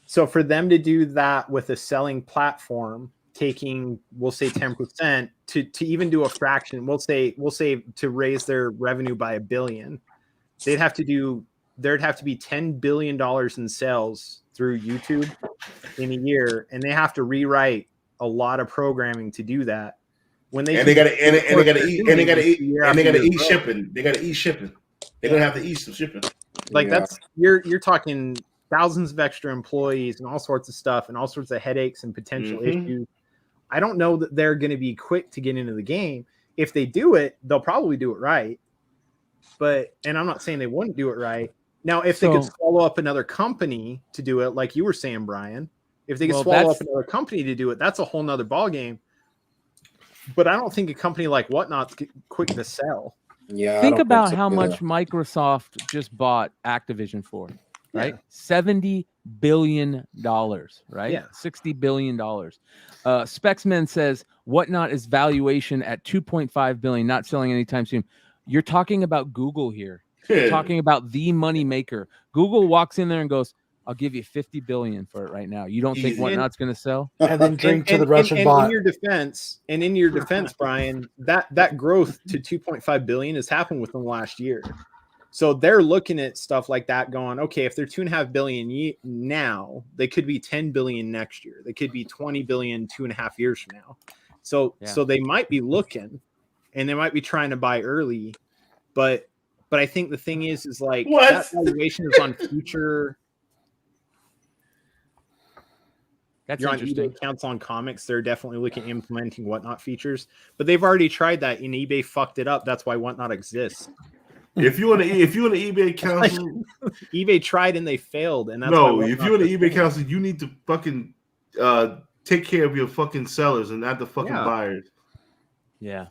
So for them to do that with a selling platform, taking, we'll say 10% to even do a fraction, we'll say to raise their revenue by $1 billion, there'd have to be $10 billion in sales through YouTube in a year, and they have to rewrite a lot of programming to do that. When they gotta eat shipping. They gotta eat shipping. They're gonna have to eat some shipping. Like that's you're talking thousands of extra employees and all sorts of stuff and all sorts of headaches and potential issues. I don't know that they're going to be quick to get into the game. If they do it, they'll probably do it right. And I'm not saying they wouldn't do it right. Now, if they could swallow up another company to do it, like you were saying, Brian, if they could swallow up another company to do it, that's a whole nother ballgame. But I don't think a company like Whatnot's quick to sell. Yeah. Think about how much Microsoft just bought Activision for, right? Yeah. $70 billion, right? Yeah. $60 billion. Specsman says Whatnot is valuation at $2.5 billion, not selling anytime soon. You're talking about Google here. Yeah. talking about the money maker. Google walks in there and goes, "I'll give you $50 billion for it right now." You don't think Easy. Whatnot's going to sell? And then drink to the Russian and bot. in your defense, Brian, that growth to 2.5 billion has happened within the last year. So they're looking at stuff like that going, okay, if they're 2.5 billion now, they could be 10 billion next year. They could be 20 billion 2.5 years from now. So they might be looking and they might be trying to buy early, but I think the thing is like What? that valuation is on future. That's You're on interesting. eBay accounts on comics. They're definitely looking at implementing Whatnot features, but they've already tried that and eBay fucked it up. That's why Whatnot exists. If you want to eBay council, eBay tried and they failed. And that's no, why if you're in the eBay council, you need to fucking take care of your fucking sellers and not the fucking buyers. Yeah,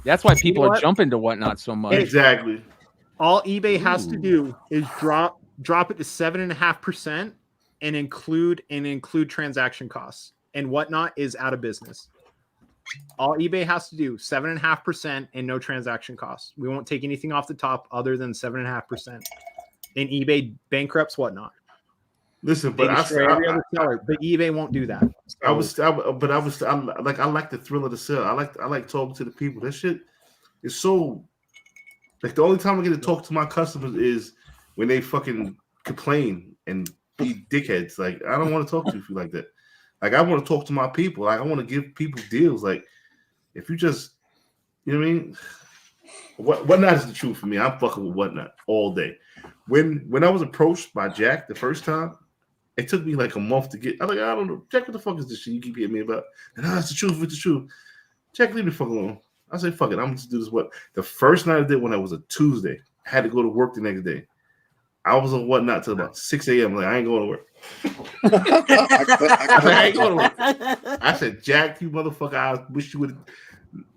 that's why people know are what? jumping to Whatnot so much. Exactly. All eBay has to do is drop it to 7.5% and include transaction costs, and Whatnot is out of business. All eBay has to do 7.5% and no transaction costs. We won't take anything off the top other than 7.5%. And eBay bankrupts Whatnot. Listen, but every other seller, but eBay won't do that. So, I like the thrill of the sale. I like talking to the people. That shit is so like the only time I get to talk to my customers is when they fucking complain and be dickheads. Like I don't want to talk to you like that. Like I want to talk to my people. Like I want to give people deals. Like if you just, you know what I mean? Whatnot is the truth for me. I'm fucking with Whatnot all day. When I was approached by Jack the first time, it took me like a month to get. I'm like, I don't know, Jack, what the fuck is this shit you keep hitting me about? And it's the truth. It's the truth. Jack, leave me the fuck alone. I said, fuck it. I'm just do this. What the first night I did when it was a Tuesday, I had to go to work the next day. I was on Whatnot till about 6 a.m. Like I ain't going to work. I ain't going to work. I said, Jack, you motherfucker, I wish you would.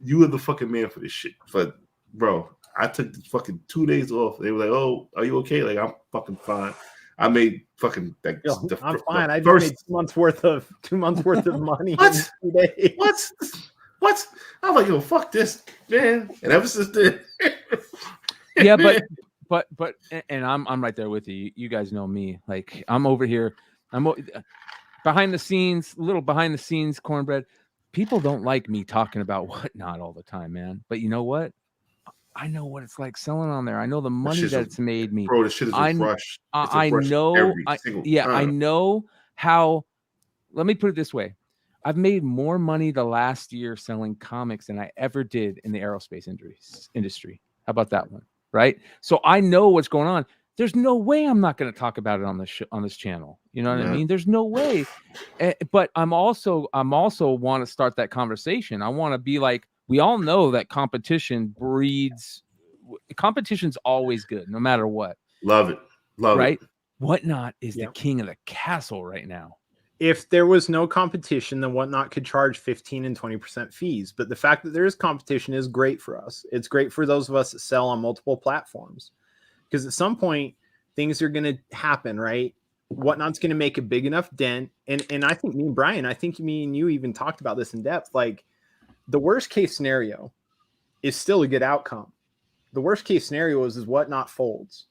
You were the fucking man for this shit. But bro, I took the fucking 2 days off. They were like, "Oh, are you okay?" Like I'm fucking fine. I made fucking like. I'm fine. I just made 2 months worth of money. What? In 2 days. What? I was like, yo, fuck this, man. And ever since then, Yeah, but and I'm right there with you. You guys know me. Like I'm over here. Behind the scenes, cornbread. People don't like me talking about Whatnot all the time, man. But you know what? I know what it's like selling on there. I know the money that it's made me. Bro, this shit is a rush. I know. I know how. Let me put it this way. I've made more money the last year selling comics than I ever did in the aerospace industry. How about that one? Right. So I know what's going on. There's no way I'm not going to talk about it on this channel. You know what I mean? There's no way. But I'm also want to start that conversation. I want to be like, we all know that competition's always good, no matter what. Love it. Right? Whatnot is the king of the castle right now. If there was no competition, then Whatnot could charge 15 and 20% fees. But the fact that there is competition is great for us. It's great for those of us that sell on multiple platforms. Because at some point, things are going to happen, right? Whatnot's going to make a big enough dent. And I think me and Brian, I think me and you even talked about this in depth. Like, the worst case scenario is still a good outcome. The worst case scenario is Whatnot folds.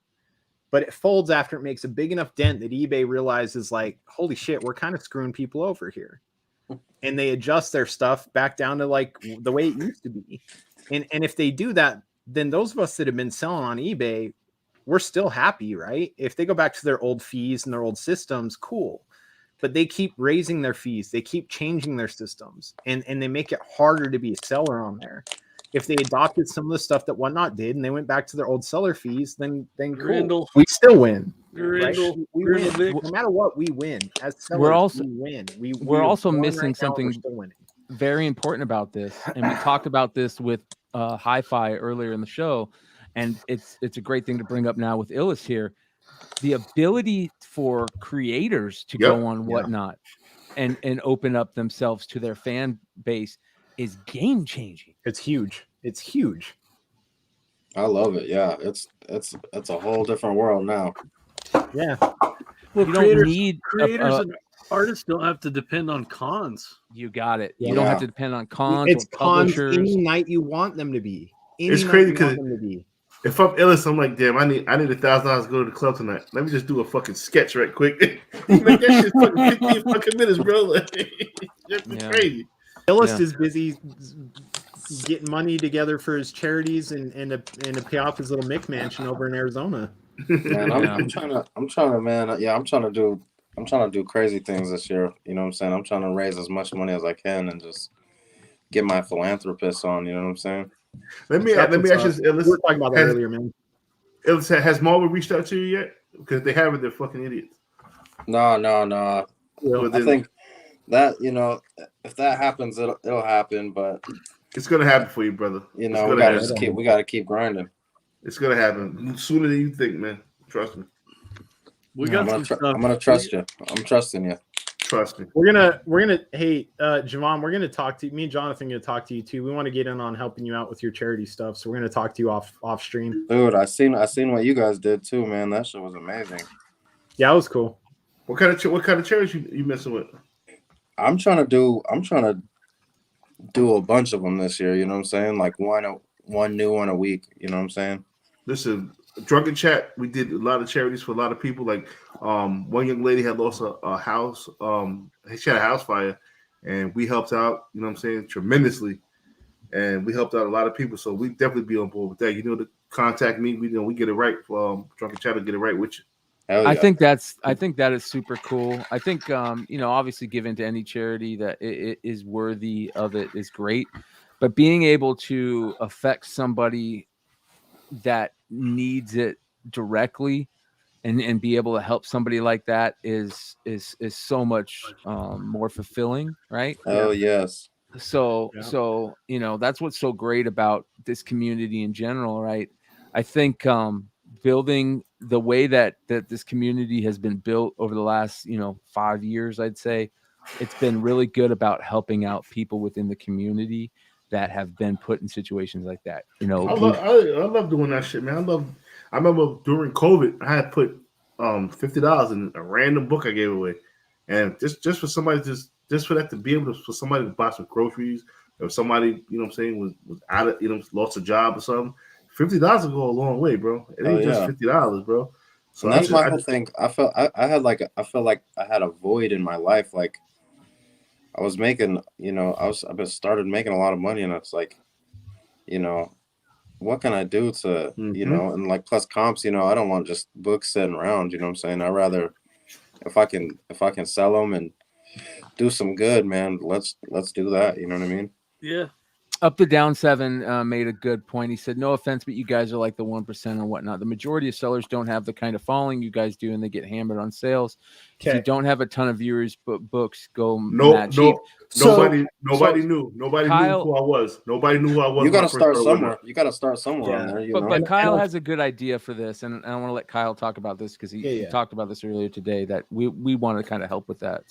But it folds after it makes a big enough dent that eBay realizes, like, holy shit, we're kind of screwing people over here. And they adjust their stuff back down to, like, the way it used to be. And if they do that, then those of us that have been selling on eBay, we're still happy, right? If they go back to their old fees and their old systems, cool. But they keep raising their fees. They keep changing their systems. And they make it harder to be a seller on there. If they adopted some of the stuff that Whatnot did and they went back to their old seller fees, then cool. We still win. Right? We win. No matter what, we win. As sellers, we win. We're also missing right something very important about this. And we talked about this with Hi-Fi earlier in the show. And it's a great thing to bring up now with Illis here. The ability for creators to go on Whatnot and open up themselves to their fan base is game changing. It's huge. It's huge. I love it. Yeah, it's a whole different world now. Yeah. Well, you creators, don't need and artists don't have to depend on cons. You got it. You don't have to depend on cons. It's or publishers. cons any night you want them to be. It's crazy because If I'm Ellis, I'm like, damn, I need $1,000 to go to the club tonight. Let me just do a fucking sketch right quick. You make that shit fucking 15 fucking minutes, bro. Like, that's crazy. Ellis is busy getting money together for his charities and to pay off his little Mick mansion over in Arizona. Man, I'm trying to do crazy things this year. You know what I'm saying? I'm trying to raise as much money as I can and just get my philanthropist on. You know what I'm saying? Let me ask you this, Ellis. We were talking about that earlier, man. Ellis, has Marvel reached out to you yet? Because they haven't, they're fucking idiots. No. Well, I think that, you know, if that happens, it'll happen. But it's gonna happen for you, brother. You know, we gotta keep grinding. It's gonna happen sooner than you think, man. Trust me. We got I'm gonna trust you. I'm trusting you. Trust me. We're gonna hey Javon, we're gonna talk to you. Me and Jonathan are gonna talk to you too. We want to get in on helping you out with your charity stuff. So we're gonna talk to you off stream. Dude, I seen what you guys did too, man. That shit was amazing. Yeah, it was cool. What kind of charity you messing with? I'm trying to do a bunch of them this year. You know what I'm saying? Like one new one a week. You know what I'm saying? Listen, Drunken Chat, we did a lot of charities for a lot of people. Like one young lady had lost a house. She had a house fire, and we helped out, you know what I'm saying, tremendously. And we helped out a lot of people. So we definitely be on board with that. You know, to contact me, we get it right. Drunken Chat will get it right with you. Yeah. I think that is super cool. I think you know, obviously giving to any charity that it is worthy of it is great, but being able to affect somebody that needs it directly and be able to help somebody like that is so much more fulfilling, right? Oh yes. So you know, that's what's so great about this community in general, right? I think building the way that this community has been built over the last 5 years, I'd say it's been really good about helping out people within the community that have been put in situations like that. You know, I love doing that shit, man. I remember during COVID, I had put $50 in a random book I gave away, and just for somebody just for that to be able for somebody to buy some groceries, or somebody was out of lost a job or something. $50 will go a long way, bro. It ain't just $50, bro. So and that's my whole thing. I felt like I had a void in my life. Like I was making, I started making a lot of money, and it's like, what can I do to, and like plus comps, I don't want just books sitting around. You know what I'm saying? I rather, if I can sell them and do some good, man, let's do that. You know what I mean? Yeah. Up the Down 7 made a good point. He said, no offense, but you guys are like the 1% and whatnot. The majority of sellers don't have the kind of following you guys do, and they get hammered on sales. If you don't have a ton of viewers, but books go mad cheap. Nobody knew. Nobody knew who I was. Nobody knew who I was. You got to start somewhere. You got to start somewhere on there. But Kyle has a good idea for this, and I want to let Kyle talk about this because he talked about this earlier today. That we want to kind of help with that.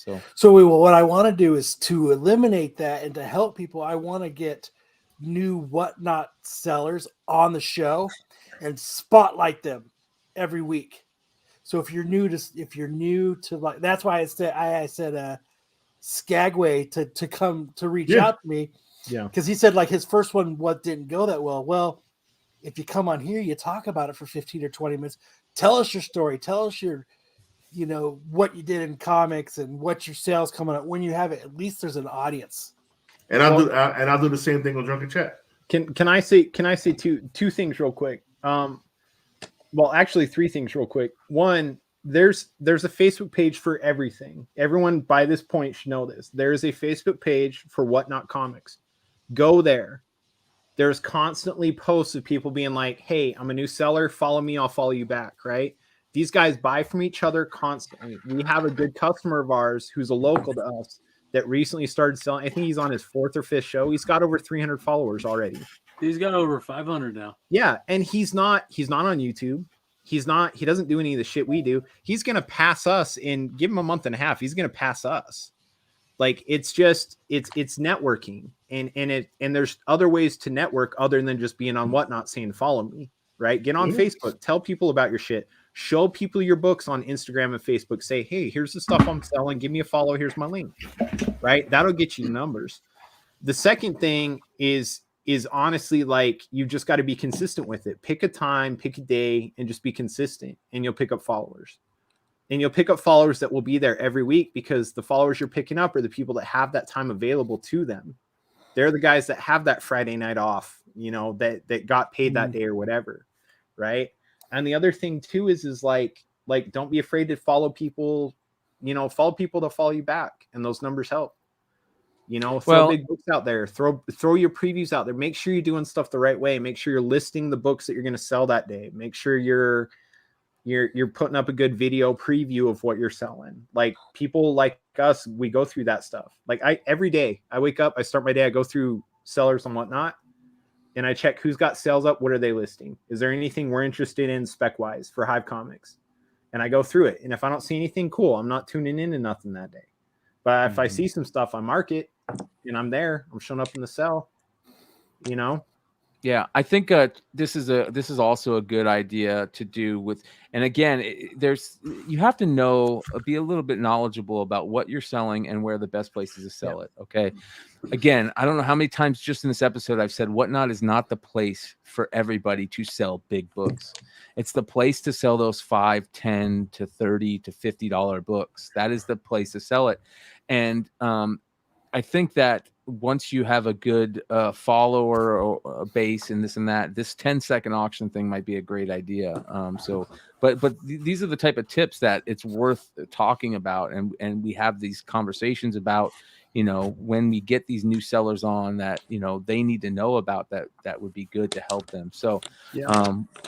What I want to do is to eliminate that and to help people. I want to get new whatnot sellers on the show and spotlight them every week. So if you're new to like, that's why I said Skagway to come to reach out to me. Yeah. Because he said like his first one didn't go that well. Well, if you come on here, you talk about it for 15 or 20 minutes. Tell us your story. Tell us your what you did in comics and what your sales coming up. When you have it, at least there's an audience. And I'll do the same thing on Drunken Chat. Can I say two things real quick? Well, actually 3 things real quick. One, there's a Facebook page for everything. Everyone by this point should know this. There's a Facebook page for Whatnot Comics. Go there. There's constantly posts of people being like, "Hey, I'm a new seller. Follow me. I'll follow you back." Right? These guys buy from each other constantly. We have a good customer of ours who's a local to us that recently started selling. I think he's on his 4th or 5th show. He's got over 300 followers already. He's got over 500 now. Yeah, and he's not on YouTube. He doesn't do any of the shit we do. He's going to pass us give him a month and a half. He's going to pass us. Like it's networking and there's other ways to network other than just being on Whatnot saying follow me, right? Get on Facebook, tell people about your shit. Show people your books on Instagram and Facebook. Say, hey, here's the stuff I'm selling. Give me a follow. Here's my link. Right? That'll get you numbers. The second thing is is honestly like you just got to be consistent with it. Pick a time, pick a day, and just be consistent, and you'll pick up followers. And you'll pick up followers that will be there every week, because the followers you're picking up are the people that have that time available to them. They're the guys that have that Friday night off, you know, that got paid that day or whatever, right? And the other thing too is like don't be afraid to follow people, you know, follow people to follow you back, and those numbers help. You know, throw big books out there, throw your previews out there. Make sure you're doing stuff the right way. Make sure you're listing the books that you're going to sell that day. Make sure you're putting up a good video preview of what you're selling. Like people like us, we go through that stuff. Like every day I wake up, I start my day, I go through sellers and whatnot, and I check who's got sales up. What are they listing? Is there anything we're interested in spec wise for Hive Comics? And I go through it. And if I don't see anything cool, I'm not tuning into nothing that day. But if I see some stuff, I mark it, and I'm there. I'm showing up in the cell, you know? Yeah, I think this is also a good idea to do with, and again, you have to know, be a little bit knowledgeable about what you're selling and where the best place is to sell it. Okay, again, I don't know how many times just in this episode I've said Whatnot is not the place for everybody to sell big books. It's the place to sell those $5, $10 to $30 to $50 books. That is the place to sell it, and I think that once you have a good follower or a base and this and that, this 10-second auction thing might be a great idea. But these are the type of tips that it's worth talking about, and we have these conversations about, you know, when we get these new sellers on that, you know, they need to know about that would be good to help them. So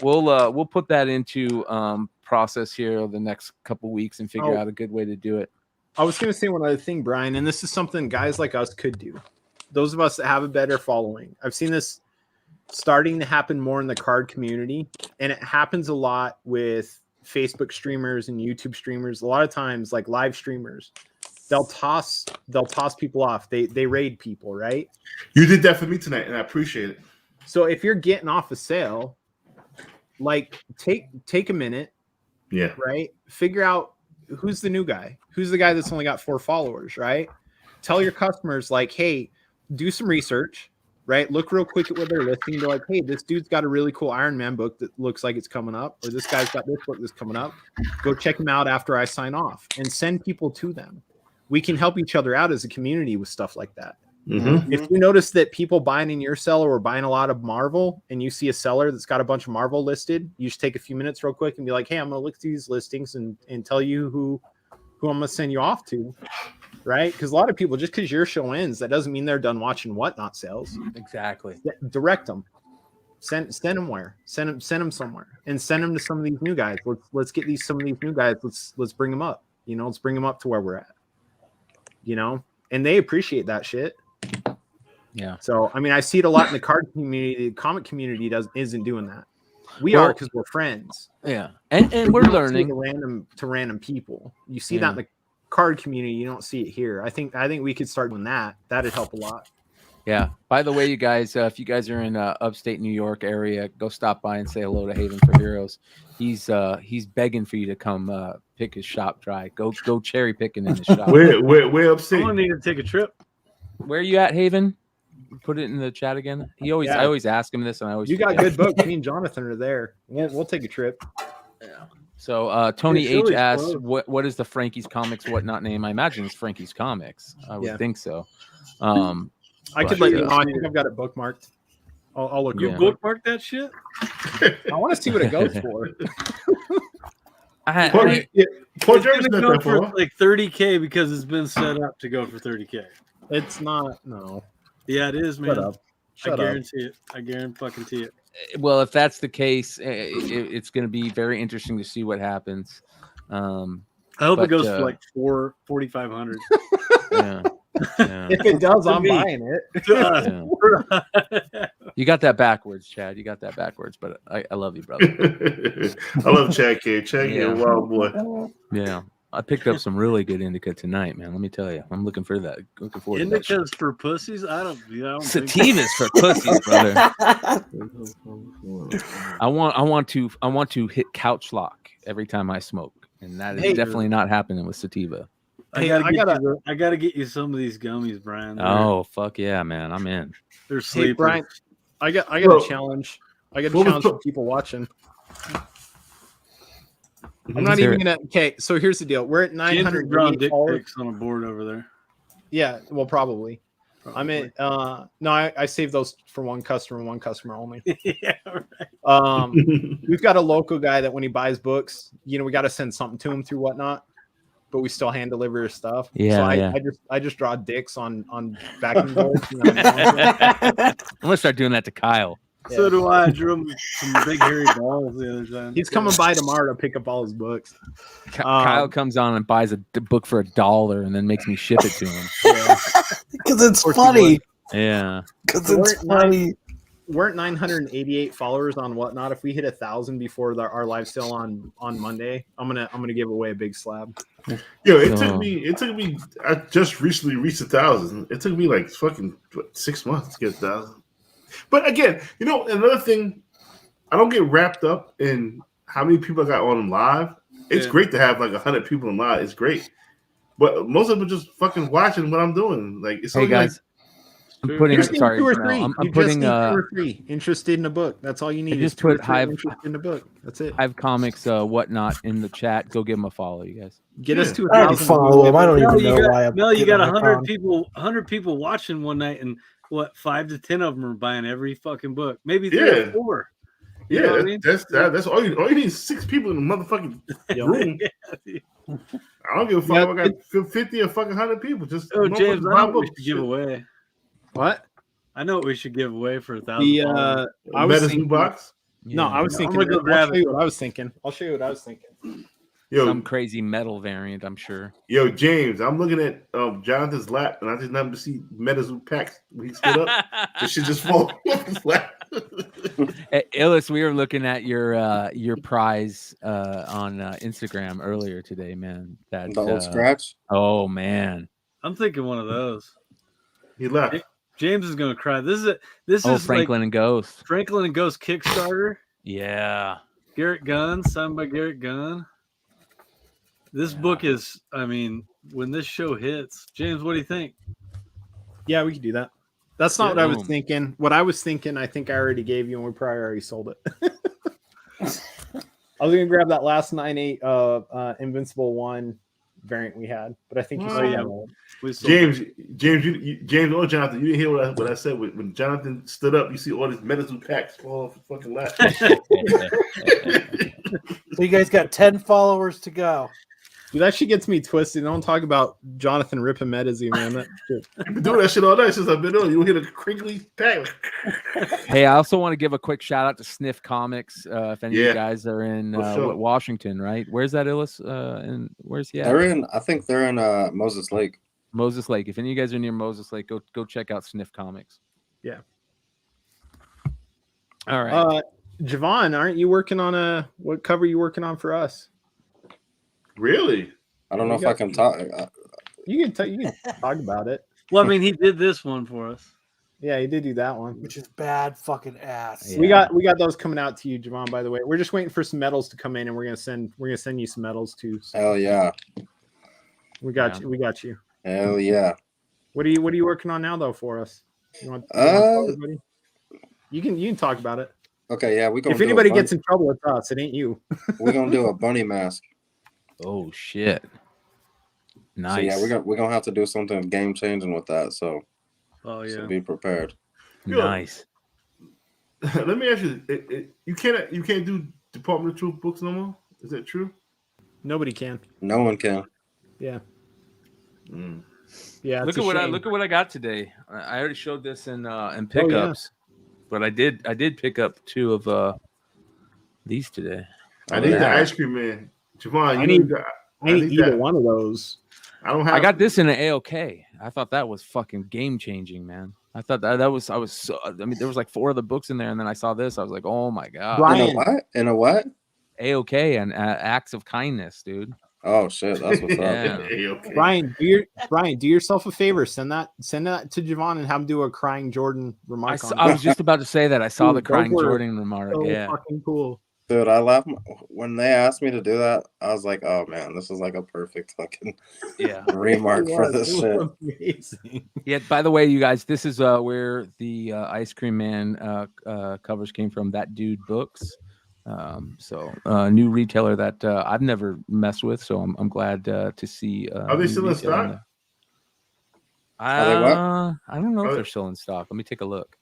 we'll put that into process here the next couple weeks and figure out a good way to do it. I was going to say one other thing, Brian, and this is something guys like us could do. Those of us that have a better following. I've seen this starting to happen more in the card community, and it happens a lot with Facebook streamers and YouTube streamers. A lot of times, like live streamers, they'll toss people off. They raid people, right? You did that for me tonight, and I appreciate it. So if you're getting off a sale, like take a minute, right? Figure out who's the new guy, who's the guy that's only got 4 followers, right? Tell your customers, like, hey, do some research, right? Look real quick at what they're listing. They're like, hey, this dude's got a really cool Iron Man book that looks like it's coming up, or this guy's got this book that's coming up. Go check him out after I sign off, and send people to them. We can help each other out as a community with stuff like that. If you notice that people buying in your seller or buying a lot of Marvel, and you see a seller that's got a bunch of Marvel listed, you just take a few minutes real quick and be like, hey, I'm going to look through these listings and tell you who I'm going to send you off to, right? Because a lot of people, just because your show ends, that doesn't mean they're done watching Whatnot sales. Exactly. Direct them. Send them where? Send them somewhere, and send them to some of these new guys. Let's get some of these new guys. Let's bring them up. You know, let's bring them up to where we're at. You know, and they appreciate that shit. Yeah. So I mean, I see it a lot in the card community. The comic community isn't doing that. We are, because we're friends. Yeah, and we're learning to random people. You see that in the card community. You don't see it here. I think we could start doing that. That'd help a lot. Yeah. By the way, you guys, if you guys are in upstate New York area, go stop by and say hello to Haven for Heroes. He's begging for you to come pick his shop dry. Go cherry picking in his shop. Where upstate? I need to take a trip. Where are you at, Haven? Put it in the chat again. I always ask him this, and I always got good books. Me and Jonathan are there. We'll take a trip. Yeah. So Tony H asks, what is the Frankie's Comics Whatnot name? I imagine it's Frankie's Comics. I would think so. I could let you know. I think I've got it bookmarked. I'll look. You bookmarked that shit? I want to see what it goes for. It's gonna go for like $30K because it's been set up to go for $30K. It's not. No. Yeah, it is, man. Shut I guarantee it. I guarantee it. Well, if that's the case, it's going to be very interesting to see what happens. I hope it goes for like $4,500. Yeah. If it does, I'm buying it. You got that backwards, Chad. You got that backwards, but I love you, brother. I love Chad K. Chad K, a wild boy. Yeah. I picked up some really good indica tonight, man. Let me tell you, I'm looking for that. Looking forward to that. Indicas for pussies? I don't Sativas for pussies, brother. I want to hit couch lock every time I smoke, and that is definitely not happening with sativa. I gotta get you some of these gummies, Brian. Oh fuck yeah, man! I'm in. They're sleepers. Hey, Brian, I got Well, a challenge. I got a what was challenge the- for people watching. Mhm. I'm not even gonna. Okay, so here's the deal. We're at James is 900 drawing dick followers. pics on a board over there. Yeah, well, probably. I'm at. No, I saved those for one customer only. Yeah, right. We've got a local guy that when he buys books, you know, we got to send something to him through Whatnot, but we still hand deliver his stuff. Yeah, so yeah. I just draw dicks on backing boards. I'm gonna start doing that to Kyle. So do I. I drew him some big hairy balls the other time. He's coming by tomorrow to pick up all his books. Kyle comes on and buys a book for $1 and then makes me ship it to him. Because it's funny. Yeah. Because it's funny. We're at 988 followers on Whatnot. If we hit 1,000 before our live sale on Monday, I'm gonna give away a big slab. Yo, it took me. I just recently reached 1,000. It took me like fucking 6 months to get 1,000. But again, you know, another thing, I don't get wrapped up in how many people I got on live. It's great to have like 100 people in live. It's great, but most of them are just fucking watching what I'm doing. Like, it's Hey guys, I'm putting. Just need Sorry, two or Jamel, three. I'm You putting. just need 2 or 3 interested in a book. That's all you need. just is 2 or put 3 Hive- interested in a book. That's it. Hive Comics, Whatnot in the chat. Go give them a follow, you guys. Get us to I already 1,000. follow him. I don't even You know got, why I'm. Mel, you getting got on 100 con. people, 100 people watching one night, and what 5 to 10 of them are buying every fucking book, maybe 3 or 4. You know what I mean? That's all you need is 6 people in the motherfucking room. I don't give a fuck. Yeah, I got 50 or fucking 100 people. Just Oh, James, I know what we books. should give away. What? I know what we should give away for 1,000. The I was Medicine thinking, box. No, I was I'm thinking. gonna go grab I'll show you what I was thinking. I'll show you what I was thinking. Yo, Some crazy metal variant, I'm sure. Yo, James, I'm looking at Jonathan's lap, and I just happen to see medicine packs when he stood up. This shit just fall off his lap. Illis, we were looking at your prize on Instagram earlier today, man. That The old scratch. Oh man, I'm thinking one of those. He left. James is gonna cry. This is Franklin like and Ghost. Franklin and Ghost Kickstarter. Yeah. Garrett Gunn, signed by Garrett Gunn. This book is, I mean, when this show hits, James, what do you think? Yeah, we could do that. That's not what I was Boom. thinking. What I was thinking, I think I already gave you, and we probably already sold it. I was gonna grab that last 9.8 Invincible 1 variant we had, but I think you sold that one. James, oh Jonathan, you didn't hear what I said when Jonathan stood up. You see all these medicine packs fall off his fucking lap. So you guys got 10 followers to go. Dude, that shit gets me twisted. Don't talk about Jonathan ripping Medizzy, man. That shit. You've been doing that shit all night since I've been on. You hear the crinkly pack. Hey, I also want to give a quick shout out to Sniff Comics. If any of Yeah. you guys are in For sure. Washington, right? Where's that, Illis? And where's he at? I think they're in Moses Lake. Moses Lake. If any of you guys are near Moses Lake, go check out Sniff Comics. Yeah. All right. Javon, aren't you working on what cover are you working on for us? Really? I don't know if I can talk. You can talk about it. Well, I mean, he did this one for us. Yeah, he did do that one. Which is bad fucking ass. Yeah. We got those coming out to you, Javon. By the way, we're just waiting for some medals to come in, and we're gonna send you some medals too. So Hell yeah. we got you. We got you. Hell yeah. What are you working on now though for us? You want to tell everybody? You can talk about it. Okay, yeah. If anybody gets in trouble, it's us. It ain't you. we're gonna do a bunny mask. Oh shit. Nice. So yeah, we're gonna have to do something game changing with that. So, Oh yeah. so be prepared. Nice. Let me ask you: you can't do Department of Truth books no more? Is that true? Nobody can. No one can. Yeah. Mm. Yeah. Look at what I got today. I already showed this in pickups, but I did pick up 2 of these today. I need the ice cream man, Javon. I need either that. one of those. I got this in an AOK. I thought that was fucking game changing, man. I thought that was there was like 4 of the books in there, and then I saw this. I was like, oh my god. Brian, In a what? AOK and acts of kindness, dude. Oh shit, that's what's up. Yeah. Okay. Brian, do yourself a favor. Send that to Javon and have him do a crying Jordan remark. I was just about to say that. I saw Dude, the crying those were Jordan remark. so Yeah. fucking cool. Dude, I laughed when they asked me to do that. I was like, "Oh man, this is like a perfect fucking remark for this shit." Amazing. Yeah. By the way, you guys, this is where the Ice Cream Man covers came from. That Dude Books. So new retailer that I've never messed with. So I'm glad to see. Are they still in stock? Are they what? I don't know if they're still in stock. Let me take a look.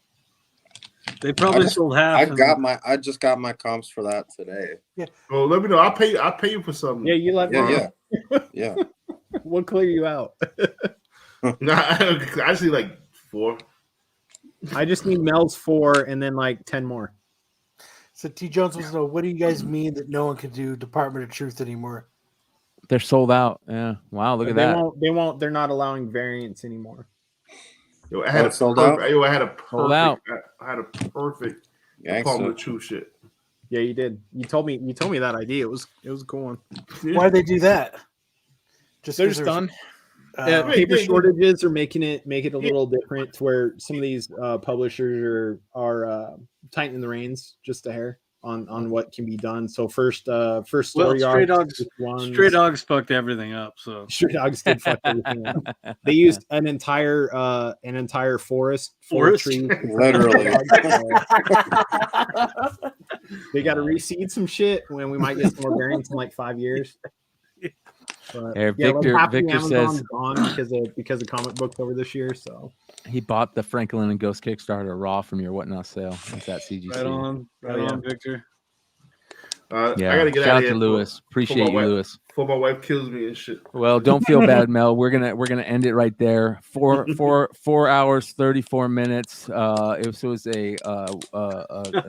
They probably sold half. I just got my comps for that today. Yeah. Well, let me know. I'll pay you for something. Yeah, you let me know. Yeah. We'll clear you out. No, I see like 4. I just need Mel's 4 and then like 10 more. So T Jones wants to know, what do you guys mean that no one can do Department of Truth anymore? They're sold out. Yeah. Wow. Look at that. They're not allowing variants anymore. Yo, I had sold out. I had a perfect. Sold out. I had a perfect Gangsta. Department of Truth shit. Yeah, you did. You told me that idea. It was a cool one. Why'd they do that? They're just done. Paper shortages are making it a little different to where some of these publishers are tightening the reins just a hair on what can be done. So first story Stray Dogs fucked everything up. So Stray Dogs did fuck everything up. They used an entire forest full of trees. Literally. They got to reseed some shit when we might get some more variants in like 5 years. But, Victor says gone because of comic books over this year. So he bought the Franklin and Ghost Kickstarter raw from your whatnot sale. It's at CGC. Right on, Victor. Yeah, I gotta get shout out out of to here Lewis. Appreciate you, Lewis. Before my wife kills me and shit. Well, don't feel bad, Mel. We're gonna end it right there. 4 hours 34 minutes. It was an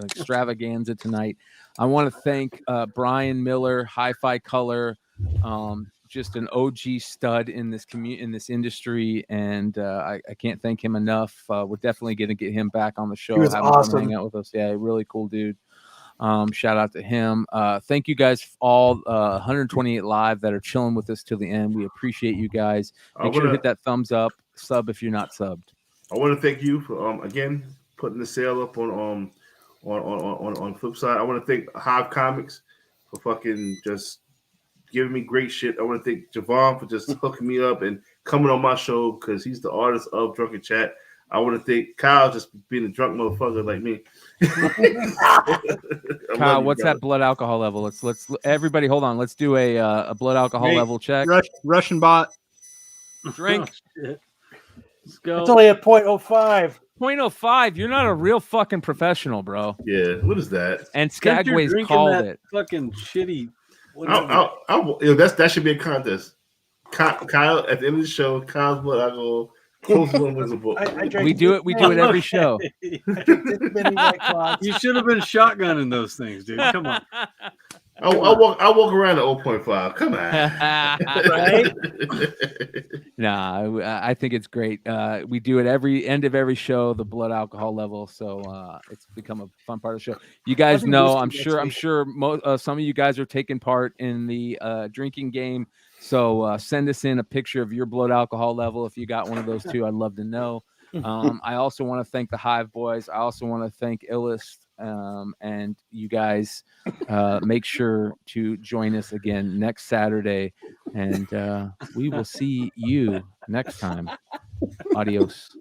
extravaganza tonight. I want to thank Brian Miller, Hi-Fi Color, just an OG stud in this industry, and I can't thank him enough. We're definitely gonna get him back on the show. He was awesome. Hang out with us. Yeah, really cool dude. Shout out to him. Thank you guys all 128 live that are chilling with us till the end. We appreciate you guys. Make sure to hit that thumbs up, sub if you're not subbed. I want to thank you for again putting the sale up on Flipside. I want to thank Hive Comics for fucking just giving me great shit. I want to thank Javon for just hooking me up and coming on my show because he's the artist of Drunken Chat. I want to thank Kyle just being a drunk motherfucker like me. Kyle, what's that blood alcohol level? Let's everybody hold on. Let's do a blood alcohol level check. Russian bot. Drink. Let's go. It's only at 0.05. 0.05. You're not a real fucking professional, bro. Yeah. What is that? And Skagway's called it. Fucking shitty. That should be a contest. Kyle at the end of the show, Kyle's blood alcohol. We do it every show. You should have been shotgunning those things, dude. Come on. I'll walk around at 0.5. Come on. Right? Nah, I think it's great. We do it every end of every show, the blood alcohol level. So it's become a fun part of the show. You guys know, I'm sure some of you guys are taking part in the drinking game. So send us in a picture of your blood alcohol level. If you got one of those two, I'd love to know. I also want to thank the Hive Boys. I also want to thank Illist. And you guys make sure to join us again next Saturday. And we will see you next time. Adios.